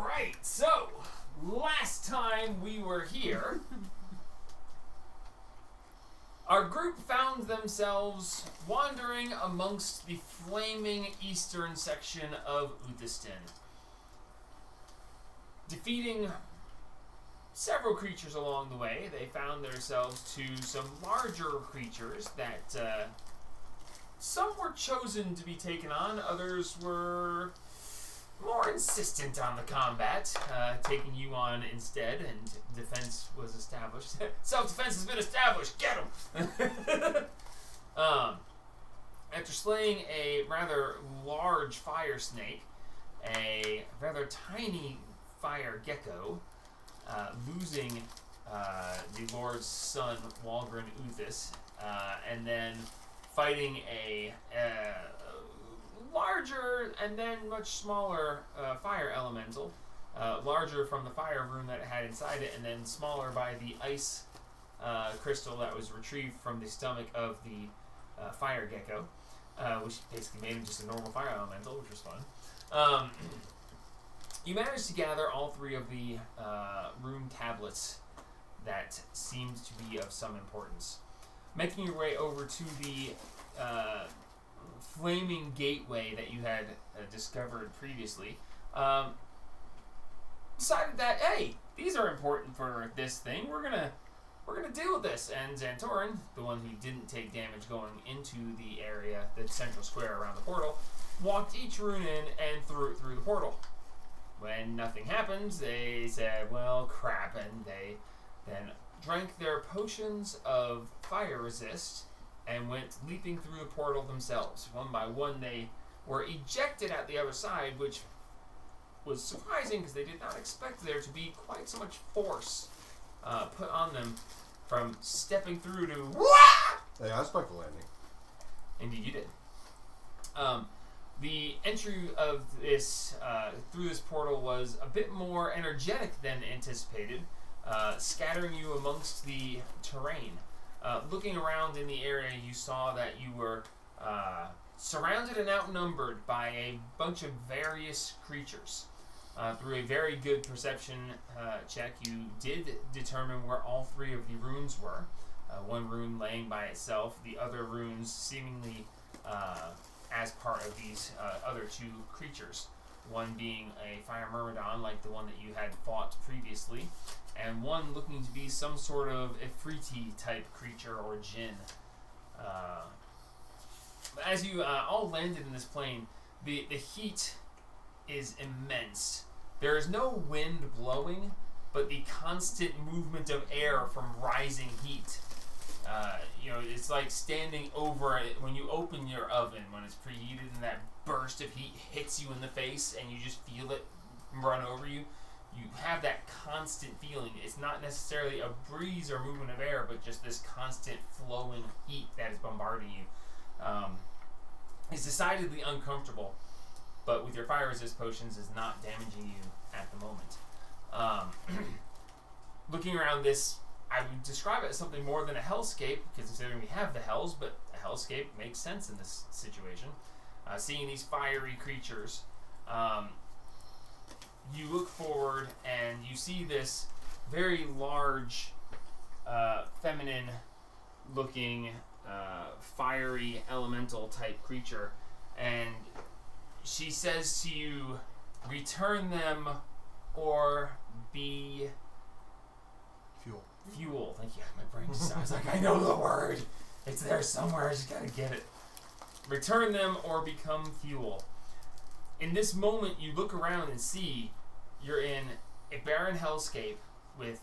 Alright, so, last time we were here, our group found themselves wandering amongst the flaming eastern section of Uthiston, defeating several creatures along the way. They found themselves to some larger creatures that some were chosen to be taken on, others were more insistent on the combat, taking you on instead, and defense was established. Self-defense has been established! Get him! After slaying a rather large fire snake, a rather tiny fire gecko, losing the Lord's son, Walgren Uthis, and then fighting a larger and then much smaller fire elemental, larger from the fire rune that it had inside it, and then smaller by the ice crystal that was retrieved from the stomach of the fire gecko, which basically made him just a normal fire elemental, which was fun. You managed to gather all three of the rune tablets that seemed to be of some importance. Making your way over to the flaming gateway that you had discovered previously, decided that, hey, these are important for this thing. We're gonna deal with this. And Xantorin, the one who didn't take damage going into the area, the central square around the portal, walked each rune in and threw it through the portal. When nothing happened, they said, well, crap, and they then drank their potions of fire resist and went leaping through the portal themselves. One by one, they were ejected at the other side, which was surprising because they did not expect there to be quite so much force put on them from stepping through to... Hey, I spiked the landing. Indeed you did. The entry of this through this portal was a bit more energetic than anticipated, scattering you amongst the terrain. Looking around in the area, you saw that you were surrounded and outnumbered by a bunch of various creatures. Through a very good perception check, you did determine where all three of the runes were. One rune laying by itself, the other runes seemingly as part of these other two creatures. One being a fire myrmidon, like the one that you had fought previously, and one looking to be some sort of Ifriti type creature or djinn. As you all landed in this plane, the heat is immense. There is no wind blowing, but the constant movement of air from rising heat. It's like standing over it when you open your oven when it's preheated and that burst of heat hits you in the face and you just feel it run over you. You have that constant feeling. It's not necessarily a breeze or movement of air, but just this constant flowing heat that is bombarding you. It's decidedly uncomfortable, but with your fire resist potions is not damaging you at the moment. Looking around this, I would describe it as something more than a hellscape, because considering we have the hells, but a hellscape makes sense in this situation. Seeing these fiery creatures, you look forward and you see this very large, feminine-looking, fiery elemental type creature, and she says to you, return them or be fuel. Thank you. My brain just, I was like, I know the word. It's there somewhere. I just gotta get it. Return them or become fuel. In this moment, you look around and see you're in a barren hellscape with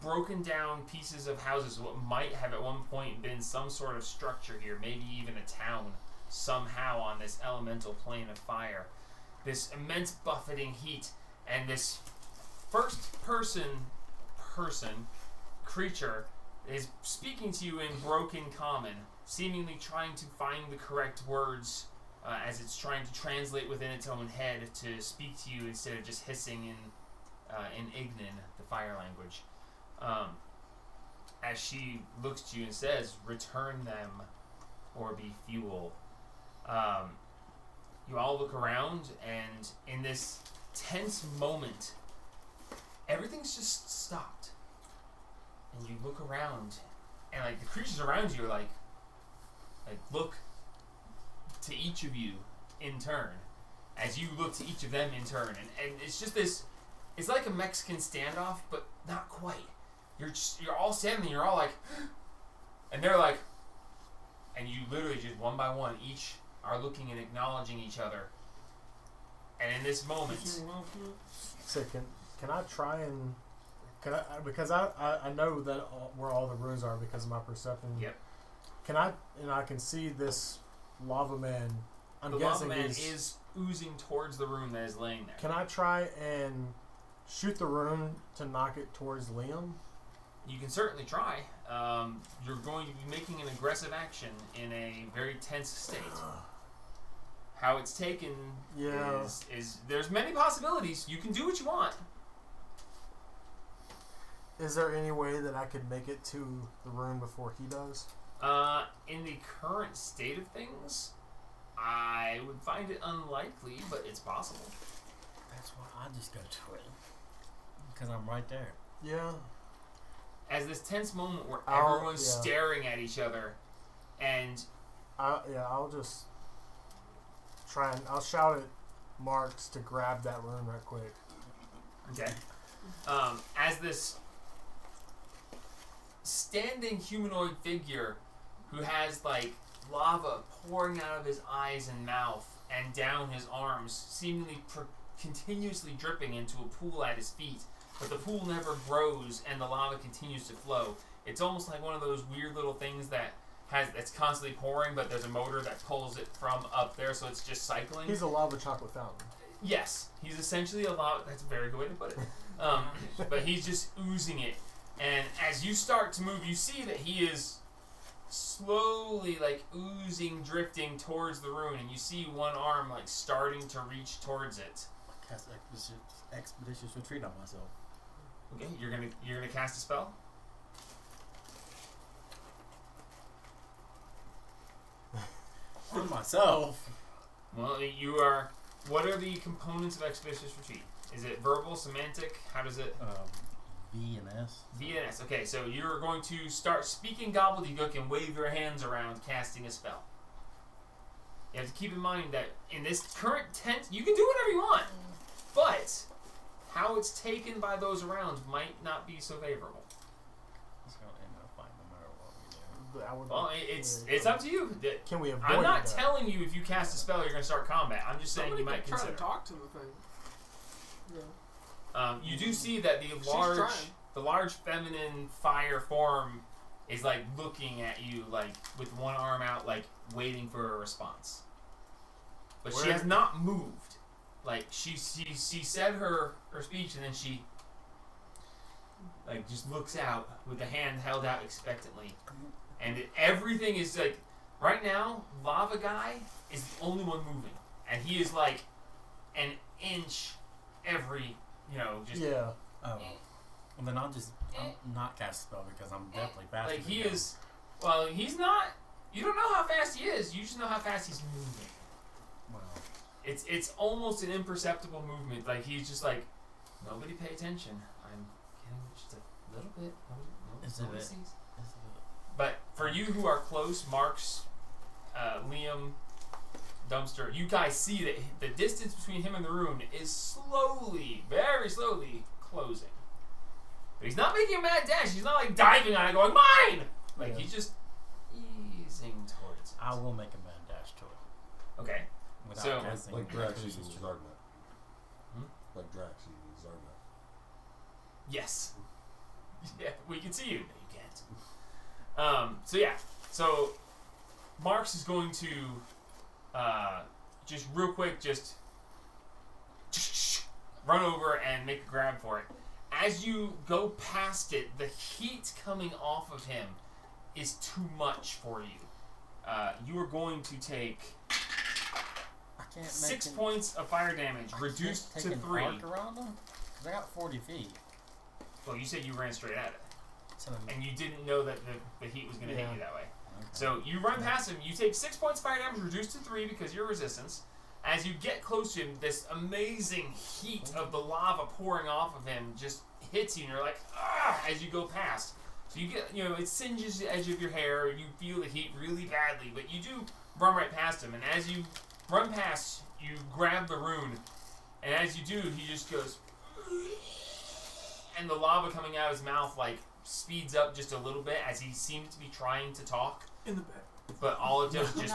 broken down pieces of houses, what might have at one point been some sort of structure here, maybe even a town somehow on this elemental plane of fire. This immense buffeting heat, and this first person creature is speaking to you in broken common, seemingly trying to find the correct words as it's trying to translate within its own head to speak to you instead of just hissing in Ignan, the fire language. As she looks to you and says, return them or be fuel. You all look around, and in this tense moment, everything's just stopped. And you look around, and like the creatures around you are like look to each of you in turn, as you look to each of them in turn, and it's just this. It's like a Mexican standoff, but not quite. You're all standing there, you're all like, and they're like, and you literally just one by one each are looking and acknowledging each other. And in this moment, So can I try and because I know that where all the runes are because of my perception. Yep. I can see this lava man. I'm the guessing lava man is oozing towards the room that is laying there. Can I try and shoot the rune to knock it towards Liam? You can certainly try. You're going to be making an aggressive action in a very tense state. How it's taken is there's many possibilities. You can do what you want. Is there any way that I could make it to the room before he does? In the current state of things, I would find it unlikely, but it's possible. That's why I just go to it. Because I'm right there. Yeah. As this tense moment where everyone's staring at each other, and I'll just try and I'll shout at Marks to grab that rune right quick. Okay. As this standing humanoid figure who has like lava pouring out of his eyes and mouth and down his arms, seemingly continuously dripping into a pool at his feet, but the pool never grows and the lava continues to flow. It's almost like one of those weird little things that's constantly pouring, but there's a motor that pulls it from up there, so it's just cycling. He's a lava chocolate fountain. Yes, he's essentially a lava. That's a very good way to put it. But he's just oozing it, and as you start to move, you see that he is slowly like oozing, drifting towards the rune, and you see one arm like starting to reach towards it. I cast expeditious retreat on myself. Okay, you're gonna cast a spell. On myself. Well, you are. What are the components of expeditious retreat? Is it verbal, semantic? How does it? V and S. V and S. Okay, so you're going to start speaking gobbledygook and wave your hands around, casting a spell. You have to keep in mind that in this current tense, you can do whatever you want, but how it's taken by those around might not be so favorable. It's going to end up fine no matter what we do. Well, it's up to you. Can we avoid I'm not that? telling you if you cast a spell you're going to start combat. I'm just saying you might try consider. to talk to the thing. Yeah. You do see that the large feminine fire form is like looking at you like with one arm out, like waiting for a response. But she has not moved. Like she said her speech, and then she like just looks out with the hand held out expectantly, and everything is like right now. Lava guy is the only one moving, and he is like an inch every. Just Oh. Well, then I'll not cast a spell because I'm definitely faster. Like he is. Well, he's not. You don't know how fast he is. You just know how fast he's moving. Well, It's almost an imperceptible movement. Like he's just like, nobody pay attention. I'm getting just a little bit. Nobody sees. But for you who are close, Marks, Liam, Dumpster, you guys see that the distance between him and the rune is slowly, very slowly closing. But he's not making a mad dash. He's not like diving on it going, mine! Like he's just easing towards it. I will make a mad dash to it. Okay. Without casting. Like Drax uses Zargnut. Like Drax uses Zargnut. Yes. Yeah, we can see you. No, you can't. So Marks is going to just real quick just run over and make a grab for it. As you go past it, the heat coming off of him is too much for you. You are going to take 6 points of fire damage, reduced to 3. Arc around him? 'Cause I got 40 feet. Well, you said you ran straight at it. So And you didn't know that the heat was going to hit you that way. okay. So you run past him. You take 6 points of fire damage, reduced to 3 because of your resistance. As you get close to him, this amazing heat of the lava pouring off of him just hits you, and you're like, ah, as you go past. So you get, it singes the edge of your hair, you feel the heat really badly, but you do run right past him, and as you run past, you grab the rune, and as you do, he just goes, and the lava coming out of his mouth, like, speeds up just a little bit as he seems to be trying to talk. In the back. But all it does is just...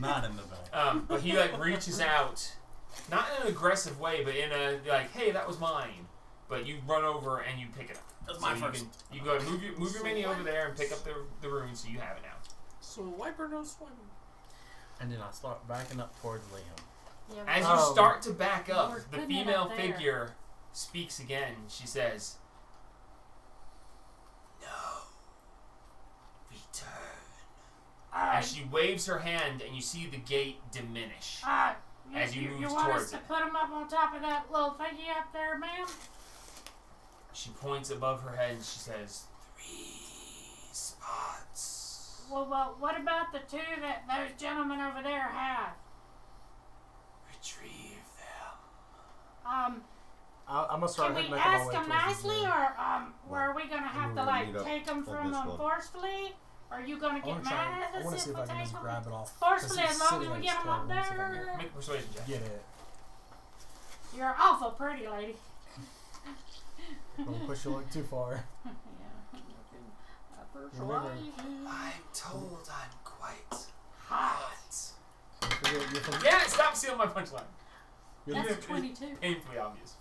Not in the back. But he, like, reaches out, not in an aggressive way, but in a, like, hey, that was mine. But you run over and you pick it up. That's So my you first. can go ahead and move your mini over there and pick up the rune so you have it now. So wiper no swim. And then I start backing up towards Liam. Yeah, As Oh. you start to back up, We're the putting it female up there. figure speaks again. She says, "No, return." As she waves her hand, and you see the gate diminish. As you move want towards us to it. put them up on top of that little thingy up there, ma'am? She points above her head and she says, 3 spots. Well, what about the two that those gentlemen over there had? Retrieve them. I'm gonna start Can we making my ask way them towards nicely, the or are we gonna have to we're gonna meet up take them on from this them one. forcefully? Are you gonna I get want to mad at I us want to if see if we I can take just them? grab it off. Forcefully, 'cause as he's long as sitting we on get his them up tail, let me see if I can there. Make a persuasion check. Get it. You're awful pretty, lady. Don't push your luck too far. Yeah. I'm told I'm quite Hot. Don't forget, you're from, Yeah, stop stealing my punchline. you're That's 22. Painfully obvious.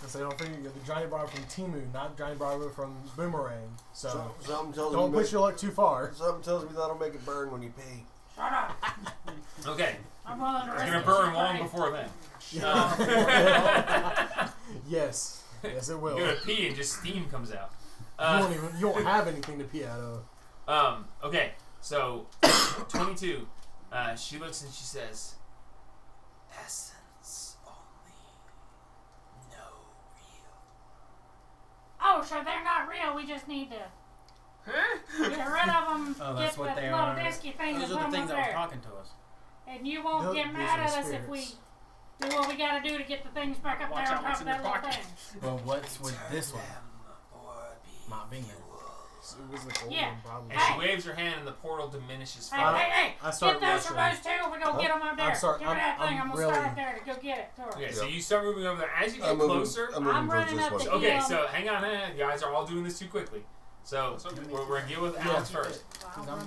so don't forget you're the Johnny Bravo from Timu, not Johnny Bravo from Boomerang. So Something tells don't me push your luck too far. Something tells me that'll make it burn when you pee. Shut up. Okay, I'm willing to it's risk gonna it. burn She's long right. before then. Yes, yes it will. You're gonna pee and just steam comes out. You won't have anything to pee out of. Okay, so 22. She looks and she says, "Essence only, no real." Oh, so they're not real. We just need to get rid of them. Oh, get that's what the they little are. disky thing and Those put are the them things up that were there. talking to us. And you won't Those get mad are at us if we spirits. do what we gotta do to get the things back up Watch there out on what's top in of that your little pocket. thing. Well, what's with this one? Or Not being there. It was the cold Yeah. one, probably. And she waves her hand and the portal diminishes Hey, further. hey, I hey! start Get those for rushing. those two. We're gonna get them up there. I'm sorry, Give me that thing. I'm I'm gonna really- start up there to go get it. To her. Okay, so you start moving over there. As you get I'm moving, closer, I'm moving I'm towards running this up one. the okay, hill. so hang on, you guys are all doing this too quickly. So we're gonna deal with Alex first.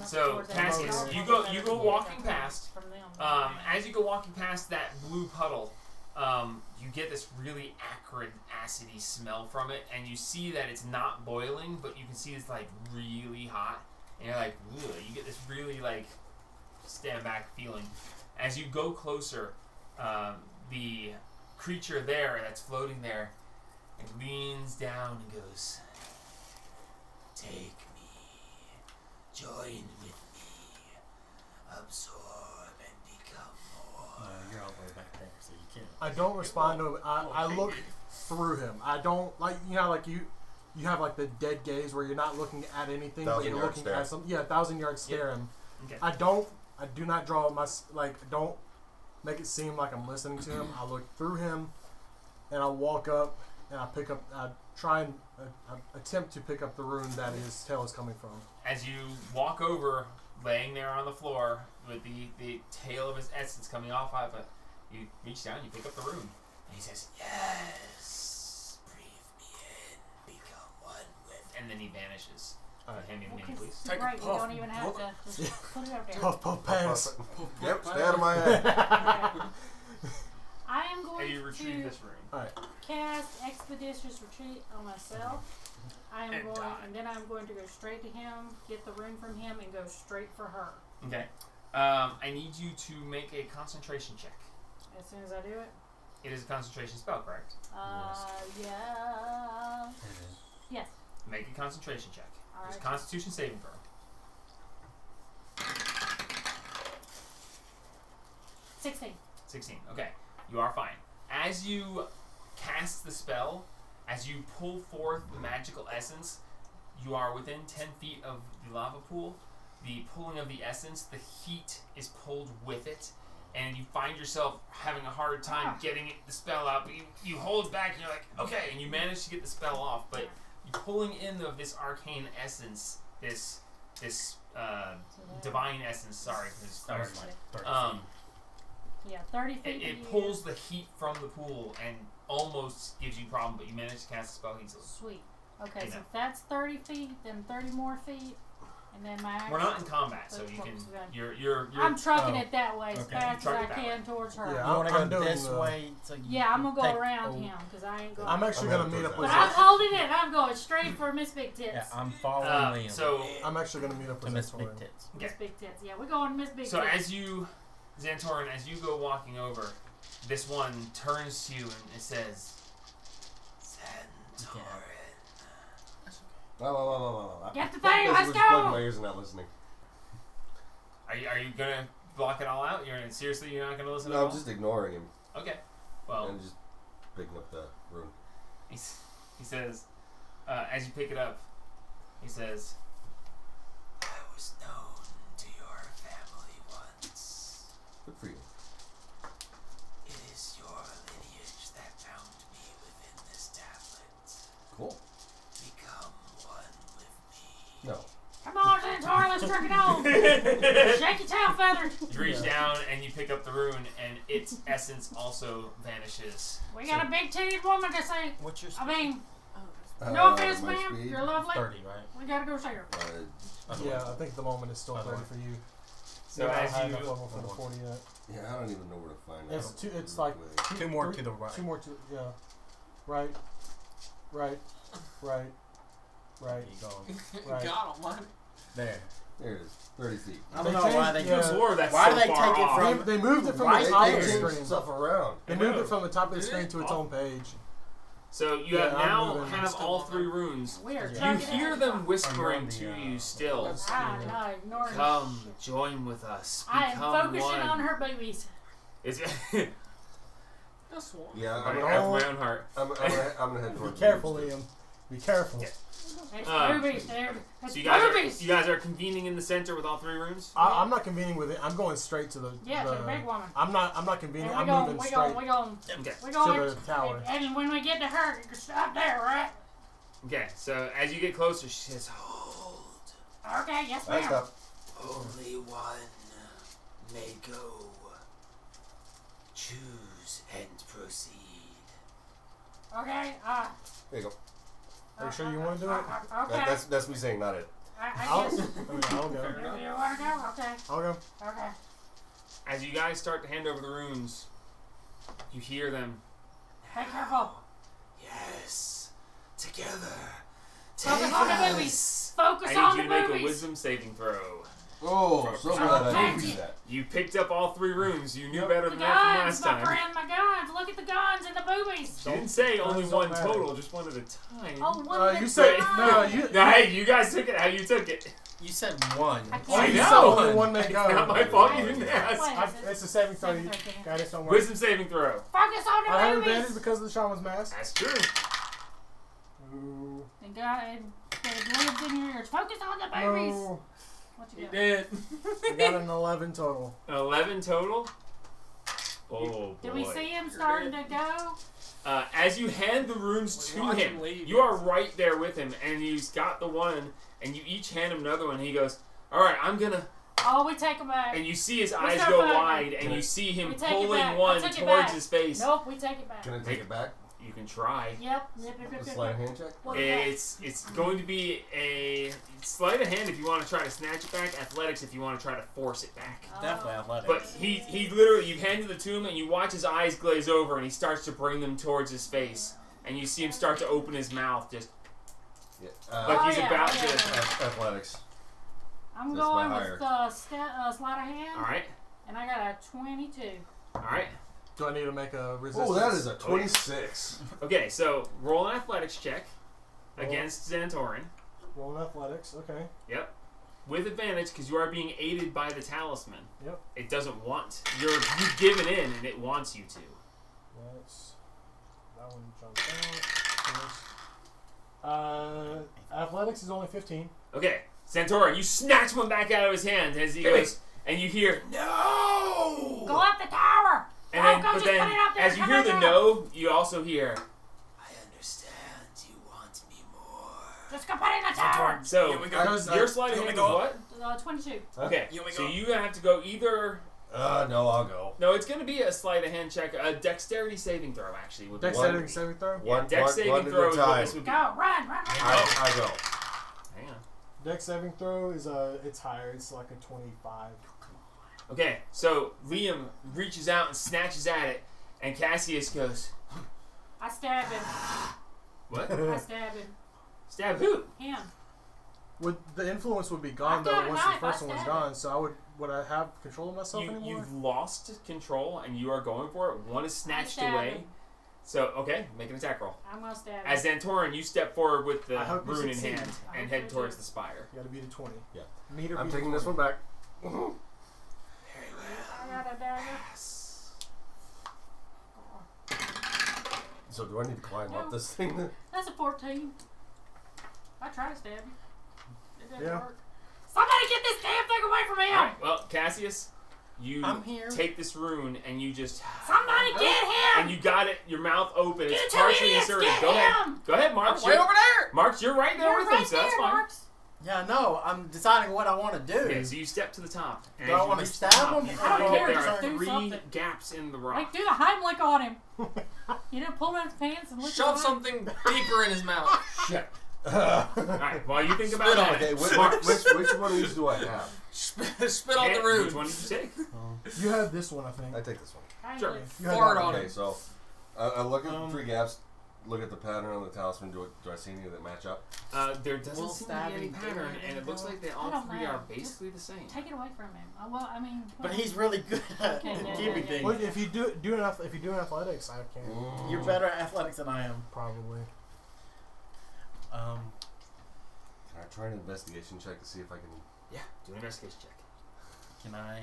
So Cassius, you go walking past. As you go walking past that blue puddle, you get this really acrid, acidy smell from it, and you see that it's not boiling, but you can see it's like really hot, and you're like, ugh, you get this really like stand back feeling. As you go closer, the creature there that's floating there, it leans down and goes, "Take me, join with me, absorb and become more." You're all the way back there, so you can't. I don't respond to him. I look through him. I don't like how like you have like the dead gaze where you're not looking at anything, but you're 1,000-yard looking stare. at some 1,000-yard stare. Him. Okay. I do not draw my don't make it seem like I'm listening to him. I look through him, and I walk up and I try and attempt to pick up the rune that his tail is coming from. As you walk over, laying there on the floor with the tail of his essence coming off of it, you reach down, you pick up the rune, and he says, "Yes, breathe me in, become one with," and then he vanishes. Hand me the mini, please. Take a Right, you puff. don't even have to just put it up there. Puff puff pass. Yep, stay out of my head. I am And going you retrieve to this rune. Alright. cast Expeditious Retreat on myself. And And then I'm going to go straight to him, get the rune from him, and go straight for her. Okay. I need you to make a concentration check. As soon as I do it. It is a concentration spell, correct? Yeah. It is. Yes. Make a concentration check. All It's a right. Constitution saving throw. 16. Okay. You are fine. As you cast the spell, as you pull forth the magical essence, you are within 10 feet of the lava pool. The pulling of the essence, the heat is pulled with it, and you find yourself having a hard time getting the spell out. But you hold back, and you're like, okay, and you manage to get the spell off. But you're pulling in of this arcane essence, this divine essence. Sorry, this That was like 30 Yeah, 30 feet. it pulls the heat from the pool and almost gives you a problem, but you manage to cast a spell heat. Sweet. Okay, so if that's 30 feet, then 30 more feet, and then my action. We're not in combat, so you can. You're I'm trucking it that way as Okay. fast as I Truck it that can way. towards her. Yeah, You want to go I'm doing this the- way? So you Yeah, I'm gonna go take- around him because I ain't going. I'm actually I'm gonna meet gonna up put with. But I'm holding it. I'm going straight for Miss Big Tits. Yeah, I'm following Liam. so I'm actually gonna meet up to with Miss Victoria. Big Tits. Miss Big Tits. Yeah, we're going to Miss Big so Tits. as you, Xantorin, as you go walking over, this one turns to you and it says, Xantorin. Wow. Get the That thing, basically let's was plugging go! my ears and not listening. Are you gonna block it all out? Seriously, you're not gonna listen at No, all? I'm just ignoring him Okay. Well, and just picking up the rune. he says, as you pick it up, he says, I was known to your family once. Good for you. It is your lineage that found me within this tablet. Cool. Become one with me. No. Come on, Xantor, let's trick it on. Shake your tail feather. You reach down and you pick up the rune, and its essence also vanishes. We got a big-titted woman to say. What's your I mean, no offense, my ma'am. speed? You're lovely. 30, right? We gotta go see her. Yeah, I think the moment is still By the 30 way. for you. So You're not as high you, enough level for the 40 yet. Yeah, I don't even know where to find It's out. two. It's like Two more three- to the right. Two more to yeah. Right. Right. Right. Right. There you go. Right. God almighty. There. There it is. 30 feet. I They don't know why they changed- go yeah. Lord, that's Why so do they far take it off. from- They moved it from Right the top of there. the Change screen. stuff around. They I moved know. it from the top of the Did screen it? to its own page. So you Yeah, have I'm now moving. have Still all on three that. runes. We are You You trucking hear it. them whispering the, to you still. Ah, no, ignoring Come, shit. join with us. I am Become focusing one. on her boobies. It's That's one. Yeah, I I'm have my own heart. gonna head Be towards careful, the Liam. Be careful. Yeah. It's boobies, dude. It's So boobies. you guys are convening in the center with all three runes. I'm not convening with it. I'm going straight to the. Yeah, to the big woman. I'm not convening. And I'm moving we straight going. Okay. We going. to the tower. And when we get to her, you can stop there, right? Okay. So as you get closer, she says, "Hold. Okay, yes, I ma'am. stop. Only one may go. Choose and proceed." Okay, There you go. Are you sure you want to do it? okay. That's me saying, not it. I I'll, guess. I'll go. You want to go? Okay. I'll go. Okay. As you guys start to hand over the runes, you hear them. Be careful. Yes. Together. Focus on the boobies. Focus I on need you the to make a boobies. wisdom saving throw. Oh, so glad I didn't do that. You picked up all three runes. You knew better The than that from guns, last my time. friend, my guns. Look at the guns and the boobies. She didn't say only Guns one don't matter. total, just one at a time. Oh, one You big said gun. no. You. Now, hey, you guys took it how you took it. You said one. I can't. Oh, you I said know. only one may It's go. not my fault you didn't ask. Wait. It's a saving throw. Saving throw, yeah. Guys, don't worry. Wisdom saving throw. Focus on the I have boobies. advantage because of the shaman's mask. That's true. Ooh. And the words in your ears. Focus on the boobies. No. What He you got? did. I got an 11 total. 11 total. Oh boy. Do we see him starting to go? As you hand the runes We to watch him, him leave. you are right there with him, and he's got the one, and you each hand him another one. And he goes, "All right, I'm gonna." Oh, we take him back. And you see his What's eyes that go button? wide, and you see him We take it pulling back. one I took it towards back. his face. Nope, we take it back. Can I take it back? You can try. Yep. A sleight of hand check? What do you got? It's going to be a sleight of hand if you want to try to snatch it back. Athletics if you want to try to force it back. Definitely athletic. But he literally, you handed it to him, and you watch his eyes glaze over, and he starts to bring them towards his face, and you see him start to open his mouth, just Yeah. like Oh, he's yeah, about oh, yeah. to. Athletics. I'm That's going my with sleight of hand, All right, and I got a 22. all right. Do I need to make a resistance? Oh, that is a 26. Okay, so roll an athletics check Roll. against Xantorin. Roll in athletics. Okay. Yep. With advantage, because you are being aided by the talisman. Yep. It doesn't want. You've given in, and it wants you to. That's that one jumped out. Athletics is only 15. Okay, Xantorin, you snatch one back out of his hand as he goes, and you hear, "No!" Go up the And Oh, then, go but just then, put it up there. as you Come hear on the down. no, you also hear, I understand you want me more. Just go put it in the tower. So, Here we go. your sleight of You hand want was me to what? 22. Okay, You want me to so go? you have to go either... No, I'll go. No, it's going to be a sleight of hand check. A dexterity saving throw, actually. Would be Dexterity one. saving throw. Yeah, dex one saving at a throw is what time. this would be. Go, run. I go. Hang on. Dex saving throw is it's higher. It's like a 25. Okay, so Liam reaches out and snatches at it, and Cassius goes, I stab him. what? I stab him. Stab who? Him. Would the influence would be gone I've got though a once knife, the first I one was stab gone? So would I have control of myself anymore? You've lost control, and you are going for it. One is snatched stab away. him. So, okay, make an attack roll. I'm gonna stab him. As Zantorin, you step forward with the I hope you rune in succeed. hand I and hope head so, towards too. the spire. You gotta beat a 20. Yeah. Meet or I'm beat taking a this 20. one back. Very well. I got a dagger. Yes. So do I need to climb No. up this thing? That's a 14. I tried to stab him. It didn't Yeah. work. Somebody get this damn thing away from him! Alright, well, Cassius, you I'm here. take this rune and you just... Somebody get him! And you got it, your mouth open. You It's two partially idiots, inserted. get Go ahead. him! Go ahead, Mark. Way over there! Mark, you're right there You're with right him, so there, that's fine. Marks. Yeah, no, I'm deciding what I want to do. Okay, so you step to the top. And Do I as you wanna reach the stab top, him? you I don't find that care, there just are do 3 something. gaps in the rock. Like, do the Heimlich on him. You didn't pull down his pants and look Shove at him. something deeper in his mouth. Shit. Alright, while you think about Spit on that, Okay, which one of these do I have? Spit on the Which rune. one did you take? You had this one, I think. I take this one. Heimlich. Sure. You had Fart that on one. Okay, so I look at the 3 gaps, look at the pattern on the talisman. Do I see any that match up? There doesn't Will seem to be any stabbing pattern, do and it looks like they I all don't 3 know. are basically the same. Take it away from him. Well, I mean... But he's really good at Okay, yeah, keeping yeah. things. Well, if you do athletics, I can You're better at athletics than I am. probably. Can I try an investigation check to see if I can? Yeah, do an investigation check. Can I?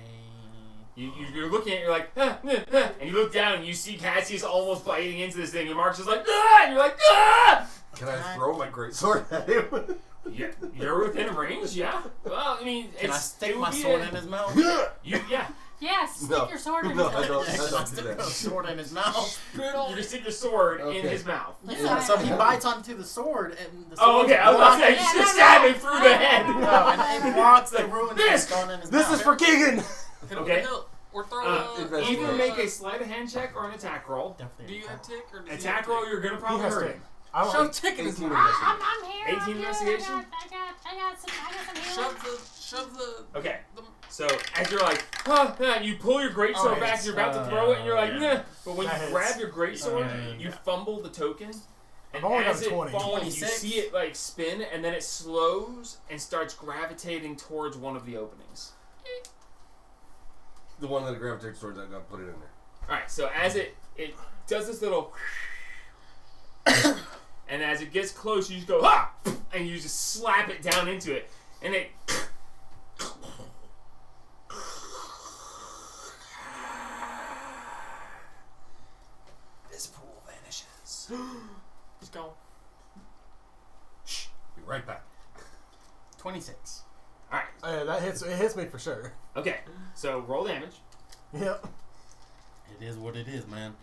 You're looking at it, you're like, and you look down and you see Cassius almost biting into this thing, and Mark's just like, ah! And you're like, ah! Can I throw my greatsword at him? Yeah, you're within range, yeah. Well, I mean, Can I it's, stick it would my be sword a- in his mouth? Yeah, Yes, stick No. your sword in No, his I mouth. don't. Yeah, I can I don't do stick that. my sword in his mouth? you just stick your sword in Okay. his mouth. Yeah, so he bites onto the sword, and the sword. Oh, okay, I was about to say, you Yeah, should no, stab no. him through the head. No, and it blocks the ruins This- that's gone in his This mouth. is for Keegan. Okay. We're throwing investigate. Either make a sleight of hand check or an attack roll. Definitely. Do you have tick or does he Attack have roll, tick? you're gonna He probably has hurt to. him. I don't. Shove tick in his 18 mouth. investigation. I'm here. 18 I'm good. investigation? I got some healing. Shove the. Okay. the So as you're like, you pull your greatsword Okay, back, you're about to throw it, and you're like, yeah. nah. But when That you hits. grab your greatsword, Okay. you fumble the token, and I've only as got it 20. falls, you 26? see it like spin, and then it slows and starts gravitating towards one of the openings. The one that gravitates towards, I put it in there. All right. So as it does this little, and as it gets close, you just go ha, and you just slap it down into it, and it. This pool vanishes. He's gone. Be right back. 26. All right. That hits. It hits me for sure. Okay. So roll damage. Yep. It is what it is, man.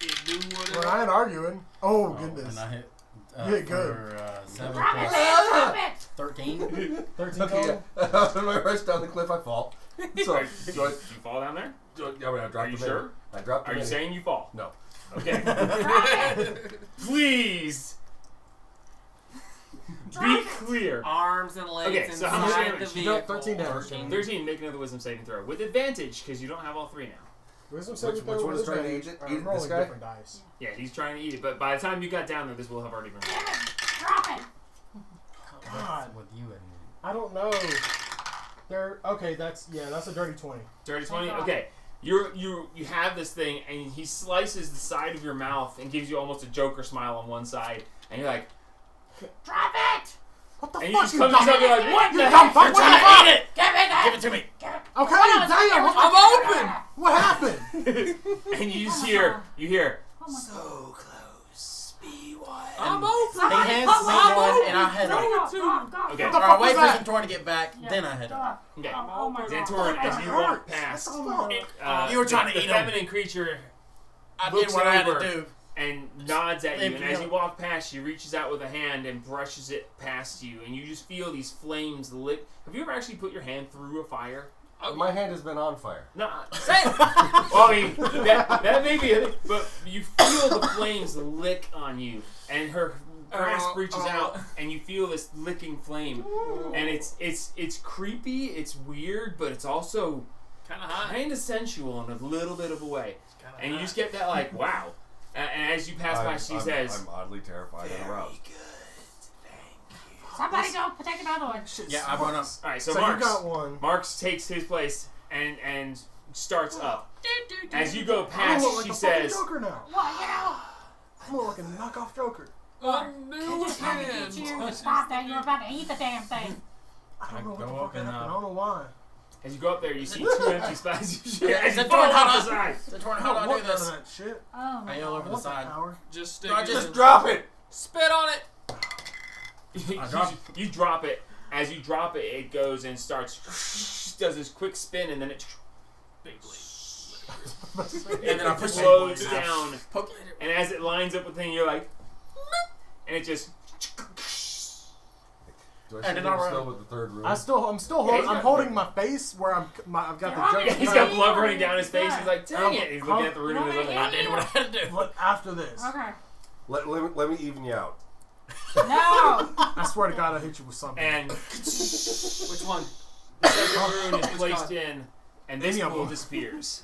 You do whatever. We're not arguing. Oh, Oh, goodness. and I hit. You hit good. For 7 Drop it, plus man. Drop it. 13. 13 Okay, total. yeah. When I rush down the cliff, I fall. So, Did do I, you fall down there? I dropped Are you the sure? I dropped the Are you mini. saying you fall? No. Okay. Drop it. Please. Be clear. Arms and legs Okay, so how much inside damage? the You got vehicle. 13 damage. 13, make another wisdom saving throw. With advantage, because you don't have all 3 now. Wisdom saving Which throw one is with trying to advantage. eat it? I'm Eat it, this rolling guy? different dice. Yeah, he's trying to eat it, but by the time you got down there, this will have already been. Damn it. Drop it. God. With you and I don't know. They're okay. That's a dirty 20. Dirty 20? Thank God. Okay. You have this thing, and he slices the side of your mouth and gives you almost a Joker smile on one side, and you're like, Drop it. What the and you fuck? just You come dumb- yourself, you're like, what you the dumb heck? fuck! You're What trying the fuck? to eat it! Give me that. give it to me. Okay, Hold on, damn. what's I'm open. What happened? And you just hear, Oh my God. so close, be wild. I'm He open. hands me one, and I head Go, up. go, go, go. Okay. What the Or I fuck wait was for that? Zentor to get back, Yeah. then I head up. Okay. Oh my god. Zentor, as you walk past, Oh my God. You were trying to the eat 'em. feminine creature I looks did what I had to over do. and nods at you, Leave and me as up. you walk past, she reaches out with a hand and brushes it past you, and you just feel these flames lit. Have you ever actually put your hand through a fire? My hand has been on fire. No, same. Well, I mean, that may be it, but you feel the flames lick on you, and her grasp reaches out, and you feel this licking flame, and it's creepy, it's weird, but it's also Kind of hot. kind of sensual in a little bit of a way, Kinda and you hot. just get that like wow. And as you pass by, she says, I'm oddly terrified and aroused. Somebody go protect another one. Yeah, I run up. "All right, so So you Marks, got one. Marks takes his place and starts up. As you go I'm past, gonna look like she a fucking says, Joker now. What, you know? I'm gonna look like a knockoff Joker. A new Just trying to hand. get you. Stop that. You're about to eat the damn thing. I don't know what the go fuck up and, happened. I don't know why. as you go up there, you see two empty spots. Yeah, As you Zentor, fall hold off on. the side. Zentor, I how don't do I want do none this? of that shit. Oh I my yell god. over the side. Power. Just stick No, it just in. Drop it! Spit on it. I drop- You drop it. As you drop it, it goes and starts, does this quick spin, and then it Big blade. and then I it push floats it. down. Poke. And as it lines up with the thing, you're like, and it just. Do I And see then him I'll still run. with the third room? I'm still Yeah, he's I'm got- holding my face where I've got the Yeah, Joker. He's got blood running down his face. He's like, dang Oh, it. He's looking at the room in his other I I hand. did what I had to do. But after this, Okay. Let me even you out. No. I swear to God, I hit you with something. And Which one? the second rune is placed in, and this Any of pool them. disappears.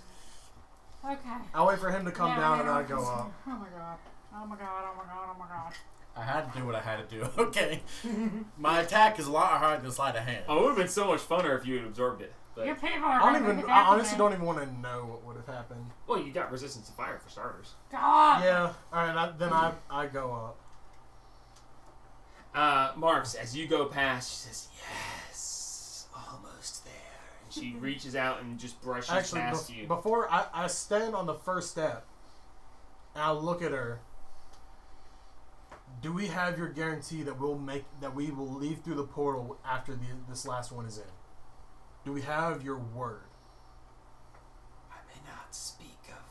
Okay. I wait for him to come Yeah, down and yeah. I go up. Oh my god. Oh my god. Oh my god. Oh my god. I had to do what I had to do. Okay. My attack is a lot harder than sleight of hand. Oh, it would have been so much funner if you had absorbed it. Your But, people are I don't gonna even. make it I happen, honestly man. don't even want to know what would have happened. well, you got resistance to fire for starters. God. Yeah. All right. Then I go up. Marks, as you go past, she says, yes, almost there. And she reaches out and just brushes Actually, past you. before I stand on the first step, and I look at her. Do we have your guarantee that we will leave through the portal after this last one is in? Do we have your word? I may not speak of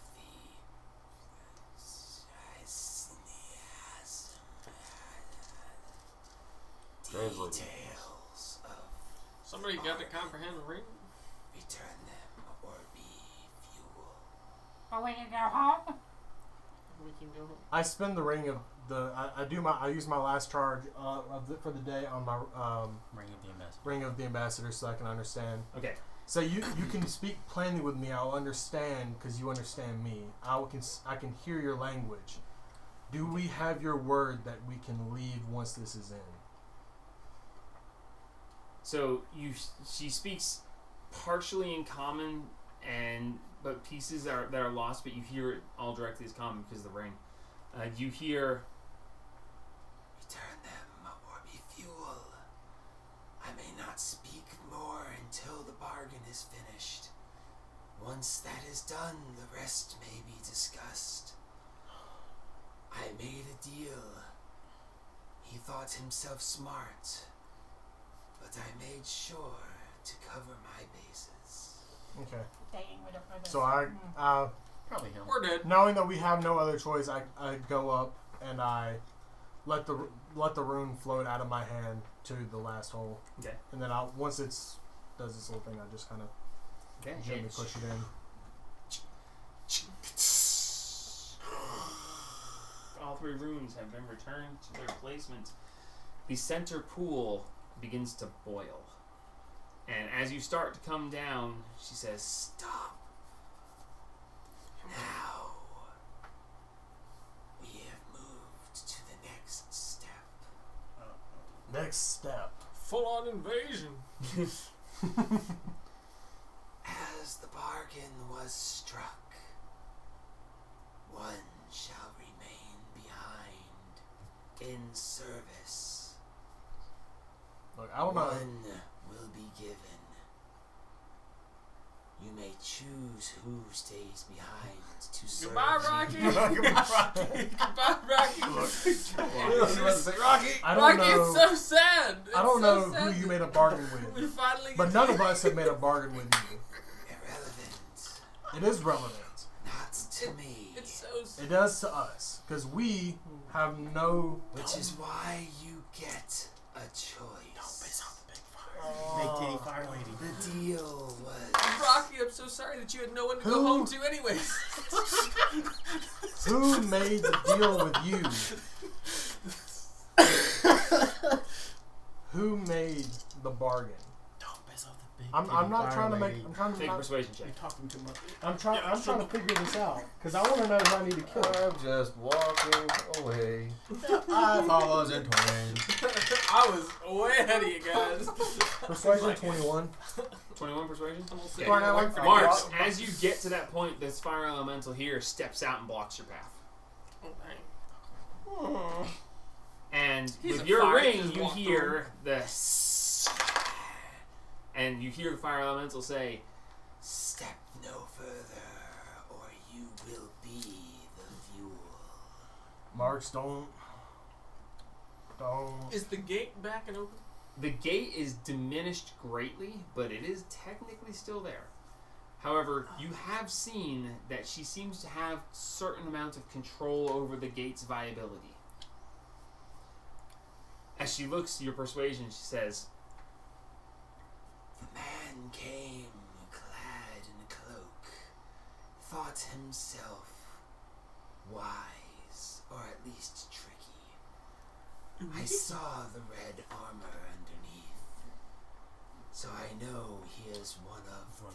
the Translate. details of Somebody got to comprehend the ring. return them or be fuel. But we can go home. We can go. I spend the ring of the. I use my last charge for the day on my Ring of the ambassador. ring of the ambassador so I can understand. Okay. So you can speak plainly with me. I'll understand because you understand me. I can hear your language. Do we have your word that we can leave once this is in? So she speaks partially in common, but pieces that are lost, but you hear it all directly as common because of the ring. You hear, return them or be fuel. I may not speak more until the bargain is finished. Once that is done, the rest may be discussed. I made a deal. He thought himself smart, but I made sure to cover my bases. Okay. Dang, we don't know this. So I Probably him. We're dead. knowing that we have no other choice, I go up and I let the rune float out of my hand to the last hole. Okay. And then once it's does this little thing, I just kind of Okay. gently push it in. All three runes have been returned to their placement. The center pool begins to boil. And as you start to come down, she says, stop. Now, we have moved to the next step. Next step. Full on invasion. As the bargain was struck, one shall remain behind in service. Look, I don't know. One will be given. You may choose who stays behind to serve Goodbye, you. Rocky. Goodbye, Rocky. Goodbye, Rocky. I was about to say, Rocky! I don't Rocky, know. it's so sad. I don't It's so know sad who you that made a bargain We with, finally but get none to- of us have made a bargain with you. Irrelevant. It is relevant. Not to me. It's so sad. It does to us because we have no. Which is why you get a choice. Big titty fire lady. The deal was... Rocky, I'm so sorry that you had no one to go Who? home to anyways. Who made the deal with you? Who made the bargain? Don't piss off the big I'm titty not fire trying to make. lady. I'm trying to. Make a Not, persuasion You're check. talking too much. I'm trying to figure this out because I want to know who I need to kill. I'm just walking away. I follows in twins. I was way ahead of you guys. Persuasion 21. 21 persuasion? I'm gonna say Fine, I you're like like Marks, as you get to that point, this fire elemental here steps out and blocks your path. Oh, dang. And He's with a your fire, ring, just you walk hear the and you hear the fire elemental say, Step no further, or you will be the fuel. Marks, don't. Is the gate back and open? the gate is diminished greatly, but it is technically still there. However, you have seen that she seems to have certain amount of control over the gate's viability. As she looks to your persuasion, she says, The man came clad in a cloak, thought himself wise, or at least tricky. I saw the red armor underneath, so I know he is one of the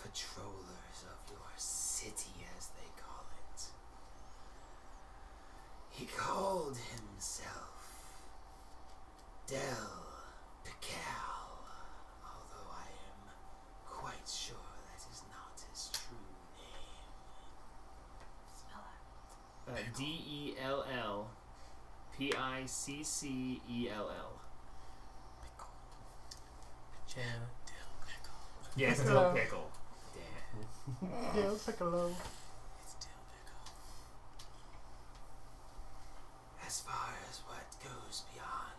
patrollers of your city, as they call it. He called himself Del Pical, although I am quite sure that is not his true name. Dellpiccell. Yes, Dill Pickle. Damn. Dill Piccolo. It's Del Pical. As far as what goes beyond,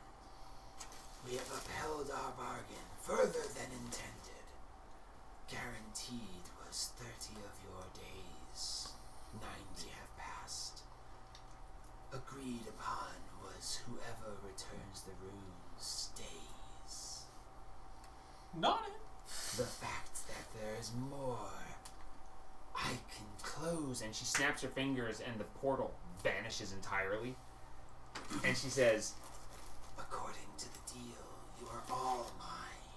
we have upheld our bargain further than intended. Guaranteed was 30 of your days. 90 have passed. Agreed upon was whoever returns the runes stays. Not it. The fact that there is more, I can close And she snaps her fingers and the portal vanishes entirely. And she says, according to the deal. You are all mine.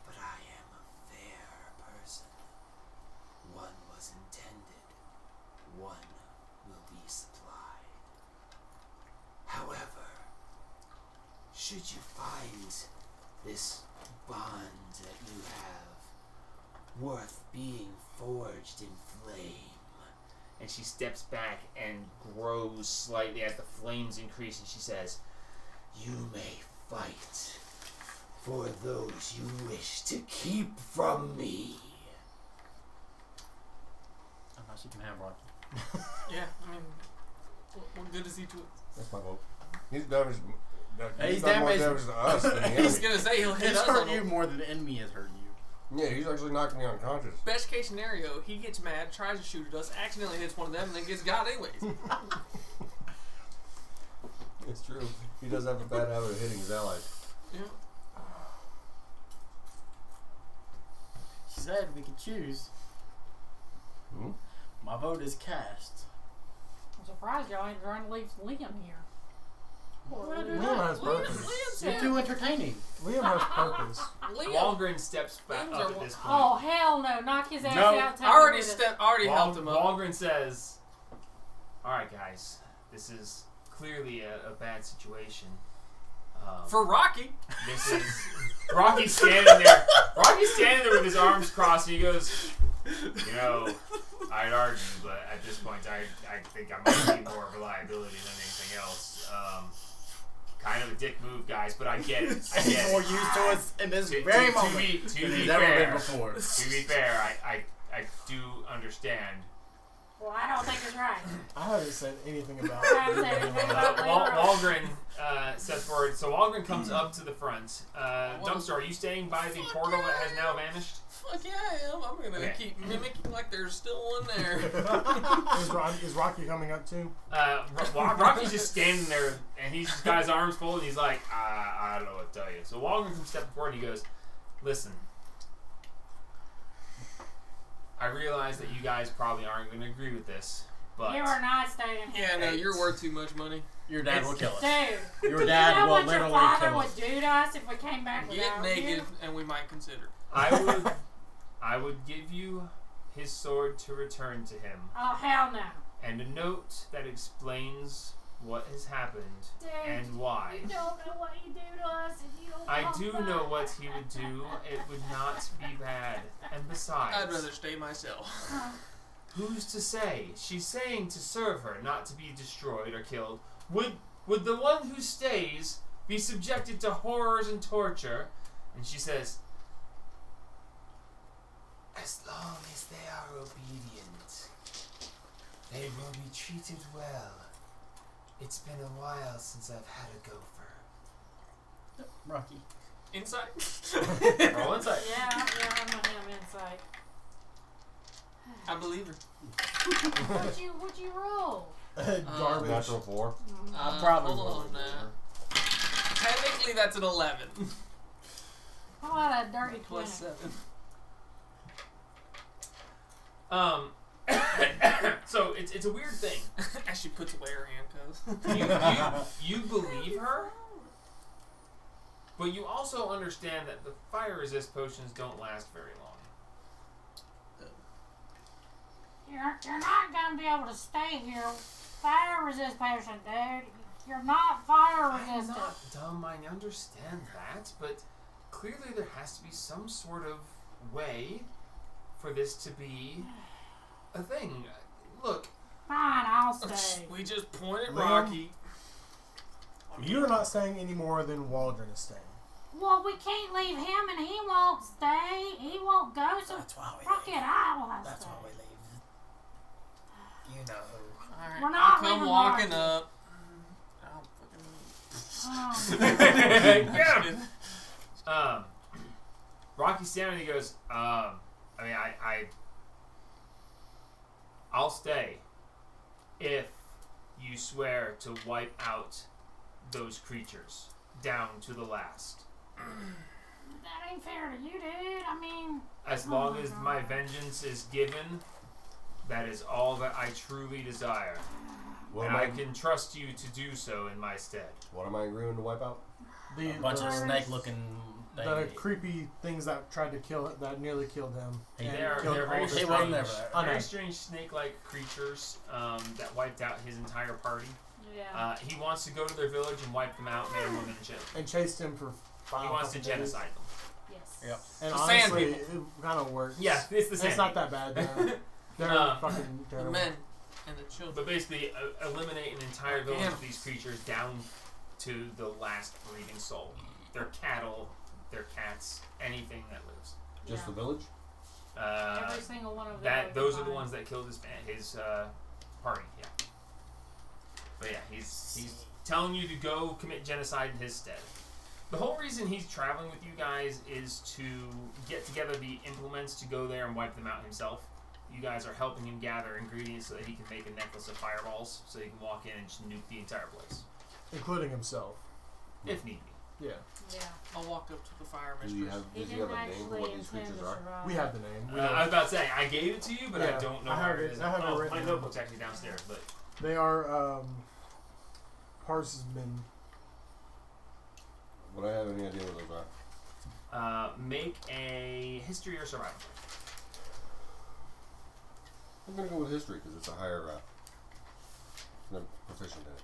But I am a fair person. One was intended. One will be supplied. However, should you find this bond that you have worth being forged in flame, and she steps back and grows slightly as the flames increase, and she says, you may fight for those you wish to keep from me. I thought she can have Rocky. Yeah, I mean, what good is he to it? That's my vote. He's damaged. He's He's done more damaged- damage to us than the He's enemy. gonna say he'll hit He's us hurt on you the more than the enemy has hurt you. Yeah, he's actually knocked me unconscious. best case scenario. He gets mad, tries to shoot at us, accidentally hits one of them, and then gets got anyways. It's true. He does have a bad habit of hitting his allies. Yeah. She said we could choose. Hmm? My vote is cast. I'm surprised y'all ain't trying to leave Liam here. Liam has purpose. Liam's You're too entertaining. Liam has purpose. Liam. Walgren steps back Flames up are at this point. Oh hell no! Knock his ass No. out. take I already him with us. already helped him up. Walgren says, alright guys, this is clearly a bad situation. For Rocky. This is Rocky's standing there. Rocky's standing there with his arms crossed. And he goes, you know, I'd argue, but at this point, I think I might need more reliability than anything else. kind of a dick move, guys, but I get it. I He's get more it. used to us in this To very be moment than to he's be ever been fair, before. to be fair, I do understand. Well, I don't think it's right. I haven't said anything about I haven't said anything about Walgren steps forward. So Walgren comes up to the front. Dumpster, are you staying by the portal that has now vanished? Fuck yeah, I am. I'm gonna keep mimicking like there's still one there. Is Rocky coming up too? Rocky's just standing there, and he's got his arms folded, and he's like, I don't know what to tell you. So Walgren comes stepping forward, and he goes, listen, I realize that you guys probably aren't going to agree with this, but... You are not staying here. Yeah, no, you're worth too much money. Your dad will kill us. Dude. Your dad you know will what your literally father kill would us. do to us if we came back Get without naked, you? and we might consider. I would give you his sword to return to him, Oh, hell no. and a note that explains what has happened Dude, and why. you don't know what you do to us if you don't I come do back. know what he would do. It would not be bad. And besides, I'd rather stay myself. who's to say? She's saying to serve her, not to be destroyed or killed. Would the one who stays be subjected to horrors and torture? And she says, as long as they are obedient, they will be treated well. It's been a while since I've had a gopher. Rocky. Insight? Roll insight. Yeah, I'm gonna have insight. I believe her. What'd you roll? Garbage. Natural 4. I'll probably hold roll on it. now. Technically, that's an 11. How about a dirty 20? Plus 7. So it's a weird thing. As she puts away her handcuffs. You believe her, but you also understand that the fire resist potions don't last very long. You're not gonna be able to stay here. Fire resist potion, dude. You're not fire I'm resistant. not dumb, I understand that, but clearly there has to be some sort of way for this to be a thing. Look, Fine, I'll stay. We just point at Liam? Rocky. You're not saying any more than Waldron is saying. Well, we can't leave him, and he won't stay. He won't go. So That's why we fuck leave. it, I will have That's stay. why we leave. You know who. Alright, We're not I'll come leaving walking Rocky. up. I'll fucking Get him! Rocky's standing and he goes, I'll stay if you swear to wipe out those creatures down to the last. That ain't fair to you, dude. I mean, As Oh long my as God. my vengeance is given, that is all that I truly desire. What And am I I, can trust you to do so in my stead. what am I agreeing to wipe out? The, A bunch of the, snake-looking. the creepy things that tried to kill it, that nearly killed him. Hey, and They're killed very all his He strange, wasn't friends. there. I know. very strange snake-like creatures that wiped out his entire party. yeah. He wants to go to their village and wipe them out, man, woman, and children. And chased him for 5 He wants to fucking days. genocide them. Yes. Yep. And The sand honestly, people. it kind of works. Yeah, it's the same. It's not that bad, though. They're fucking The terrible. men and the children. But basically, eliminate an entire village Damn. of these creatures down to the last breathing soul. Their cattle, their cats, anything that lives. Just the Yeah. village? Every single one of them. Those are the ones that killed his party. Yeah. But yeah, he's telling you to go commit genocide in his stead. The whole reason he's traveling with you guys is to get together the implements to go there and wipe them out himself. You guys are helping him gather ingredients so that he can make a necklace of fireballs, so he can walk in and just nuke the entire place, Including himself. if need be. Yeah. Yeah. I'll walk up to the fire Does mistress. He you have didn't a name for actually what these intend creatures to are? survive. We have the name. We I know. was about to say, I gave it to you, but I Yeah, don't know I have where it- it is. I have it Oh, written my down. notebook's actually downstairs, but They are Parsmen. Would I have any idea what those are? make a history or survival. I'm gonna go with history because it's a higher. I'm proficient in it.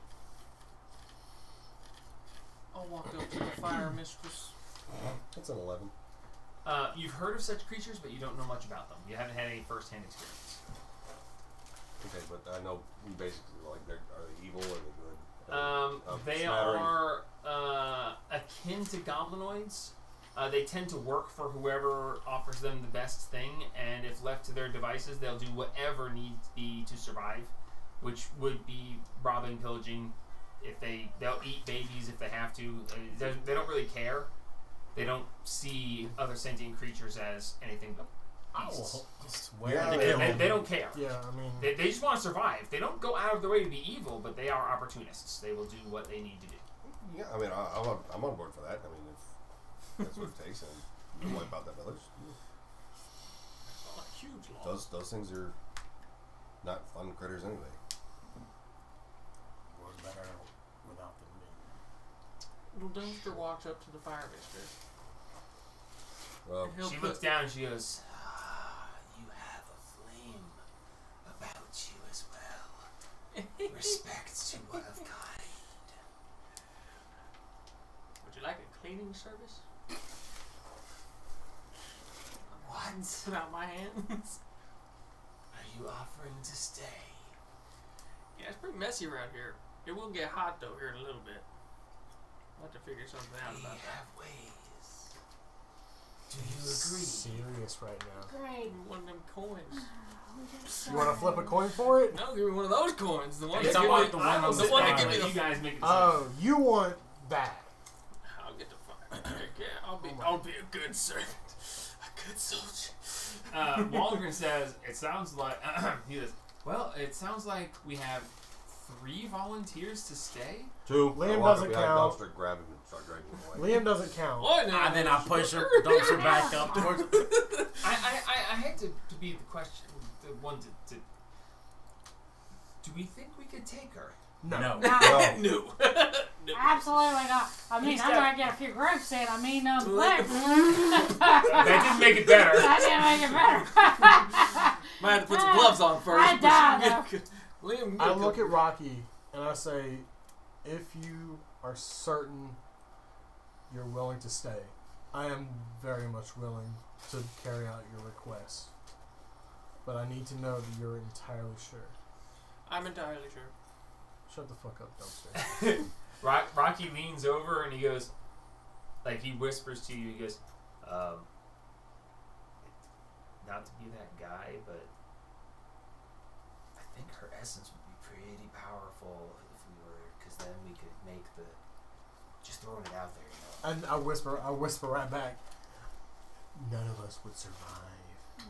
I'll walk up to the fire mistress. That's an 11. You've heard of such creatures, but you don't know much about them. You haven't had any first-hand experience. Okay, but I know basically like are they evil or are they good? They smattering. are akin to goblinoids. They tend to work for whoever offers them the best thing, and if left to their devices, they'll do whatever needs be to survive, which would be robbing, pillaging. They'll eat babies if they have to. They don't really care. They don't see other sentient creatures as anything but beasts. They don't care. Yeah, I mean, They just want to survive. They don't go out of their way to be evil, but they are opportunists. They will do what they need to do. Yeah, I mean, I'm on board for that. I mean, if that's what it takes, and you wipe out that village. It's not a huge law. Those things are not fun critters anyway. World better without them being. Little dumpster walks up to the fire mister. Well, He'll She put- looks down and she goes, You have a flame about you as well. Respect to one of kind. Would you like a cleaning service? What? Put out my hands. Are you offering to stay? Yeah, it's pretty messy around here. It will get hot though here in a little bit. I'll have to figure something out We about that. have ways. Do you agree? serious right now. Great. One of them coins. You want to flip a coin for it? No, give me one of those coins. The one It's that give about me the one on the the one that side. give me you the. guys make a decision. Oh, you want that? I'll get the fire. Yeah, I'll be a good servant, a good soldier. Waldron says, it sounds like, he says, well, it sounds like we have 3 volunteers to stay. 2. Liam I walk doesn't up behind count. Dumpster, grab him, and start dragging him away. Liam doesn't count. What? And then I push her dumpster back up towards. I hate to be the question, the one to do we think we could take her? No. No. No, No. No. absolutely not. I mean, He's I'm got- gonna get a few groups in. I mean, Let- That didn't make it better. That didn't make it better. Might have to put some gloves on first. I but died, you get- Liam, I look at Rocky and I say, if you are certain you're willing to stay, I am very much willing to carry out your request. But I need to know that you're entirely sure. I'm entirely sure. Shut the fuck up, dumpster. Rocky leans over and he goes, like he whispers to you, he goes, not to be that guy, but I think her essence would be pretty powerful if we were, because then we could make the, just throwing it out there, you know. And I whisper right back, none of us would survive.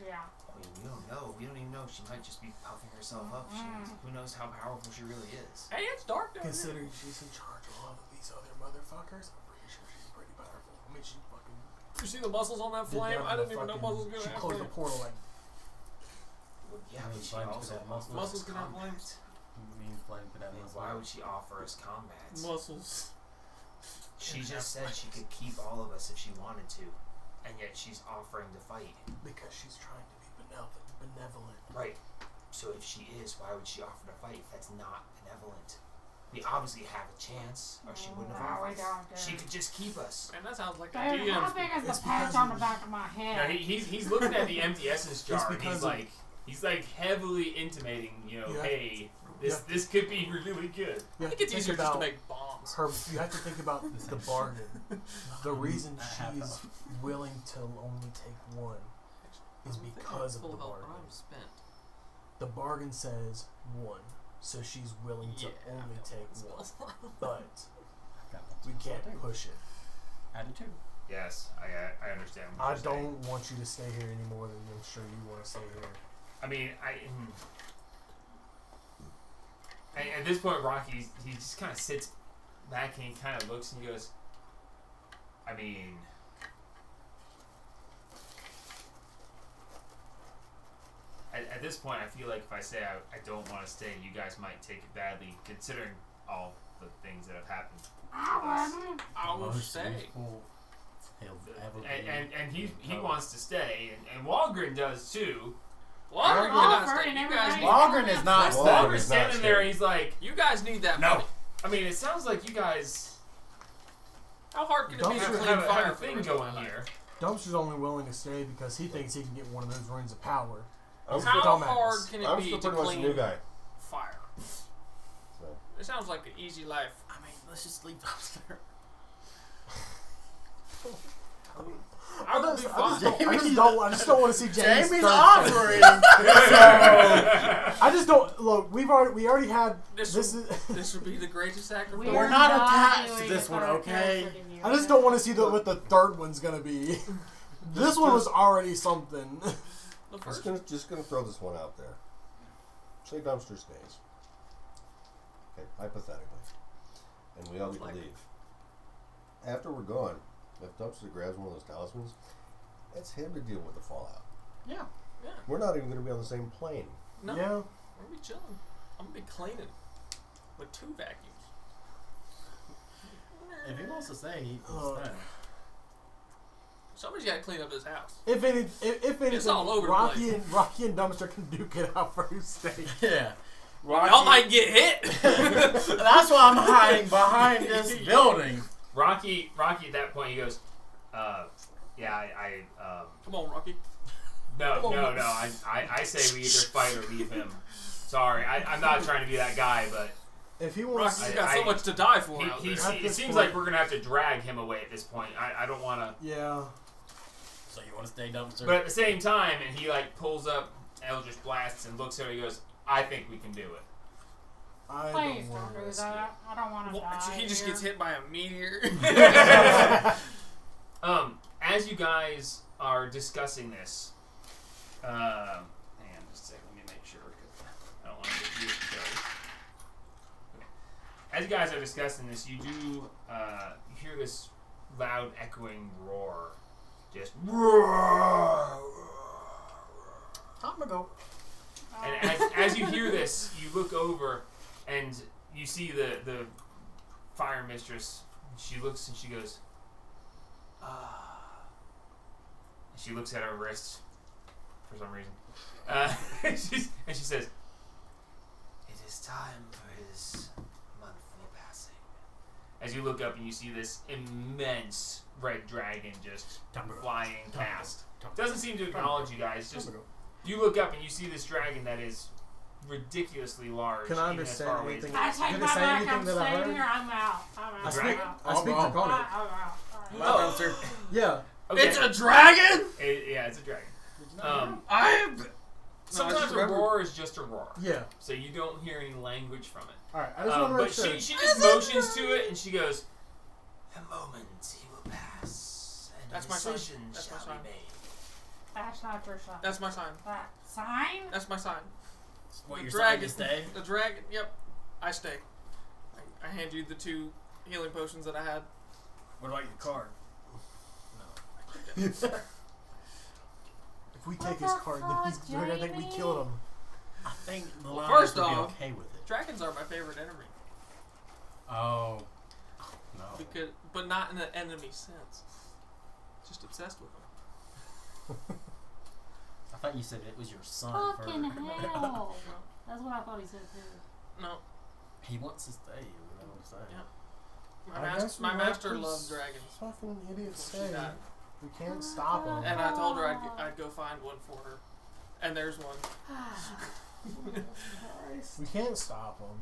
Yeah. I mean, we don't know. We don't even know. She might just be puffing herself up. Who knows how powerful she really is. Hey, it's dark down here. Considering she's in charge of all of these other motherfuckers, I'm pretty sure she's pretty powerful. I mean, she fucking You see the muscles on that did flame? that I in didn't the even know fucking- muscles could She have closed the flames. portal like, Well, yeah, I mean, but she flames also could have muscles. Muscles can have combat. flames. Mean flame could I have mean, muscle. why would she offer us combat? Muscles. She just said she could keep all of us if she wanted to, and yet she's offering to fight. because she's trying to be benevolent. Right. So if she is, why would she offer to fight? That's not benevolent. We obviously have a chance, or she wouldn't have No, we offered. don't, dude. She could just keep us. Man, that sounds like a Dude, how DM's. big is It's the patch because on the of- back of my Now, head? he's looking at the empty essence jar, and because he's like heavily intimating, you know, Yeah. hey, this Yeah. this could be really good. You I have think it's to easier think just to about make bombs. her. You have to think about the bargain. The reason I have she's willing to only take one is because of full the health, bargain. but I'm spent. The bargain says one, so she's willing to only take one. But we can't push it. Attitude. Yes, I understand. What I you're saying. don't want you to stay here any more than I'm sure you want to stay here. I mean, at this point, Rocky, he just kind of sits back and he kind of looks and he goes, I mean, at this point, I feel like if I say I don't want to stay, you guys might take it badly, considering all the things that have happened. I wouldn't. I will Most say. useful he'll ever be. And he wants to stay, and Walgren does too. Walgren Walgren cannot stay. and You guys, everybody- Walgren is not Walgren staying. Walgren's is not standing there, and staying. he's like, you guys need that No. money. I mean, it sounds like you guys How hard can it be to Don't you clean have fire a for the thing rest of going my here. life? Dumpster's only willing to stay because he thinks he can get one of those rings of power. I'm How dumbass. hard can it I'm be still to pretty much a clean new guy. fire? So. It sounds like an easy life. I mean, let's just leave dumpster. I will be fine. I just don't want to see Jamie's Jamie's third offering. I just don't look. We already had This this. This would be the greatest sacrifice. We're not attached to this one, okay? I just don't want to see what the third one's gonna be. This one was already something. The first. Just gonna throw this one out there. Say dumpster stays. Okay, hypothetically. And we all get to leave. After we're gone, if Dumpster grabs one of those talismans, it's him to deal with the fallout. Yeah. We're not even gonna be on the same plane. No. Yeah. We're gonna be chilling. I'm gonna be cleaning with 2 vacuums. If he wants to stay, he can stay. Somebody's gotta clean up this house. If anything, all over the Rocky place. and Dumpster can duke it out for who stays. Yeah. Y'all might get hit. That's why I'm hiding behind this building. Rocky at that point, he goes, yeah, I Come on, Rocky. no, I say we either fight or leave him. Sorry, I'm not trying to be that guy, but If he wants, Rocky's got so much to die for out there. it seems like we're gonna have to drag him away at this point. I don't want to. yeah. So you want to stay Dumpster? But at the same time, and he like pulls up Eldritch Blasts and looks at her. He goes, I think we can do it. I Please don't don't want do to risk that. I don't want to die. He just here. gets hit by a meteor. As you guys are discussing this, hang on just a second, let me make sure, because I don't want to get you started. Okay. As you guys are discussing this, you do you hear this loud echoing roar, just roar. Time to go. And as you hear this, you look over and you see the fire mistress. She looks and she goes, she looks at her wrist for some reason. And she says, It is time for his monthly passing. as you look up and you see this immense red dragon just Time to go. flying past. Time to go. Doesn't seem to acknowledge you guys. Just Time to go. you look up and you see this dragon that is ridiculously large. Can I even as understand far away as anything? I it take Did my it say back. anything I'm that I staying heard? here. I'm out. I'm I out. speak. Dragon? I speak I'm Draconic. I'm out. Bye, Alright. Dumpster. Yeah. Okay. It's a dragon? Yeah, it's a dragon. Sometimes a remember- roar is just a roar. Yeah. So you don't hear any language from it. All right. I just want to But make sure. she just motions to it and she goes, A moment he will pass, and That's a my sign. decision That's my shall sign. be made. That's not your sign. That's my sign. That sign? That's my sign. What, The your dragon. sign to stay? The dragon. Yep. I stay. I hand you the 2 healing potions that I had. What about your card? If we take his card, then he's gonna think we killed him. I think the Well, line first would be off- okay with it. Dragons are my favorite enemy. Oh. No. But not in an enemy sense. Just obsessed with them. I thought you said it was your son Fucking first. hell. That's what I thought he said too. No. He wants to stay. You know what I'm saying? Yeah. I guess My we master have to loves dragons. Fucking idiots She say died. we can't stop him. And I told her I'd go find one for her. And there's one. We can't stop him.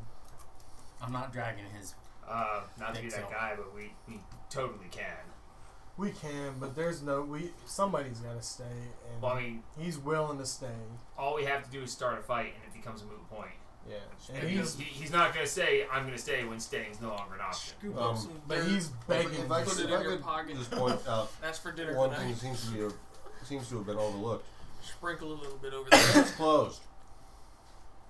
I'm not dragging his. not to be Think that so. guy, but we totally can. We can, but there's no. Somebody's got to stay, and Well, I mean, he's willing to stay. all we have to do is start a fight and it becomes a moot point. Yeah, and And he's not going to say, I'm going to stay when staying is no longer an option. Scoop up some but dirt. he's begging. If I Put could, it if I in your could pocket. just point out That's for dinner one tonight. thing seems to have been overlooked. Sprinkle a little bit over there. It's closed.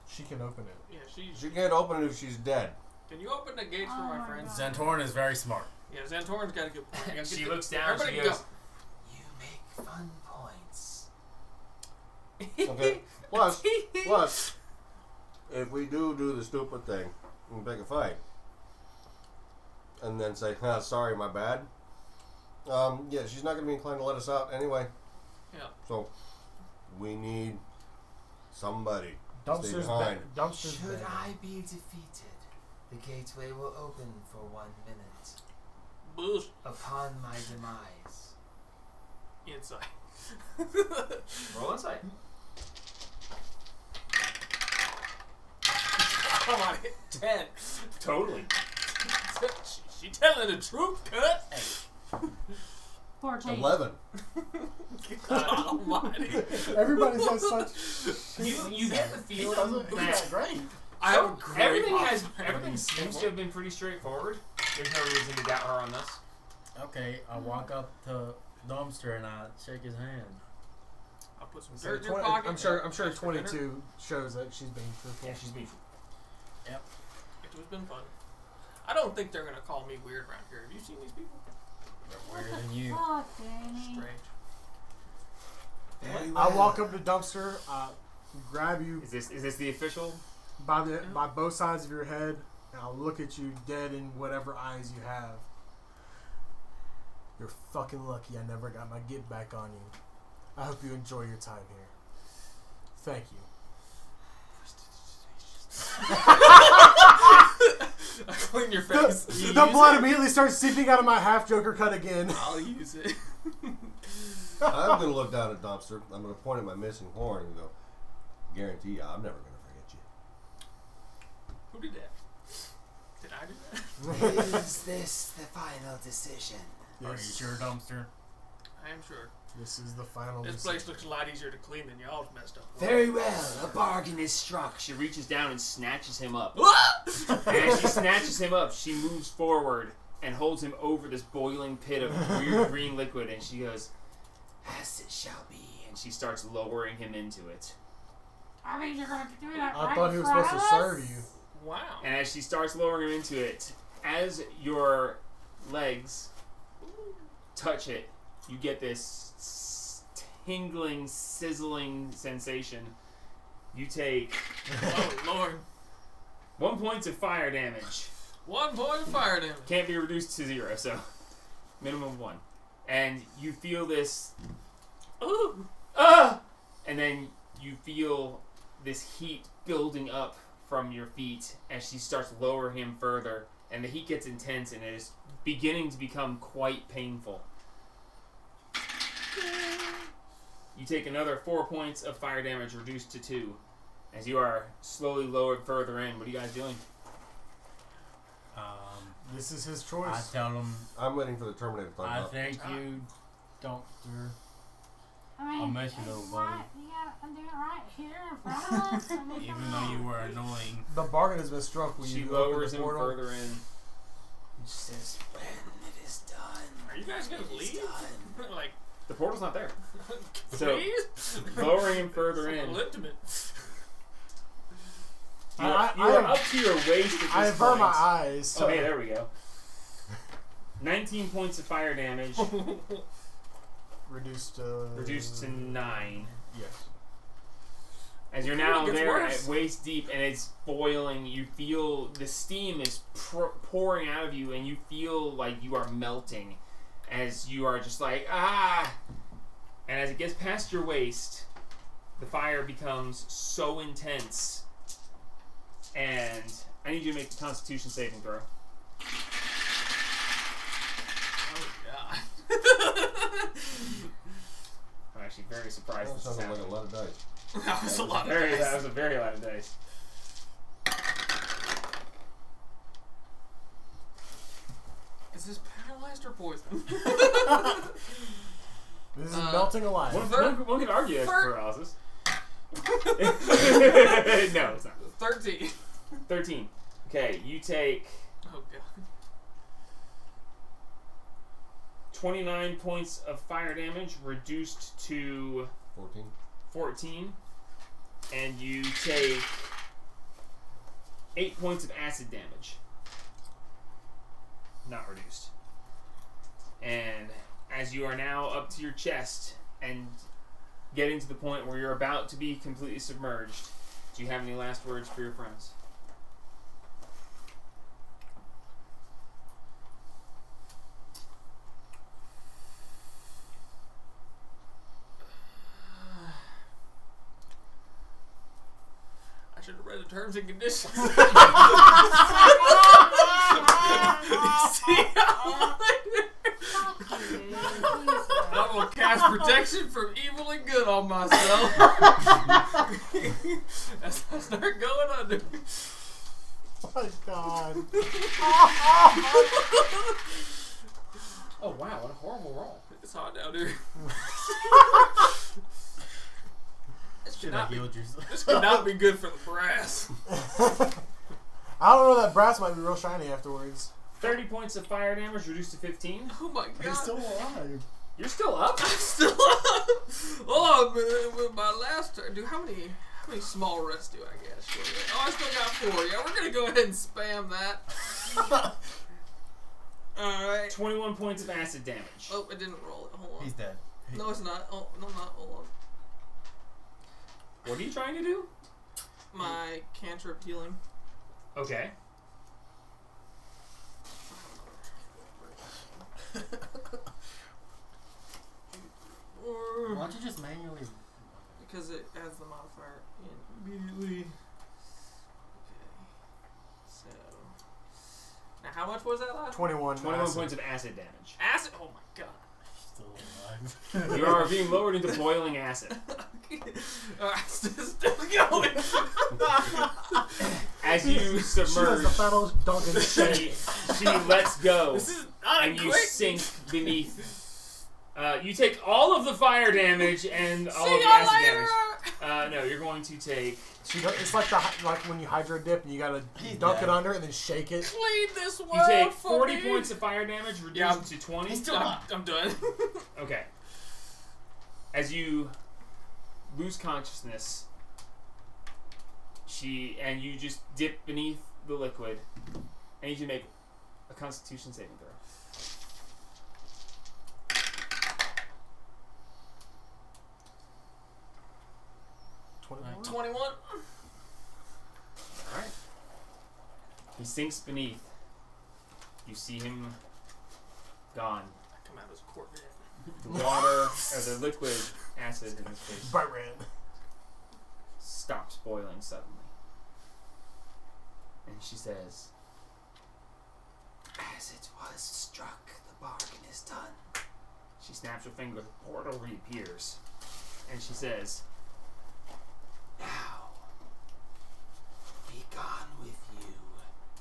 She can open it. Yeah, She can't open it if she's dead. Can you open the gates for Oh my my friends? God. Zantorn is very smart. Yeah, Zantorn's got a good point. You gotta She get looks down and she everybody goes, You make fun points. Okay. Plus, if we do the stupid thing and pick a fight, and then say, sorry, my bad. Yeah, she's not going to be inclined to let us out anyway. Yeah. So, we need somebody to stay Dumpster's behind. Dumpster's Should begging. I be defeated, the gateway will open for 1 minute. Bullshit. Upon my demise, Inside. roll inside. Come on, 10. Totally. She telling the truth, cut. 14. 11. God almighty. Everybody's got such. You get the feeling that great. I have a great everything seems to have been pretty straightforward. There's no reason to doubt her on this. Okay, I walk up to dumpster and I shake his hand. I'll put some So dirt in your pocket. I'm sure Ask for dinner. 22 shows that she's being truthful. Yeah, she's being. It has been fun. I don't think they're gonna call me weird around here. Have you seen these people? They're weirder than you. Fuck, Danny. Strange. Very I well. walk up to the dumpster, grab you Is this the official? by both sides of your head, and I'll look at you dead in whatever eyes you have. You're fucking lucky I never got my get back on you. I hope you enjoy your time here. Thank you. I clean your face. The blood immediately starts seeping out of my half Joker cut again. I'll use it. I'm going to look down at dumpster. I'm going to point at my missing horn and go, guarantee you, I'm never going to forget you. Who did that? Did I do that? Is this the final decision? Are you sure, dumpster? I am sure. This is the final This decision. place looks a lot easier to clean than y'all's messed up. Very well. A bargain is struck. She reaches down and snatches him up. What? And as she snatches him up, she moves forward and holds him over this boiling pit of weird green liquid, and she goes, As it shall be. and she starts lowering him into it. I mean, you're gonna do that I right thought he was in front supposed to of serve us? you. Wow. And as she starts lowering him into it, as your legs touch it, you get this tingling, sizzling sensation. You take Oh, Lord. 1 point of fire damage. 1 point of fire damage. Can't be reduced to 0, so minimum of 1. And you feel this, ooh, and then you feel this heat building up from your feet as she starts lowering him further, and the heat gets intense and it is beginning to become quite painful. You take another 4 points of fire damage, reduced to 2, as you are slowly lowered further in. What are you guys doing? This is his I choice. tell him, I'm waiting for the Terminator to I come up. thank you, dumpster. I mean, I'll miss you, little buddy. right, you gotta do it right here in front of us. I mean, Even come though you on. were annoying. The bargain has been struck when She you lowers open him the portal. further in. She says, when it is done. Are you guys gonna it is leave? done. Like, The portal's not there. So, please? lowering him further It's a in. little intimate. You are I up to your waist at this I avert point. my eyes. So Okay, there we go. 19 points of fire damage, reduced to reduced to 9. Yes. As you're Ooh, now it gets there worse. at waist deep and it's boiling, you feel the steam is pouring out of you and you feel like you are melting as you are just like, ah! And as it gets past your waist, the fire becomes so intense. And I need you to make a Constitution saving throw. Oh, God. I'm actually very surprised That this is sounded like a happening. lot of dice. That was a lot of That dice. was a very lot of dice. Is this paralyzed or poison? This is Uh, melting alive. One could argue that's Thir- paralysis. No, it's not. 13. 13. Okay, you take Oh, God. 29 points of fire damage, reduced to 14. 14. And you take 8 points of acid damage. Not reduced. And as you are now up to your chest and getting to the point where you're about to be completely submerged, do you have any last words for your friends? I should have read the terms and conditions. I'm gonna cast protection from evil and good on myself. As I start going under. Oh my God. Oh wow, what a horrible roll. It's hot down here. This Should could have not be. healed yourself. This could not be good for the brass. I don't know. That brass might be real shiny afterwards. 30 points of fire damage reduced to 15. Oh my god. He's still alive. You're still up? I'm still up. Hold on, with my last turn. Dude, how many small rests do I get? Sure. Oh, I still got 4. Yeah, we're gonna go ahead and spam that. Alright. 21 points of acid damage. Oh, I didn't roll it. Hold on. He's dead. No, it's not. Oh, no, I'm not. Hold on. What are you trying to do? My cantrip healing. Okay. Why don't you just manually? Because it adds the modifier in immediately. Okay. So. Now, how much was that last? 21. 21 acid. points of acid damage. Acid? Oh my god. Still alive. You are being lowered into boiling acid. Alright, still going. As you She does submerge, the fellows dunking shit. she lets go, This is not a and you quick. sink beneath. You take all of the fire damage and all See of the ya acid later. damage. No, you're going to take. It's like like when you hydro dip and you gotta He's dunk dead. it under and then shake it. Clean this world You take for 40 me. points of fire damage, reduced Yeah, to 20. He's still alive. I'm done. Okay. As you lose consciousness, and you just dip beneath the liquid. I need you to make a Constitution saving throw. 21. All right. He sinks beneath. You see him gone. I come out as a Corvette. The water, or the liquid acid in his face, Bright red. stops boiling suddenly. And she says, As it was struck, the bargain is done. she snaps her finger, the portal reappears. And she says, Now, be gone with you,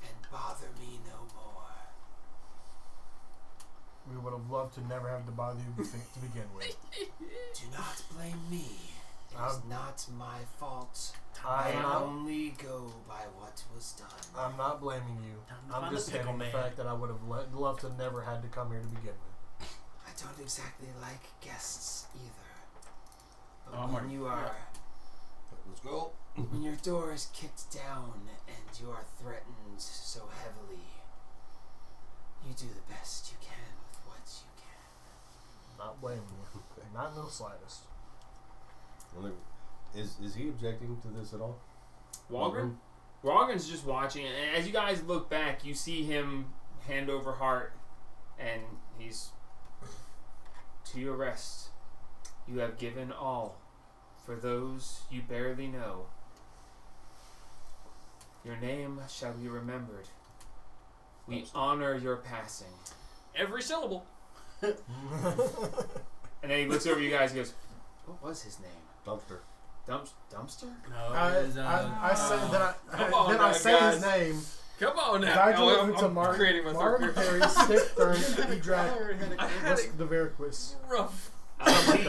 and bother me no more. We would have loved to never have to bother you to begin with. Do not blame me. It is not my fault. I I'm not, only go by what was done. I'm not blaming you. I'm Find just the pickle stating the man. fact that I would have loved to never had to come here to begin with. I don't exactly like guests either. But Oh, I'm when already- you are, Let's go. when your door is kicked down and you are threatened so heavily, you do the best you can with what you can. Not blaming you. Okay. Not in the slightest. Is he objecting to this at all? Walgren? Walgren's just watching, and as you guys look back, you see him hand over heart, and he's, to your rest, you have given all for those you barely know. Your name shall be remembered. We honor your passing. Every syllable. And then he looks over you guys and goes, What was his name? Dumpster. Dumpster? No, I it was, say that Come on then now, I say guys. his name. Come on now. Nigel I'm Utamar, creating my Mark third Perry, Stick Thurn, Edrak, I had it the Verquis. rough.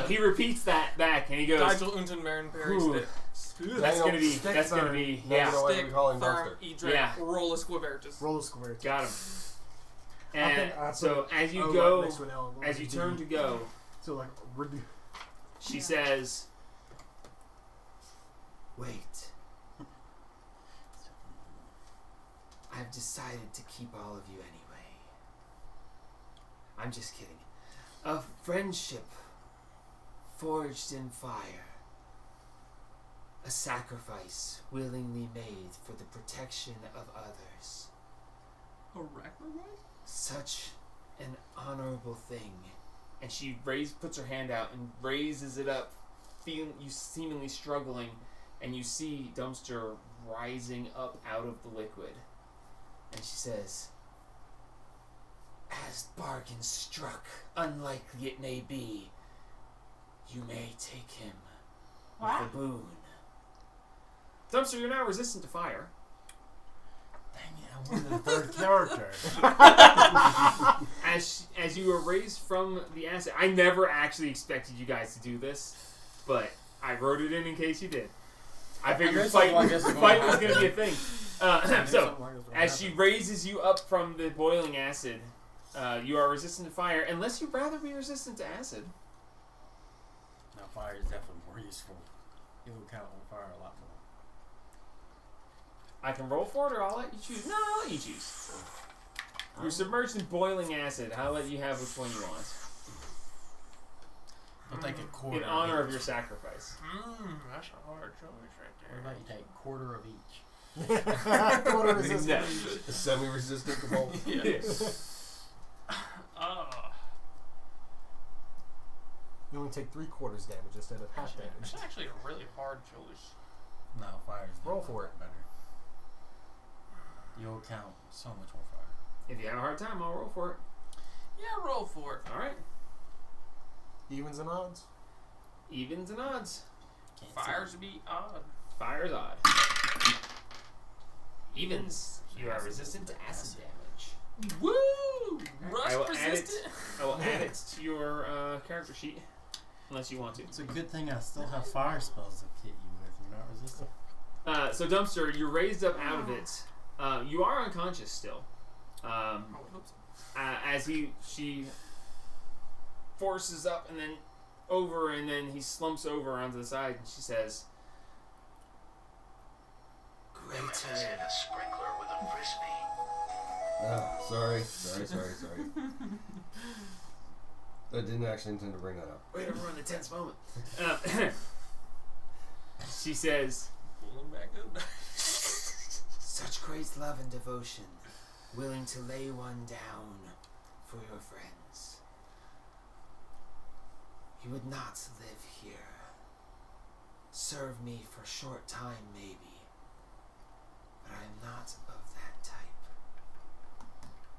He repeats that back, and he goes, Nigel Unton Marin Perry Ooh. Stick. that's gonna be, Stick that's gonna Thurn. be, Now you yeah, know why Stick, we call him Therm, Dumpster. Edric, Yeah. Rolla Squavertus. Roller square. got him. I And put so as you O go, next to an L, as you D. turn to go, So like, she says, Wait. I've decided to keep all of you anyway. I'm just kidding. A friendship forged in fire. A sacrifice willingly made for the protection of others. A Ragnarok? Such an honorable thing. and she puts her hand out and raises it up, feeling you seemingly struggling, and you see Dumpster rising up out of the liquid. And she says, As bargain struck, unlikely it may be, you may take him What? with a boon. Dumpster, you're now resistant to fire. Dang it, I wanted a third character. As as you were raised from the acid, I never actually expected you guys to do this, but I wrote it in case you did. I figured fight was going to be a thing. So, as she raises you up from the boiling acid, you are resistant to fire, unless you'd rather be resistant to acid. No, fire is definitely more useful. It will count on fire a lot more. I can roll for it, or I'll let you choose. No, I'll let you choose. You're submerged in boiling acid. I'll let you have which one you want. I'll take a quarter. In honor of your sacrifice. That's a hard choice right What about you take a quarter of each? Quarter resistant. Yeah. Semi-resistant to bolt. there. Yeah. You only take 3/4 damage instead of half damage. It's actually a really hard choice. No, fire is Roll for it. better. You'll count so much more fire. If you have a hard time, I'll roll for it. Yeah, roll for it. All right. Evens and odds. Evens and odds. Can't Fires be odd. Fire's odd. Evens. You are resistant to acid damage. Woo! I Rust will add it. resistant. I will add it to your character sheet, unless you want to. It's a good thing I still have fire spells to hit you with. You're not resistant. So Dumpster, you're raised up out of it. You are unconscious still. I would hope so. As she forces up and then over, and then he slumps over onto the side, and she says, Great. Hit a sprinkler with a frisbee. Sorry. I didn't actually intend to bring that up. "Way to ruin the tense moment." She says, Pulling back up. Such great love and devotion, willing to lay one down for your friends. You would not live here. Serve me for a short time, maybe, but I am not of that type.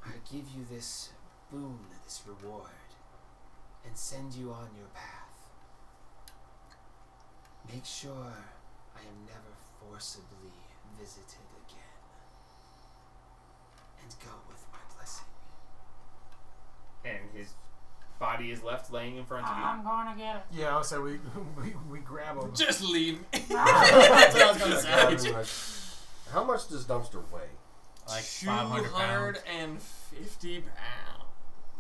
I give you this boon, this reward, and send you on your path. Make sure I am never forcibly visited again, and go with my blessing. and his body is left laying in front of you. I'm gonna get it. Yeah, I'll say we grab him. Just leave me. That's what I was gonna say. How much does Dumpster weigh? Like 500 pounds. 250 pounds.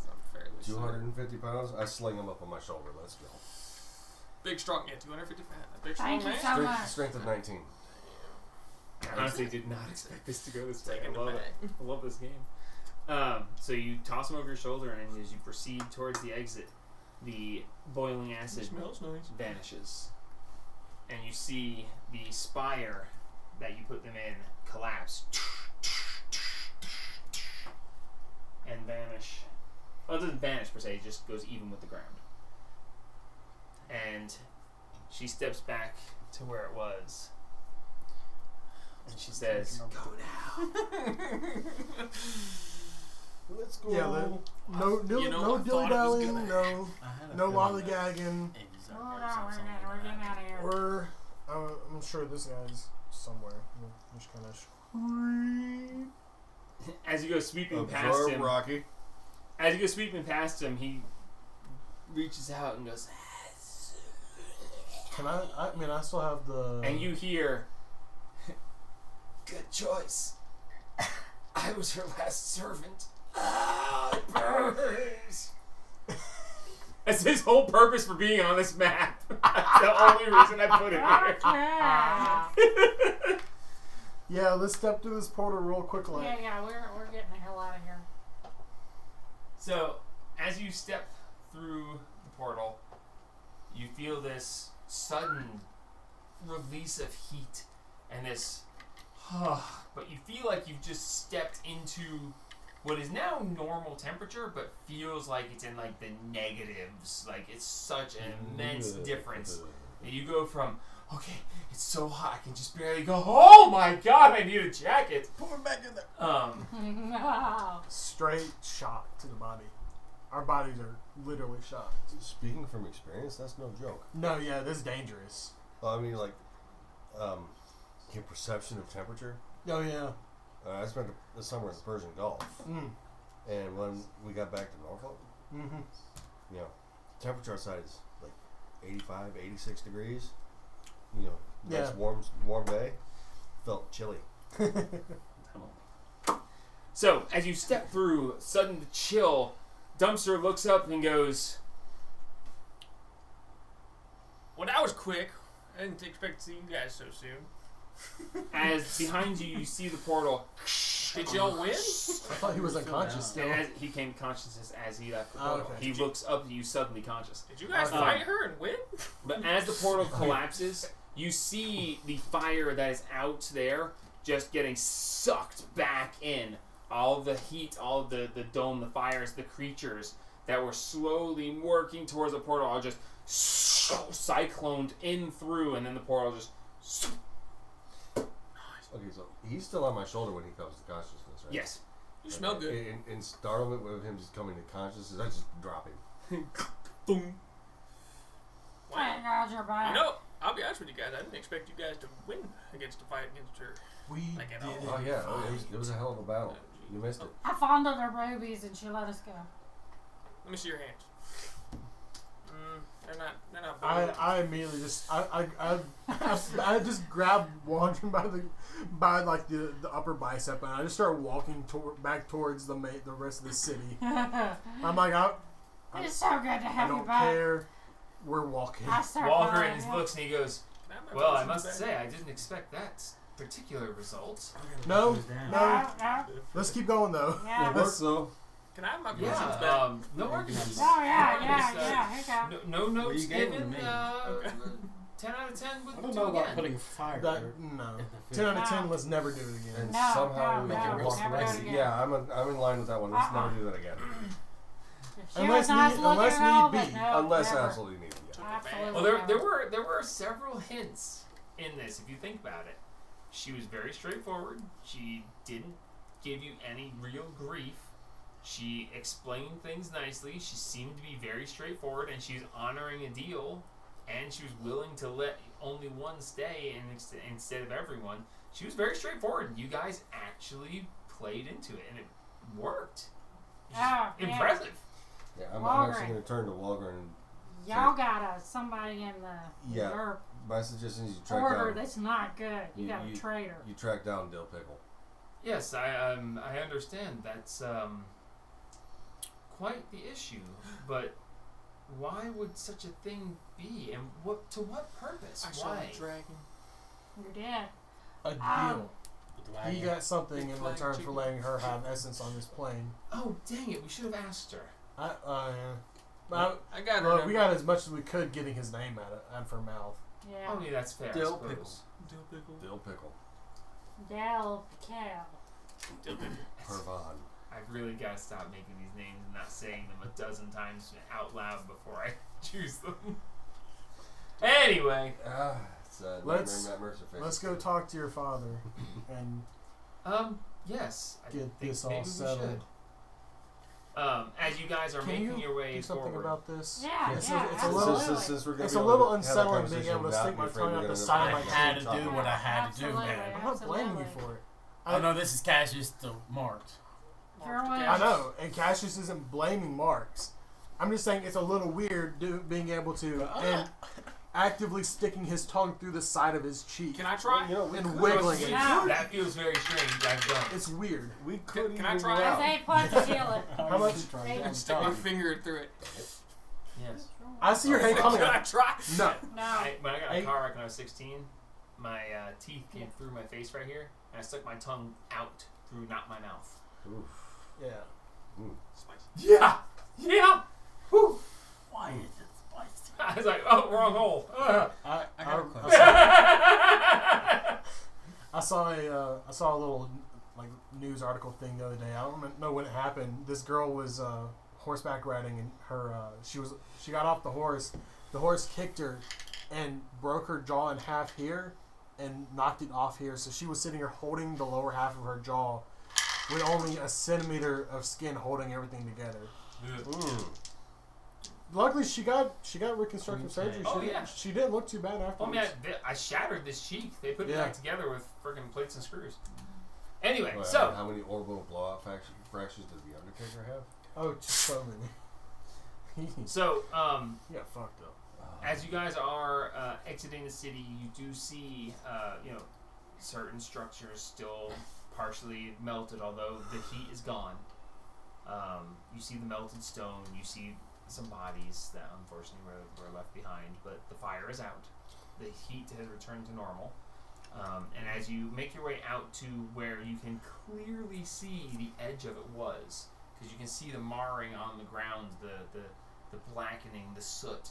I'm fairly sure. 250 pounds? I sling him up on my shoulder. Let's go. Big strong, yeah, 250 pounds. Big strong Thank you man. so much. Strength of 19. I honestly did not expect this to go this way. Taking I love it it. I love this game. So you toss him over your shoulder, and as you proceed towards the exit, the boiling acid Smells nice. vanishes. And you see the spire that you put them in collapse and vanish. Well, it doesn't vanish per se, it just goes even with the ground. And she steps back to where it was. And she says, Go now. Let's go. Yeah, no You know, no I thought it was dilly-dallying, gonna no I had a no feeling that lollygagging. Hold on, we're getting out of here. We're I'm sure this guy's somewhere. We'll just kind of as you go sweeping past Absorb him, Rocky. as you go sweeping past him, he reaches out and goes, Can I mean I still have the and you hear, Good choice. I was her last servant. "Ah, it burns." That's his whole purpose for being on this map. That's the only reason I put it here. Okay. Yeah, let's step through this portal real quick like. Yeah, we're getting the hell out of here. So, as you step through the portal, you feel this sudden release of heat and this, but you feel like you've just stepped into what is now normal temperature, but feels like it's in like the negatives. Like it's such an immense difference. And you go from, okay, it's so hot, I can just barely go, oh my god, I need a jacket. Put me back in there. No. Straight shock to the body. Our bodies are literally shocked. Speaking from experience, that's no joke. No, yeah, this is dangerous. I mean, like, your perception of temperature. Oh yeah. I spent the summer in the Persian Gulf, And when we got back to Norfolk, you know, temperature outside is like 85, 86 degrees. You know, nice warm day. Felt chilly. So, as you step through, sudden chill, Dumpster looks up and goes, Well, that was quick. I didn't expect to see you guys so soon. as behind you, you see the portal. Did y'all win? I thought he was unconscious still. And as he came to consciousness as he left the portal. okay. He looks up at you suddenly conscious. Did you guys Okay. fight her and win? But as the portal collapses, you see the fire that is out there just getting sucked back in. All of the heat, all of the dome, the fires, the creatures that were slowly working towards the portal are just cycloned in through, and then the portal just... Okay, so he's still on my shoulder when he comes to consciousness, right? Yes. You smell good. In startlement with him just coming to consciousness, I just drop him. Boom. Thank Wow. God you're back. You know, I'll be honest with you guys. I didn't expect you guys to win against the fight against her. We Like at did all. Oh yeah, it was a hell of a battle. You missed it. I fondled her boobies and she let us go. Let me see your hands. They're not big. I immediately just I just grabbed Wandering by like the upper bicep and I just started walking back towards the rest of the city. I'm like It's so good to I have you don't back. care. We're walking. I start Walker crying, in his yeah. books, and he goes, Can I have my well, I potions must back? say, I didn't expect that particular result. No, Down. no. No. Let's keep going though. Yeah. It worked though. Can I have my potions Yeah, back? no arguments. Oh, yeah, No yeah, arguments, yeah. Here you go. No notes you gave given. them to me. 10 out of 10 would I don't do know about again. putting fire. That, in no. the 10 out of No. 10. Let's never do it again. And No, somehow no, we no, can walk never away. do it again. Yeah, I'm in line with that one. Let's never do that again. She Unless was nice need- looking unless and all, need but be. no, Unless never. absolutely needed. Yeah. Absolutely. Well, never. there were several hints in this, if you think about it. She was very straightforward. She didn't give you any real grief. She explained things nicely. She seemed to be very straightforward, and she was honoring a deal, and she was willing to let only one stay instead of everyone. She was very straightforward. You guys actually played into it, and it worked. Which is Oh, yeah. impressive. Yeah, I'm Walgreens. actually going to turn to Walgreens. And Y'all got somebody in the Yeah. your my suggestion is you track order down. that's not good. You got a You- traitor. You track down Dill Pickle. Yes, I understand. That's quite the issue. But why would such a thing be, and to what purpose? I saw Why? a dragon. You're dead. A deal. Dragon. He got something Big in flying return for chicken. letting her have essence on this plane. Oh, dang it! We should have asked her. Yeah. But I got her. well, we got as much as we could getting his name out of her mouth. Yeah. Oh, yeah, that's fair. Dill I suppose. pickle. Dill pickle. Dill Pickle. Del Cow. Dill pickle. Pervon. I've really got to stop making these names and not saying them a dozen times out loud before I choose them. Anyway, It's Let's- Nightmare Matt Mercer face. Let's go talk to your father and yes, I get think this all maybe we settled. should. As you guys are Can making you your way do something forward. about this? Yeah, It's yeah, a absolutely. little, Since we're gonna it's be a able little to have that unsettling conversation being able to without stick my being afraid tongue we're out the gonna side of end my up I had to cheek. do what I had to do, Absolutely. man. I'm not blaming you Absolutely. for it. Oh no, this is Cassius the Marked. Your way. I know, and Cassius isn't blaming Marks. I'm just saying it's a little weird being able to and actively sticking his tongue through the side of his cheek Can I try? You know, we and could- wiggling it. No. That feels very strange. I've done it. It's weird. We could Can I even try? go out. There's 8 points to heal it. How much? Eight. Stick my finger through it. Yes. I see your hand coming Can I out. try? No. No. When I got a Hey. car wreck when I was 16, my teeth came through my face right here, and I stuck my tongue out through not my mouth. Oof. Yeah. Spicy. Yeah! Yeah! Whew! Why is it spicy? I was like, oh, wrong hole. I got a question. I saw a little like news article thing the other day. I don't know when it happened. This girl was horseback riding, and she got off the horse. The horse kicked her and broke her jaw in half here, and knocked it off here. So she was sitting here holding the lower half of her jaw with only a centimeter of skin holding everything together. Luckily, she got reconstructive surgery. Oh, yeah. She didn't look too bad Well, I afterwards. mean, I shattered this cheek. They put it Yeah. back together with freaking plates and screws. Anyway, Well, so how many orbital blowout fractures fractures does the Undertaker have? Oh, just so many. So, He got fucked up. as you guys are exiting the city, you do see, certain structures still partially melted, although the heat is gone. You see the melted stone. You see some bodies that unfortunately were left behind, but the fire is out. The heat has returned to normal. And as you make your way out to where you can clearly see the edge of it was, because you can see the marring on the ground, the blackening, the soot.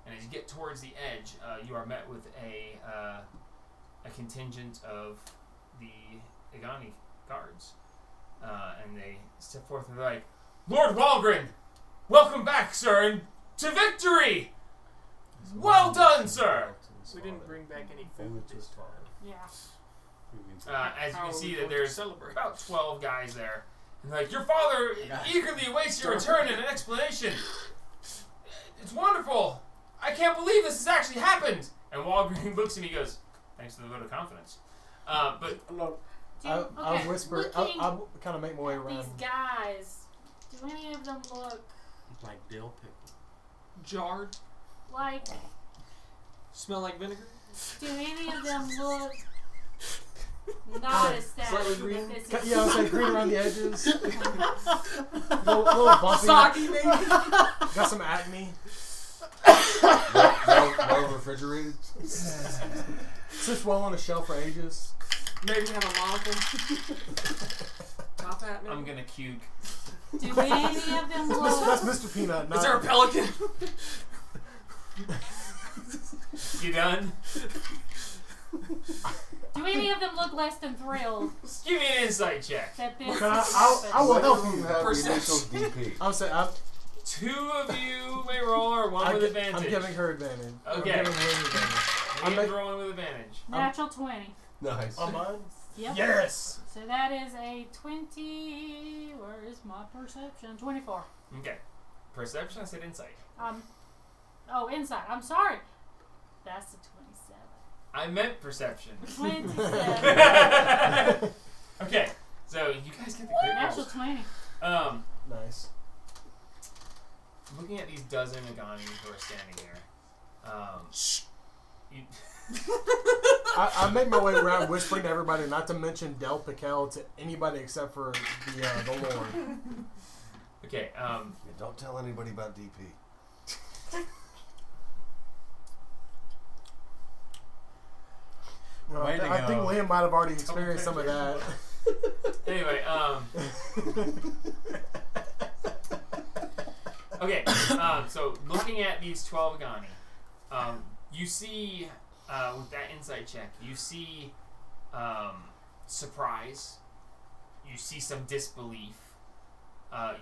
And as you get towards the edge, you are met with a contingent of the Igani guards. And they step forth and they're like, Lord Walgren, welcome back, sir, and to victory! Well done, sir! We didn't bring back any food this time. Yeah. As you How can are see we that going to there's celebrate? about 12 guys there. And they're like, your father eagerly awaits your return and an explanation. It's wonderful. I can't believe this has actually happened. And Walgren looks at me and goes, thanks for the vote of confidence. But I'll whisper. I'll kind of make my way around. These guys, do any of them look Like dill pickle. Jarred. like? Smell like vinegar. Do any of them look not established? Slightly that green. this is- Yeah, I was like green around the edges. little bumpy. Soggy, maybe. Got some acne. well refrigerated. Sits well on a shelf for ages. Maybe have a monocle. Top hat, maybe. I'm going to puke. Do any of them That's look? Mr. Peanut. Not, Is there a pelican? You done? Do any of them look less than thrilled Give me an insight check. that this Can I happened? will What help if you you. have the Perception. initial DP? I'll say 2 of you may roll or 1 with advantage. I'm giving her advantage. Okay. I'm giving Lynn advantage. I'm Liam's make- rolling with advantage. Natural 20. Nice. On mine? Yep. Yes. So that is a 20. Where is my perception? 24. Okay. Perception, I said insight. Oh, insight. I'm sorry. That's a 27. I meant perception. 27. Okay, so you guys get the great Natural rolls. 20. Nice. Looking at these dozen Agani who are standing here, you, I make my way around whispering to everybody not to mention Del Piquel to anybody except for the Lord. okay, Yeah, don't tell anybody about DP. No, Way to I think go. Liam might have already experienced some of that. anyway, okay, so looking at these 12 Agani, you see, with that insight check, you see surprise, you see some disbelief,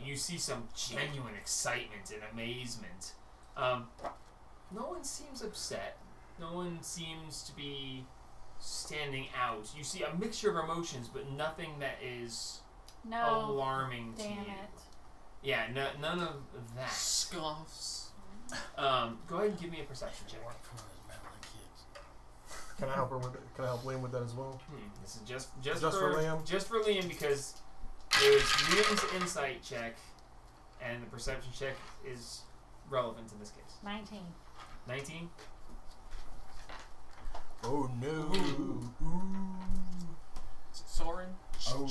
you see some genuine excitement and amazement. No one seems upset. No one seems to be standing out. You see a mixture of emotions, but nothing that is No. alarming to Damn you. it. Yeah, none of that. Scoffs. Go ahead and give me a perception check. Can I help her with it? Can I help Liam with that as well? This is just Just for for Liam? Just for Liam, because it was Liam's insight check, and the perception check is relevant in this case. 19. 19. Oh no! Soren. Oh,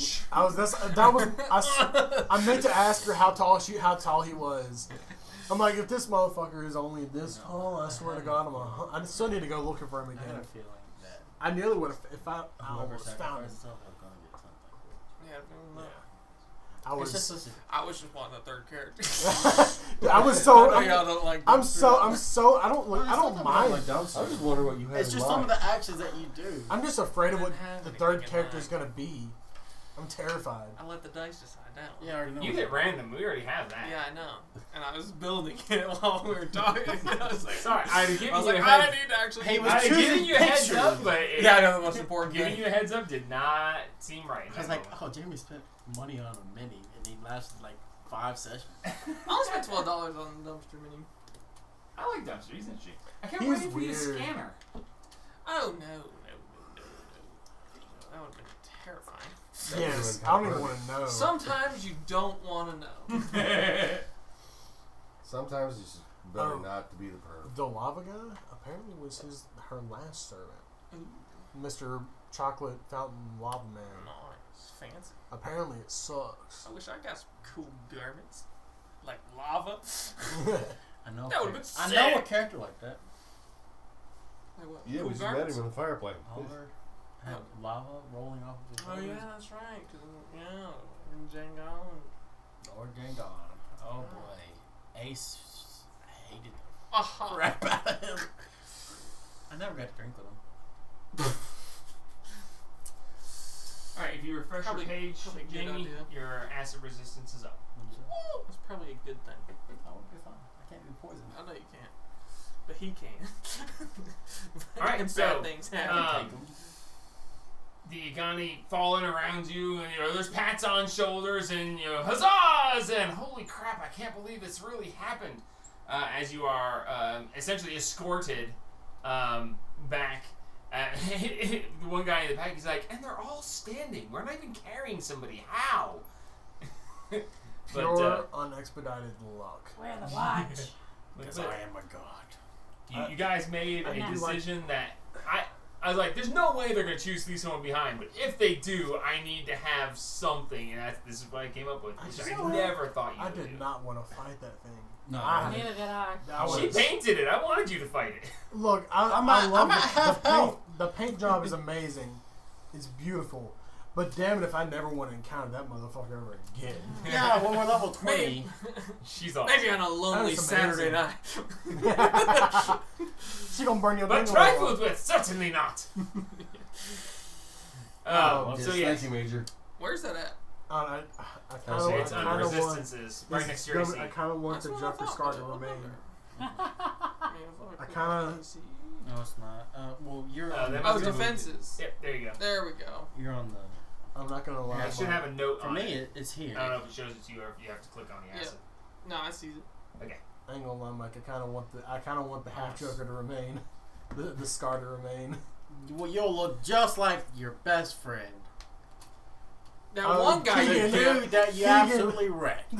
I meant to ask her how tall he was. I'm like, if this motherfucker is only this tall, I swear to God, I still need to go looking for him I had again. a feeling that I nearly would have if I whoever almost found him. sacrificed himself was going to get something. Yeah, I It's just was, I was just wanting a third character. I was so. I know y'all don't like. I I don't mind. was just wondering what you had It's in just some mind. of the actions that you do. I'm just afraid of what have the anything third in character is mind. gonna be. I'm terrified. I let the dice decide that one. Yeah, I already know. You hit random. We already have that. Yeah, I know. And I was building it while we were talking. I was like, Sorry, I'd have given I was you like, a I heads. need to actually. Hey, do was I'd that. have given choosing you a heads pictures. up, but Yeah, I know the most important giving thing. you a heads up did not seem right. in I was that like, moment. oh, Jeremy spent money on a mini, and he lasted like 5 sessions. I only spent $12 on the dumpster mini. I like dumpster, isn't she? I kept He's waiting for you to weird. scan her. Oh no. That would have been terrifying. Yes, I don't even want to know. Sometimes you don't want to know. Sometimes it's just better Oh. not to be the perv. The lava guy apparently was her last servant, Mr. Chocolate Fountain Lava Man. Nice, fancy. Apparently it sucks. I wish I got some cool garments, like lava. I know. That would've been I sick. know a character like that. Like what? Yeah, cool we just garments? met him in the fire plane. Oliver had lava rolling off of his Oh shoulders. yeah, that's right. 'Cause, yeah, and Django and Lord Jangon. Oh boy. Ace hated the aha. crap out of him. I never got to drink with him. All right, if you refresh Probably- your page, probably a good Jamie, idea. your acid resistance is up. That's probably a good thing. I would be fine. I can't be poisoned. I know you can't, but he can. All right, And so, bad things happen. The Igani falling around you, and there's pats on shoulders, and huzzahs, and holy crap, I can't believe this really happened. As you are essentially escorted back. The one guy in the back, he's like, and they're all standing. We're not even carrying somebody. How? Pure unexpedited luck. We're the watch. Because but I am a god. you guys made I a know. decision that I was like, there's no way they're gonna choose to leave someone behind, but if they do, I need to have something, and this is what I came up with, which I never thought you I would did do. not want to fight that thing. No. Neither did I. She painted it. I wanted you to fight it. Look, I I'm at love half the paint. health. The paint job is amazing. It's beautiful. But damn it if I never want to encounter that motherfucker ever again. Yeah, when we're level 20. She's awesome. Maybe on a lonely That's Saturday amazing. night. She gonna burn your But thing trifled with, certainly not. Oh, So yeah, Thank you, Major. Where's that at? I I'll say it's under resistances, right next to your AC. I kind of want That's the what I Jeffrey thought, Scar but to it wasn't remain. there. I kinda- No, it's not. Well, you're Oh, on. that Oh, must be moved. defenses. Yep, there you go. There we go. You're on the. I'm not gonna lie. Yeah, it should have a note For on me, it. it's here. I don't know if it shows it to you or if you have to click on the Yeah. acid. No, I see it. I ain't gonna lie, Mike. I kind of want the half Joker to remain, the Scar to remain. Well, you'll look just like your best friend. That Oh, one guy The you Keegan. killed. dude that you Keegan. absolutely wrecked.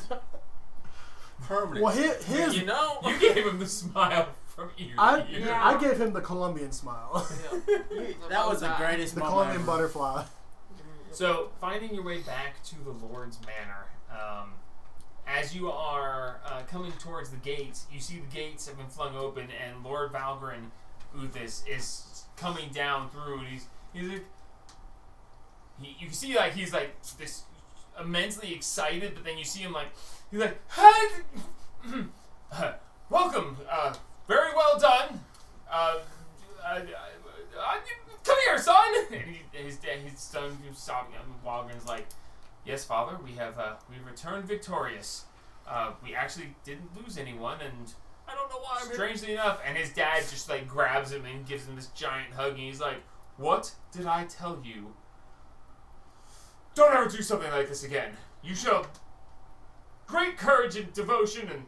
Permanent. Well, his You know. You gave him the smile from ear to I ear. Yeah. I gave him the Colombian smile, That was the greatest the moment Colombian ever. butterfly. So, finding your way back to the Lord's Manor, as you are coming towards the gates, you see the gates have been flung open, and Lord Valgren Uthis is coming down through, and he's like, you can see like he's like this immensely excited, but then you see him like he's like, "Hi, welcome, very well done. Come here, son." And his son is sobbing. Walgren's like, "Yes, father, we've returned victorious. We actually didn't lose anyone, and I don't know why I'm here. strangely enough." And his dad just like grabs him and gives him this giant hug, and he's like, "What did I tell you? Don't ever do something like this again. You showed great courage and devotion, and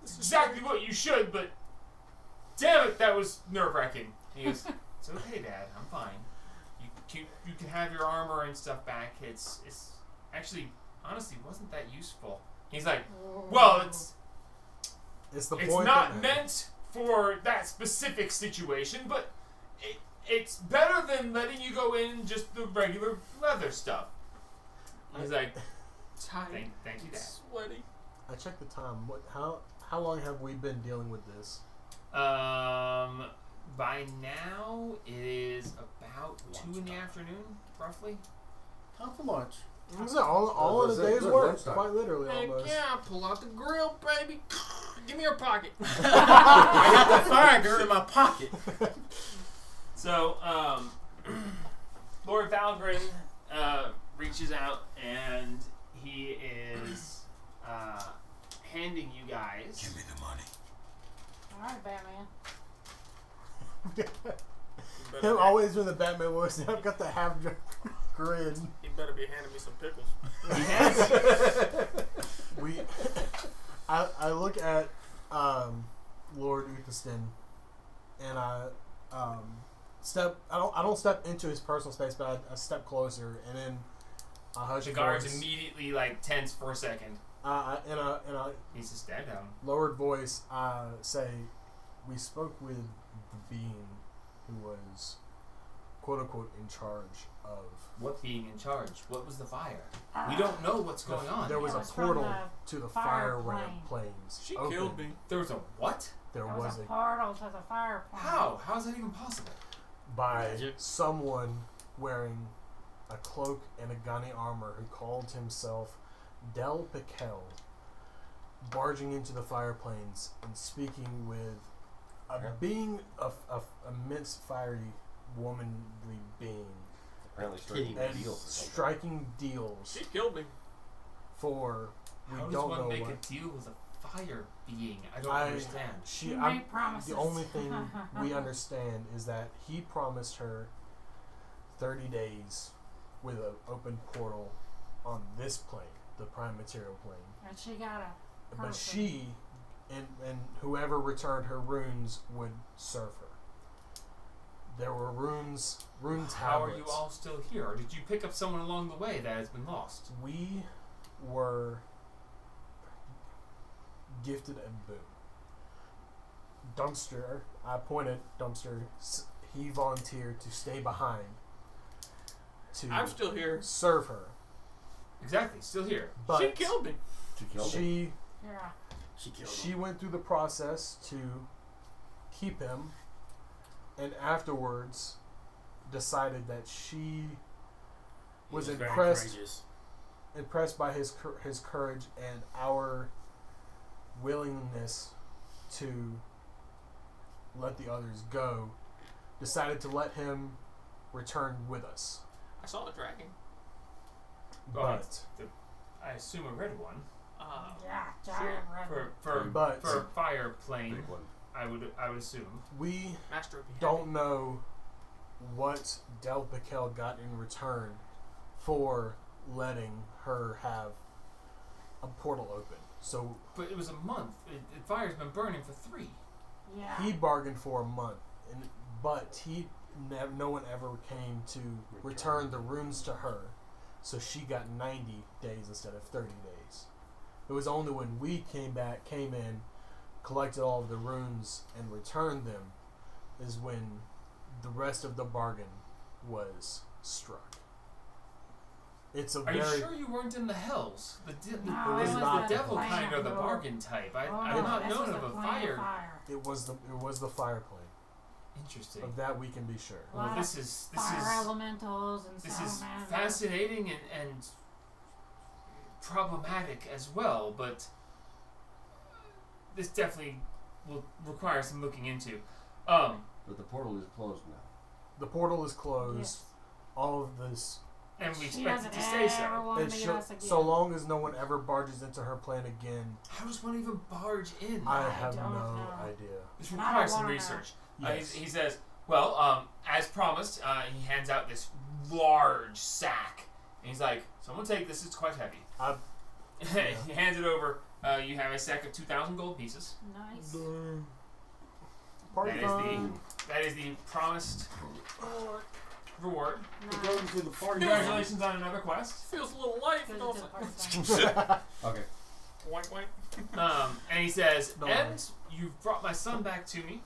it's exactly what you should, but damn it, that was nerve-wracking." He goes, "It's okay, Dad. I'm fine. You can have your armor and stuff back. It's actually, honestly, wasn't that useful." He's like, "Well, It's the it's point. not that meant for that specific situation, but it's better than letting you go in just the regular leather stuff." He's like, Tired. thank you, Dad. Sweaty. I checked the time. How long have we been dealing with this? By now it is about 2 in the afternoon, roughly. Time for lunch. Is it all in a That's it. day's Good work? lunchtime. Quite literally, Heck almost. yeah, pull out the grill, baby. Give me your pocket. I got the fire dirt in my pocket. So, Lord Valgren reaches out and he is handing you guys. Give me the money. Alright, Batman. Him always doing the Batman voice. I've got the half grin. You better be handing me some pickles. He has. I look at Lord Uthiston, and I step. I don't step into his personal space, but I step closer, and then a hush The guards voice. immediately like tense for a second. In a He says, "Stand down." lowered voice, I say, we spoke with the being who was, quote unquote, in charge of. What being in charge? What was the fire? We don't know what's going on. There was It a was from portal the to the fire fire plane. planes. She open. killed me. There was a what? There There was a a portal to the fire plane. How? How is that even possible? by Magic. someone wearing a cloak and a gunny armor who called himself Del Piquel, barging into the fire planes and speaking with a being of immense fiery womanly being Apparently Kidding. striking and deals. or something. striking deals She killed me. for we How does don't one know make what. a deal with a fire being? I don't I- understand. She I'm- made promises. The only thing we understand is that he promised her 30 days with an open portal on this plane, the prime material plane. And she got a But person. she and whoever returned her runes would serve her. There were rune tablets. How are you all still here? Or did you pick up someone along the way that has been lost? We were gifted a boon. Dumpster, I pointed Dumpster, he volunteered to stay behind to I'm still here. serve her. Exactly, still here. But She killed me. She killed him. she Yeah. She killed she went through the process to keep him, and afterwards decided that she was very impressed courageous. by his courage and our willingness to let the others go, decided to let him return with us. I saw the dragon. Oh, But it's I assume a red one. Yeah, giant red. But- for fire plane, Big one. I would assume. we Master of Beheading. don't know what Del Piquel got in return for letting her have a portal open. So But it was a month. The fire's been burning for 3. Yeah. he bargained for a month, but no one ever came to return the runes to her. So she got 90 days instead of 30 days. It was only when we came in, collected all of the runes and returned them, is when the rest of the bargain was struck. It's a Are very you sure you weren't in the hells? No, it This was is not the devil plane kind of the of bargain type. I've no, not this known was of the a plane of fire. it was the fire plane. Interesting. Of that we can be sure. A lot Well, of this is fire elementals and this is salamanders. fascinating and problematic as well, but this definitely will require some looking into. But the portal is closed now. The portal is closed. Yes. All of this. And we She expect it doesn't to stay ever so. want It to meet should, us again. so long as no one ever barges into her plane again, How does one even barge in? I I have don't no know. idea. This I requires don't some wanna research. Yes. He says, well, as promised, he hands out this large sack. And he's like, someone take this, it's quite heavy. He hands it over. You have a sack of 2,000 gold pieces. Nice. Party time. That is the promised reward. Nice. to the party. Congratulations on another quest. Feels a little light. Good Don't to it? party time. Okay. Wink, wink. And he says, No and worries. you've brought my son back to me.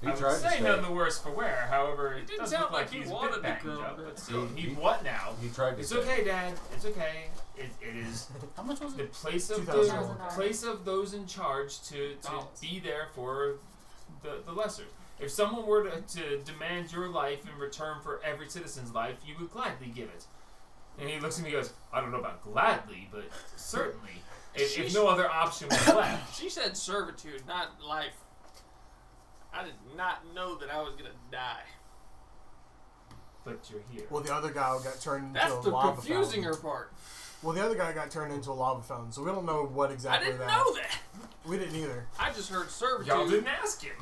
He I would tried to say stay. none the worse for wear. However, it didn't does sound look like like he he's a wanted bit to banged come, up, but- but still, He- he what now? He tried to It's stay. okay, Dad. It's okay. It is How much was the it? place of $2,000. the place of those in charge to be there for the lessers. If someone were to demand your life in return for every citizen's life, you would gladly give it. And he looks at me and goes, I don't know about gladly, but certainly. If no other option was left. She said servitude, not life. I did not know that I was gonna die. But you're here. Well, the other guy got turned into That's a the lava confusing fountain. her part. Well, the other guy got turned into a lava fountain, so we don't know what I exactly didn't that. know that. We didn't either. I just heard servitude. Y'all didn't ask him.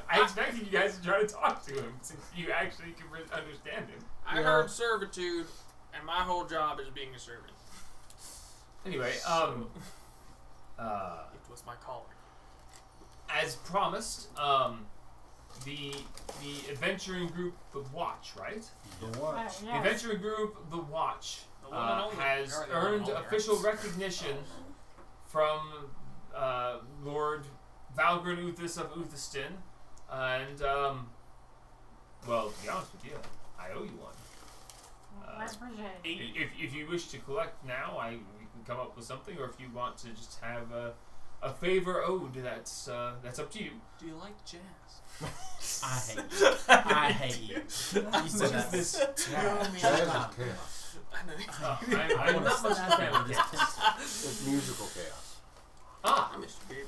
I expected you guys to try to talk to him since you actually can understand him. I Yeah. heard servitude, and my whole job is being a servant. Anyway, It was my calling. as promised, the adventuring group, the Watch, right? The Uh, watch. The yes. adventuring group, the Watch, The one and only. has Or the one and earned only, right? official recognition from Lord Valgren Uthis of Uthiston, and well, to be honest with you, I owe you one. I appreciate it. If you wish to collect now, we can come up with something, or if you want to just have a favor owed, that's up to you. Do you like jazz? I hate you. I hate you. You said that. This? Jazz is chaos. I know. I'm not much of a fan of jazz. It's musical chaos. Ah, I missed you, babe.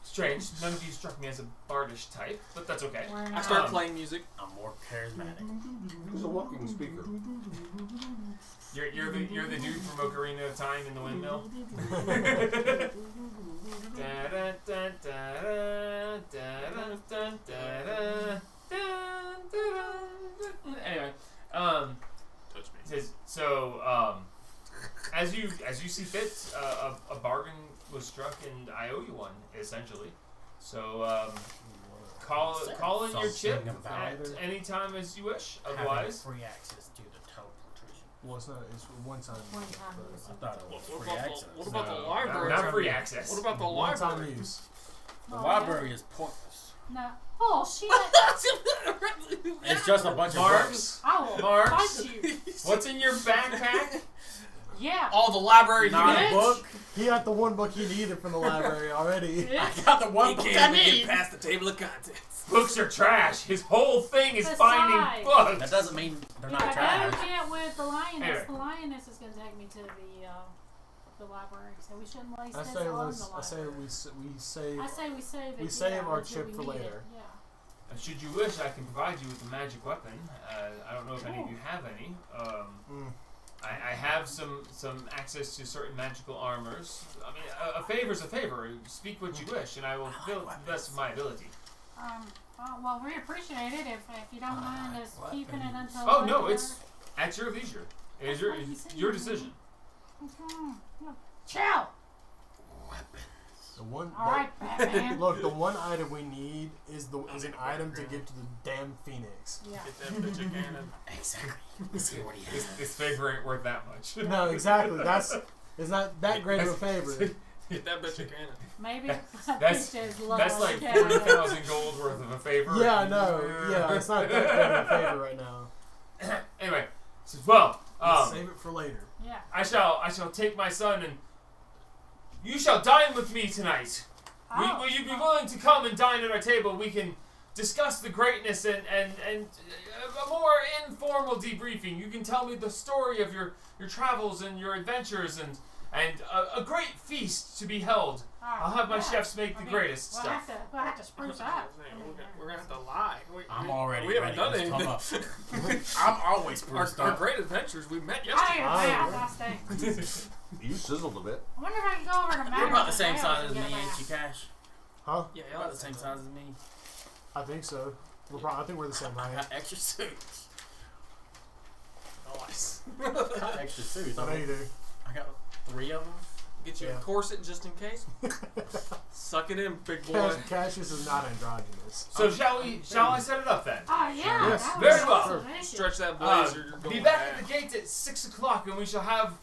strange. None of you struck me as a bardish type, but that's okay. We're I not. start playing music. I'm more charismatic. He's a walking speaker. You're the dude from Ocarina of Time in the windmill. Anyway, Touch me. it says so. As you see fit, a bargain was struck, and I owe you one essentially. So call in your chip Something about at any time as you wish. Having Otherwise, free access to the teleportation. Well, it's not. It's one time. One time but- use. I thought it was What free about access. what about the no, library? not free access. What about the One time library? use. The Oh, library is pointless. No. Oh shit! It's just a bunch of Marks? books. I will Marks? fight you. What's in your backpack? Yeah. All the library Not a units. book. He got the one book he needed from the library already. I got the one He book can't I even need. get past the table of contents. Books are trash. His whole thing is Besides. finding That books. doesn't mean they're If not I trash. go get with the lioness, Anyway. the lioness is going to take me to the library. So we shouldn't waste I this say on let's. the I say library. we save. I say we save it. we yeah, save our until chip we for need it. later. Yeah. Should you wish, I can provide you with a magic weapon. I don't know if any of you have any. I have some access to certain magical armors. I mean, a favor's a favor. Speak what you wish, and I will fulfill it to the best of my ability. Well, we appreciate it if you don't mind us keeping it until. Oh no, later. it's at your leisure. It is That's what you said. your decision. Chill. The one. All right, Batman. Look, the one item we need is an item to get to the damn Phoenix. Yeah. Get that bitch again. Exactly. See what he has. This favor ain't worth that much. No, exactly. It's not that great of a favor. Get that bitch again. Maybe That's- That's like 40,000 gold worth of a favor. Yeah, no, yeah, it's not that great of a favor right now. Anyway, says, well, Save it for later. Yeah. I shall take my son and you shall dine with me tonight. Oh. Will you be willing to come and dine at our table? We can discuss the greatness and a more informal debriefing. You can tell me the story of your travels and your adventures and a great feast to be held. I'll have my chefs make the greatest we'll stuff. We'll have to spruce up. We're gonna have to lie. I'm already We haven't ready. done Let's anything. come up. I'm always Our spruced our up. great adventures we met I yesterday. am last day. You sizzled a bit. I wonder if I can go over to You're about the Madeline's same house size and as me, get a ain't bath. you, Cash? Huh? Yeah, You're about the same size as me. I think so. I think we're the same I height. got extra suits. Nice. Got extra suits. I know you do. I got 3 of them. Get you Yeah. a corset just in case. Suck it in, big boy. Cassius is not androgynous. So shall I set it up then? Oh yeah. Yes. that Very was well. delicious. Stretch that blazer. You're going Be back mad. at the gate at 6 o'clock, and we shall have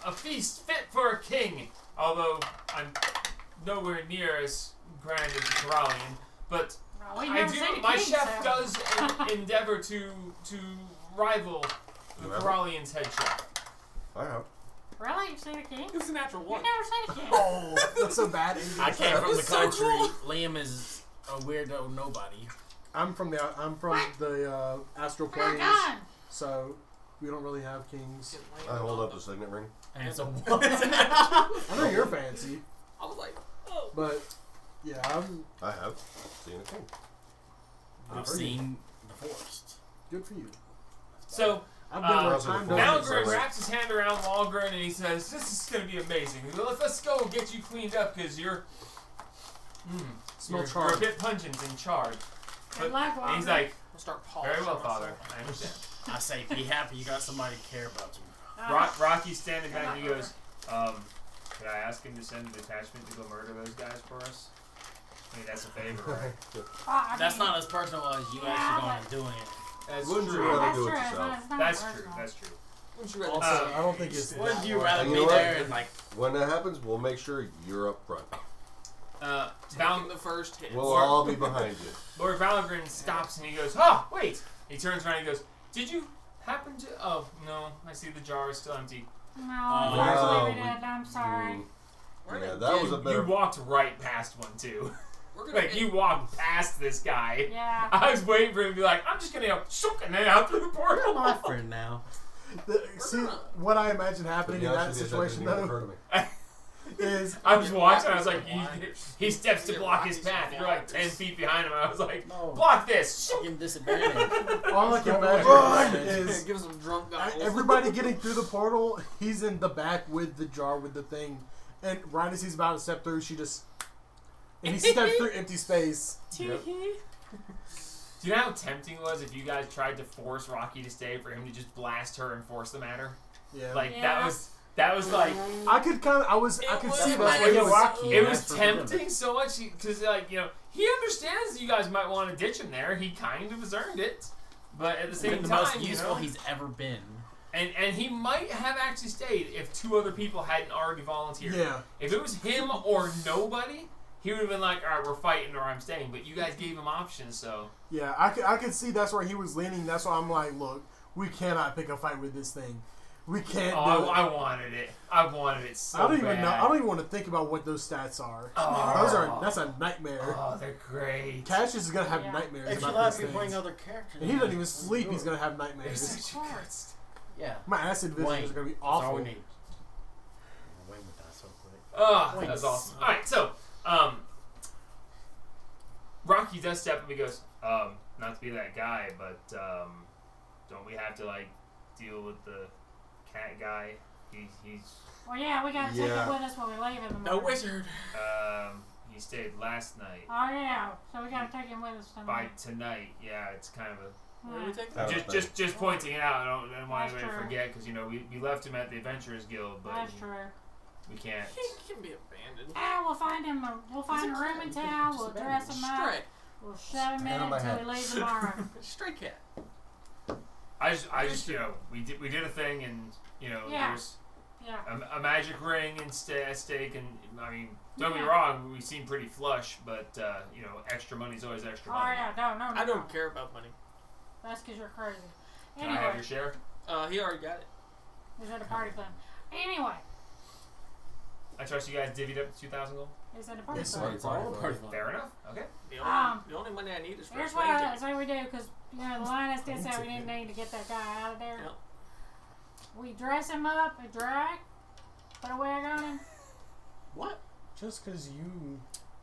a feast fit for a king. Although I'm nowhere near as grand as the Corallian, but Well, we I never do. seen a My king, chef so. does endeavor to rival the You have it? Corallian's head chef. I have. Really? You've seen a king? It was a natural You've one. never seen a king? Oh, that's so bad. I came from the so country. cool. Liam is a weirdo nobody. I'm from the astral We're planes, done. so we don't really have kings. I hold up the signet ring. And it's a I know you're fancy, I was like, oh. but yeah, I have seen a king. I've seen the forest. good for you. So I've been where Those are time the doesn't forces. Malgren exist. wraps his hand around Walgren and he says, "This is going to be amazing. Let's go and get you cleaned up because you're Smell you're a charred. bit pungent and charred." Good luck, And he's Walker. like, I'll start polishing "Very well, myself. Father. I understand." I say, be happy you got somebody to care about you. Rocky's standing back and he goes, "Could I ask him to send a detachment to go murder those guys for us? I mean, that's a favor, right?" I That's mean, not as personal as you Yeah, actually but- going and doing it. That's Wouldn't you true. rather That's do true. it It's yourself? not, it's not That's personal. true. That's true. Wouldn't you rather Also, I don't think it's. Wouldn't that you hard. rather You be know what? there and like? When that happens, we'll make sure you're up front. taking the first hit? We'll all be behind you. Lord Valgren stops and he goes, "Oh, wait!" He turns around and he goes, "Did you happen to? Oh no, I see the jar is still empty." No, Wow, unfortunately we we- did. I'm sorry. We're Yeah, gonna that was a You better. walked right past one too. We're gonna Like get, you walked past this guy. Yeah. I was waiting for him to be like, "I'm just gonna go shook and then out through the portal." My friend now. See, what I imagine happening in that situation though is I was watching. I was like, Why? he steps to block his path. You're like 10 feet behind him. I was like, No. block this. Give him disadvantage. all I can Run! imagine is give some drunk guys. everybody getting through the portal. He's in the back with the jar with the thing, and right as he's about to step through, she just and he steps through empty space. Yep. Do you know how tempting it was if you guys tried to force Rocky to stay for him to just blast her and force the matter? Yeah, Like Yeah. that was like I could kind of, I could was see like that. it It was, was, it was That's for them. tempting so much because like he understands that you guys might want to ditch him there. He kind of has earned it, but at the same Been the time, most useful he's ever been. and he might have actually stayed if 2 other people hadn't already volunteered. yeah. If it was him or nobody, he would have been like, all right, we're fighting or I'm staying. But you guys gave him options, so. Yeah, I could see that's where he was leaning. That's why I'm like, look, we cannot pick a fight with this thing. We can't Oh, do it. I wanted it. I wanted it so I don't even bad. know. I don't even want to think about what those stats are. Oh. That's a nightmare. Oh, they're great. Cassius is gonna have Yeah. nightmares If you about let these me bring things. other characters, And he doesn't even sleep. He's gonna have They're nightmares. such a good st- Yeah. My acid vision Wayne. is gonna be That's all awful. we need. Wayne would die so quick. Oh, Wait. that was awesome. All right, so Rocky does step up and he goes, not to be that guy, but don't we have to like deal with the cat guy? He's Well, yeah, we gotta take Yeah. it with us when we leave in the No morning. wizard. he stayed last night. Oh yeah, so we gotta take him with us By tonight. tonight, yeah, it's kind of a Where do we take That that? was just pointing it out. I don't want That's anybody to true. forget because we left him at the Adventurers Guild, but That's true. we can't. He can be abandoned. Ah, we'll find him. We'll find a room in town. We'll dress him up. Stray. We'll shove him Hand in on my until head. we leave tomorrow. Stray cat. I just we did a thing and Yeah. there's Yeah. a magic ring and at stake and I mean don't get me Yeah. wrong, we seem pretty flush, but extra money's always extra Oh money. yeah, no. I don't care about money. That's because you're crazy. Can I have Anyway, your share? He already got it. is it a party fund? Anyway, I trust you guys divvied up the 2,000 gold. is it a party Yes, fund? sir. It's all a party fun. Fair enough. Okay. The only money I need is for Here's a what plane I ticket. say we do, because the lioness did say we didn't need to get that guy out of there. Yep. We dress him up and drag, put a wig on him. What? Just because you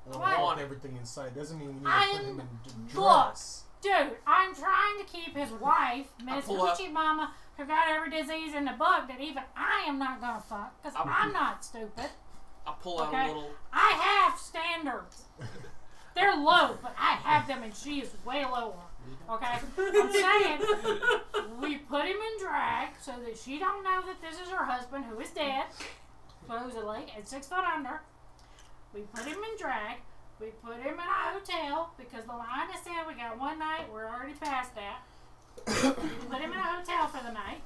What? want everything in sight doesn't mean we need to I'm- put him in Look. dress. Dude, I'm trying to keep his wife, Miss pull up- Hoochie Mama, who got every disease in the book that even I am not gonna fuck, because I'm not stupid. I pull out Okay. a little. I have standards. They're low, but I have them, and she is way lower. Okay, I'm saying we put him in drag so that she don't know that this is her husband who is dead, supposedly, at 6 foot under. We put him in drag. We put him in a hotel because the lioness said we got one night. We're already past that. We put him in a hotel for the night.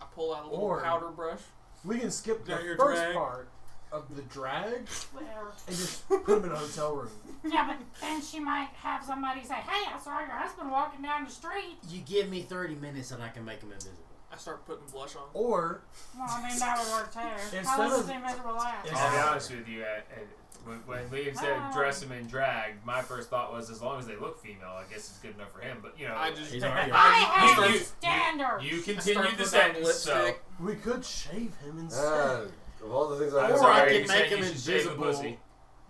I pull out a little Or- powder brush. We can skip Now the your first drag. part of the drag Whatever. and just put him in a hotel room. Yeah, but then she might have somebody say, "Hey, I saw your husband walking down the street." You give me 30 minutes and I can make him invisible. I start putting blush on. Or Well, I mean, that would work too. Instead How long of- does the invisible last? Yeah. I'll be honest with you. When Liam said Oh. dress him in drag, my first thought was as long as they look female, I guess it's good enough for him. But I just. He's already- I You- have you- standards. you I start continued the putting on sentence, so lipstick. we could shave him instead. Of all the things I I'm Or sorry, I you can said make you him should shave the invisible. pussy.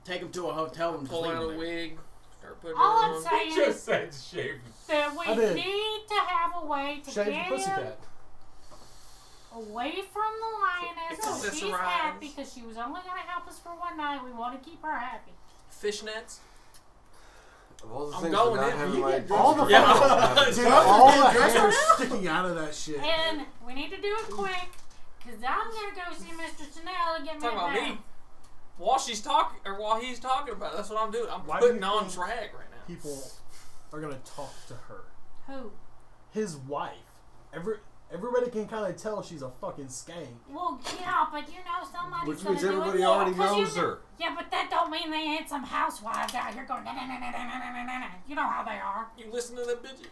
Take him to a hotel and Pull just leave out him a there. wig. Start putting All it I'm on. saying Just is said shave. that we I did. need to have a way to Shave the get him pussycat. away from the lioness It's so she's accessorized. happy because she was only going to help us for one night. We want to keep her happy. Fishnets. Of all the I'm things going that not in. having You my get All the Yeah. fucking, dude, all the hair sticking out of that shit. And we need to do it quick because I'm going to go see Mr. Chanel and get me Talking about down. me. While she's talking, or while he's talking about it, that's what I'm doing. I'm Why do putting you on think- drag right now. People are gonna talk to her. Who? His wife. Everybody can kind of tell she's a fucking skank. Well, yeah, but you know somebody's Which gonna means do everybody it. already 'Cause knows you, her. Yeah, but that don't mean they ain't some housewives out here going na-na-na-na-na-na-na-na. You know how they are. You listen to that bitch.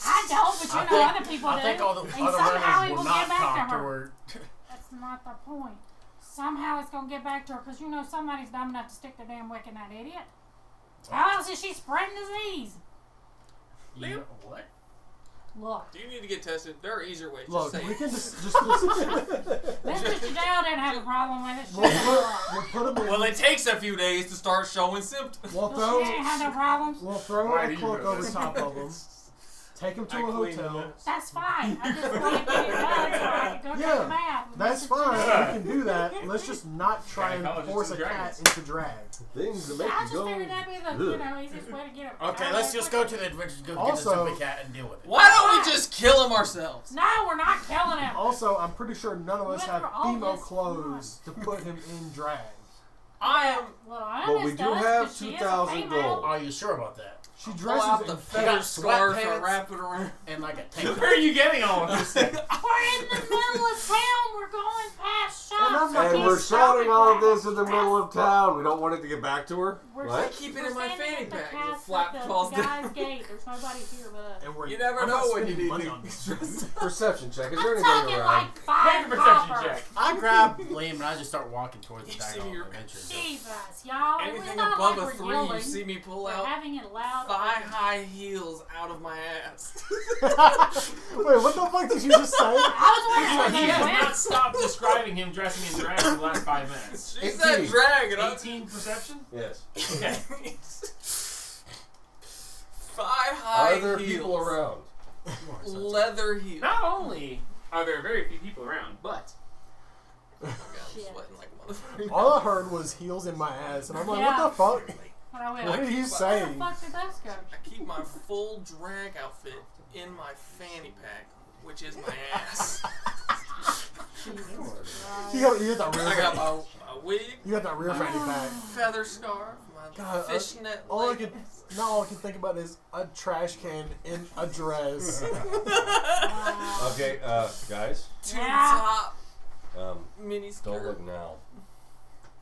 I don't, but you know other people do. I think all the and other somehow runners it will will not get back talk to to her. her. That's not the point. Somehow it's gonna get back to her because you know somebody's dumb enough to stick their damn wick in that idiot. How else is she spreading disease? You know, what? Look, Do you need to get tested? There are easier ways. Look, Just say we it. can just Mr. Jadell didn't have a problem with it. She we'll put him in. Well, it takes a few days to start showing symptoms. We'll She throw ain't had no problems. we'll throw Why a do you cloak know over this? top of him. Take him to a hotel. That's fine. I just want to get it done so I can go take Yeah, a bath. That's Mr. fine. Jadell. We can do that. Let's just not try and Gynecologists force a and cat dragons. into drag. Things that make I you just go. figured that'd be the easiest way to get it. Okay, let's just go to the adventures. Go get the Also- Simply Cat and deal with it. Why don't we just kill him ourselves? No, we're not killing him. Also, I'm pretty sure none of us Went have through all female this clothes to put him in drag. I am. Well, I But we do have 2,000 gold. Are you sure about that? She Pull dresses out the in feather got scarf and sweatpants. wrap it around. And like a tank Where are you getting all of this? We're in the middle of town. We're going past And I'm shops. not And being we're shouting all of this in the We're middle of town. We don't want it to get back to her. We're What? Keep it We're in my standing fanny at the pack. cast The flap at falls the down. guy's gate. There's nobody here but us. And we're, You never I'm know not when you spending need money to on this. Perception check. Is there I'm anything talking around? like Make a 5 perception coppers. check. I grab Liam and I just start walking towards the You see diagonal your- adventures. Jesus, y'all. Anything it's not above like a we're 3, yelling. you see me pull We're out having it loud. thigh-high heels out of my ass. Wait, what the fuck did you just say? I was wondering He where has they not went. stopped describing him dressing in drag for the last 5 minutes. She said 18. drag and I 18 perception? Yes. Okay. Thigh-high Are there heels. people around? Leather heels. Not only are there very few people around, but I'm Shit. sweating like a motherfucker. All I heard was heels in my ass, and I'm like, Yeah. what the fuck? When I went, What where are you the saying? fuck did this go? I keep my full drag outfit in my fanny pack, which is my ass. You got that rear I got fanny. my wig, You got that rear fanny pack. feather scarf, my God, fishnet all I leggings. can now all I can think about is a trash can in a dress. Wow. Okay, guys. Tube Yeah. top, mini Don't skirt. look now.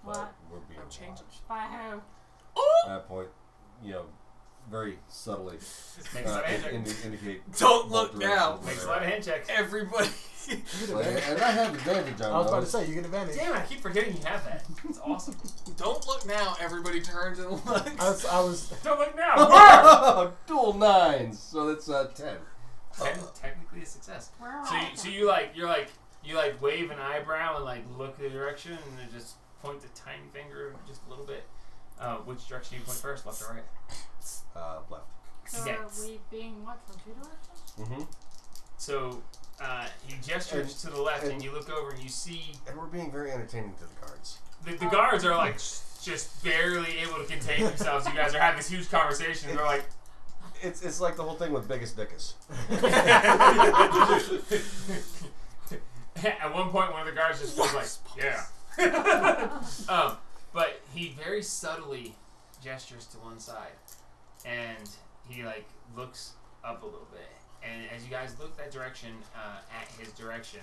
But What? we're being I'm changing. watched. By who? At that point, very subtly makes a lot of hand check. indicate. Don't what look direction now. we're Makes a lot of at. hand checks. Everybody. You get Like, advantage. and I have advantage on I was about to those. say you get advantage. Damn, I keep forgetting you have that. It's awesome. Don't look now. Everybody turns and looks. I was Don't look now. Dual 9s, so that's 10. Technically a success. Where are So all you like wave an eyebrow and like look the direction and then just point the tiny finger just a little bit. Which direction do you point first, left or right? Left. So Okay. are we being what from 2 directions? Mm-hmm. So he gestures to the left, and and- you look over and you see And we're being very entertaining to the guards. the guards are like just barely able to contain themselves. You guys are having this huge conversation. They're like, It's like the whole thing with Biggest Dickus. at one point, one of the guards just goes like, yeah. But he very subtly gestures to one side, and he like looks up a little bit. And as you guys look that direction, at his direction,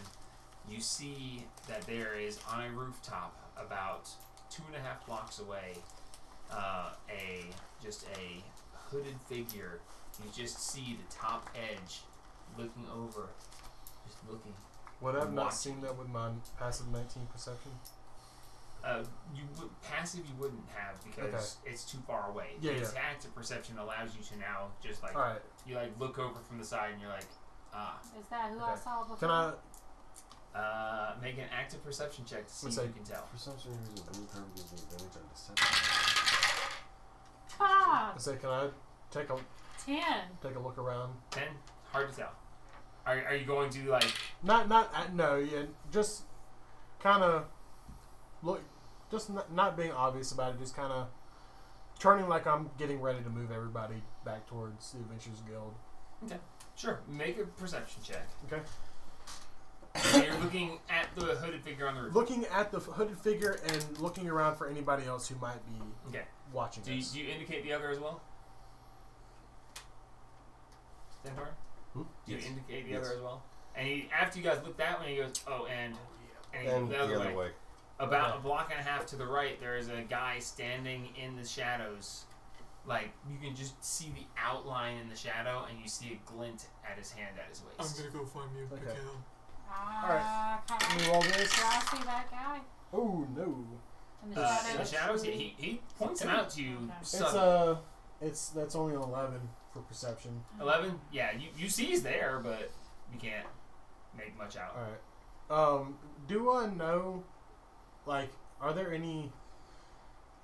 you see that there is on a rooftop about 2.5 blocks away, a hooded figure. You just see the top edge looking over, just looking. would I have not Watching. seen that with my passive 19 perception? Passive you wouldn't have because it's too far away. Yeah, Its yeah. active perception allows you to now just like Alright. you like look over from the side and you're like, Is that who I Okay. saw before? Can I make an active perception check to see Let's if say- you can tell. For some reason, blue card gives me advantage on deception. Ah, say can I take a 10. look around? 10? Hard to tell. Are you going to like No, yeah, just kind of look, just not being obvious about it, just kind of turning like I'm getting ready to move everybody back towards the Adventures Guild. sure, make a perception check. Okay. And you're looking at the hooded figure on the roof. Looking at the hooded figure and looking around for anybody else who might be Okay. watching Do you us. indicate the other as well? Stentor? Hmm? Do you Yes. indicate the Yes. other as well? And he, after you guys look that way, he goes, oh, and he And goes the other way. About a block and a half to the right, there is a guy standing in the shadows. Like, you can just see the outline in the shadow, and you see a glint at his hand at his waist. I'm gonna go find you, Okay. Mikhail. Alright. Let Can me roll this. I see that guy Oh no. in the In shadows? the shadows, yeah, he points him out to you. Okay. Subtly. That's only an 11 for perception. 11? Yeah, you see he's there, but you can't make much out. Alright. Do I know, like, are there any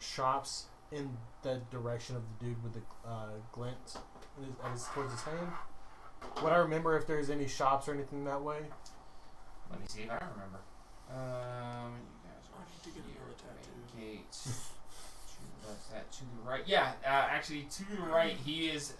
shops in the direction of the dude with the glint towards his hand? Would I remember if there's any shops or anything that way? Let me see if I remember. You guys I need to get another tattoo. Gate. What's that? To the right. Yeah, actually, to the right, he is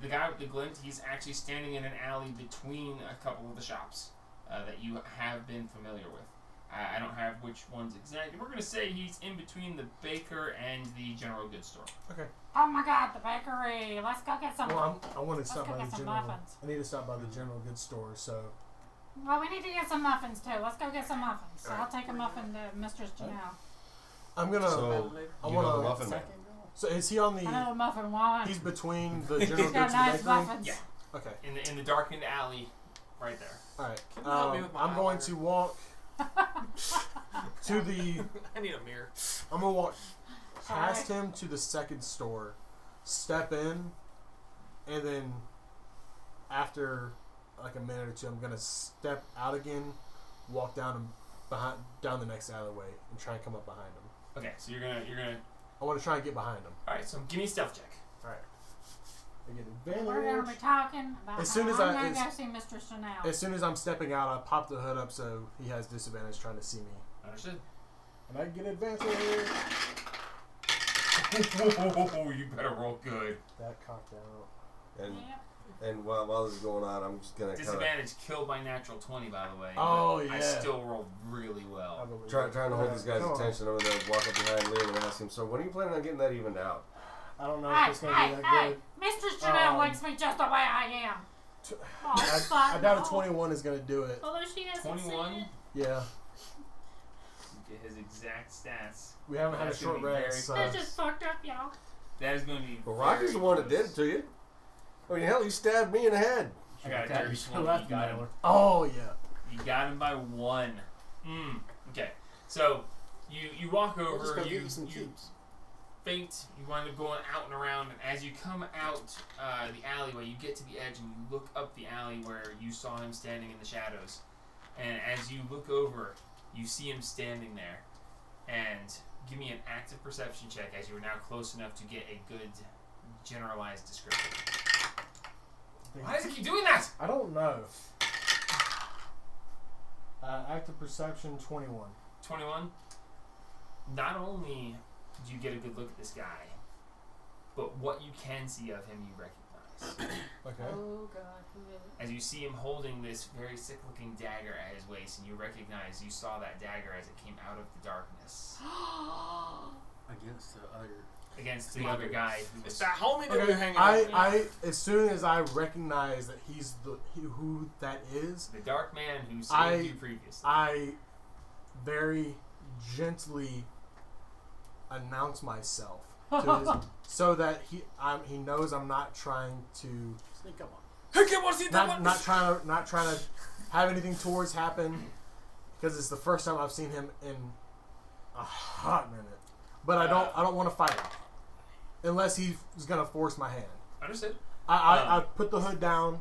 the guy with the glint. He's actually standing in an alley between a couple of the shops that you have been familiar with. I don't have which ones exactly. We're going to say he's in between the baker and the general goods store. Okay. Oh my God, the bakery! Let's go get some. Well, I want to Let's stop go by get the some general. muffins. I need to stop by the general goods store. So Well, we need to get some muffins too. Let's go get some muffins. So Alright. I'll take a muffin to Mistress Janelle. I'm gonna. So, I you want know the to. muffin man. So is he on I know the? a muffin one. He's between the general He's goods got and the nice bakery. muffins. Yeah. Okay. In the darkened alley, right there. All right. Can you help me with my I'm going eyeliner? to walk to the. I need a mirror. I'm gonna walk past Sorry. him to the second store, step in, and then after like a minute or two, I'm gonna step out again, walk down down the next alleyway, and try and come up behind him. Okay, so you're gonna. I want to try and get behind him. All right, so give me a stealth check. All right. I get We're gonna be advantage. talking about As soon how as I'm I- gonna as- go see Mistress Janelle. As soon as I'm stepping out, I pop the hood up so he has disadvantage trying to see me. Understood. And I get advantage. Oh, you better roll good. That cocked out. And Yep. and while this is going on, I'm just gonna kind Disadvantage killed by natural 20, by the way. Oh, but I yeah. still rolled really well. of trying to hold this guy's Come on. attention over there, walk up behind Liam and ask him. So when are you planning on getting that evened out? I don't know Hey, if it's gonna hey, be that hey! good. Mistress Janelle likes me just the way I am. Oh, I doubt a fuck 21 is gonna do it. no. Although she hasn't 21? said it. Yeah, Get his exact stats. we haven't had a That's gonna short be very rest. So. That's just fucked up, y'all. That is going to be. Well, Rocky's the one that did it to you. I mean, hell, he stabbed me in the head. I got a That dirty was 20. left You got him. mailer. Oh yeah. You got him by 1. Okay, so you walk over. You feint. You wind up going out and around, and as you come out the alleyway, you get to the edge and you look up the alley where you saw him standing in the shadows. And as you look over, you see him standing there. And give me an active perception check as you are now close enough to get a good generalized description. Why does it keep doing that? I don't know. Active perception 21. 21. Not only do you get a good look at this guy, but what you can see of him you recognize. Okay. Oh god, who is it? As you see him holding this very sick-looking dagger at his waist, and you recognize you saw that dagger as it came out of the darkness Against the other. against the other guy who It's was. that homie that Okay. we hanging out with. I as soon as I recognize that he's who that is, The dark man who saved I- you previously. I very gently announce myself to his, so that he knows I'm not trying to Sneak up on. Hey, kid, wanna see that one? not trying to have anything towards happen, because it's the first time I've seen him in a hot minute. But I don't want to fight him unless he's gonna force my hand. Understood. I put the hood down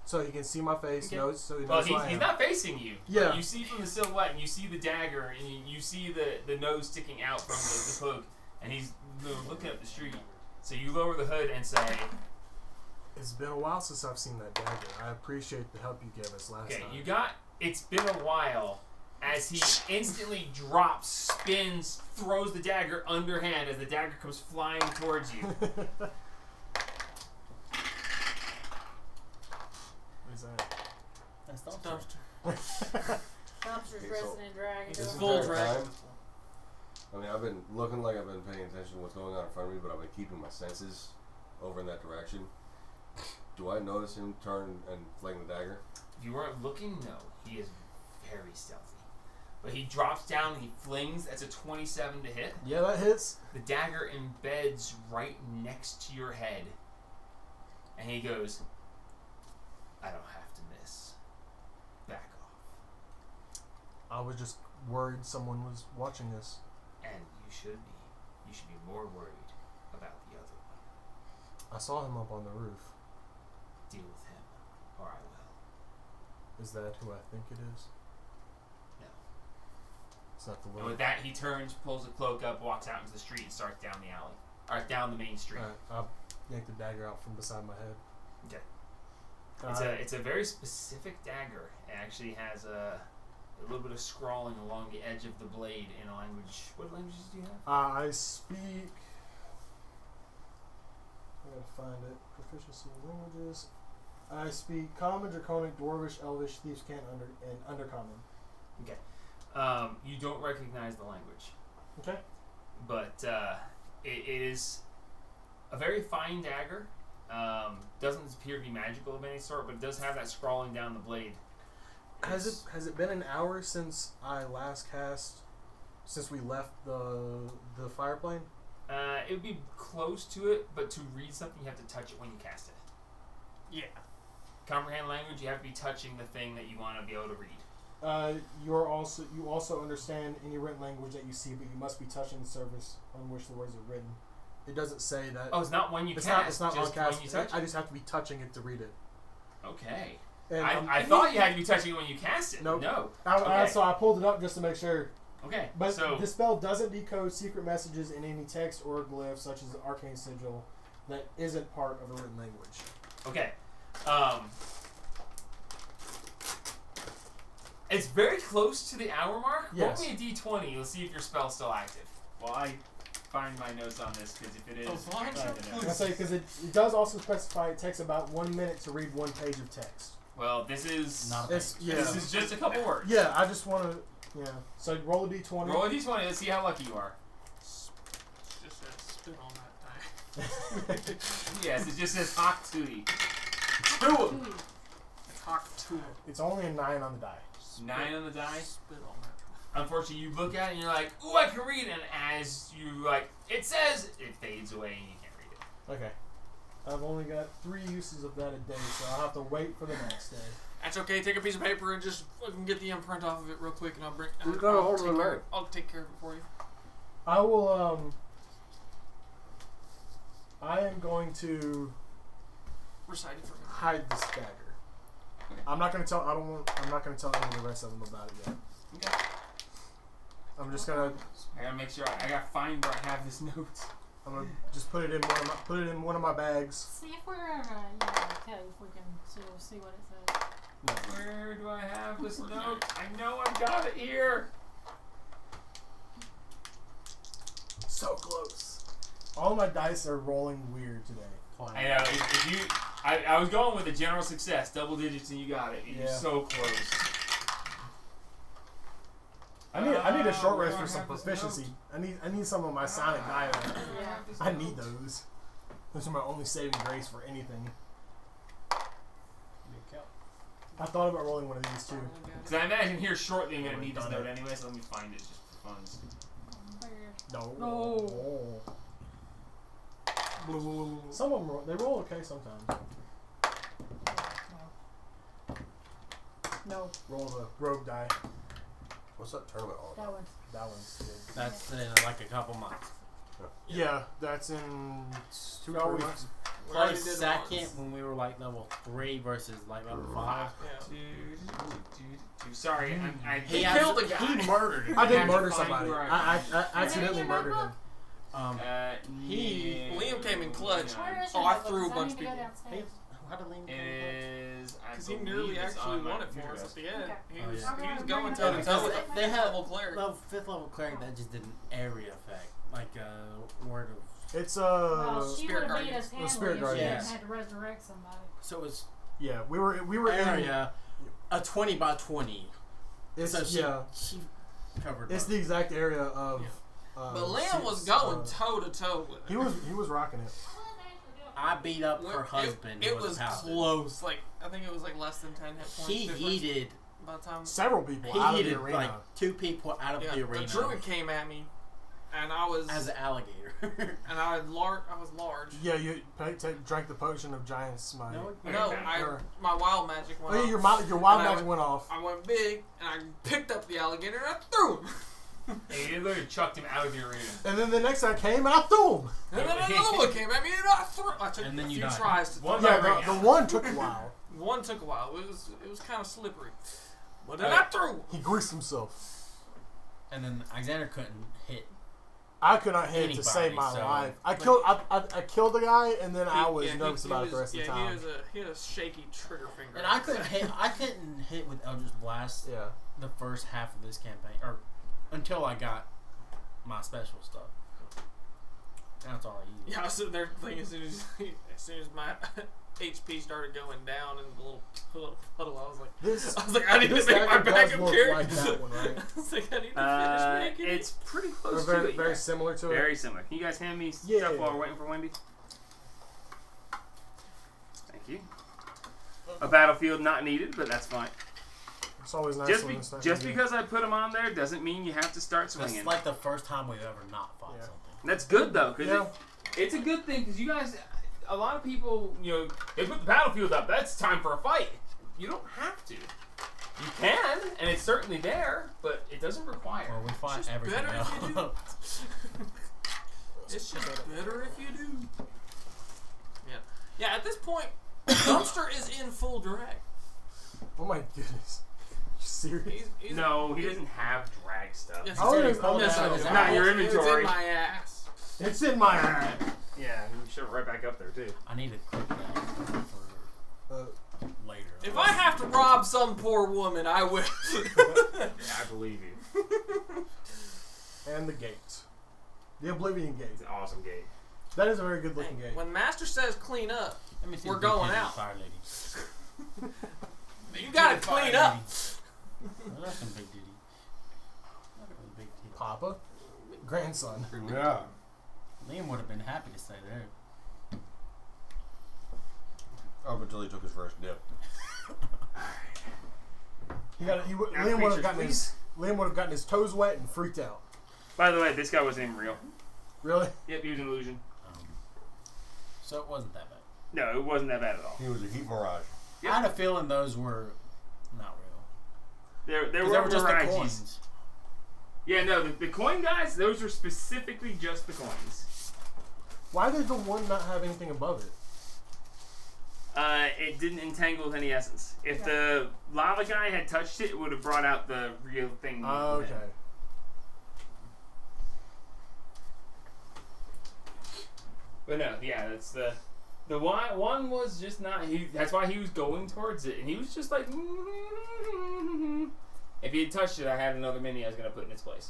so he can see my face, Okay. so he Well, knows who I he's am. not facing you. Yeah. But you see from the silhouette, and you see the dagger, and you see the nose sticking out from the cloak, and he's looking up the street. So you lower the hood and say, It's been a while since I've seen that dagger. I appreciate the help you gave us last okay, time. it's been a while, as he instantly drops, spins, throws the dagger underhand as the dagger comes flying towards you. What is that? That's It's the dumpster. Dumpster's Okay, dressing so- in drag. This Full entire drag. time, I mean, I've been looking like I've been paying attention to what's going on in front of me, but I've been keeping my senses over in that direction. Do I notice him turn and fling the dagger? If you weren't looking, no. He is very stealthy. But he drops down and he flings. That's a 27 to hit. Yeah, that hits. The dagger embeds right next to your head. And he goes, I don't have to miss. Back off. I was just worried someone was watching us. And you should be. You should be more worried about the other one. I saw him up on the roof. Deal with him, or I will. Is that who I think it is? No. It's not the And one. with that, he turns, pulls a cloak up, walks out into the street, and starts down the alley. Or down the main street. Alright, I'll yank the dagger out from beside my head. Okay. It's a very specific dagger. It actually has a little bit of scrawling along the edge of the blade in a language. What languages do you have? I speak. I gotta find it. Proficiency in languages. I speak Common, Draconic, Dwarvish, Elvish, Thieves' Cant, and Undercommon. Okay. You don't recognize the language. Okay. But it is a very fine dagger. Doesn't appear to be magical of any sort, but it does have that scrawling down the blade. Has it been an hour since I last cast? Since we left the fireplane? It would be close to it, but to read something, you have to touch it when you cast it. Yeah. Comprehend language, you have to be touching the thing that you want to be able to read. You also understand any written language that you see, but you must be touching the surface on which the words are written. It doesn't say that. Oh, it's not when you it's cast. not. It's not just on cast. when you touch I it. just have to be touching it to read it. Okay. And I thought you had to be touching it when you cast it. Nope. No. Okay. So I pulled it up just to make sure. Okay. But so the spell doesn't decode secret messages in any text or glyph, such as the arcane sigil, that isn't part of a written language. okay. It's very close to the hour mark. Yes. Roll me a d20. You'll see if your spell's still active. Well, I find my notes on this because if it is, As long as I you're don't know. I say because it does also specify it takes about 1 minute to read one page of text. Well, this is Not It's, yeah. this is just a couple words. Yeah, I just want to. Yeah. So roll a d20. Roll a d20. Let's see how lucky you are. Just said spit on that die. Yes, it just says Hawk Tui. Talk to it. It's only a 9 on the die. 9 on the die. Spit on that. Unfortunately, you look at it and you're like, "Ooh, I can read it." And as you like, it says, it fades away and you can't read it. Okay. I've only got 3 uses of that a day, so I'll have to wait for the next day. That's okay. Take a piece of paper and just fucking get the imprint off of it real quick, and I'll bring. You gotta hold take the care- knife. I'll take care of it for you. I will. I am going to Recite it for me. hide this dagger. I'm not gonna tell. I'm not gonna tell any of the rest of them about it yet. Okay. I'm just gonna. I gotta make sure I gotta find where I have this note. I'm gonna just put it in one of my bags. See if we're in a cave, we can see what it says. Where do I have this note? I know I've got it here. So close. All my dice are rolling weird today. I know. If you, I was going with a general success, double digits, and you got it. You're Yeah. so close. I need a short where rest do for I some have this proficiency. I need some of my sonic dialect. Yeah. I need those. Those are my only saving grace for anything. I thought about rolling one of these too. Because I imagine here shortly I'm gonna Already need this done note it. anyway, so let me find it just for funds. No. No. Some of them they roll okay sometimes. No, Roll the rogue die. What's that tournament all that about? one's. That one's good. That's in like a couple months. Yeah, that's in 2 So or 3 we months. We already played did second once. when we were like level 3 versus like level 5. Yeah. Sorry, I He killed a guy. He murdered him. I did have to murder find somebody. where I Is accidentally it in your murdered him. notebook? Liam came in clutch. Where is Oh, your I notebook? threw a 'Cause bunch I of need to go people. downstairs. How did Liam It is. I Because he believe nearly it's actually on my won it for computer us at desk. the end. Okay. He Oh, was, yeah. he was Okay, going bring toe to it toe up. with They a They have level cleric. level 5th level cleric that just did an area effect, like a word of. It's Well, she Spirit would have beat Guardian. us handily Spirit if she Guardian. hadn't Yes. had to resurrect somebody. So it's yeah. We were in area a 20 by 20. It's So she, yeah. she covered. It's both. the exact area of. But Liam was going toe to toe with He her. was rocking it. I wasn't actually doing I beat up her husband. It who was a paladin. close. Like I think it was like less than 10 hit points. He difference yeeted. by the time Several people He out of the yeeted arena. like 2 people out of yeah, the arena. the druid came at me, and I was as an alligator. and I was large. Yeah, you drank the potion of giant smite. no, No, my wild magic went Oh yeah, off. your wild And I magic went off. I went big, and I picked up the alligator and I threw him. And you literally chucked him out of the arena. And then the next guy came and I threw him. And then another one came at me and I threw. I took And then a you few died. tries to One throw. by Yeah, ring the out. one took a while. One took a while. It was kind of slippery. But then I threw. He greased himself. and then Alexander couldn't hit. I could not hit Anybody, to save my so- life. I killed the guy, and then I was nervous about it the rest of the He time. had a shaky trigger finger. And I couldn't hit. I couldn't hit with Eldritch Blast Yeah. the first half of this campaign, or until I got my special stuff. That's all I used. Yeah, I was sitting there thinking as soon as my HP started going down in the little puddle, I was like, I need to this make my dagger does backup look character. like that one, right? I was like, I need to finish making It's pretty Or close to very, it. very yeah. similar to it. Very similar. Can you guys hand me Yeah. stuff while we're waiting for Wendy? Thank you. A battlefield not needed, but that's fine. It's always nice Just when it's not just needed. because I put them on there doesn't mean you have to start swinging. It's like the first time we've ever not fought Yeah. something. That's good though, because Yeah. it's a good thing because you guys, a lot of people, they put the battlefield up. That's time for a fight. You don't have to. You can, and it's certainly there, but it doesn't require. Or we fight Just everything better if you do. else. It's just better if you do. Yeah. Yeah, at this point, Dumpster is in full drag. Oh my goodness. You serious? He's No, he doesn't have drag stuff. Yes, Oh, it's it's in- all yes, down it his is. ass. Not your It's inventory. in my ass. It's in my hand. Yeah, you should right back up there too. I need to click that for later. If I have to rob some poor woman, I will. Yeah, I believe you. And the gate. The Oblivion Gate. It's an awesome gate. That is a very good looking gate. When Master says clean up, Let me see we're the big going titty out. Fire lady. you gotta clean up. Well, that's some big ditty. Look at the big titty. Papa? Grandson. Yeah. Liam would have been happy to stay there. Up until he took his first dip. Now, Liam would have creatures, gotten please. gotten his toes wet and freaked out. By the way, this guy wasn't even real. Really? Yep, he was an illusion. So it wasn't that bad. No, it wasn't that bad at all. He was a heat mirage. Yep. I had a feeling those were not real. There 'Cause were they were just the mirages. coins. Yeah, no, the coin guys, those were specifically just the coins. Why did the one not have anything above it? It didn't entangle with any essence. If the lava guy had touched it, it would have brought out the real thing. Oh, within. okay. But no, yeah, that's the one was just not. That's why he was going towards it, and he was just like. If he had touched it, I had another mini I was gonna put in its place.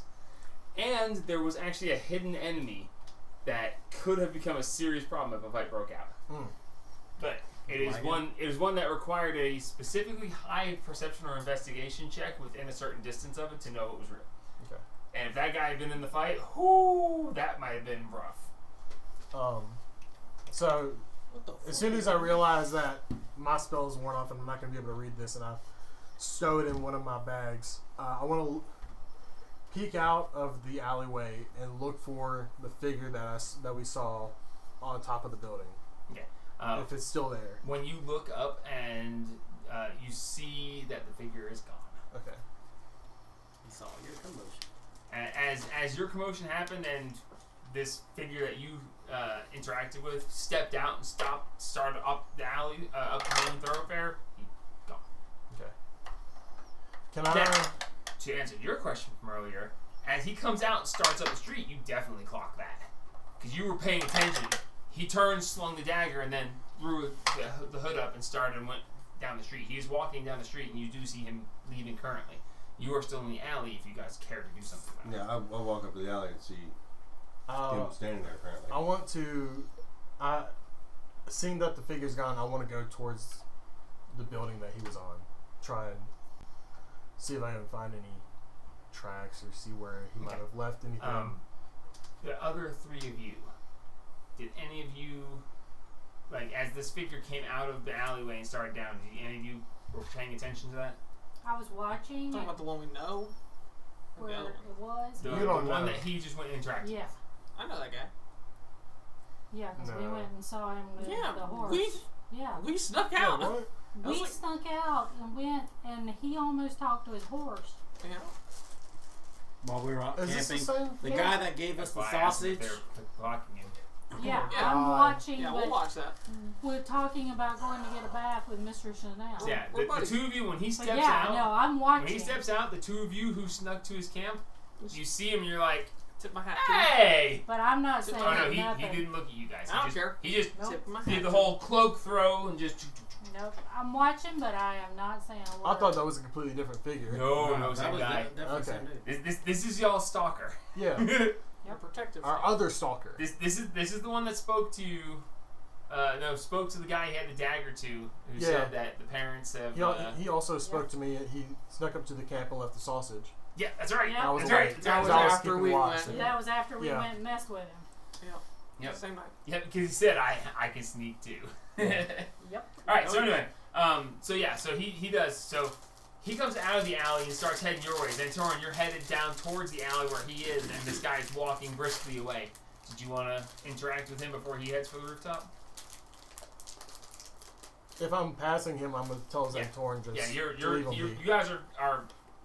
And there was actually a hidden enemy that could have become a serious problem if a fight broke out. But it is one that required a specifically high perception or investigation check within a certain distance of it to know it was real. Okay. And if that guy had been in the fight, whoo, that might have been rough. So What the as soon as I realized that my spells worn off and I'm not going to be able to read this, and I stow it in one of my bags, I want to peek out of the alleyway and look for the figure that we saw on top of the building. Okay. If it's still there. When you look up and you see that the figure is gone. Okay. He saw your commotion. And as your commotion happened and this figure that you interacted with stepped out and started up the alley, up the main thoroughfare, he's gone. Okay. Can I? Now, to answer your question from earlier, as he comes out and starts up the street, you definitely clock that. Because you were paying attention. He turned, slung the dagger, and then threw the hood up and started and went down the street. He is walking down the street, and you do see him leaving currently. You are still in the alley if you guys care to do something about it. Yeah, I'll walk up to the alley and see him standing there apparently. I want to. Seeing that the figure's gone, I want to go towards the building that he was on. Try and see if I can find any tracks or see where he might have left anything. The other three of you, did any of you like as this figure came out of the alleyway and started down, did any of you were paying attention to that? I was watching Talking about the one we know. Or where the other it one? was. The, You the don't one know. that he just went and interacted. Yeah. I know that guy. Yeah, because we No. went and saw him with Yeah, the horse. Yeah. we snuck Yeah, out. what? I was We like- snuck out and went, and he almost talked to his horse. Yeah. While we were out Is this the camping, same? the Yeah. guy that gave us That's the why I asked if sausage. they're blocking him. Yeah, Yeah. I'm God. watching, Yeah, but we'll watch that. we're talking about going to get a bath with Mr. Chanel. So yeah, We're the buddies. two of you when he But steps yeah, out, no, I'm when watching. he steps out, the two of you who snuck to his camp, you see him and you're like, Tip my hat to hey! But I'm not Oh, saying Oh no, he nothing. didn't look at you guys. I don't He just, care. He just you. Nope. Tip my hat did the to whole cloak throw and just. Nope. I'm watching, but I am not saying a word. I thought that was a completely different figure. No, that same was guy. definitely Okay. same dude. This is y'all stalker. Yeah. You're protective. Our other stalker. This is the one that spoke to spoke to the guy he had the dagger to, who Yeah. said that the parents have. He also spoke to me. He snuck up to the camp and left the sausage. Yeah, that's right. Yeah. I was That's away. right. That's That right. was I was after keeping we watch. went. That was after we Yeah. went and messed with him. Yep. Same night. Yeah, because he said I can sneak too. Yep. All right. So anyway, so he does. So he comes out of the alley and starts heading your way. Then Torin, you're headed down towards the alley where he is, and this guy's walking briskly away. Did you want to interact with him before he heads for the rooftop? If I'm passing him, I'm gonna tell Yeah. Zantorin just Yeah, to leave him you be. guys are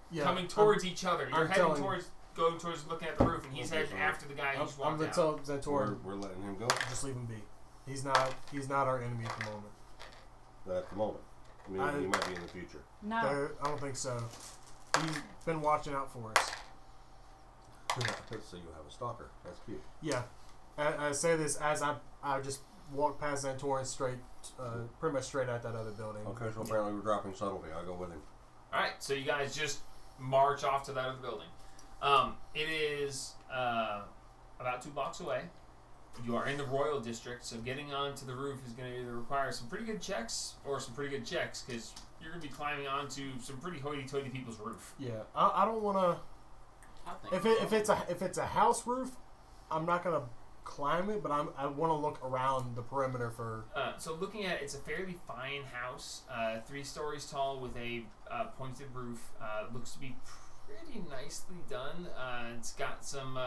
Yeah, coming towards each other. You're I'm heading telling- going towards looking at the roof, and he's Okay, heading so after the guy I'm, who's I'm walked gonna out. tell Zantorin We're letting him go just leave him be. He's not our enemy at the moment. at the moment. I mean, he might be in the future. No. I don't think so. He's been watching out for us. So you have a stalker. That's cute. Yeah. I say this as I just walk past Zantorin straight, pretty much straight at that other building. Okay, so apparently we're dropping subtlety. I'll go with him. All right, so you guys just march off to that other building. It is about 2 blocks away. You are in the Royal District, so getting onto the roof is going to either require some pretty good checks or some pretty good checks, because you're going to be climbing onto some pretty hoity-toity people's roof. Yeah. I don't want to. I think If it's a house roof, I'm not gonna climb it, but I want to look around the perimeter for. So looking at it, it's a fairly fine house, 3 stories tall with a pointed roof. Looks to be pretty nicely done. It's got some.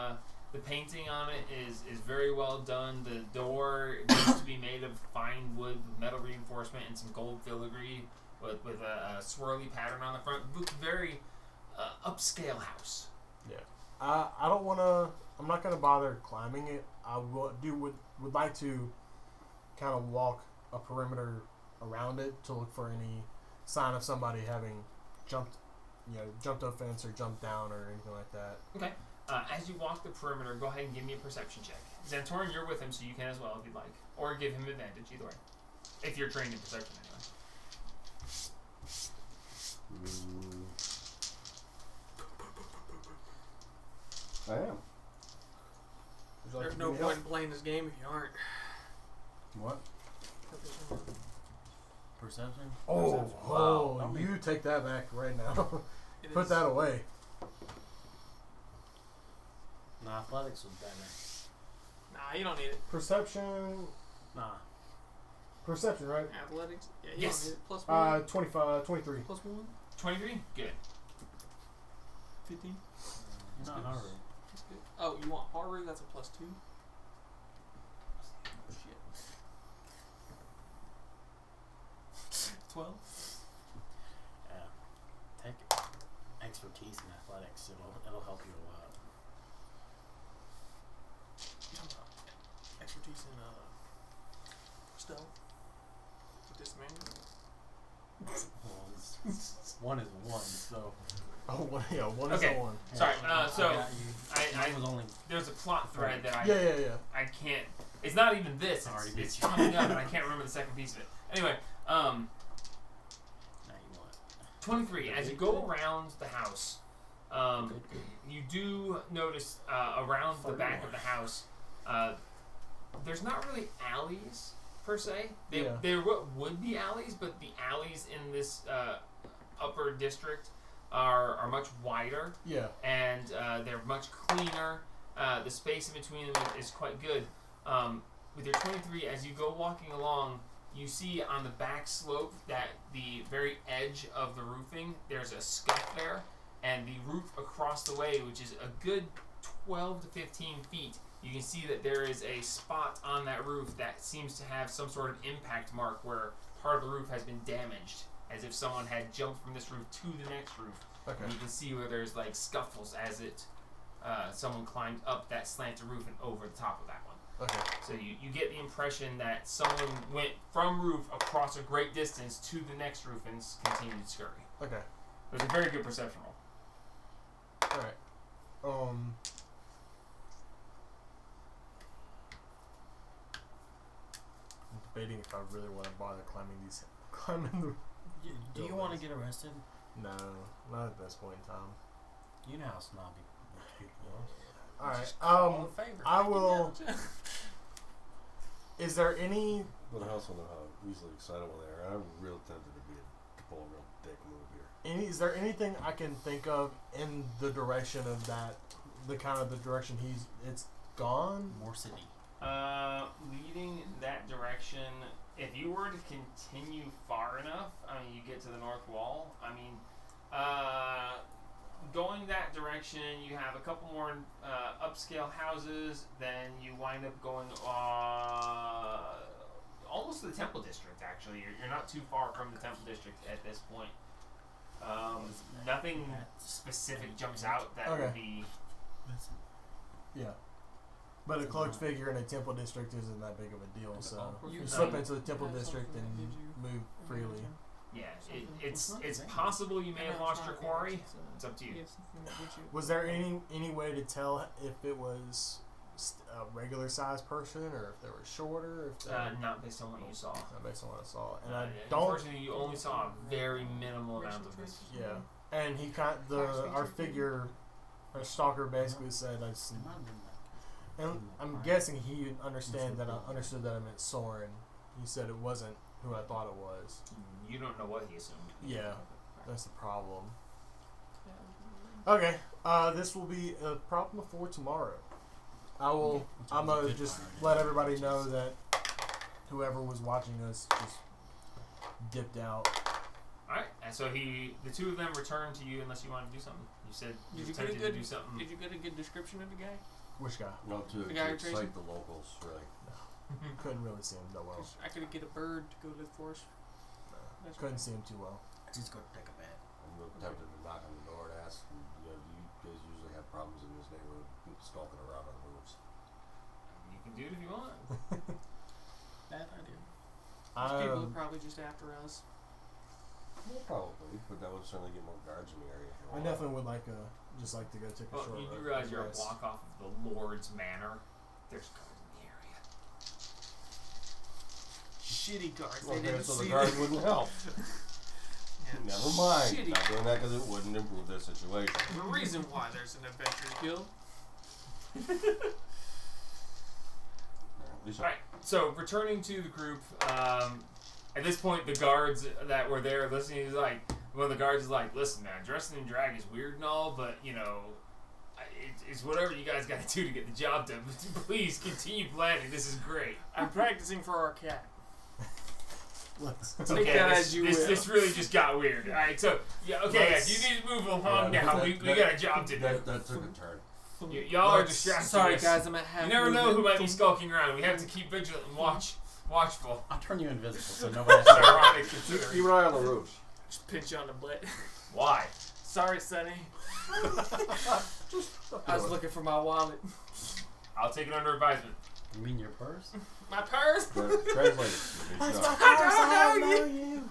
The painting on it is very well done. The door looks to be made of fine wood with metal reinforcement and some gold filigree with a swirly pattern on the front. Looks very upscale house. Yeah. I don't want to. I'm not gonna bother climbing it. I would like to kind of walk a perimeter around it to look for any sign of somebody having jumped a fence or jumped down or anything like that. Okay. As you walk the perimeter, go ahead and give me a perception check. Zantorin, you're with him, so you can as well if you'd like. Or give him advantage, either way. If you're trained in perception, anyway. I am. Would you like There's to no give me point in playing this game if you aren't. What? perception. Oh, Wow. you take that back right now. It Put is- that away. No, athletics was better. Nah, you don't need it. Perception, Nah. right? Athletics. Yeah, you Yes. don't need it. Plus 1. 25, 23. Plus 1. 23? Good. 15. You're not hungry. That's good. Oh, you want Haru? That's a plus 2. Shit. 12. Yeah. Take expertise in athletics. It'll help you a lot. Expertise in stealth. Dismember. Well, one is one, so. Oh, yeah, one Okay. is one. Sorry, I so got you. I Mine was only. there's a plot thread that Yeah. I can't. It's not even this. Already It's beat you. coming up, and I can't remember the second piece of it. Anyway, Now you want. 23. As you go around the house, Good. you do notice around the back of the house, there's not really alleys per se. Yeah. There would be alleys, but the alleys in this upper district are much wider, Yeah. and they're much cleaner. The space in between them is quite good. with your 23, as you go walking along, you see on the back slope that the very edge of the roofing, there's a scuff there, and the roof across the way, which is a good 12 to 15 feet, you can see that there is a spot on that roof that seems to have some sort of impact mark where part of the roof has been damaged, as if someone had jumped from this roof to the next roof. Okay. And you can see where there's like scuffles as someone climbed up that slanted roof and over the top of that one. Okay. So you get the impression that someone went from roof across a great distance to the next roof and continued to scurry. Okay. It was a very good perception roll. All right. I'm debating if I really want to bother climbing the. Do you want to get arrested? No, not at this point in time. You know how snobby people are. All right. All in favor. I will. Is there any? But I also know how easily excitable they are. I'm real tempted to pull a real dick move here. Is there anything I can think of in the direction of that? The kind of the direction it's gone. More city. Leading that direction, if you were to continue far enough, I mean, you get to the north wall. I mean, going that direction, you have a couple more upscale houses. Then you wind up going almost to the Temple District. Actually, you're not too far from the Temple District at this point. Nothing specific jumps out that would be. Yeah. But a cloaked figure in a temple district isn't that big of a deal, so You you slip um, into the temple district and move freely. Yeah, it's possible you may have lost your quarry. It's up to you. Was there any way to tell if it was a regular sized person or if they were shorter? If they Not based on what you saw. not based on what I saw, and I don't. Unfortunately, you only saw a very minimal amount of this. Yeah, and he our figure, our stalker basically said I just. And I'm guessing he understood that I meant Soren. He said it wasn't who I thought it was. You don't know what he assumed. Yeah, that's the problem. Okay, this will be a problem for tomorrow. I'm gonna just let everybody know that whoever was watching us just dipped out. Alright, and so the two of them returned to you unless you wanted to do something. You said you attempted to do something. Did you get a good description of the guy? Which guy? Not to The guy you're excite chasing? the locals, really. Couldn't really see him that well. 'Cause I could get a bird to go live for us. That's Couldn't see him too well. Just go take a bed. I'm tempted to knock on the door and ask, do you guys usually have problems in this neighborhood stalking around on roofs? You can do it if you want. bad idea. These people are probably just after us. Well, probably, but that would certainly get more guards in the area. I definitely would just like to go take a Well, short you do rest. realize you're a block off of the Lord's Manor. There's guards in the area. Shitty guards. They Okay, didn't so see the guards that. wouldn't help. Yeah, Never mind. Shitty. Not doing that because it wouldn't improve their situation. The reason why there's an adventurers guild. At least Alright, so returning to the group, at this point the guards that were there listening is like, one of the guards is like, listen man, dressing in drag is weird and all, but you know, it's whatever you guys gotta do to get the job done. Please continue planning, this is great. I'm practicing for our cat. Take Okay, that this, as you this, will. this really just got weird. Alright, so, yeah, okay guys, you need to move along now, we got a job to do. That took a turn. Y'all are distracted. Sorry guys, I'm at half. You never know who movement. might be skulking around. We have to keep vigilant and watchful. I'll turn you invisible so nobody It's ironic considering. Keep an eye on the roofs. Just pinch you on the butt. Why? Sorry, Sonny. I was looking for my wallet. I'll take it under advisement. You mean your purse? My purse. Translate it. I don't know you.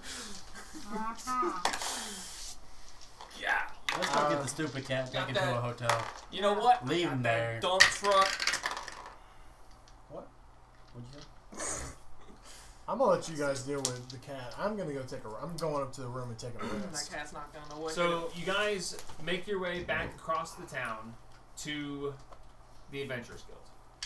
Yeah. Let's go get the stupid cat got taken to that. a hotel. You know what? Leave him there. Dump truck. What'd you say? I'm gonna let you guys deal with the cat. I'm gonna go I'm going up to the room and taking a That rest. cat's not gonna know what. So you guys make your way back across the town to the Adventurers Guild,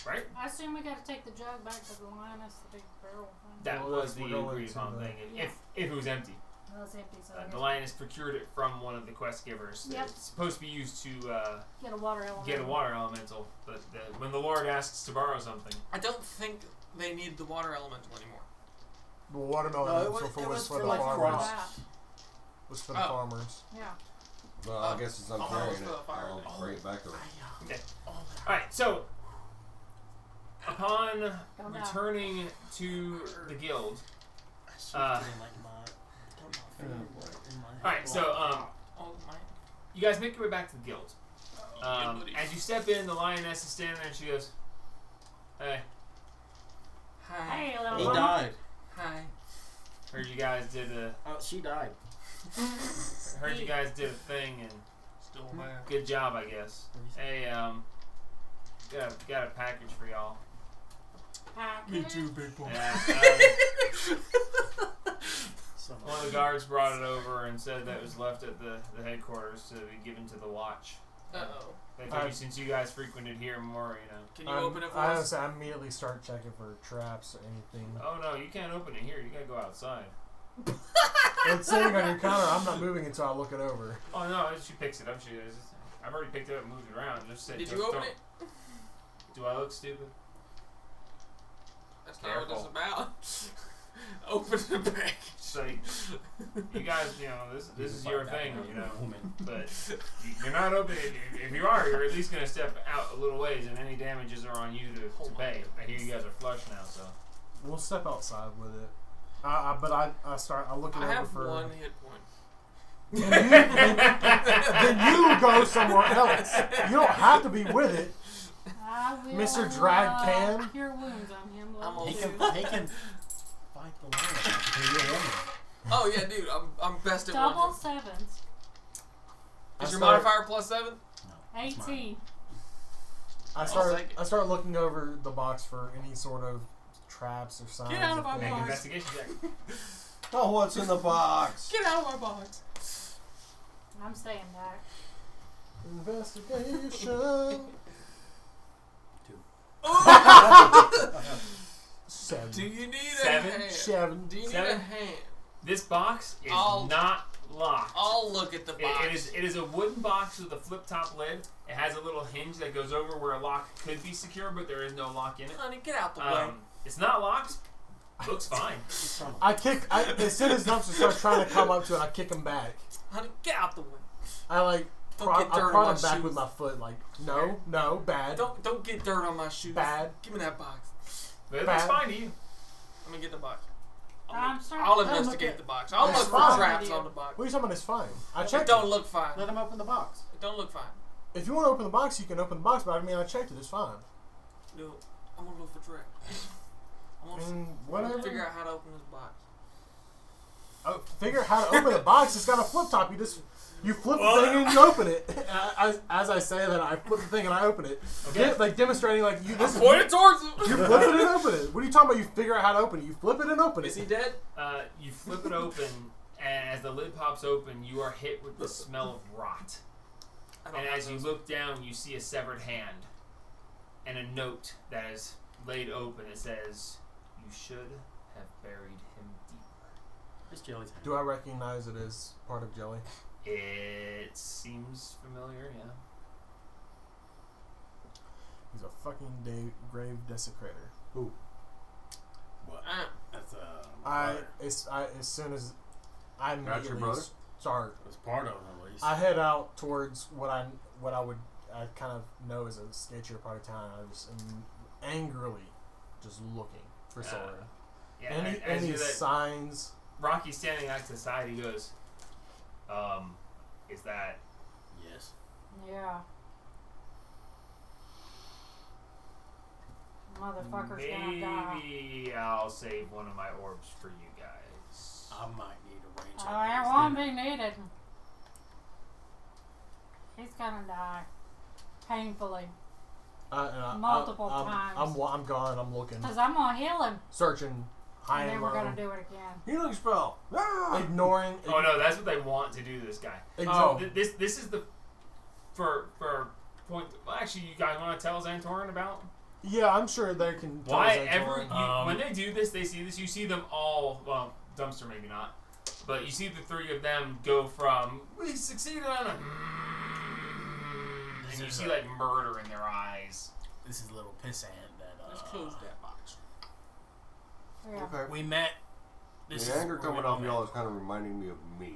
right? I assume we gotta take the jug back to the lioness, the big barrel thing. That Well, was the we're going agreed to upon the- thing. Yeah. If it was empty, Well, it's empty, so I the guess lioness procured it from one of the quest givers. Yep. It's supposed to be used to get a water element. get a water elemental, but when the Lord asks to borrow something, I don't think they need the water elemental anymore. The watermelon No, it was for the like farmers. crops. Was for the Oh. farmers. Yeah. Well, I guess since I'm I'll carrying almost it, put a fire I'll in bring it back to her. Okay. Alright, so upon Don't know. returning to the guild, I shifted in like my alright, so Oh my. you guys make your way back to the guild. Yeah, buddy. As you step in, the lioness is standing there and she goes, "Hey, Hi. Hey, little He woman. died. Hi. heard you guys did a She died. thing and Still there. good job, I guess. Hey, got a package for y'all." Package. big boy. One of the guards brought it over and said that it was left at the headquarters to be given to the watch. Uh-oh. They figured since you guys frequented here more, you know. Can you open it for I us? honestly, I immediately start checking for traps or anything. Oh no, you can't open it here. You gotta go outside. It's sitting on your counter. I'm not moving until I look it over. Oh no, she picks it up. I've already picked it up and moved it around. Just say, Did just you open don't- it? Do I look stupid? That's not what it's Careful. about. Open the package. It's like, you guys, you know, this is your thing, you know. But you're not open. If you are, you're at least gonna step out a little ways, and any damages are on you to pay. I hear you guys are flush now, so. We'll step outside with it. But I look it I over have for. one hit point. Then you go somewhere else. You don't have to be with it. I will, Mr. Drag can? Cure wounds on him. I'm little He dude. can fight the lion because you're a woman. Oh yeah, dude, I'm best at Double one. sevens. Is your start- modifier +7? No. it's mine. 18. I'll take it. I start looking over the box for any sort of traps or signs. Get out of my Make an box. investigation check. Oh, what's in the box? Get out of my box. I'm staying back. Investigation. 7. Do you need Seven? a hand? 7. Do you need Seven? a hand? This box is I'll- not locked. I'll look at the box. It is a wooden box with a flip top lid. It has a little hinge that goes over where a lock could be secure, but there is no lock in it. Honey, get out the way. It's not locked. Looks fine. As soon as Dumpster starts trying to come up to it, I kick him back. Honey, get out the way. I Don't get dirt on prod my him back shoes. with my foot, like, no, bad. Don't get dirt on my shoes. Bad. Give me that box. But it looks Bad. fine to you. Let me get the box. I'm sorry. I'll Don't look investigate at- the box. I'll It's look for fine. traps on the box. What are you talking about? It's fine. I It checked don't it. look fine. Let him open the box. It don't look fine. If you want to open the box, you can open the box, but I mean, I checked it. It's fine. No, I'm gonna look for traps. I'm gonna Whatever. figure out how to open this box. Figure out how to open the box. It's got a flip top. You flip the thing and you open it. As I say that, I flip the thing and I open it. Okay. Like demonstrating, like you. This is, Point it towards him. you flip it and open it. What are you talking about? You figure out how to open it. You flip it and open Is it. he dead? You flip it open, and as the lid pops open, you are hit with the smell of rot. I don't And have as you those. look down, you see a severed hand and a note that is laid open. It says, "You should have buried him deeper." It's Jelly's hand. Do I recognize it as part of Jelly? It seems familiar, yeah. He's a fucking grave desecrator. Who? What? That's As soon as I Got your immediately brother? start, It's part of it at least. I head out towards what I kind of know is a sketchier part of town. I just am angrily just looking for Sora. Yeah, Any as you're that, signs? Rocky's standing next to the side. He goes, is that Yes. Yeah. Motherfucker's gonna die. maybe I'll save one of my orbs for you guys. I might need a range. Oh, it won't be needed. He's gonna die. Painfully. Multiple times. I'm gone. I'm looking, Because I'm gonna heal him. searching high And and then we're low, gonna do it again. Healing spell. Ah! ignoring. Oh no, that's what they want to do to this guy. Oh. This is the for point. Well, actually, you guys want to tell Xantorin about Yeah, I'm sure they can. tell why us every Xantorin. when they do this, they see this. You see them all. Well, Dumpster maybe not, but you see the three of them go from "we succeeded on a," and you see like murder in their eyes. This is little pissant that Let's close that box. Yeah. Okay. We met. This The is anger where coming we all off met. y'all is kind of reminding me of me.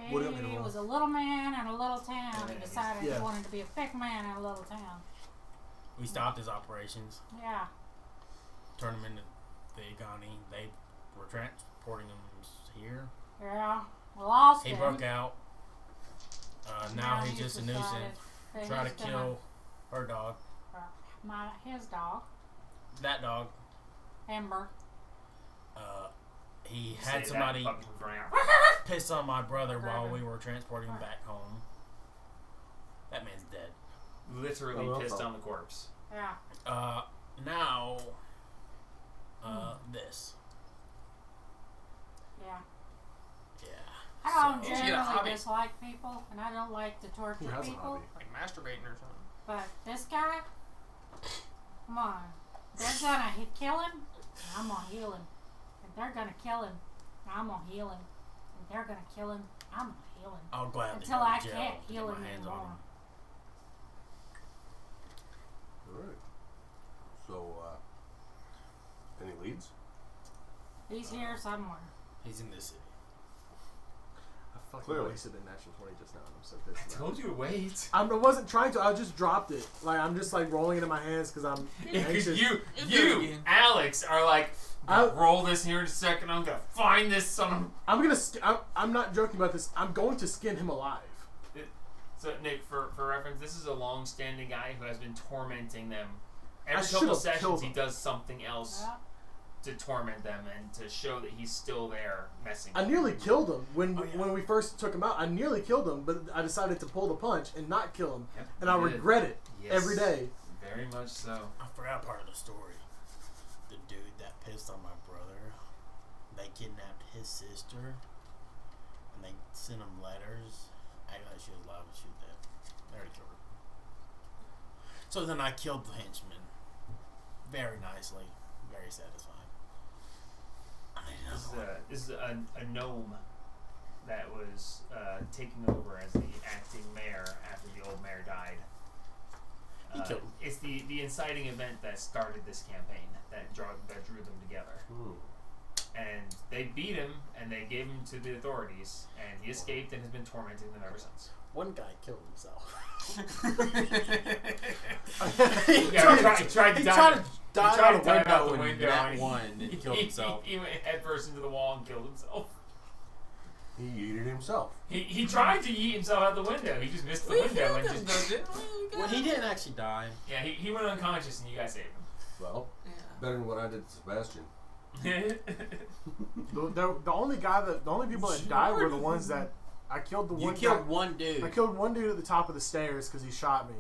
What do you want me to He roll? was a little man in a little town. Yeah, He decided yeah. he wanted to be a big man in a little town. We stopped his operations, Yeah. turned him into the Agani. They were transporting him here. Yeah. We lost He him. broke out. Now he's just a decided nuisance. that Try to he's gonna- kill her dog. his dog, That dog. Amber. He Say had that, somebody puppies were running out. piss on my brother while Grab we him. were transporting him back home. That man's dead. Literally Oh, pissed okay. on the corpse. Yeah. Now, this. Yeah. Yeah. I don't So- You get a generally hobby. dislike people, and I don't like to torture He has a people. hobby. Like masturbating or something. But this guy, come on, they're gonna kill him, and I'm gonna heal him. And they're gonna kill him, and I'm gonna heal him. And they're gonna kill him, I'm gonna heal him. I'll gladly Until go to I jail can't to heal get him my hands on anymore. him. Alright. So, any leads? He's here somewhere. He's in this city. I fucking Clearly. wasted a natural 20 just now. And I'm so pissed. I about told you to wait. I wasn't trying to. I just dropped it. Like I'm just like rolling it in my hands because I'm Because anxious. you, It's good again. Alex, are like, I- roll this here in a second. I'm gonna find this son of. I'm gonna. I'm not joking about this. I'm going to skin him alive. So Nick, for reference, this is a long-standing guy who has been tormenting them. I Every should've couple sessions, killed he him. does something else Yeah. to torment them and to show that he's still there messing. I with nearly them. killed him when Oh, yeah. when we first took him out. I nearly killed him, but I decided to pull the punch and not kill him, Yep, and I you did. regret it Yes, every day. Very much so. I forgot part of the story. The dude that pissed on my brother, they kidnapped his sister, and they sent him letters acting like she was alive and she was dead. They already killed her. So then I killed the henchman. Very nicely. Very satisfying. I need another one. This is a gnome that was taking over as the acting mayor after the old mayor died. He killed him. It's the inciting event that started this campaign that drew them together. And they beat him and they gave him to the authorities, and he escaped and has been tormenting them ever since. One guy killed himself. Yeah, he tried to dive out the and window that and one and killed himself. He went headfirst into the wall and killed himself. He yeeted himself. He tried to yeet himself out the window. He just missed the We window killed and him, just though, didn't we? Well, he didn't actually die. yeah. He went unconscious and you guys saved Well, Yeah. better than what I did to Sebastian. him. The only people that died were the ones that I killed. The You one killed guy, one dude. I killed one dude at the top of the stairs because he shot me.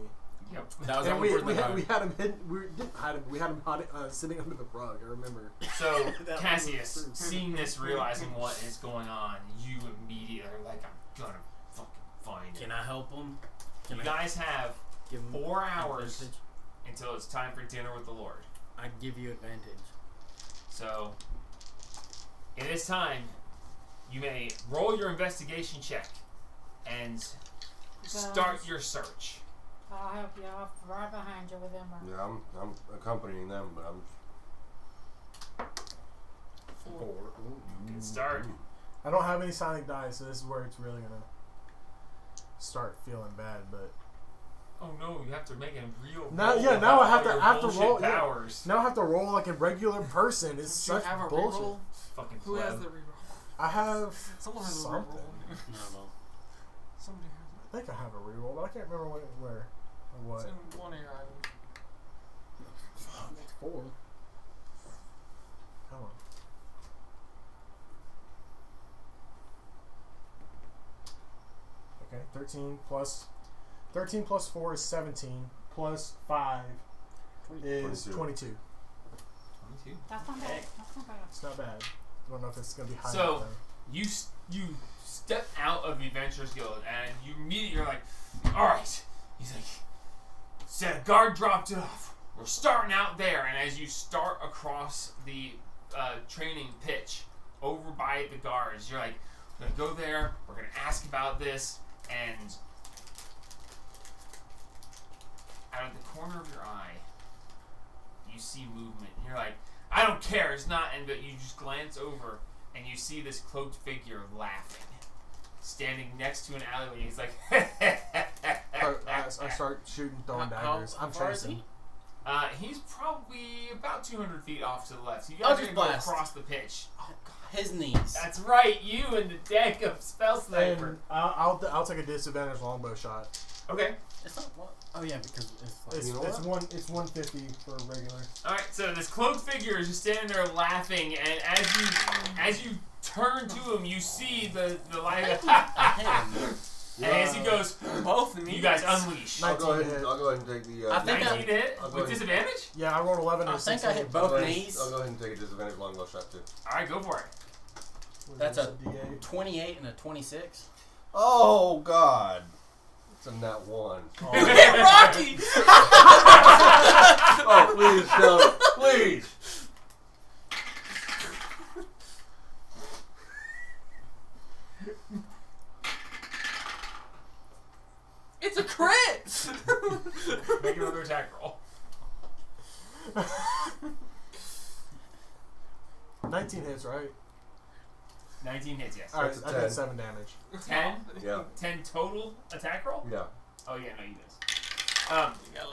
Yep. That was the And only we person that had, died. we had him hidden. We didn't hide him. We had him sitting under the rug. I remember. So That Cassius, was- seeing this, realizing what is going on, you immediately are like, I'm gonna fucking find Can it. I help him? Can You I guys have give him 4 hours advantage? until it's time for dinner with the Lord. I give you advantage. So, in this time, you may roll your investigation check and start your search. I'll help you. I'll right behind you with Ember. Yeah, I'm accompanying them, but I'm 4. Good start. I don't have any sonic dice, so this is where it's really gonna start feeling bad. But Oh no, you have to make a real. Now- roll yeah, now about I have to- your I have to bullshit roll- yeah. powers. now I have to roll like a regular person. It's Do you such have a bullshit. reroll? Fucking Who has pleb. the reroll? I have Someone has a something. reroll. No. Somebody I think I have a reroll, but I can't remember where or has what. it. It's in one of your items. 4. Come on. Okay, 13 plus 4 is 17 plus 5 is 22. 22. That's not bad. That's not bad. It's not bad. I don't know if it's gonna be high. So- enough, though. You step out of the Adventurers Guild and you immediately are like, all right. He's like, said a guard dropped it off. We're starting out there, and as you start across the training pitch over by the guards, you're like, we're gonna go there. We're gonna ask about this, and out of the corner of your eye, you you see movement. And you're like, I don't care, it's not. And but you just glance over and you see this cloaked figure laughing, standing next to an alleyway. He's like, I start shooting, throwing daggers. I'm far is chasing. he's probably about 200 feet off to the left. So you I'll guys are just gonna go blast. across the pitch. His knees. That's right, you and the deck of spell sniper. And I'll take a disadvantage longbow shot. Okay. It's not what? Oh yeah, because it's like It's, You know it's what? it's 150 for a regular. All right, so this cloaked figure is just standing there laughing, and as you turn to him, you see the light. And as he goes, Both knees. you guys unleash. I'll go 19 ahead. hit. I'll go ahead and take the. I think 19 to hit I'll go with ahead. disadvantage. Yeah, I rolled 11 I and think I 16. hit both I'll go ahead- knees. I'll go ahead and take a disadvantage longbow shot too. All right, go for it. That's a D8. 28 and a 26. Oh God! It's a nat 1. Hit Rocky! Oh please, no, please. It's a crit! Make another attack roll. 19 hits, right? 19 hits, yes. Alright, That's a I 10. did 7 damage. 10? Yeah. 10 total attack roll? Yeah. Oh yeah, no, you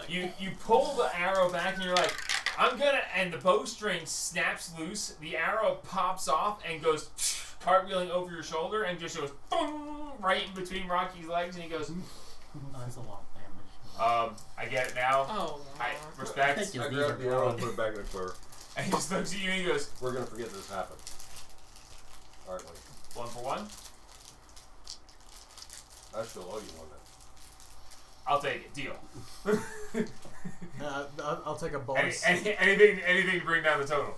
miss. You pull the arrow back and you're like, I'm gonna, and the bowstring snaps loose. The arrow pops off and goes cartwheeling over your shoulder and just goes boom, right in between Rocky's legs, and he goes, Oh, that's a lot of damage. I get it now. Oh, I my. respect. Thank you. I These grabbed are the arrow and blood. put it back in the quiver. And he just looks at you and he goes, We're gonna forget this happened. Aren't we? 1 for 1. I still owe you one then. I'll take it. Deal. I'll take a bonus. Anything to bring down the total.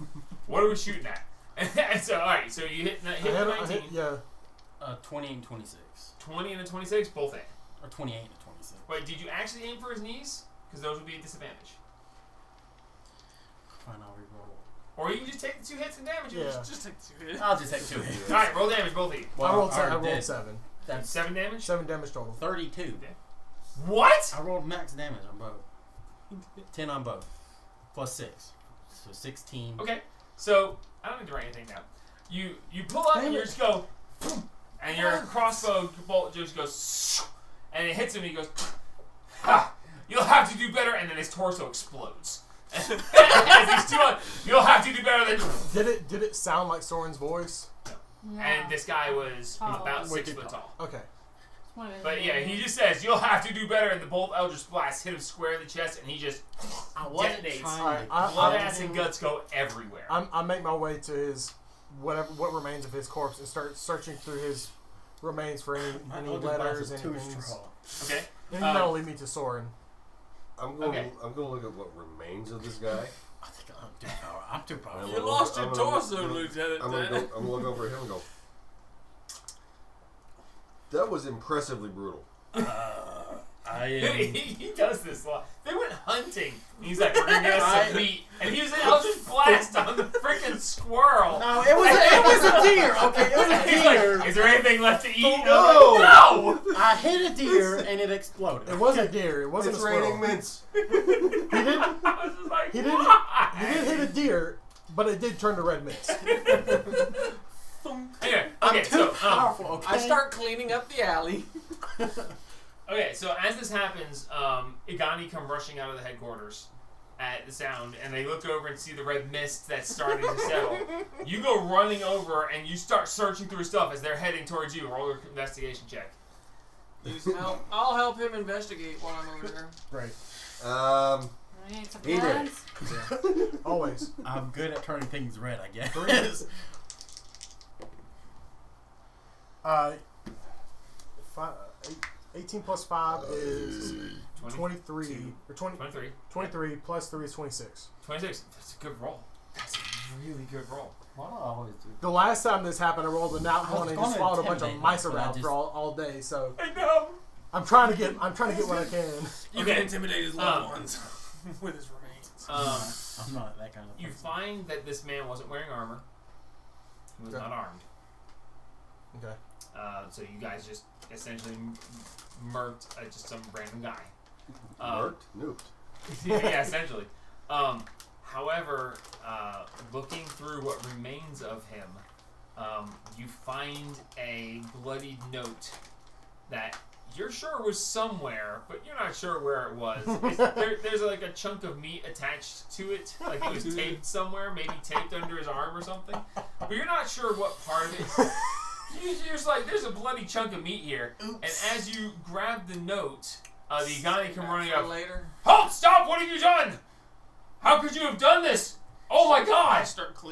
What are we shooting at? And so, all right. So you hit I 19, hit, yeah. 20 and 26. 20 and a 26, both in. Or 28 and 26. Wait, did you actually aim for his knees? Because those would be a disadvantage. Fine, I'll reroll. Or you can just take the 2 hits and damage it. Yeah. Just take 2 hits. I'll just take 2 hits. All right, roll damage, both of you. I rolled, already I rolled did. 7. That's 7 damage. 7 damage total. 32. What? I rolled max damage on both. 10 on both. Plus 6. So 16. Okay, so I don't need to write anything down. You pull up and you just go, and your crossbow bolt just goes, and it hits him. And he goes, ha! You'll have to do better. And then his torso explodes. As he's doing, you'll have to do better than. Did it sound like Soren's voice? And this guy was Oh. about 6 Wicked foot tall. Okay. But yeah, he just says, you'll have to do better, and the bolt Eldritch Blast hit him square in the chest, and he just I wasn't detonates. trying to Alright, Blood, I- ass, and guts go everywhere. I make my way to his what remains of his corpse and start searching through his remains for any letters, anything. Okay? And that'll lead me to Soren. I'm going to look at what remains of this guy. I think I'm too powerful. You lost your I'm gonna- torso, I'm gonna- Lieutenant. I'm gonna look over at him and go, that was impressively brutal. I am. he does this a lot. They went hunting. And he's like, we're gonna get us some meat. And he was an Eldritch Blast on the freaking squirrel. No, it was a deer. Okay, it was a He's deer. like, is there anything left to eat? And No! I'm like, no! I hit a deer and it exploded. It wasn't a deer. It wasn't It's a squirrel. raining mints. He didn't. I was just like, He didn't. why? He did hit a deer, but it did turn to red mist. Anyway, I'm okay, too so powerful. Okay. I start cleaning up the alley. okay, so as this happens, Igani come rushing out of the headquarters at the sound, and they look over and see the red mist that's starting to settle. You go running over and you start searching through stuff as they're heading towards you. Roll your investigation check. Use help. I'll help him investigate while I'm over there. Right. We need some He did. guns. Always. I'm good at turning things red, I guess. 18 plus 5 is 23. Or 20, 23. 23 plus 3 is 26. 26. That's a good roll. That's a really good roll. What do I always do? The last time this happened, I rolled a nat 1 and gonna just swallowed a bunch of intimidate mice him, but I around just- for all day. So I know. I'm trying to get what I can. You Okay. can intimidate his loved ones with his remains. I'm not that kind of You person. find that this man wasn't wearing armor. He was Okay. not armed. Okay. So you guys just essentially murked just some random guy. Marked? Nuked. Yeah, essentially. However, looking through what remains of him, you find a bloodied note that you're sure was somewhere, but you're not sure where it was. There's like a chunk of meat attached to it, like it was taped somewhere, maybe taped under his arm or something. But you're not sure what part of it. You're just like, there's a bloody chunk of meat here. Oops. And as you grab the note, the Igani come running up. Later. Halt! Stop! What have you done? How could you have done this? Oh my God!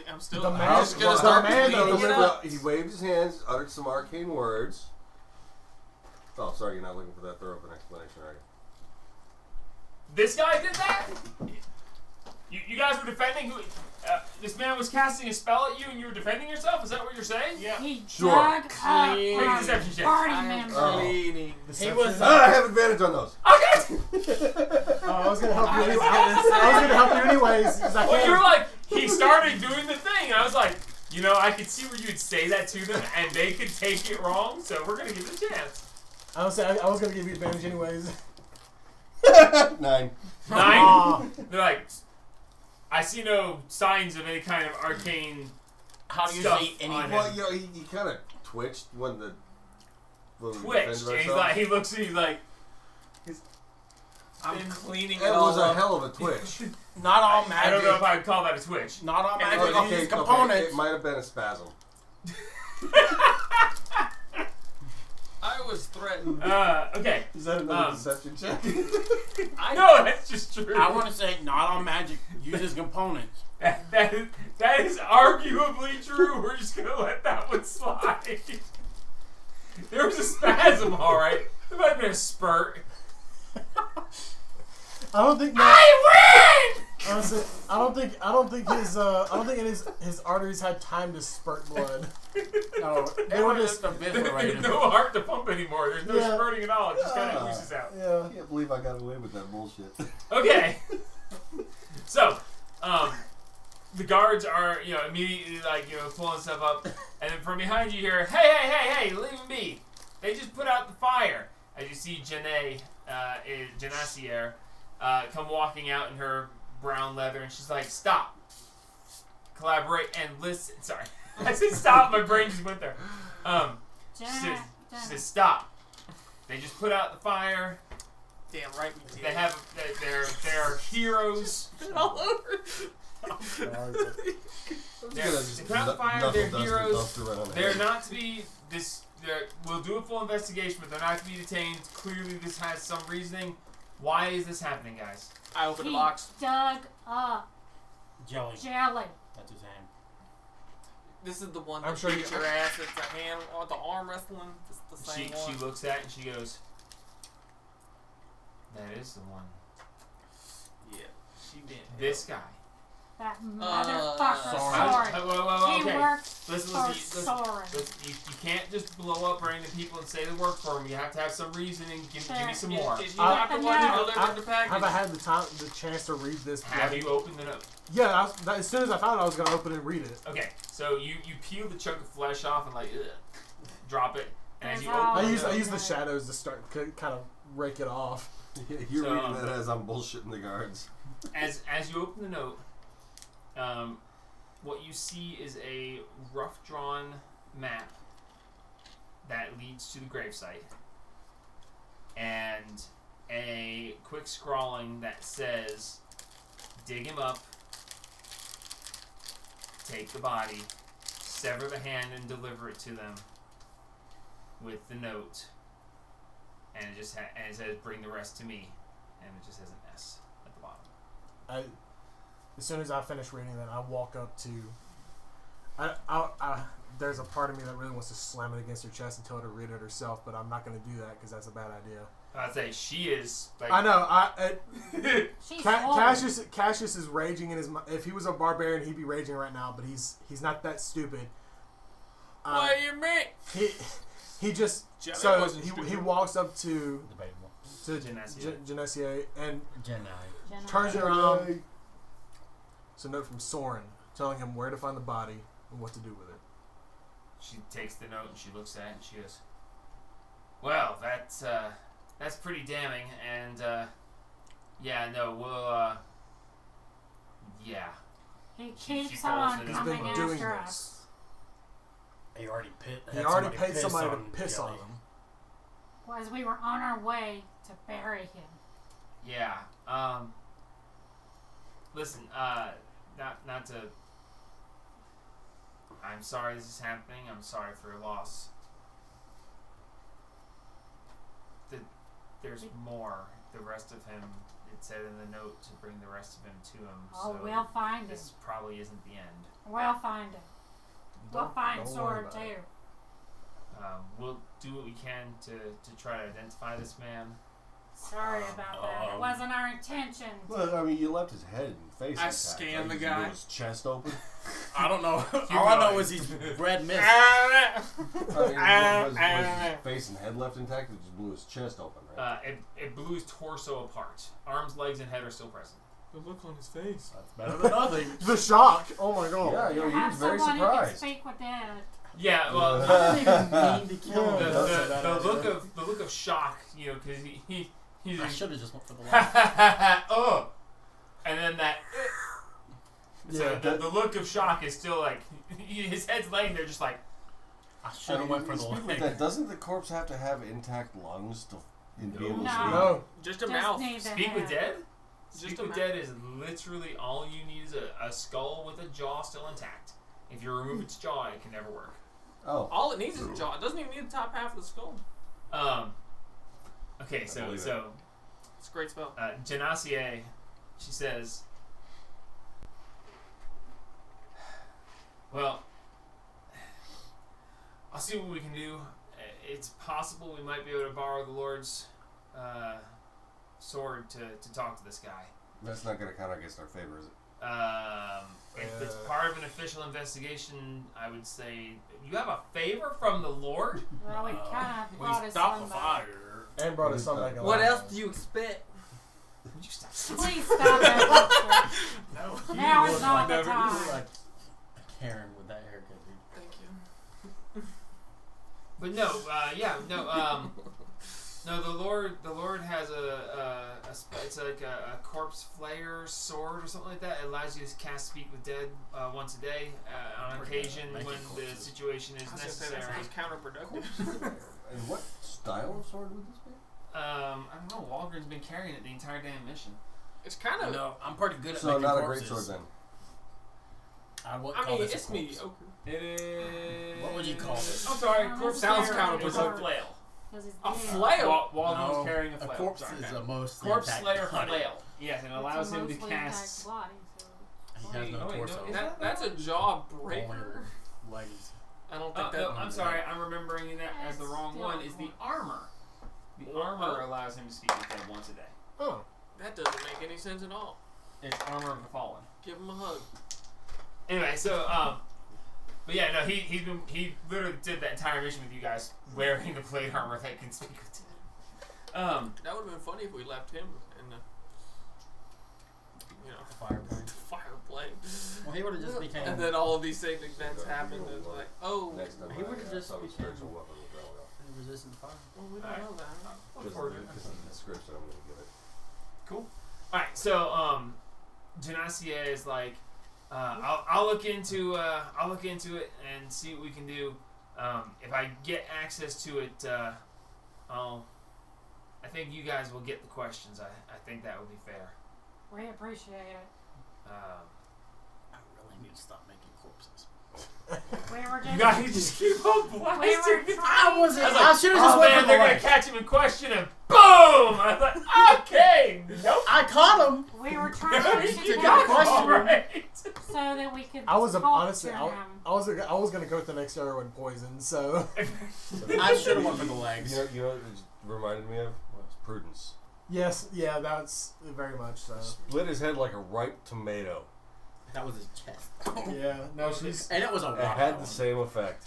I'm still. The I'm man- just gonna start the man cleaning it up. He waved his hands, uttered some arcane words. Oh, sorry, you're not looking for that thorough of an explanation, are you? This guy did that? You guys were defending who? This man was casting a spell at you and you were defending yourself? Is that what you're saying? Yeah. He Sure. dug up Clean. Make a deception check. party I'm members. cleaning. He was. I have advantage on those. Okay! I was gonna help you. I was Anyways. gonna say- I was gonna help you anyways. 'Cause I Well, can. you were like, he started doing the thing. And I was like, you know, I could see where you'd say that to them and they could take it wrong, so we're going to give it a chance. I was gonna give you advantage anyways. 9. 9? Aw. They're like, I see no signs of any kind of arcane How do you stuff see on anything? him. Well, you know, he kind of twitched when we Twitched. defended And he's ourselves. like, he looks at you, he's like, I'm cleaning It it all was a up. hell of a twitch. Not all magic. I don't know if I would call that a twitch. Not all And magic. okay, These components. It might have been a spasm. I was threatened. Okay. Is that another deception check? I No, that's just true. I want to say not all magic uses components. That is arguably true. We're just going to let that one slide. There was a spasm, alright. There might have been a spurt. I don't think. I win! Honestly, I don't think his arteries had time to spurt blood. No, They were just. There's eviscerated. no heart to pump anymore. There's no Yeah. spurting at all. It just kind of Ah. oozes out. Yeah. I can't believe I got away with that bullshit. Okay. So, the guards are, immediately, pulling stuff up. And then from behind you hear, hey, leave him be. They just put out the fire. As you see Janassier, come walking out in her brown leather, and she's like, stop. Collaborate and listen. Sorry. I said stop, my brain just went there. She says, stop. They just put out the fire. Damn right we did. They have, they're heroes. all over. They put out the fire, they're heroes. They're not to be we'll do a full investigation, but they're not to be detained. Clearly this has some reasoning. Why is this happening, guys? I opened He the box. dug up Jelly. jelly. That's his hand. This is the one I'm that sure beats you- your ass. It's a hand on the arm wrestling. It's the same one. She looks at it and she goes, that is the one. Yeah, she did. This guy. That motherfucker Soren. Soren. Whoa, He okay. works Listen, for Soren. you can't just blow up random people and say they work for him. You have to have some reasoning. Give me some more. Is you not the one who delivered the package? Have I had the chance to read this? Have you opened it up? Yeah. As soon as I found it, I was gonna open it and read it. Okay, so you peel the chunk of flesh off and drop it, and as you That's all. open I it use the shadows to start kind of rake it off. You're So, reading that as I'm bullshitting the guards. as you open the note, what you see is a rough drawn map that leads to the gravesite, and a quick scrawling that says, dig him up, take the body, sever the hand and deliver it to them with the note, and it just and it says, bring the rest to me, and it just has an S at the bottom. As soon as I finish reading that, I walk up to. There's a part of me that really wants to slam it against her chest and tell her to read it herself, but I'm not going to do that because that's a bad idea. I'd say she is. Like, I know. She's Cassius is raging in his. If he was a barbarian, he'd be raging right now, but he's not that stupid. What do you mean? He just Jelly so wasn't he stupid. walks up to Debatable. Genesier and Jedi. turns around. It's a note from Soren telling him where to find the body and what to do with it. she takes the note and she looks at it and she goes, well, that's pretty damning, and yeah, no, we'll Yeah. He She keeps falls on in his coming blood. doing after this. us. He already He already paid somebody to piss on him. Was we were on our way to bury him. Yeah. Listen, not to. I'm sorry this is happening. I'm sorry for your loss. There's more. The rest of him, it said in the note to bring the rest of him to him. Oh, so we'll find him. this probably isn't the end. We'll find him. We'll find don't worry Sword about too. it. We'll do what we can to try to identify this man. Sorry about that. It wasn't our intention. Well, I mean, you left his head and face. I intact, scanned right? the You guy. blew his chest open. I don't know. Keep All I know going. is he's red mist. I mean, was his face and head left intact? It just blew his chest open, right? It blew his torso apart. Arms, legs, and head are still present. The look on his face. That's better than nothing. The shock. Oh my god. Yeah, you know, he Have was very someone who can surprised. speak with dead. Yeah, well, I didn't even mean to kill the, him. the look of shock, you know, because he's I should have just went for the laugh. oh, and then that. So Yeah, the look of shock is still like his head's laying there, just like. I should have went for the speaking of leg. that, doesn't the corpse have to have intact lungs to be able to No. speak? No. Just a Just mouth. need to Speak with have- dead? Just Speak a with mouth. dead is literally all you need is a skull with a jaw still intact. If you remove its jaw, it can never work. Oh. All it needs is a jaw. It doesn't even need the top half of the skull. Okay, so believe it. so It's a great spell. Genacier, she says, well, I'll see what we can do. It's possible we might be able to borrow the Lord's sword to talk to this guy. That's not going to count against our favor, is it? If it's part of an official investigation, I would say you have a favor from the Lord. Well, we kind of We brought his stopped son the back. fire. And brought his son back alive. What else do you expect? Would you stop? Please stop that. No. Now You is look not the you look time. like a Karen with that haircut, dude. Thank you. But no, no. The Lord has it's like a corpse flayer sword or something like that. It allows you to cast Speak with Dead once a day on Pretty good occasion at making when the corpses. situation is I was gonna say necessary. that sounds counterproductive. And what style of sword would this be? I don't know. Walgren's been carrying it the entire damn mission. It's kind of. No, I'm pretty good at So making not corpses. a great sword then. I would I call mean, this a it's corpse. mediocre. It is. What would you call this? I'm sorry. No, Corpse sounds slayer counterproductive. is a flail. 'Cause he's A dead. flail. Walgren's No, carrying a a flail. corpse Sorry, is no. a most Corpse intact slayer body. flail. Yes, it allows It's a him to mostly cast. intact body, so He has no Oh, wait, no, torso. is That's a jawbreaker. Legs. I don't think that. No, I'm sorry. I'm remembering that as the wrong Still one. Is the corpse. armor. The armor allows him to speak with dead once a day. Oh. That doesn't make any sense at all. It's armor of the fallen. Give him a hug. Anyway, so but yeah, no, he literally did that entire mission with you guys wearing the plate armor that can speak with dead. That would have been funny if we left him in the, Fireplane. fire plane. Well, he would have just became. And then all of these same events happened. And it's like, oh, Next time He would've just some became- spiritual weapon will go well. resistant to fire. well, we don't know that. Look This forward to is it. the description I'm going to give it. Cool. All right, so Genacier is like, I'll look into it and see what we can do. If I get access to it, I think you guys will get the questions. I think that would be fair. we appreciate it. I really need to stop making corpses. We were You just. guys just keep on blasting. We were it. trying. was I should have oh just went man, for they're the gonna leg. catch him in question and boom! I thought, okay, nope. I caught him. We were trying to You get got him question. All right. so that we could. I was talk honestly, to I him. was gonna go with the next arrow and poison. So I should have went for the You legs. know what it just reminded me of? Was prudence. yes, yeah, that's very much so. Split his head like a ripe tomato. That was his chest. Yeah, no, she's. And it was a It rock. had the same effect.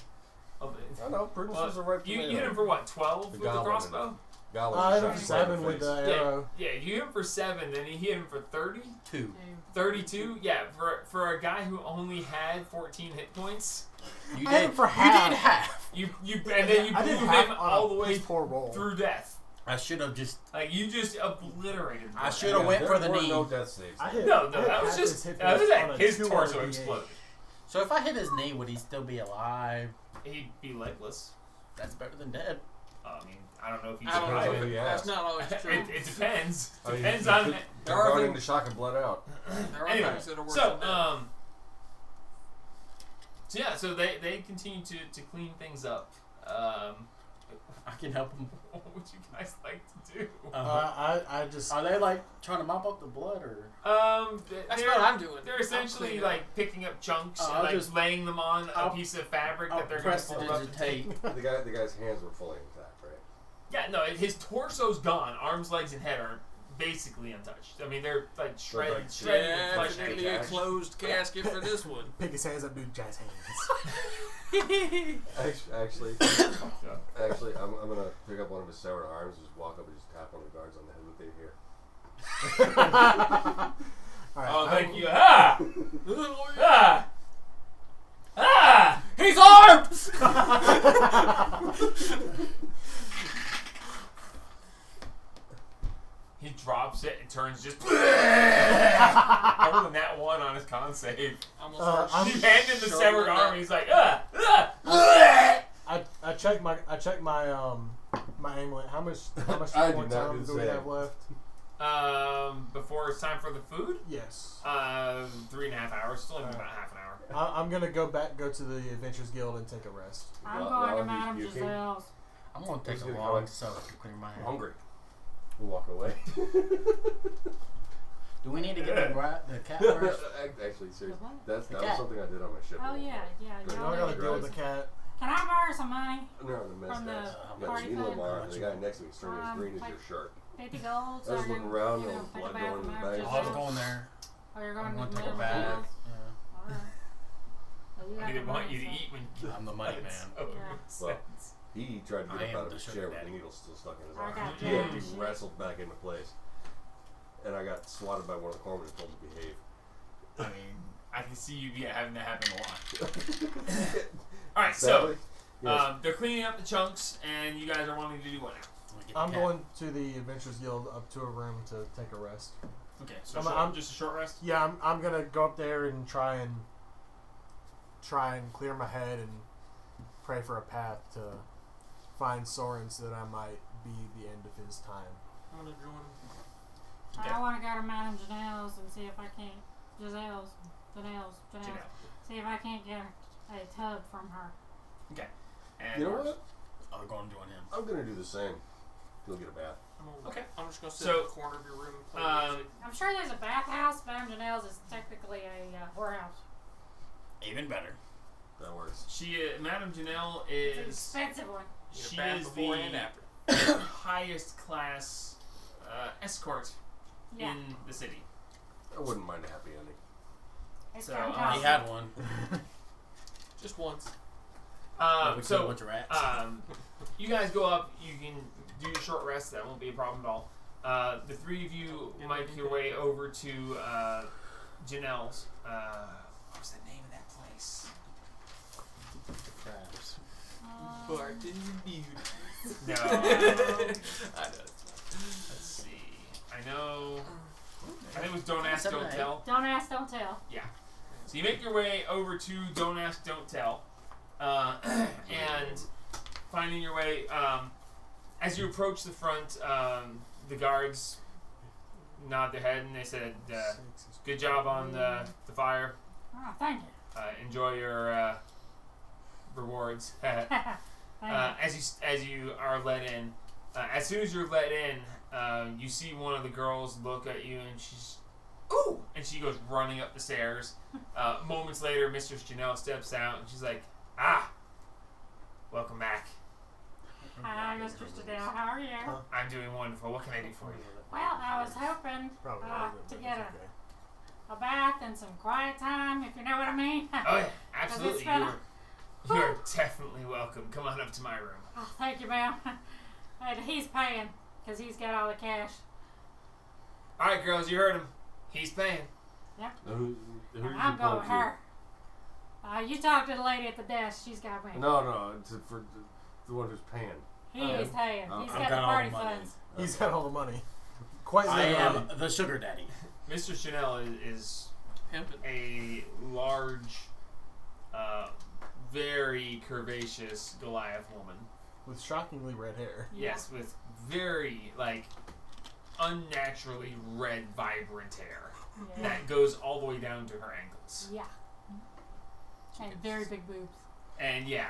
Oh, I know, prudence well, was a ripe you tomato. hit him for what? 12 The with the goblin crossbow. Goblin I hit him shot for him right in 7 with the face. arrow. Yeah, you hit him for 7, then he hit him for 30, 2. 32. Yeah, for a guy who only had 14 hit points, You I hit him for half. You did half. and then you I blew did half him on all a the way piss poor roll. through death. I should have just. Like you just obliterated. I them. should have went for the there were knee. no death saves. I hit, No, I hit that was half just his hit that was points on it. a His 2 on a torso D8. exploded. So if I hit his knee, would he still be alive? He'd be legless. That's better than dead. I mean, I don't know if he's I don't Depends on alive. who know. you That's ask. not always true. It depends. I mean, Depends you on. could- There you're are going things- into shock and bled out. There are Anyway, things that are worse so than dead. So yeah, so they continue to clean things up. I can help him. What would you guys like to do? I just Are they like trying to mop up the blood or? That's what I'm doing. They're I'm essentially cleaning like picking up chunks I'll and like just- laying them on a I'll- piece of fabric I'll that they're going to press fold up and take. digitate. The guy's hands were fully intact, right? Yeah, no, his torso's gone. Arms, legs, and head are basically untouched. I mean, they're like shredded, like shredded with flesh. Definitely a closed casket for this one. pick his hands up, do jazz hands. Actually, I'm gonna pick up one of his severed arms, just walk up and just tap one of the guards on the head with it here. All right, Oh, thank I'm- you. Ah! Ah! Ah! He's armed! He drops it and turns just. Other than that one on his con save. Almost I'm- He handed the Shoulder severed that. arm. He's like, ah! I checked my my amulet. How much I do point not time do do the we same. have left? Before it's time for the food, Yes. 3.5 hours. Still only about half an hour. I'm gonna go to the Adventures Guild and take a rest. I'm Well, going to well, Madame you can- Giselle's. I'm gonna take Who's a gonna long go? so I can clear my I'm head. hungry. We'll walk away. Do we need to get the cat first? Actually, seriously, what? that The was cat. something I did on my ship. Oh yeah. Good. Y'all Y'all gotta need- deal with the cat. Can I borrow some money? No, the mess From the guys. party Yeah, food? Lamar, and the guy next to me is turning as green as like your shirt. 50 gold. So I was I looking can, around, you all know, the take a blood bath going in from the Madame bag. I was Giselle's. going there. Oh, you're I'm going gonna to take a Madame bath. Giselle's? Yeah. Alright. Well, you I got didn't the want money, you to so- eat when you I'm the money man. So Yeah. makes Well, sense. He tried to I get am up out of the his sugar chair with the daddy. needle still stuck in his I arm. got He had you. to be wrestled back into place. And I got swatted by one of the corpsmen and told to behave. I mean, I can see you having that happen a lot. All right, so Sadly, yes. they're cleaning up the chunks, and you guys are wanting to do what now? Get the I'm cat. going to the Adventures Guild up to a room to take a rest. Okay, so I'm- just a short rest. Yeah, I'm gonna go up there and try and clear my head and pray for a path to find Soren so that I might be the end of his time. I'm gonna join. Okay. I want to go to Madame Janelle's and see if I can't. Janelle's. Janelle. See if I can't get a tub from her. And You know Mark. what? I'm going to join him. I'm gonna do the same. Go get a bath. Okay. I'm just gonna sit So, in the corner of your room and play music. I'm sure there's a bathhouse. Madame Janelle's is technically a whorehouse. Even better. That works. Madame Janelle It's an is expensive one. Need a she bath is before and the after. highest class escort Yeah. in the city. I wouldn't mind a happy ending. It's So, fantastic. He had one. Just once. But we killed a So bunch of rats. you guys go up. You can do your short rest. That won't be a problem at all. The three of you make your way over to Janelle's. What's the name of that place? Crabs. Barton Beauty. No. I know. Let's see. I know. I think it was Don't Ask, Don't 7 or 8. Tell. Don't ask, don't tell. So you make your way over to Don't Ask, Don't Tell, and finding your way. As you approach the front, the guards nod their head and they said, "Good job on the fire. Oh, thank you. Enjoy your rewards." Thank you. As you are let in, as soon as you're let in, you see one of the girls look at you and she's, "Ooh!" and she goes running up the stairs. Moments later, Mistress Janelle steps out and she's like, "Ah, welcome back. Hi, Mr. Stadell. How are you? I'm doing wonderful. What can I do for you?" Well, I was hoping Probably to get a bath and some quiet time, if you know what I mean. Oh yeah, absolutely. been You're definitely welcome. Come on up to my room. Oh, thank you, ma'am. And he's paying, because he's got all the cash. All right, girls, you heard him. He's paying. Who did you I'm going point with her. You talk to the lady at the desk. She's got me. No, it's for the one who's paying. He is tired. He's I've got the got all party the money. funds. He's got all the money. Quite I literally. am the sugar daddy. Mr. Chanel is Pimpin'. a large, very curvaceous Goliath woman. With shockingly red hair. Yeah. Yes, with very, unnaturally red, vibrant hair Yeah. that goes all the way down to her ankles. Yeah. And very big boobs. And yeah,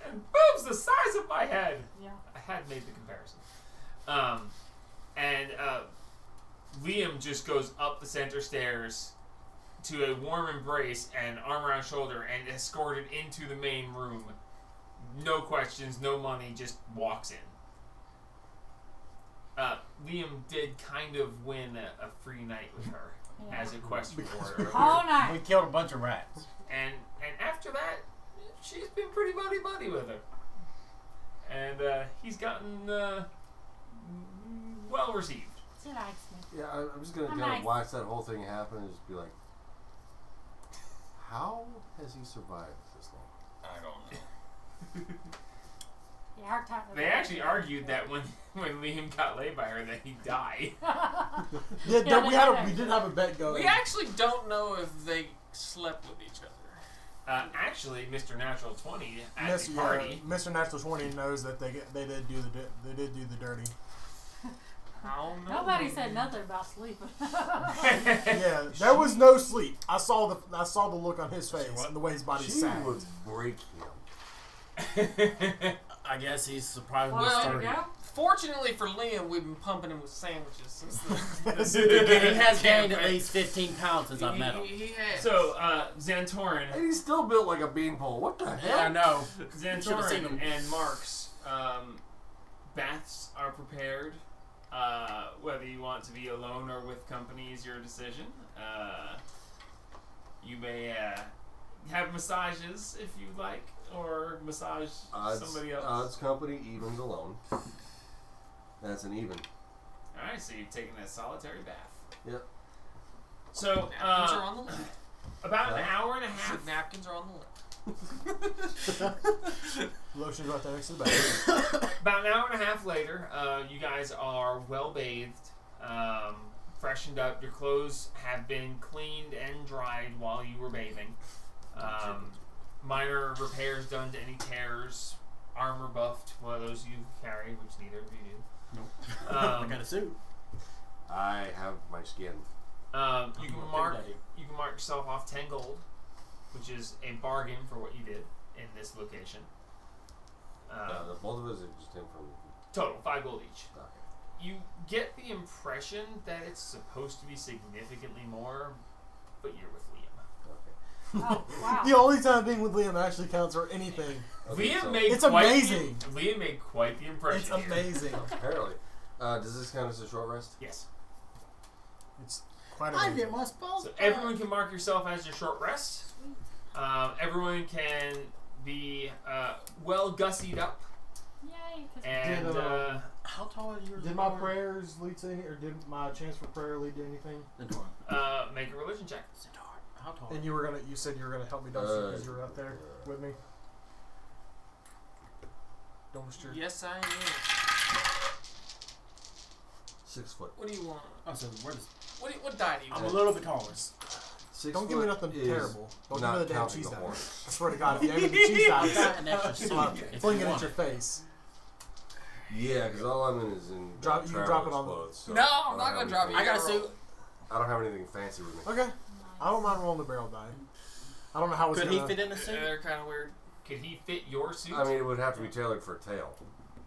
and boobs the size of my head. Yeah. I had made the comparison. Liam just goes up the center stairs to a warm embrace and arm around shoulder and escorted into the main room. No questions, no money, just walks in. Liam did kind of win a free night with her Yeah. as a quest reward earlier. All We night. killed a bunch of rats. And after that, she's been pretty buddy with her. And he's gotten well received. She likes me. Yeah, I'm just gonna I'm kind nice. of watch that whole thing happen and just be like, how has he survived this long? I don't know. Yeah, our time. They actually argued that when Liam got laid by her that he died. Yeah, Yeah, we did have a bet going. We actually don't know if they slept with each other. Actually, Mr. Natural 20 at the party. Mr. Natural 20 knows that they did do the dirty. I don't know. Nobody said nothing about sleeping. Yeah, there was no sleep. I saw the look on his face and the way his body She sat. would break him. I guess he's surprised Well, with there starting. you go. Fortunately for Liam, we've been pumping him with sandwiches since He has gained at campaign. least 15 pounds since I met him. He has. So, Xantorin, And he's still built like a beanpole. What the Yeah, I hell? know. Should've seen Xantorin him. and Marks, baths are prepared. Whether you want to be alone or with company is your decision. You may have massages if you'd like, or massage somebody else. Odds company, evens alone. That's an even. Alright, so you've taken a solitary bath. Yep. So, Napkins are on the left. about an hour and a half. Said napkins are on the left. Lotion's right there next to the bed. About an hour and a half later, you guys are well bathed, freshened up. Your clothes have been cleaned and dried while you were bathing. Minor repairs done to any tears. Armor buffed, one of those you carry, which neither of you do. Nope. I got a suit. I have my skin. You can mark yourself off 10 gold, which is a bargain for what you did in this location. The both of us are just in from. Total 5 gold each. Okay. You get the impression that it's supposed to be significantly more, but you're with Liam. Oh, wow. The only time being with Liam actually counts for anything. Okay, Liam so made It's quite amazing. Liam made quite the impression. It's here. amazing. apparently, does this count as a short rest? Yes. It's quite I amazing. get my spells So back. everyone can mark yourself as your short rest. Everyone can be well gussied up, Yay. 'Cause and How tall is yours? Did my prayers lead to any, or did my chance for prayer lead to anything? make a religion check. How tall? And you said you were gonna help me, Dumpster, because you were out there with me. Dumpster. Yes, I am. 6 foot. What do you want? Oh, so where does? What die do you I'm want? a little bit taller. 6 Don't foot give me nothing is terrible. Don't give not me the damn counting cheese the knife. horn. I swear to God, if you give me the cheese I've got an extra knife, suit. I'm if fling you it at want your face. Yeah, because all I'm in is in. You drop it on the- clothes, so No, I I'm don't not have gonna drop anything- it. I got a suit. I don't have anything fancy with me. Okay. I don't mind rolling the barrel die. I don't know how it's Could gonna. he fit in a suit? They're kind of weird. Could he fit your suit? I mean, it would have to be tailored for a tail.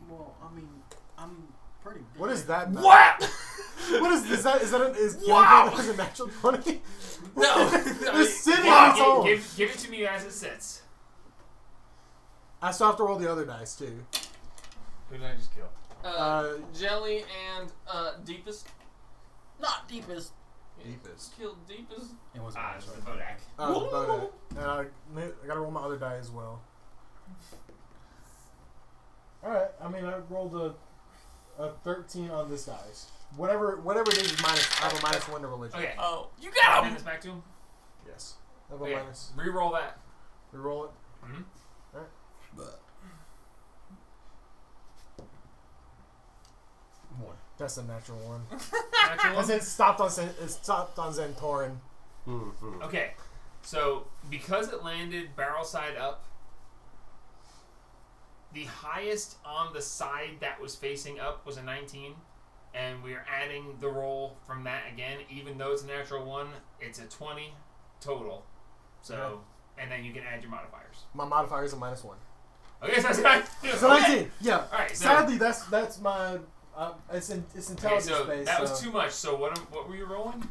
Well, I mean, I'm pretty big. What is that? what? What is that? Is Wow. Is a natural 20? No. It's sitting Wow, on its own. give it to me as it sits. I still have to roll the other dice too. Who did I just kill? Jelly and Deepest. Not deepest. Deepest. Killed Deepest. It was It's the Bodak. Bodak. And I gotta roll my other die as well. Alright, I mean, I rolled a 13 on this dice. Whatever it is minus, I have a -1 to religion. Okay. Oh, you Hand got him. this back to him. Yes. I have a Okay. minus. Reroll that. Reroll it. Mm-hmm. That's a natural one. Natural Because one? it stopped on Zentorin. Mm-hmm. Okay, so because it landed barrel side up, the highest on the side that was facing up was a 19, and we're adding the roll from that again. Even though it's a natural one, it's a 20 total. So, and then you can add your modifiers. My modifier is a -1. Okay, so that's It's a 19. Yeah. All right. So, Sadly, that's my. It's okay, intelligence so based. that was too much. So what were you rolling?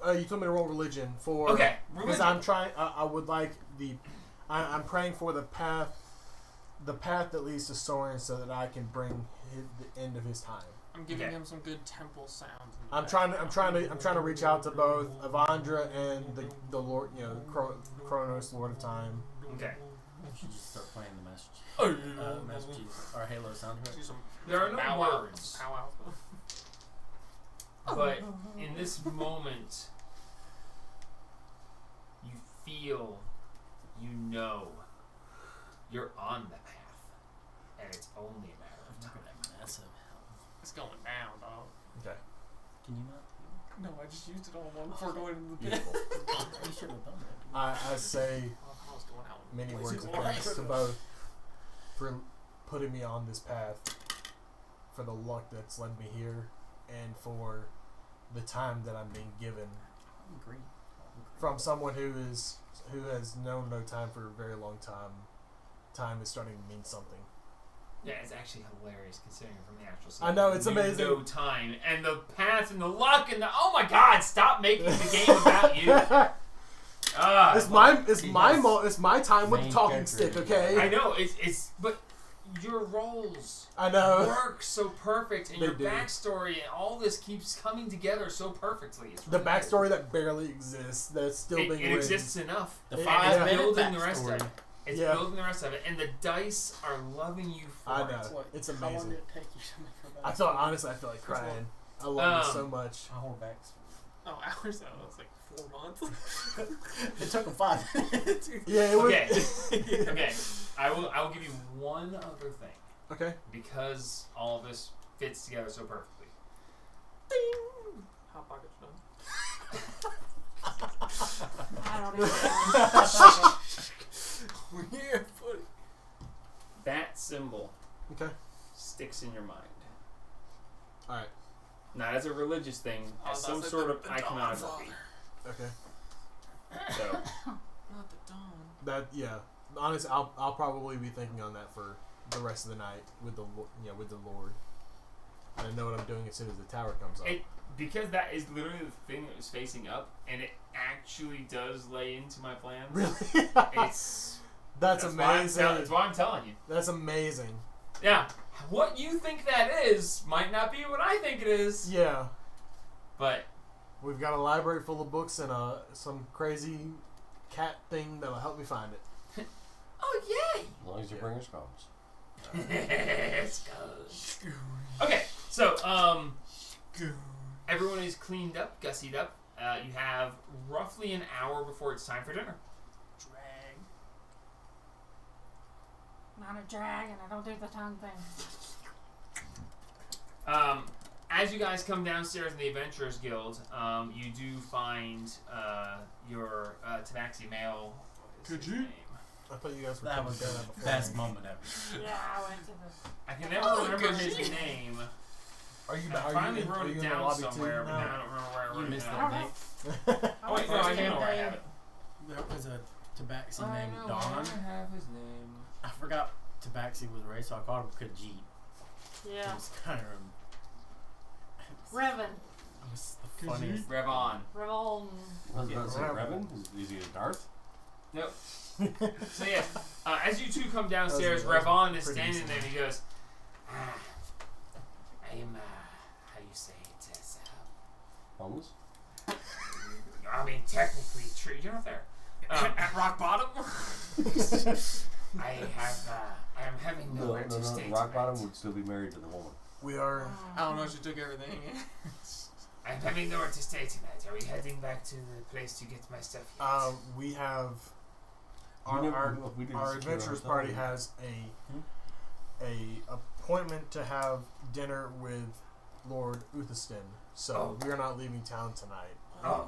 You told me to roll religion for. Okay, Because religion. I'm trying. I would like the. I'm praying for the path that leads to Soren, so that I can bring the end of his time. I'm giving Okay. him some good temple sounds. in the I'm trying to reach out to both Avandra and the Lord, Kronos, Lord of Time. Okay. You should just start playing the message. background. Messages or Halo soundtrack. Do some There are no bow wow. words. Pow wow. But in this moment, you feel, you know, you're on the path, and it's only a matter of time. Massive hell. It's going down, dog. Okay. Can you not? No, I just used it on one before going into the pit. Beautiful. You should have done that. I say I was going out. many Places words of thanks to both for putting me on this path, for the luck that's led me here, and for the time that I'm being given I agree. from someone who has known no time for a very long time. Time is starting to mean something. Yeah, it's actually hilarious considering from the actual I know, it's You amazing. No time and the path and the luck and the oh my god! Stop making the game about you. It's my time with the Main talking character. stick. Okay. I know it's but your roles I know. work so perfect and They your do. backstory and all this keeps coming together so perfectly. It's The really backstory that barely exists, that's still it, being it written. exists enough. The Yeah. And it's 5-minute building the rest of backstory. it. It's Yeah. building the rest of it, and the dice are loving you for I it. know. What? It's How long amazing. did it take you to make your I backstory? feel honestly, I feel like crying. I love it so much. A whole backstory. Oh, hours? That was like 4 months. It took him 5 minutes. Yeah, it was. Okay. Okay. I will give you one other thing Okay. because all of this fits together so perfectly. Hot pockets done. I don't even know. Yeah, buddy. That symbol Okay. sticks in your mind. All right. Not as a religious thing, as some sort of iconography. Okay. So, Not the dawn. That Honestly, I'll probably be thinking on that for the rest of the night with the Lord. I know what I'm doing as soon as the tower comes up. because that is literally the thing that was facing up, and it actually does lay into my plans. Really? It's That's why amazing. that's why I'm telling you. That's amazing. Yeah, what you think that is might not be what I think it is. Yeah. But We've got a library full of books and some crazy cat thing that'll help me find it. oh yay! As long as you bring us cones. Let's go. Okay, so everyone is cleaned up, gussied up. You have roughly an hour before it's time for dinner. Drag. Not a drag, and I don't do the tongue thing. As you guys come downstairs in the Adventurers Guild, you do find your Tabaxi male. What is his name? I thought you guys were That talking was about that the before. best moment ever. Yeah, I went to the. I can never Oh, remember good his shit. name. Are you? I finally in, wrote are you it in the down lobby somewhere, too? but now I don't remember where I wrote You it missed down. that day. Oh wait, no, I do know where I have it. There was a Tabaxi I named know Don. where I have his name. I forgot Tabaxi was raised, so I called him Khajiit. Yeah. It was kind of. Revan. It was the funniest. Revon. Revoln. I was about to say Revan. Revan. Is he a Darth? Nope. So yeah, as you two come downstairs, That was Revon is pretty standing decent. there and he goes, I am, how you say it, Homeless? I mean, technically true. You're not there. At rock bottom? I am having nowhere to stay Rock tonight. Bottom would still be married to the woman. We are. I don't know, she took everything. I'm having nowhere to stay tonight. Are we heading back to the place to get my stuff yet? We have. We didn't- Our we didn't our secure adventurers our party time. has a appointment to have dinner with Lord Uthaston, so we are not leaving town tonight.